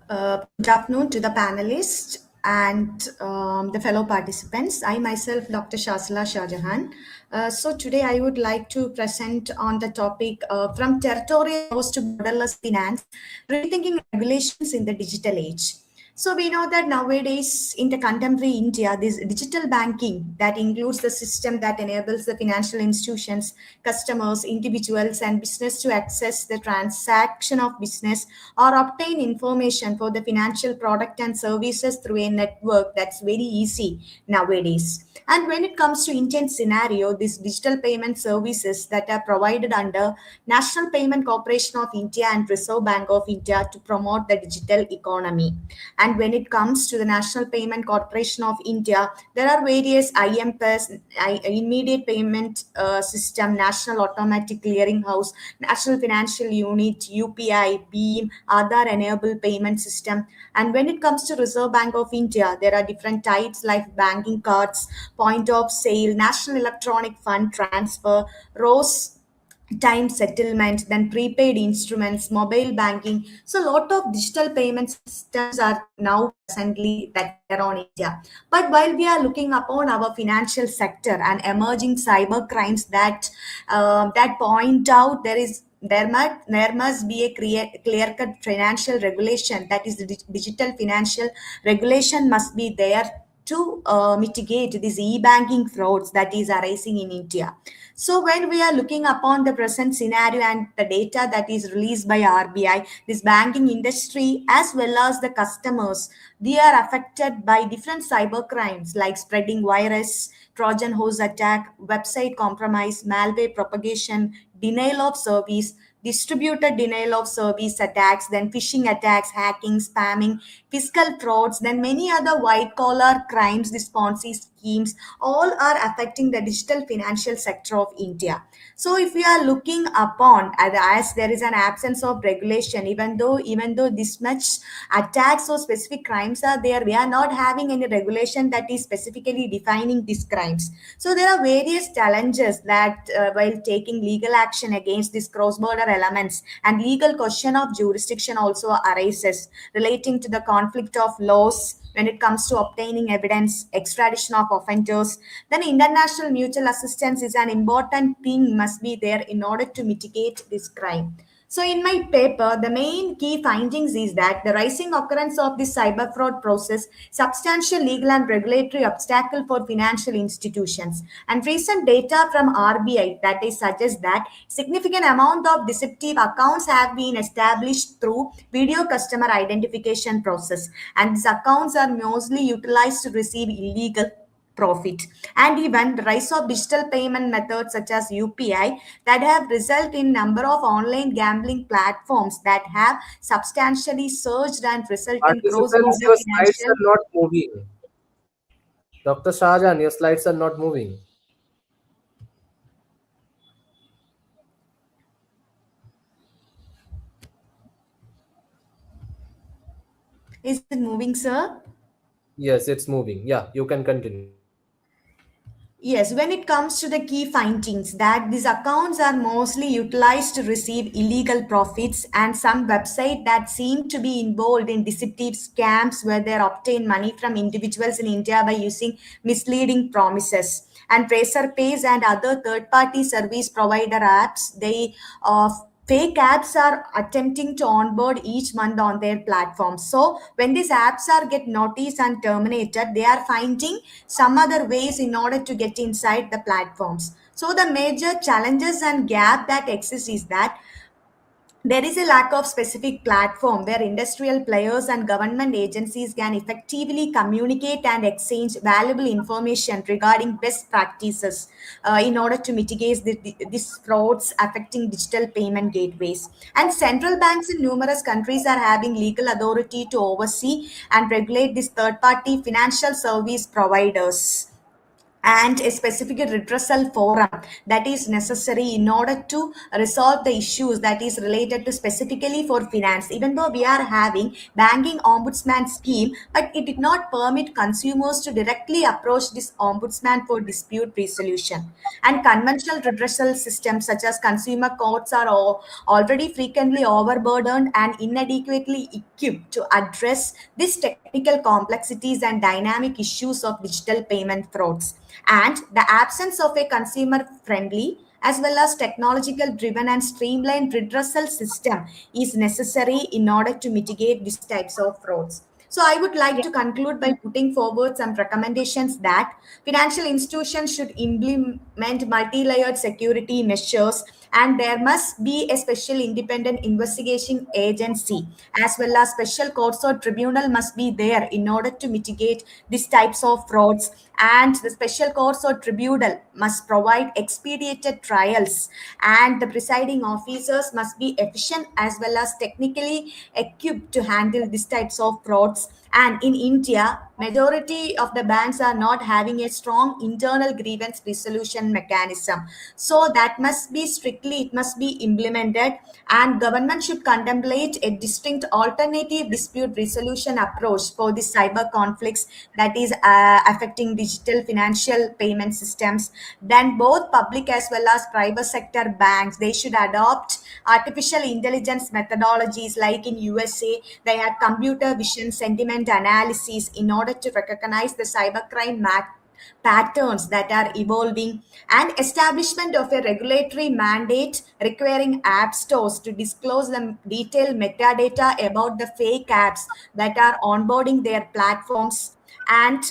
Good afternoon to the panelists and the fellow participants. I myself, Dr. Shazila Shahjahan. So today I would like to present on the topic from territorial laws to borderless finance, rethinking regulations in the digital age. So we know that nowadays in the contemporary India, this digital banking that includes the system that enables the financial institutions, customers, individuals, and business to access the transaction of business or obtain information for the financial product and services through a network that's very easy nowadays. And when it comes to Indian scenario, these digital payment services that are provided under National Payment Corporation of India and Reserve Bank of India to promote the digital economy. And when it comes to the National Payment Corporation of India, there are various IMPS, immediate payment system, National Automatic Clearing House, National Financial Unit, UPI, BEAM, Aadhaar enabled payment system. And when it comes to Reserve Bank of India, there are different types like banking cards, point of sale, National Electronic Fund Transfer, ROSE time settlement, then prepaid instruments, mobile banking. So a lot of digital payment systems are now presently that are on India. But while we are looking upon our financial sector and emerging cyber crimes that point out there must be a clear cut financial regulation, that is the digital financial regulation must be there to mitigate these e-banking frauds that is arising in India. So when we are looking upon the present scenario and the data that is released by RBI, this banking industry as well as the customers, they are affected by different cyber crimes like spreading virus, Trojan horse attack, website compromise, malware propagation, denial of service, distributed denial of service attacks, then phishing attacks, hacking, spamming, fiscal frauds, then many other white collar crimes, these Ponzi schemes, all are affecting the digital financial sector of India. So if we are looking upon as there is an absence of regulation, even though this much attacks or specific crimes are there, we are not having any regulation that is specifically defining these crimes. So there are various challenges that while taking legal action against these cross-border elements, and legal question of jurisdiction also arises relating to the conflict of laws when it comes to obtaining evidence, extradition of offenders. Then international mutual assistance is an important thing must be there in order to mitigate this crime. So in my paper, the main key findings is that the rising occurrence of this cyber fraud process substantial legal and regulatory obstacle for financial institutions. And recent data from RBI that is suggests that significant amount of deceptive accounts have been established through video customer identification process, and these accounts are mostly utilized to receive illegal profit. And even the rise of digital payment methods such as UPI that have resulted in number of online gambling platforms that have substantially surged and result in Participants, cross-border your slides financial. are not moving. Dr. Shahjan, your slides are not moving. Is it moving, sir? Yes, it's moving. Yeah, you can continue. Yes, when it comes to the key findings, that these accounts are mostly utilized to receive illegal profits, and some websites that seem to be involved in deceptive scams where they obtain money from individuals in India by using misleading promises. And Tracer Pays and other third-party service provider apps, they fake apps are attempting to onboard each month on their platform. So when these apps are get noticed and terminated, they are finding some other ways in order to get inside the platforms. So the major challenges and gap that exists is that there is a lack of specific platform where industrial players and government agencies can effectively communicate and exchange valuable information regarding best practices in order to mitigate these frauds affecting digital payment gateways. And central banks in numerous countries are having legal authority to oversee and regulate these third party financial service providers, and a specific redressal forum that is necessary in order to resolve the issues that is related to specifically for finance. Even though we are having banking ombudsman scheme, but it did not permit consumers to directly approach this ombudsman for dispute resolution. And conventional redressal systems such as consumer courts are already frequently overburdened and inadequately equipped to address these technical complexities and dynamic issues of digital payment frauds. And the absence of a consumer friendly as well as technological driven and streamlined redressal system is necessary in order to mitigate these types of frauds. So I would like to conclude by putting forward some recommendations that financial institutions should implement multi-layered security measures, and there must be a special independent investigation agency as well as special courts or tribunal must be there in order to mitigate these types of frauds. And the special courts or tribunal must provide expedited trials, and the presiding officers must be efficient as well as technically equipped to handle these types of frauds. And in India, majority of the banks are not having a strong internal grievance resolution mechanism, so that must be strictly, it must be implemented. And government should contemplate a distinct alternative dispute resolution approach for the cyber conflicts that is affecting digital financial payment systems. Then both public as well as private sector banks, they should adopt artificial intelligence methodologies. Like in USA, they have computer vision sentiment analysis in order to recognize the cybercrime patterns that are evolving. And establishment of a regulatory mandate requiring app stores to disclose the detailed metadata about the fake apps that are onboarding their platforms. And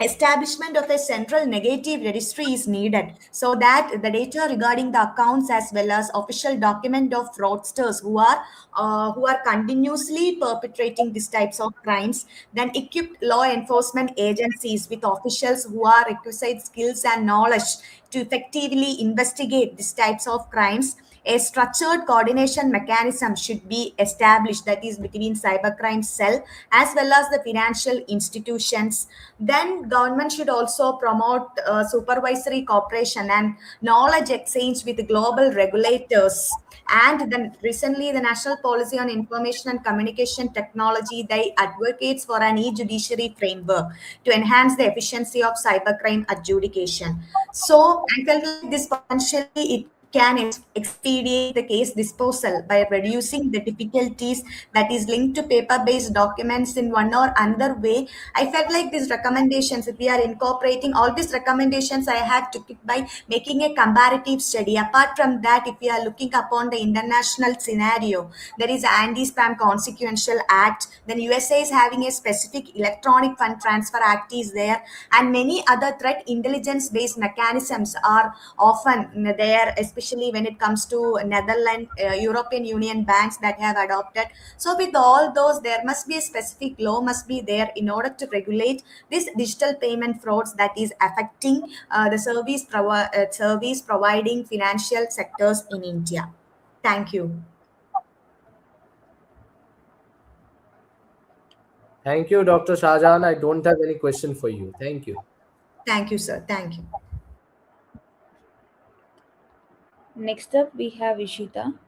establishment of a central negative registry is needed so that the data regarding the accounts as well as official document of fraudsters who are continuously perpetrating these types of crimes. Then equipped law enforcement agencies with officials who are requisite skills and knowledge to effectively investigate these types of crimes. A structured coordination mechanism should be established, that is between cybercrime cell as well as the financial institutions. Then government should also promote supervisory cooperation and knowledge exchange with global regulators. And then recently the National Policy on Information and Communication Technology, they advocates for an e-judiciary framework to enhance the efficiency of cybercrime adjudication. So I felt like this potentially it can expedite the case disposal by reducing the difficulties that is linked to paper-based documents in one or another way. I felt like these recommendations, if we are incorporating all these recommendations, I had to pick by making a comparative study. Apart from that, if we are looking upon the international scenario, there is Anti-Spam Consequential Act. Then USA is having a specific Electronic Fund Transfer Act is there, and many other threat intelligence-based mechanisms are often there, especially when it comes to Netherlands, European Union banks that have adopted. So with all those, there must be a specific law must be there in order to regulate this digital payment frauds that is affecting the service providing financial sectors in India. Thank you. Thank you, Dr. Shahjahan. I don't have any question for you. Thank you. Thank you, sir. Thank you. Next up, we have Ishita.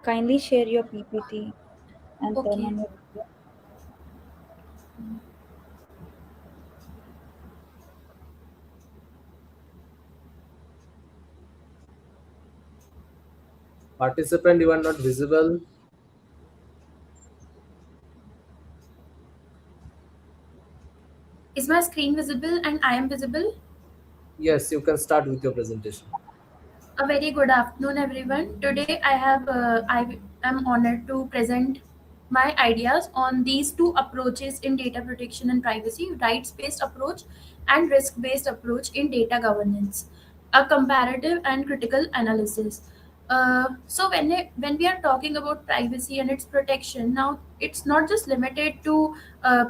Kindly share your PPT and turn Okay. on your video. Participant, you are not visible. Is my screen visible and I am visible? Yes, you can start with your presentation. A very good afternoon, everyone. Today, I am honored to present my ideas on these two approaches in data protection and privacy: rights-based approach and risk-based approach in data governance. A comparative and critical analysis. When we are talking about privacy and its protection, now it's not just limited to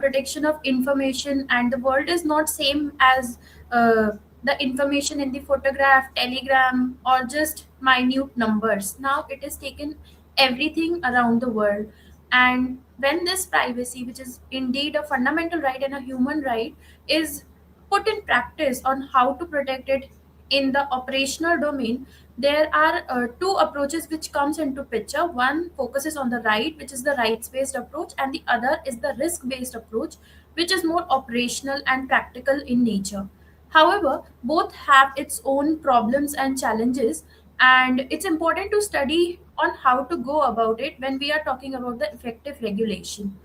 protection of information, and the world is not same as the information in the photograph, telegram, or just minute numbers. Now it is taken everything around the world. And when this privacy, which is indeed a fundamental right and a human right, is put in practice on how to protect it in the operational domain, there are two approaches which comes into picture. One focuses on the right, which is the rights based approach, and the other is the risk based approach, which is more operational and practical in nature. However, both have its own problems and challenges, and it's important to study on how to go about it when we are talking about the effective regulation.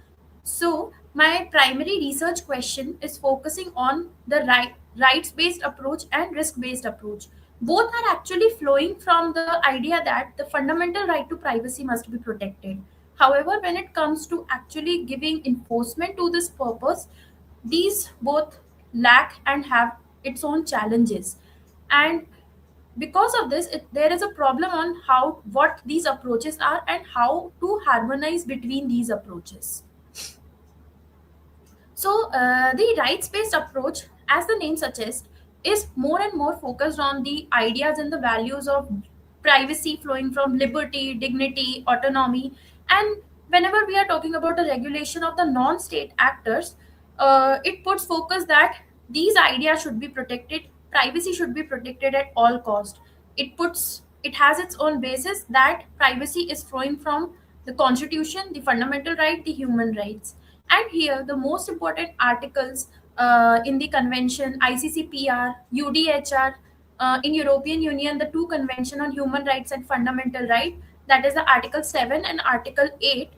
So, my primary research question is focusing on the rights based approach and risk based approach. Both are actually flowing from the idea that the fundamental right to privacy must be protected. However, when it comes to actually giving enforcement to this purpose, these both lack and have its own challenges. And because of this, there is a problem on how what these approaches are and how to harmonize between these approaches. The rights based approach, as the name suggests, is more and more focused on the ideas and the values of privacy flowing from liberty, dignity, autonomy. And whenever we are talking about the regulation of the non state actors, it puts focus that these ideas should be protected, privacy should be protected at all cost. It has its own basis that privacy is flowing from the constitution, the fundamental right, the human rights. And here, the most important articles in the convention, ICCPR, UDHR, in European Union, the two convention on human rights and fundamental right, that is the Article 7 and Article 8,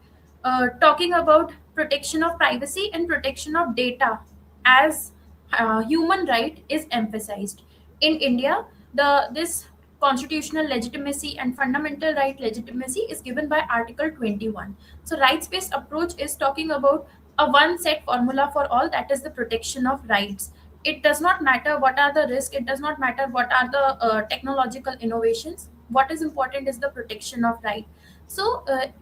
talking about protection of privacy and protection of data as human right is emphasized. In India, this constitutional legitimacy and fundamental right legitimacy is given by Article 21. So rights-based approach is talking about a one set formula for all, that is the protection of rights. It does not matter what are the risks, it does not matter what are the technological innovations. What is important is the protection of right.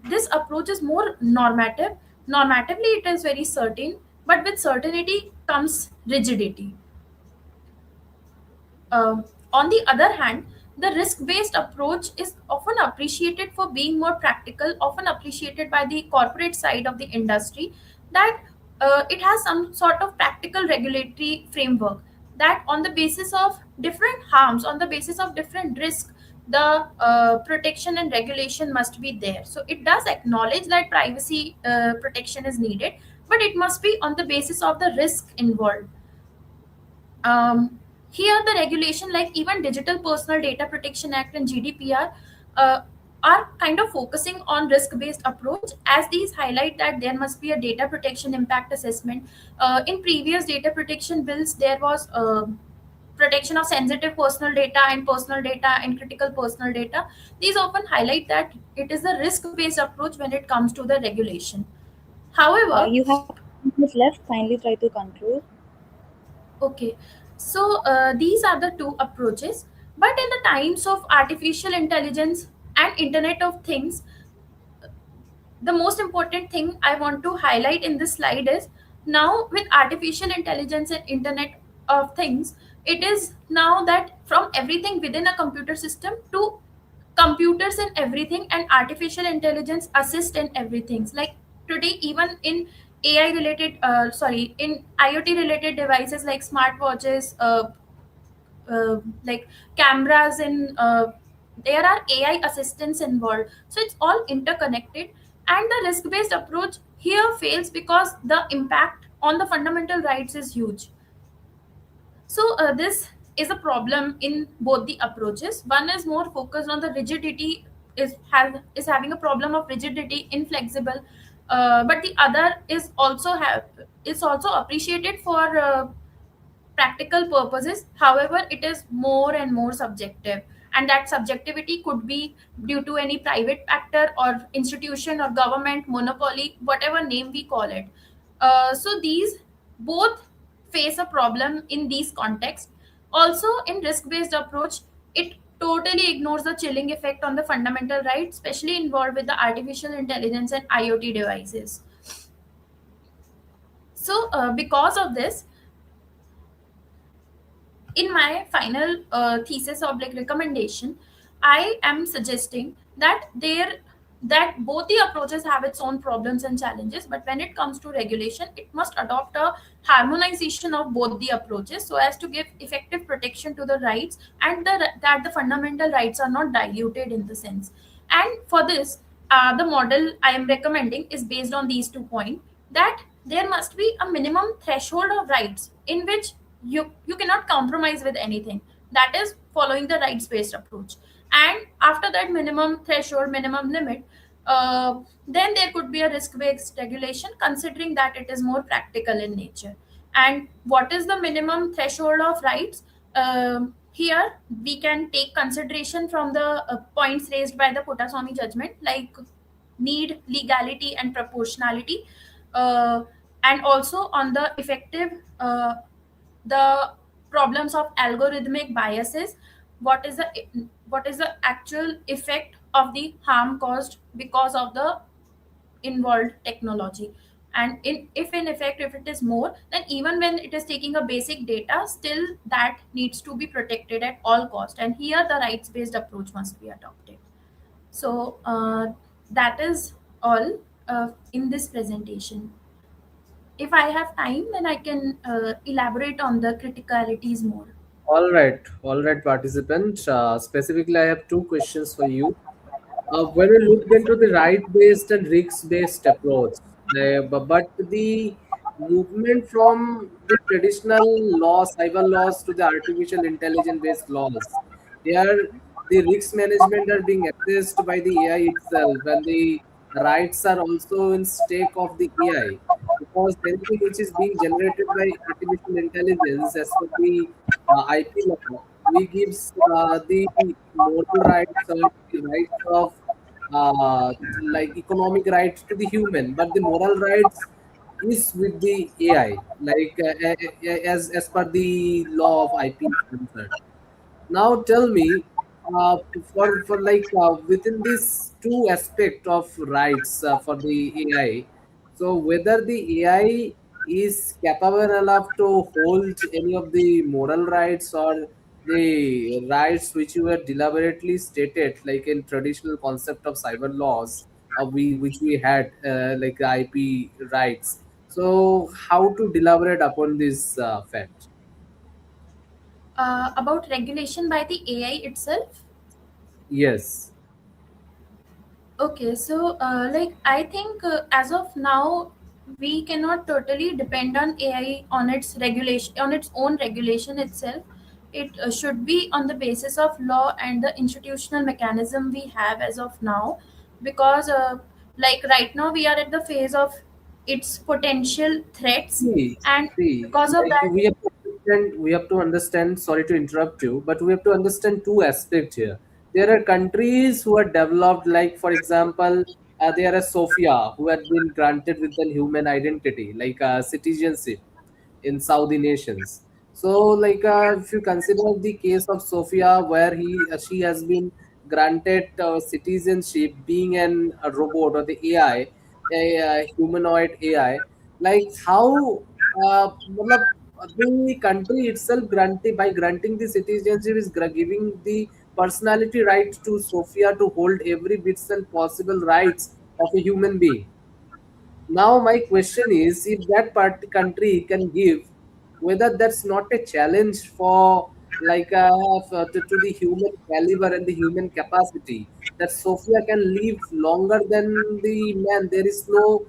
This approach is more normative. Normatively, it is very certain, but with certainty comes rigidity. On the other hand, the risk based approach is often appreciated for being more practical, often appreciated by the corporate side of the industry, that it has some sort of practical regulatory framework, that on the basis of different harms, on the basis of different risk, the protection and regulation must be there. So it does acknowledge that privacy protection is needed, but it must be on the basis of the risk involved. Here, the regulation, like even Digital Personal Data Protection Act and GDPR, are kind of focusing on risk-based approach, as these highlight that there must be a data protection impact assessment. In previous data protection bills, there was protection of sensitive personal data and critical personal data. These often highlight that it is a risk-based approach when it comes to the regulation. However, You have 2 minutes left. Kindly try to conclude. okay, these are the two approaches. But in the times of artificial intelligence and Internet of Things, the most important thing I want to highlight in this slide is, now with artificial intelligence and Internet of Things, it is now that from everything within a computer system to computers and everything, and artificial intelligence assist in everything. Like today, even in in IoT related devices like smartwatches, like cameras, and there are AI assistants involved. So it's all interconnected, and the risk based approach here fails because the impact on the fundamental rights is huge. This is a problem in both the approaches. One is more focused on the rigidity is having a problem of rigidity, inflexible, but the other is also appreciated for practical purposes. However, it is more and more subjective, and that subjectivity could be due to any private actor or institution or government monopoly, whatever name we call it. So these both face a problem in these contexts. Also, in risk-based approach, it totally ignores the chilling effect on the fundamental rights, especially involved with the artificial intelligence and IoT devices. So, because of this, in my final thesis or like recommendation, I am suggesting that both the approaches have its own problems and challenges, but when it comes to regulation, it must adopt a harmonization of both the approaches so as to give effective protection to the rights, and that the fundamental rights are not diluted in the sense. And for this, the model I am recommending is based on these 2 points, that there must be a minimum threshold of rights in which you cannot compromise with anything. That is following the rights based approach. And after that minimum threshold, minimum limit, then there could be a risk based regulation, considering that it is more practical in nature. And what is the minimum threshold of rights? Here we can take consideration from the points raised by the Kutaswamy judgment, like need, legality, and proportionality, uh, and also on the effective the problems of algorithmic biases. What is the actual effect of the harm caused because of the involved technology? And if in effect, if it is more, then even when it is taking a basic data, still that needs to be protected at all cost, and here the rights based approach must be adopted. So that is all in this presentation. If I have time, then I can elaborate on the criticalities more. All right, participant. Specifically, I have two questions for you. When we looked into the right-based and risk-based approach, but the movement from the traditional laws, cyber laws, to the artificial intelligence-based laws, here the risk management are being assessed by the AI itself, and the rights are also in stake of the AI, because anything which is being generated by artificial intelligence, as per the IP law, we gives the moral rights or the rights of like economic rights to the human, but the moral rights is with the AI, like as per the law of IP is concerned. Now tell me, for like within this two aspect of rights for the AI, so whether the AI is capable enough to hold any of the moral rights or the rights which you have deliberately stated, like in traditional concept of cyber laws, we which we had like IP rights. So how to deliberate upon this fact? About regulation by the AI itself. Yes. Okay, so like I think as of now, we cannot totally depend on AI on its regulation, on its own regulation itself. It should be on the basis of law and the institutional mechanism we have as of now, because like right now we are at the phase of its potential threats, See, and see, because of like that. we have to understand, sorry to interrupt you, but we have to understand two aspects here. There are countries who are developed, like, for example, there is Sofia, who had been granted with an human identity, like citizenship in Saudi nations. So, like, if you consider the case of Sophia, where she has been granted citizenship, being a robot or the AI, a humanoid AI, like how matlab, the country itself granting by granting the citizenship is giving the personality right to Sophia to hold every bits and possible rights of a human being. Now, my question is, if that part country can give, whether that's not a challenge for like to the human caliber and the human capacity, that Sophia can live longer than the man. There is no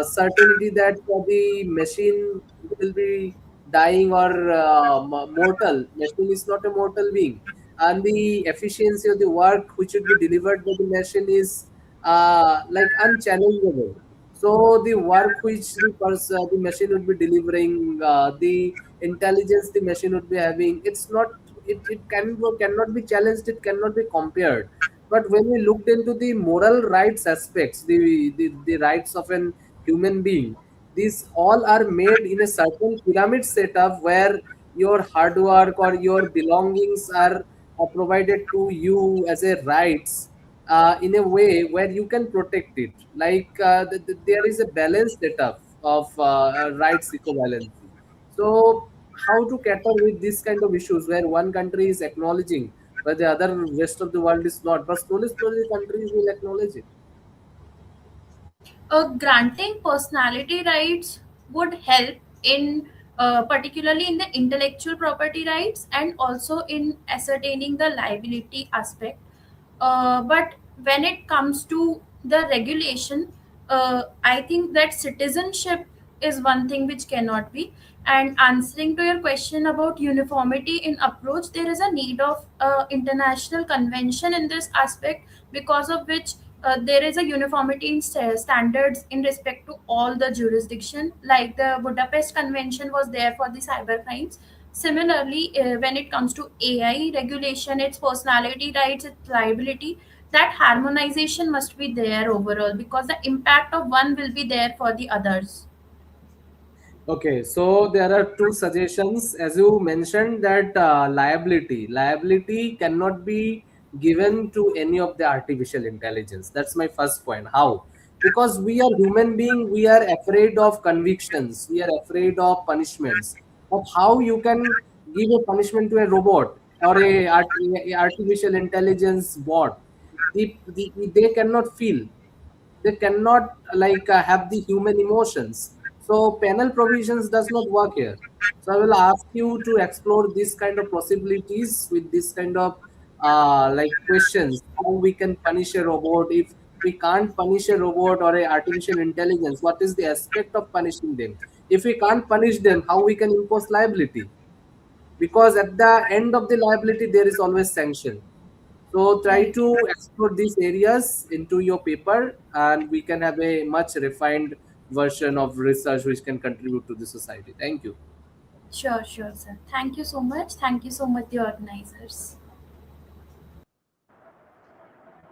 certainty that the machine will be dying or mortal. Machine is not a mortal being. and the efficiency of the work which should be delivered by the machine is like unchallengeable. So the work which the machine would be delivering, the intelligence the machine would be having, cannot be challenged, it cannot be compared. But when we looked into the moral rights aspects, the rights of an human being, these all are made in a certain pyramid setup where your hard work or your belongings are provided to you as a rights, in a way where you can protect it. Like there is a balance setup of rights equivalency. So how to cater with this kind of issues where one country is acknowledging but the other rest of the world is not, but slowly countries will acknowledge it. Granting personality rights would help in particularly in the intellectual property rights and also in ascertaining the liability aspect. But when it comes to the regulation, I think that citizenship is one thing which cannot be. And answering to your question about uniformity in approach, there is a need of international convention in this aspect, because of which there is a uniformity in standards in respect to all the jurisdiction. Like the Budapest Convention was there for the cyber crimes. Similarly, when it comes to AI regulation, its personality rights, its liability, that harmonization must be there overall, because the impact of one will be there for the others. Okay, so there are two suggestions. As you mentioned that liability cannot be given to any of the artificial intelligence. That's my first point. How? Because we are human being, we are afraid of convictions, we are afraid of punishments. Of how you can give a punishment to a robot or a artificial intelligence bot. They cannot feel, they cannot have the human emotions, so penal provisions does not work here. So I will ask you to explore this kind of possibilities with this kind of questions, how we can punish a robot. If we can't punish a robot or a artificial intelligence, what is the aspect of punishing them? If we can't punish them, how we can impose liability? Because at the end of the liability there is always sanction. So try Right. to explore these areas into your paper, and we can have a much refined version of research which can contribute to the society. Thank you. Sure, sure, sir. Thank you so much. Thank you so much, the organizers.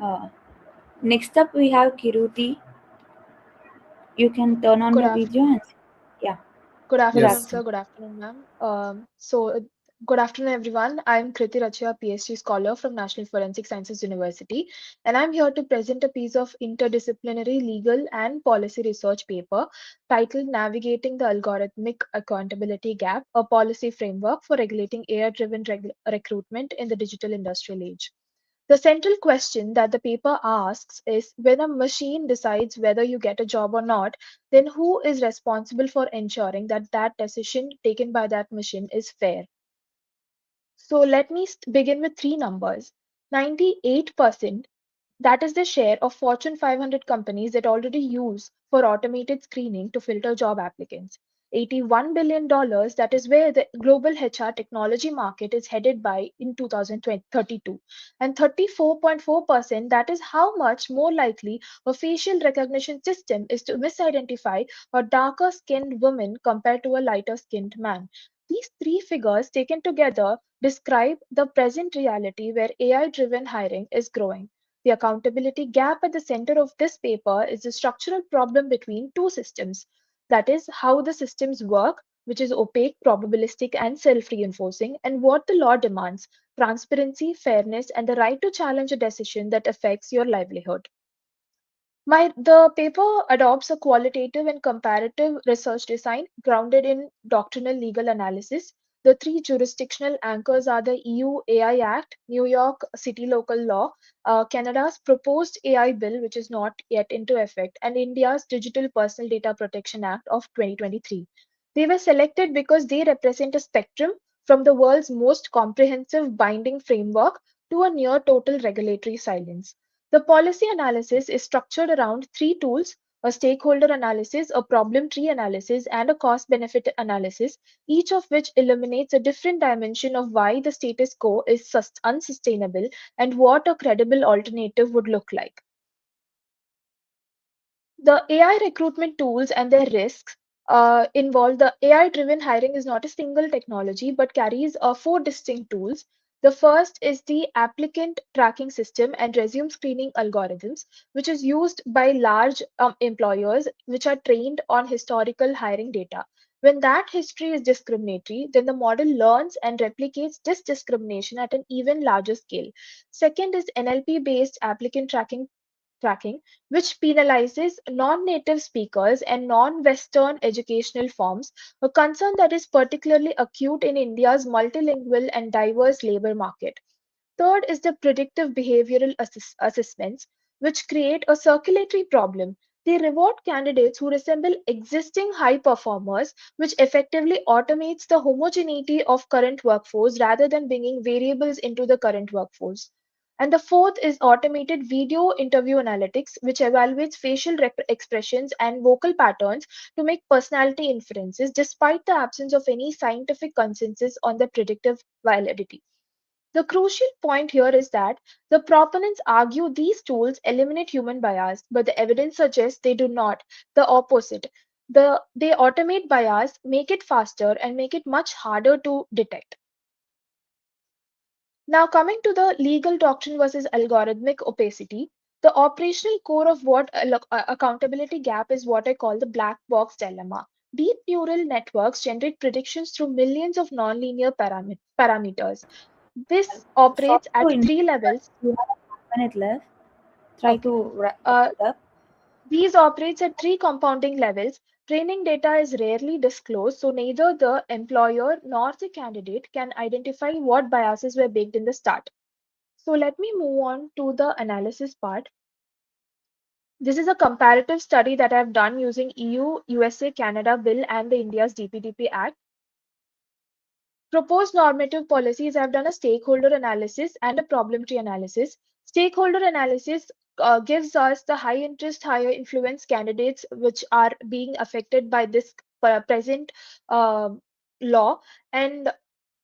Uh, Next up, we have Kiruti. You can turn on Good your afternoon. video and yeah. Good Good afternoon, Yes. sir. afternoon. Good afternoon, ma'am. Good afternoon, everyone. I'm Kriti Rachia, PhD scholar from National Forensic Sciences University, and I'm here to present a piece of interdisciplinary legal and policy research paper titled Navigating the Algorithmic Accountability Gap, a Policy Framework for Regulating AI-Driven Recruitment in the Digital Industrial Age. The central question that the paper asks is, when a machine decides whether you get a job or not, then who is responsible for ensuring that that decision taken by that machine is fair? So let me begin with three numbers. 98%, that is the share of Fortune 500 companies that already use for automated screening to filter job applicants. $81 billion, that is where the global HR technology market is headed by in 2032. And 34.4%, that is how much more likely a facial recognition system is to misidentify a darker skinned woman compared to a lighter skinned man. These three figures taken together describe the present reality where AI driven hiring is growing. The accountability gap at the center of this paper is the structural problem between two systems. That is, how the systems work, which is opaque, probabilistic, and self reinforcing, and what the law demands: transparency, fairness, and the right to challenge a decision that affects your livelihood. The paper adopts a qualitative and comparative research design grounded in doctrinal legal analysis. The three jurisdictional anchors are the EU AI Act, New York City Local Law, Canada's proposed AI bill, which is not yet into effect, and India's Digital Personal Data Protection Act of 2023. They were selected because they represent a spectrum from the world's most comprehensive binding framework to a near total regulatory silence. The policy analysis is structured around three tools: a stakeholder analysis, a problem tree analysis, and a cost benefit analysis, each of which illuminates a different dimension of why the status quo is unsustainable and what a credible alternative would look like. The AI recruitment tools and their risks involve the AI driven hiring is not a single technology but carries four distinct tools. The first is the applicant tracking system and resume screening algorithms, which is used by large employers which are trained on historical hiring data. When that history is discriminatory, then the model learns and replicates this discrimination at an even larger scale. Second is NLP based applicant tracking, which penalizes non-native speakers and non-Western educational forms, a concern that is particularly acute in India's multilingual and diverse labor market. Third is the predictive behavioral assessments, which create a circulatory problem. They reward candidates who resemble existing high performers, which effectively automates the homogeneity of current workforce rather than bringing variables into the current workforce. And the fourth is automated video interview analytics, which evaluates facial expressions and vocal patterns to make personality inferences despite the absence of any scientific consensus on the predictive validity. The crucial point here is that the proponents argue these tools eliminate human bias, but the evidence suggests they do not, the opposite. They automate bias, make it faster, and make it much harder to detect. Now, coming to the legal doctrine versus algorithmic opacity, the operational core of what accountability gap is what I call the black box dilemma. Deep neural networks generate predictions through millions of nonlinear parameters. This Sorry operates to at three interrupt, but levels. you have 1 minute left. Try Okay. to wrap it up. These operates at three compounding levels. Training data is rarely disclosed, so neither the employer nor the candidate can identify what biases were baked in the start. So let me move on to the analysis part. This is a comparative study that I've done using EU, USA, Canada bill and the India's DPDP Act. Proposed normative policies, I've done a stakeholder analysis and a problem tree analysis. Stakeholder analysis gives us the high interest, higher influence candidates which are being affected by this present law, and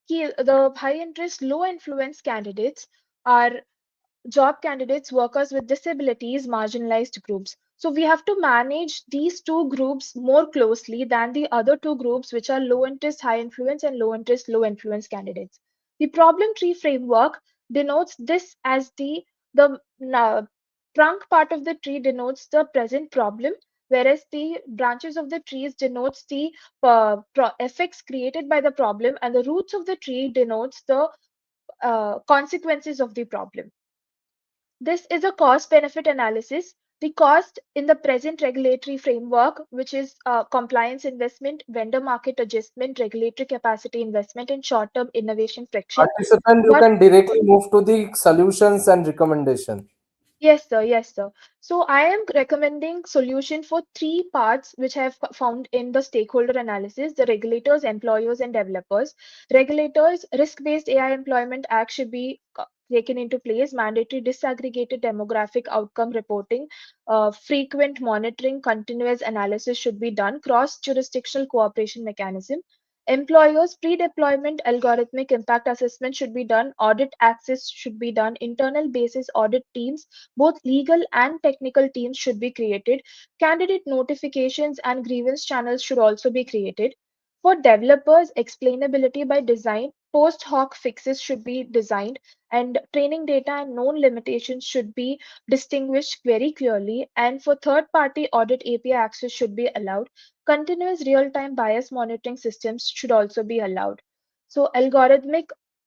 the high interest, low influence candidates are job candidates, workers with disabilities, marginalized groups. So we have to manage these two groups more closely than the other two groups, which are low interest, high influence, and low interest, low influence candidates. The problem tree framework denotes this as the trunk part of the tree denotes the present problem, whereas the branches of the trees denotes the effects created by the problem, and the roots of the tree denotes the consequences of the problem. This is a cost benefit analysis. The cost in the present regulatory framework, which is compliance investment, vendor market adjustment, regulatory capacity investment, and short term innovation friction. Participant, you But can directly move to the solutions and recommendation. yes, sir. Yes, sir. So I am recommending solution for three parts which I have found in the stakeholder analysis: the regulators, employers, and developers. Regulators, risk-based AI Employment Act should be taken into place, mandatory disaggregated demographic outcome reporting, frequent monitoring, continuous analysis should be done, cross-jurisdictional cooperation mechanism. Employers, pre-deployment algorithmic impact assessment should be done, audit access should be done, internal basis audit teams, both legal and technical teams should be created. Candidate notifications and grievance channels should also be created. For developers, explainability by design, post hoc fixes should be designed, and training data and known limitations should be distinguished very clearly. And for third party audit, API access should be allowed. Continuous real time bias monitoring systems should also be allowed. So,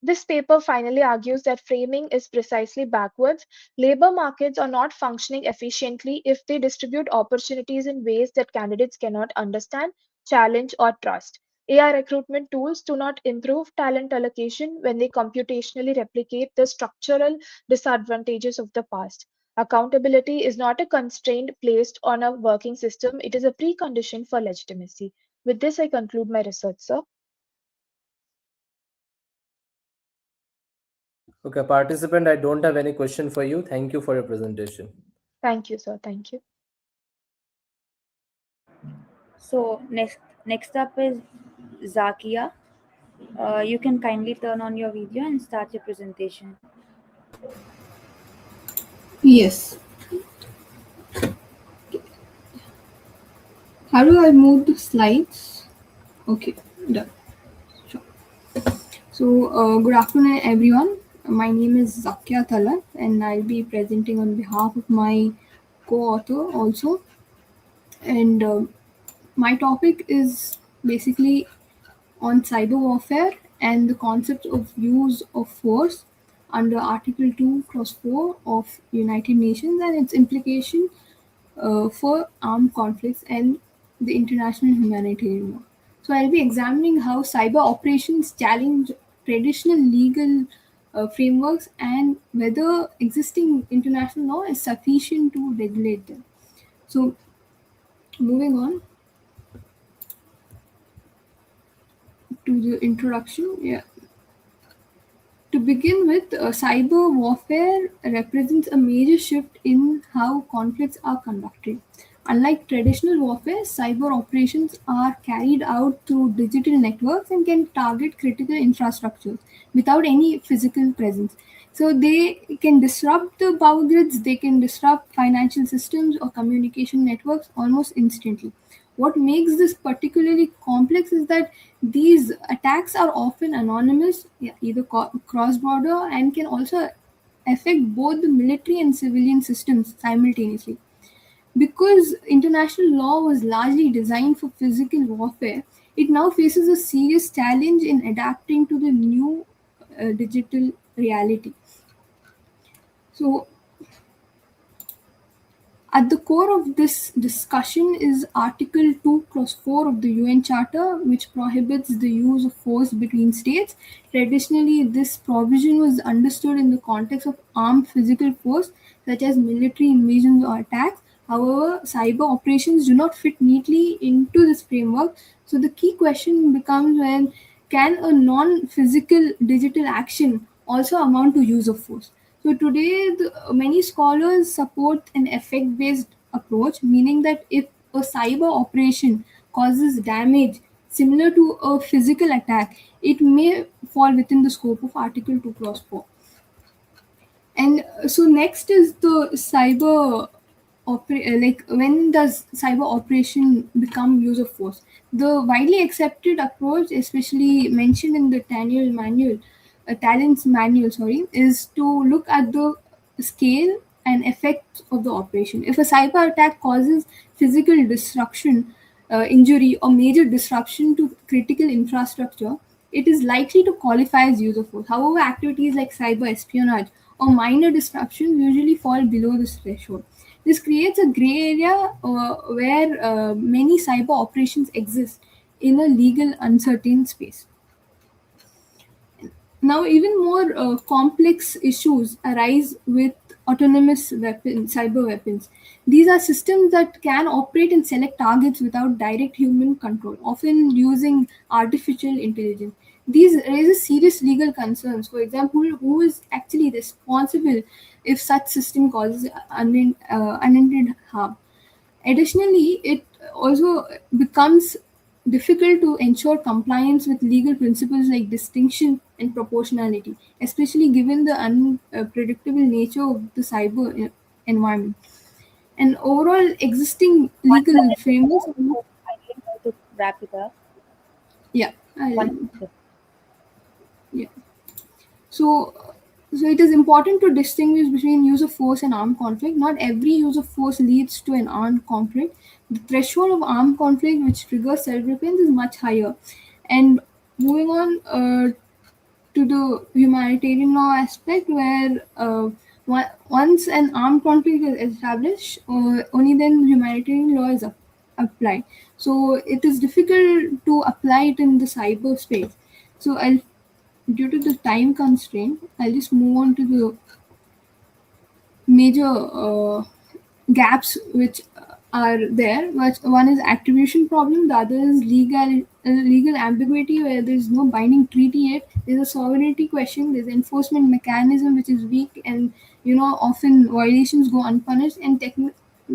this paper finally argues that framing is precisely backwards. Labor markets are not functioning efficiently if they distribute opportunities in ways that candidates cannot understand, challenge, or trust. AI recruitment tools do not improve talent allocation when they computationally replicate the structural disadvantages of the past. Accountability is not a constraint placed on a working system, it is a precondition for legitimacy. With this, I conclude my research, sir. Okay, participant, I don't have any question for you. Thank you for your presentation. Thank you, sir. Thank you. So next up is Zakia. You can kindly turn on your video and start your presentation. Yes. How do I move the slides? Okay, done. Sure. So, good afternoon, everyone. My name is Zakia Talat, and I'll be presenting on behalf of my co-author also. And my topic is basically on cyber warfare and the concept of use of force under Article 2 Clause 4 of United Nations and its implication for armed conflicts and the international humanitarian law. So I'll be examining how cyber operations challenge traditional legal frameworks and whether existing international law is sufficient to regulate them. So moving on to the introduction, yeah. To begin with, cyber warfare represents a major shift in how conflicts are conducted. Unlike traditional warfare, cyber operations are carried out through digital networks and can target critical infrastructures without any physical presence. So they can disrupt the power grids, they can disrupt financial systems or communication networks almost instantly. What makes this particularly complex is that these attacks are often anonymous, yeah, either cross-border, and can also affect both the military and civilian systems simultaneously. Because international law was largely designed for physical warfare, it now faces a serious challenge in adapting to the new digital reality. So, at the core of this discussion is Article 2 Clause 4 of the UN Charter, which prohibits the use of force between states. Traditionally, this provision was understood in the context of armed physical force, such as military invasions or attacks. However, cyber operations do not fit neatly into this framework. So, the key question becomes when can a non physical digital action also amount to use of force? So today, many scholars support an effect-based approach, meaning that if a cyber operation causes damage similar to a physical attack, it may fall within the scope of Article 2 Clause 4. And so next is the cyber like when does cyber operation become use of force? The widely accepted approach, especially mentioned in the talents manual, sorry, is to look at the scale and effects of the operation. If a cyber attack causes physical destruction, injury, or major disruption to critical infrastructure, it is likely to qualify as use of force. However, activities like cyber espionage or minor disruptions usually fall below this threshold. This creates a gray area where many cyber operations exist in a legal uncertain space. Now, even more complex issues arise with autonomous weapons, cyber weapons. These are systems that can operate and select targets without direct human control, often using artificial intelligence. These raises serious legal concerns. For example, who is actually responsible if such system causes unintended harm? Additionally, it also becomes difficult to ensure compliance with legal principles like distinction and proportionality, especially given the unpredictable nature of the cyber environment. And overall, existing legal frameworks. To wrap it up. Yeah. One. Yeah. So, it is important to distinguish between use of force and armed conflict. Not every use of force leads to an armed conflict. The threshold of armed conflict, which triggers self-defense, is much higher. And moving on to the humanitarian law aspect, where once an armed conflict is established, only then humanitarian law is applied. So it is difficult to apply it in the cyberspace. So due to the time constraint, I'll just move on to the major gaps which are there. One is attribution problem, the other is legal ambiguity where there's no binding treaty yet. There's a sovereignty question, there's enforcement mechanism which is weak, and often violations go unpunished, and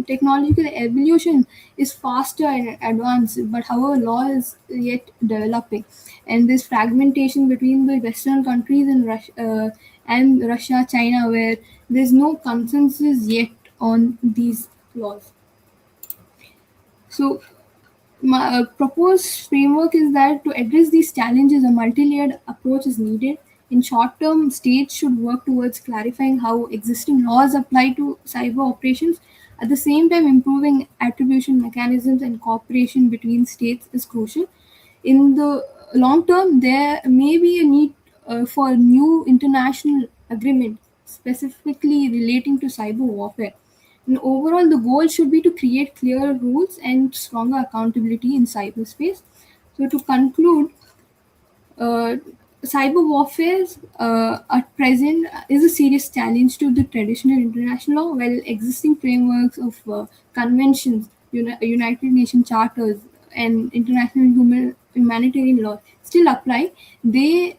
technological evolution is faster and advanced, but however, law is yet developing, and this fragmentation between the Western countries and Russia, China, where there's no consensus yet on these laws. So my proposed framework is that to address these challenges, a multi-layered approach is needed. In short term, states should work towards clarifying how existing laws apply to cyber operations. At the same time, improving attribution mechanisms and cooperation between states is crucial. In the long term, there may be a need for a new international agreement specifically relating to cyber warfare. And overall, the goal should be to create clearer rules and stronger accountability in cyberspace. So, to conclude, uh, cyber warfare at present is a serious challenge to the traditional international law, while existing frameworks of conventions, United Nations charters, and international humanitarian law still apply. They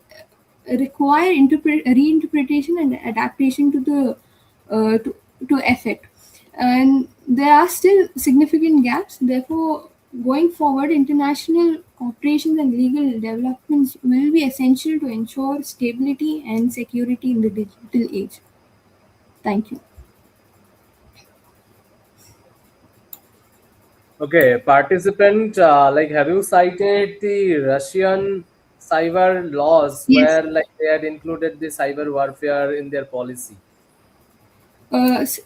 require reinterpretation and adaptation to the to effect, and there are still significant gaps. Therefore, going forward, international cooperations and legal developments will be essential to ensure stability and security in the digital age. Thank you. Okay, participant, like, have you cited the Russian cyber laws Yes. where like they had included the cyber warfare in their policy? Uh, s-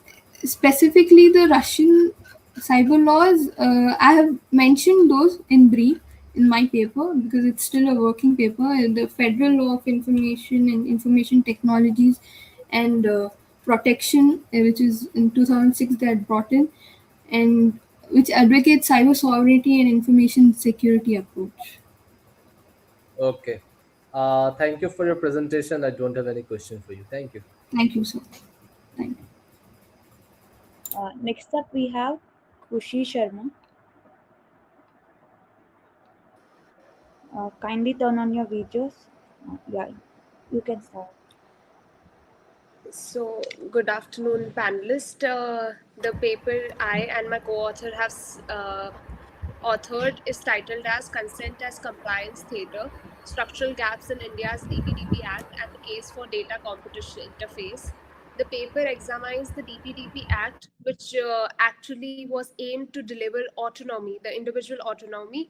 Specifically, the Russian cyber laws, I have mentioned those in brief in my paper because it's still a working paper. The Federal Law of Information and Information Technologies and Protection, which is in 2006 they had brought in, and which advocates cyber sovereignty and information security approach. Okay. Thank you for your presentation. I don't have any question for you. Thank you. Thank you, sir. Thank you. Next up, we have Krushi Sharma. Kindly turn on your videos. Yeah, you can start. So, good afternoon, panelists. The paper I and my co-author have authored is titled as Consent as Compliance Theatre, Structural Gaps in India's DPDP Act and the Case for Data Competition Interface. The paper examines the DPDP Act, which actually was aimed to deliver autonomy, the individual autonomy,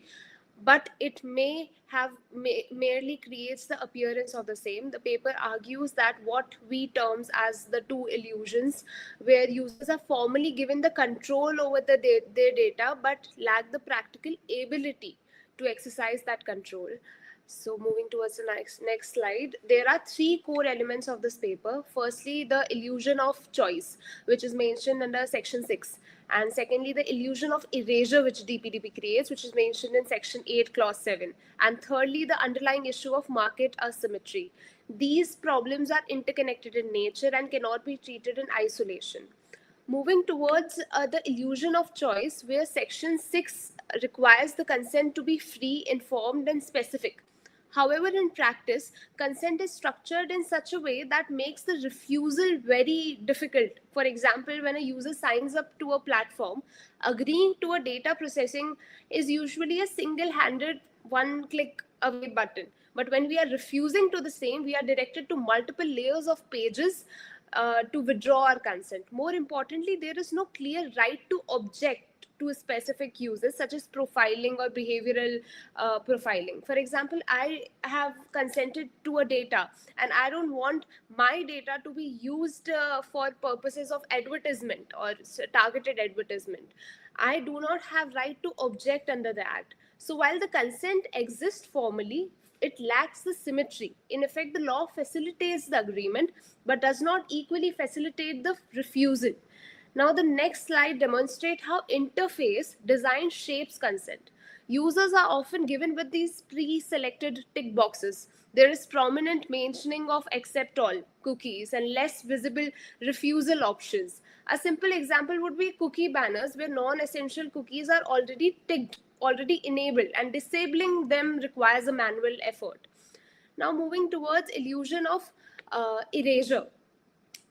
but it may have merely creates the appearance of the same. The paper argues that what we terms as the two illusions, where users are formally given the control over their data but lack the practical ability to exercise that control. So moving towards the next slide, there are three core elements of this paper. Firstly, the illusion of choice, which is mentioned under section 6, and secondly, the illusion of erasure which DPDP creates, which is mentioned in section 8 clause 7, and thirdly, the underlying issue of market asymmetry. These problems are interconnected in nature and cannot be treated in isolation. Moving towards the illusion of choice, where section 6 requires the consent to be free, informed and specific. However, in practice, consent is structured in such a way that makes the refusal very difficult. For example, when a user signs up to a platform, agreeing to a data processing is usually a single-handed one-click away button. But when we are refusing to the same, we are directed to multiple layers of pages to withdraw our consent. More importantly, there is no clear right to object to specific uses such as profiling or behavioral profiling. For example, I have consented to a data and I don't want my data to be used for purposes of advertisement or targeted advertisement. I do not have right to object under the act. So while the consent exists formally, it lacks the symmetry. In effect, the law facilitates the agreement but does not equally facilitate the refusal. Now, the next slide demonstrates how interface design shapes consent. Users are often given with these pre-selected tick boxes. There is prominent mentioning of accept all cookies and less visible refusal options. A simple example would be cookie banners where non-essential cookies are already ticked, already enabled, and disabling them requires a manual effort. Now moving towards illusion of erasure.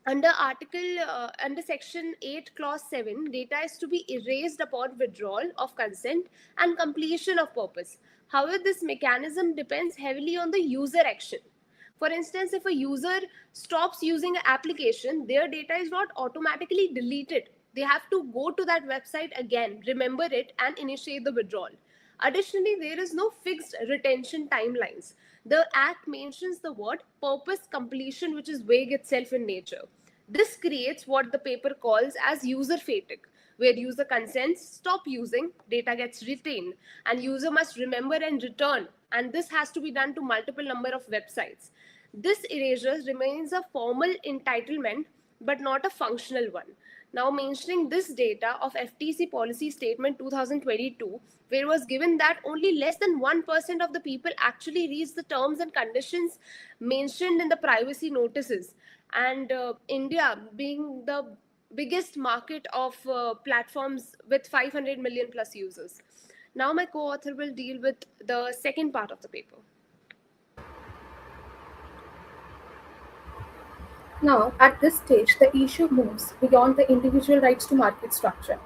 Under section 8 clause 7, data is to be erased upon withdrawal of consent and completion of purpose. However, this mechanism depends heavily on the user action. For instance, if a user stops using an application, their data is not automatically deleted. They have to go to that website again, remember it, and initiate the withdrawal. Additionally, there is no fixed retention timelines. The Act mentions the word purpose completion, which is vague itself in nature. This creates what the paper calls as user fatigue, where user consents, stop using, data gets retained, and user must remember and return. And this has to be done to multiple number of websites. This erasure remains a formal entitlement, but not a functional one. Now, mentioning this data of FTC policy statement 2022, where it was given that only less than 1% of the people actually reads the terms and conditions mentioned in the privacy notices. And India being the biggest market of platforms with 500 million plus users. Now, my co author will deal with the second part of the paper. Now, at this stage, the issue moves beyond the individual rights to market structure.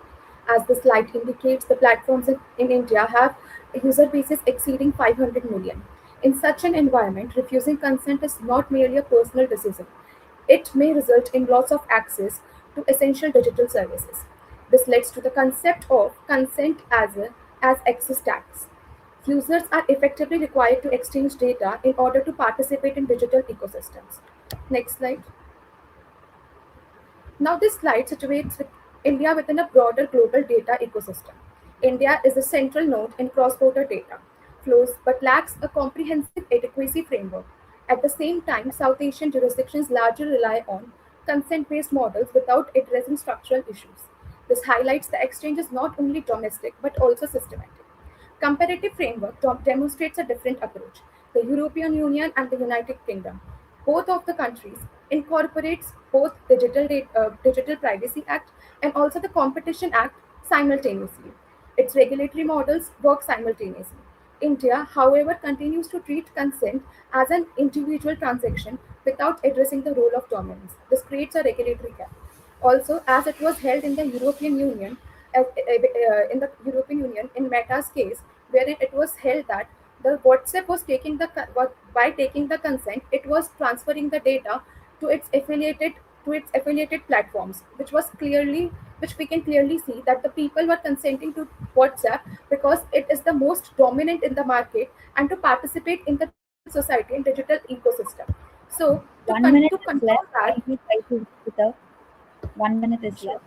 As the slide indicates, the platforms in India have user bases exceeding 500 million. In such an environment, refusing consent is not merely a personal decision. It may result in loss of access to essential digital services. This leads to the concept of consent as excess tax. Users are effectively required to exchange data in order to participate in digital ecosystems. Next slide. Now, this slide situates India within a broader global data ecosystem. India is a central node in cross-border data flows but lacks a comprehensive adequacy framework. At the same time, South Asian jurisdictions largely rely on consent-based models without addressing structural issues. This highlights the exchange is not only domestic but also systematic. Comparative framework demonstrates a different approach. The European Union and the United Kingdom, both of the countries, incorporates both Digital Privacy Act and also the Competition Act simultaneously. Its regulatory models work simultaneously. India, however, continues to treat consent as an individual transaction without addressing the role of dominance. This creates a regulatory gap. Also, as it was held in the European Union, in Meta's case, wherein it was held that the WhatsApp was by taking the consent, it was transferring the data to its affiliated platforms, which we can clearly see that the people were consenting to WhatsApp because it is the most dominant in the market and to participate in the digital society and digital ecosystem. So to, 1 minute to is control left. that, Can you try to wrap it up? 1 minute is left.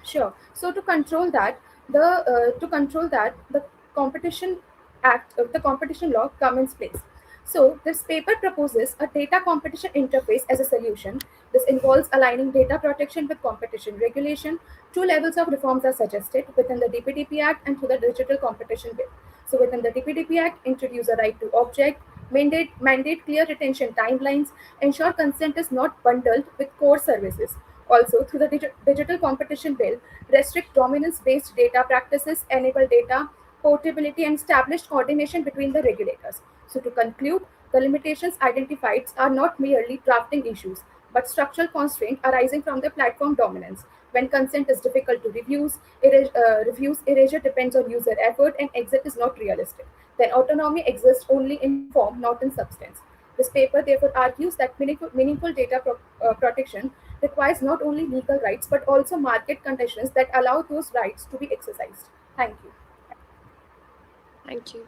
Sure. So to control that, the Competition Act, the competition law come in place. So this paper proposes a data competition interface as a solution. This involves aligning data protection with competition regulation. Two levels of reforms are suggested within the DPDP Act and through the Digital Competition Bill. So within the DPDP Act, introduce a right to object, mandate clear retention timelines, ensure consent is not bundled with core services. Also, through the Digital Competition Bill, restrict dominance-based data practices, enable data portability, and establish coordination between the regulators. So, to conclude, the limitations identified are not merely drafting issues, but structural constraint arising from the platform dominance. When consent is difficult to refuse, erasure depends on user effort, and exit is not realistic. Then autonomy exists only in form, not in substance. This paper therefore argues that meaningful data protection requires not only legal rights but also market conditions that allow those rights to be exercised. Thank you. Thank you.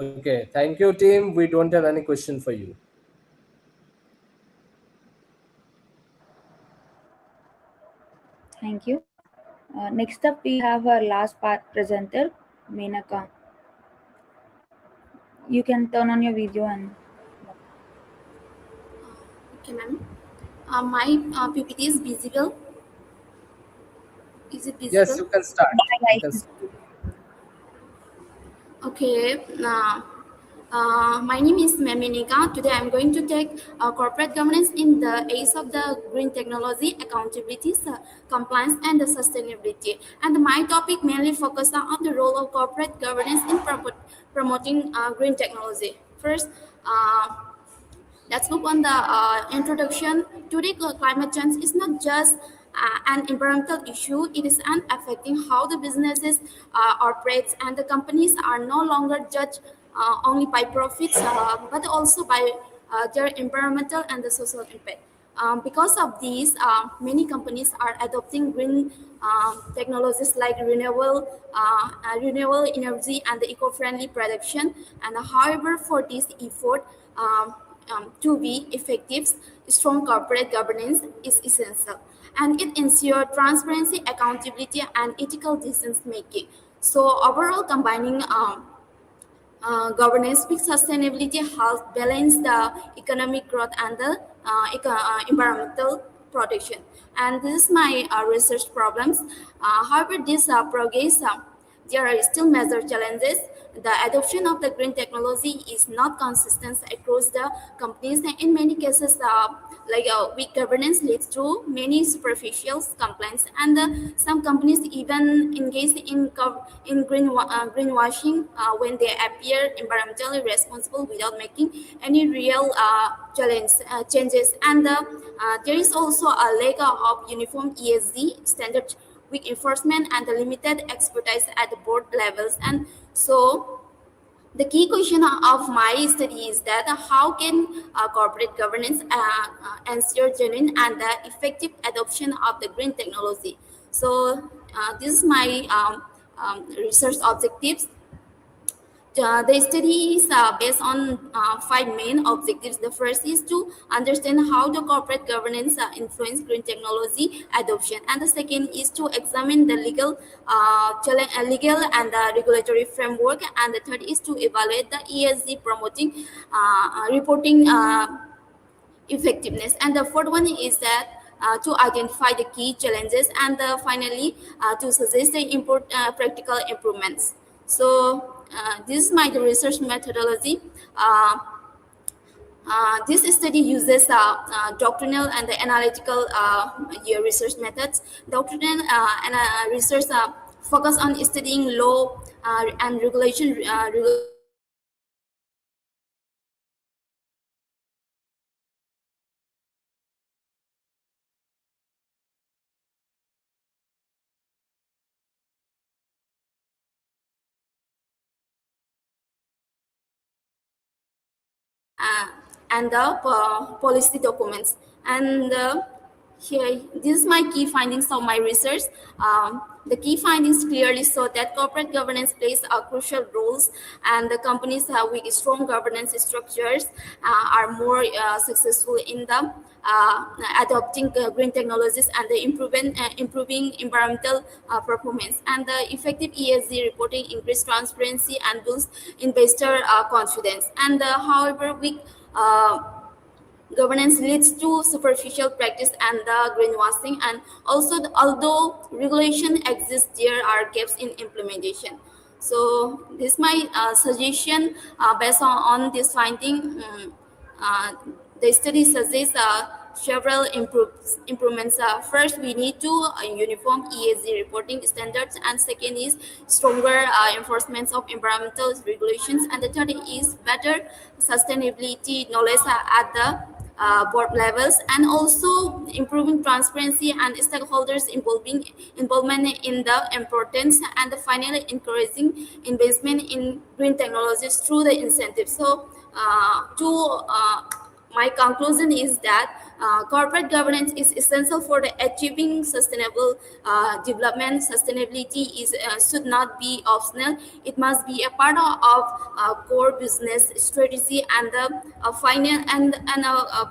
Okay, thank you, team. We don't have any question for you. Thank you. Next up, we have our last presenter, Menaka. You can turn on your video and. Okay, ma'am. My PPT is visible. Is it visible? Yes, you can start. You can start. Okay. My name is Memenika. Today I'm going to take corporate governance in the age of the green technology, accountability, compliance, and the sustainability. And my topic mainly focuses on the role of corporate governance in promoting green technology. First, Let's move on the introduction. Today, climate change is not just an environmental issue. It is an affecting how the businesses operates, and the companies are no longer judged only by profits, but also by their environmental and the social impact. Because of these, many companies are adopting green technologies like renewable energy and the eco-friendly production. And however, for this effort to be effective, strong corporate governance is essential, and it ensures transparency, accountability, and ethical decision making. So overall, combining governance with sustainability helps balance the economic growth and the environmental protection. And this is my research problems. However, this progress, there are still major challenges. The adoption of the green technology is not consistent across the companies. And in many cases, weak governance leads to many superficial complaints, and some companies even engage in greenwashing when they appear environmentally responsible without making any real changes. And there is also a lack of uniform ESG standards, weak enforcement, and the limited expertise at the board levels. And so the key question of my study is that how can corporate governance ensure genuine and effective adoption of the green technology. So this is my research objectives. The study is based on five main objectives. The first is to understand how the corporate governance influence green technology adoption, and the second is to examine the legal and regulatory framework, and the third is to evaluate the ESG promoting reporting effectiveness, and the fourth one is that to identify the key challenges, and finally to suggest the practical improvements. So this is my research methodology. This study uses doctrinal and analytical research methods. Doctrinal and research focus on studying law and regulation. uh, and the policy documents. And here, this is my key findings of my research. The key findings clearly show that corporate governance plays a crucial roles, and the companies with strong governance structures are more successful in the adopting green technologies and the improving environmental performance. And the effective ESG reporting increase transparency and boost investor confidence. And however, weak governance leads to superficial practice and the greenwashing. And also, although regulation exists, there are gaps in implementation. So this is my suggestion based on this finding. Uh, the study suggests several improvements. First, we need to uniform ESG reporting standards, and second is stronger enforcement of environmental regulations, and the third is better sustainability knowledge at the board levels, and also improving transparency and stakeholders involvement in the importance, and finally encouraging investment in green technologies through the incentives. So my conclusion is that corporate governance is essential for the achieving sustainable development. Sustainability should not be optional. It must be a part of core business strategy, and the finance and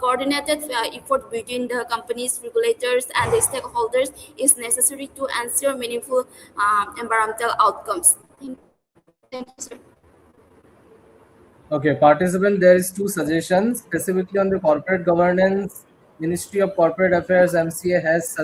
coordinated effort between the companies, regulators, and the stakeholders is necessary to ensure meaningful environmental outcomes. Thank you, sir. Okay, participant, there is two suggestions specifically on the corporate governance. Ministry of Corporate Affairs (MCA) has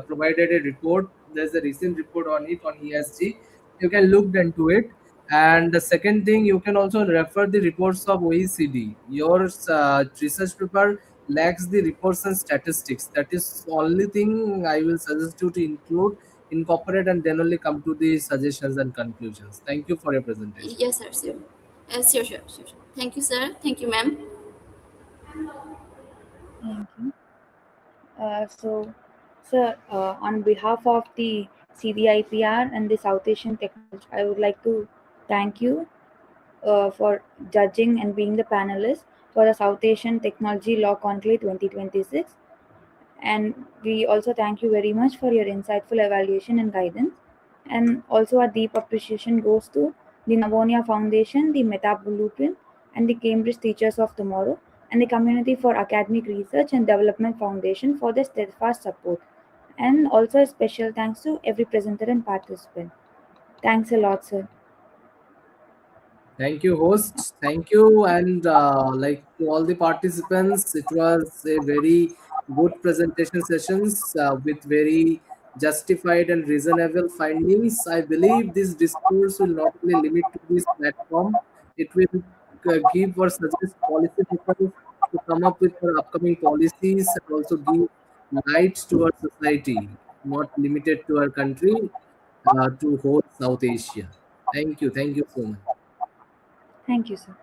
provided a report. There's a recent report on it on ESG. You can look into it. And the second thing, you can also refer the reports of OECD. Your research paper lacks the reports and statistics. That is the only thing I will suggest you to include, incorporate, and then only come to the suggestions and conclusions. Thank you for your presentation. Yes, sir. Sure. Sure. Thank you, sir. Thank you, ma'am. Thank you. Sir, on behalf of the CDIPR and the South Asian Technology, I would like to thank you for judging and being the panelist for the South Asian Technology Law Conclave 2026. And we also thank you very much for your insightful evaluation and guidance. And also, a deep appreciation goes to the Naovina Foundation, the Meta Blueprint, and the Cambridge Teachers of Tomorrow, and the Community for Academic Research and Development Foundation for their steadfast support. And also, a special thanks to every presenter and participant. Thanks a lot, sir. Thank you, host. Thank you, and like to all the participants, it was a very good presentation sessions with very justified and reasonable findings. I believe this discourse will not only limit to this platform; it will give or suggest policymakers to come up with their upcoming policies and also give light to our society, not limited to our country, to whole South Asia. Thank you so much. Thank you, sir.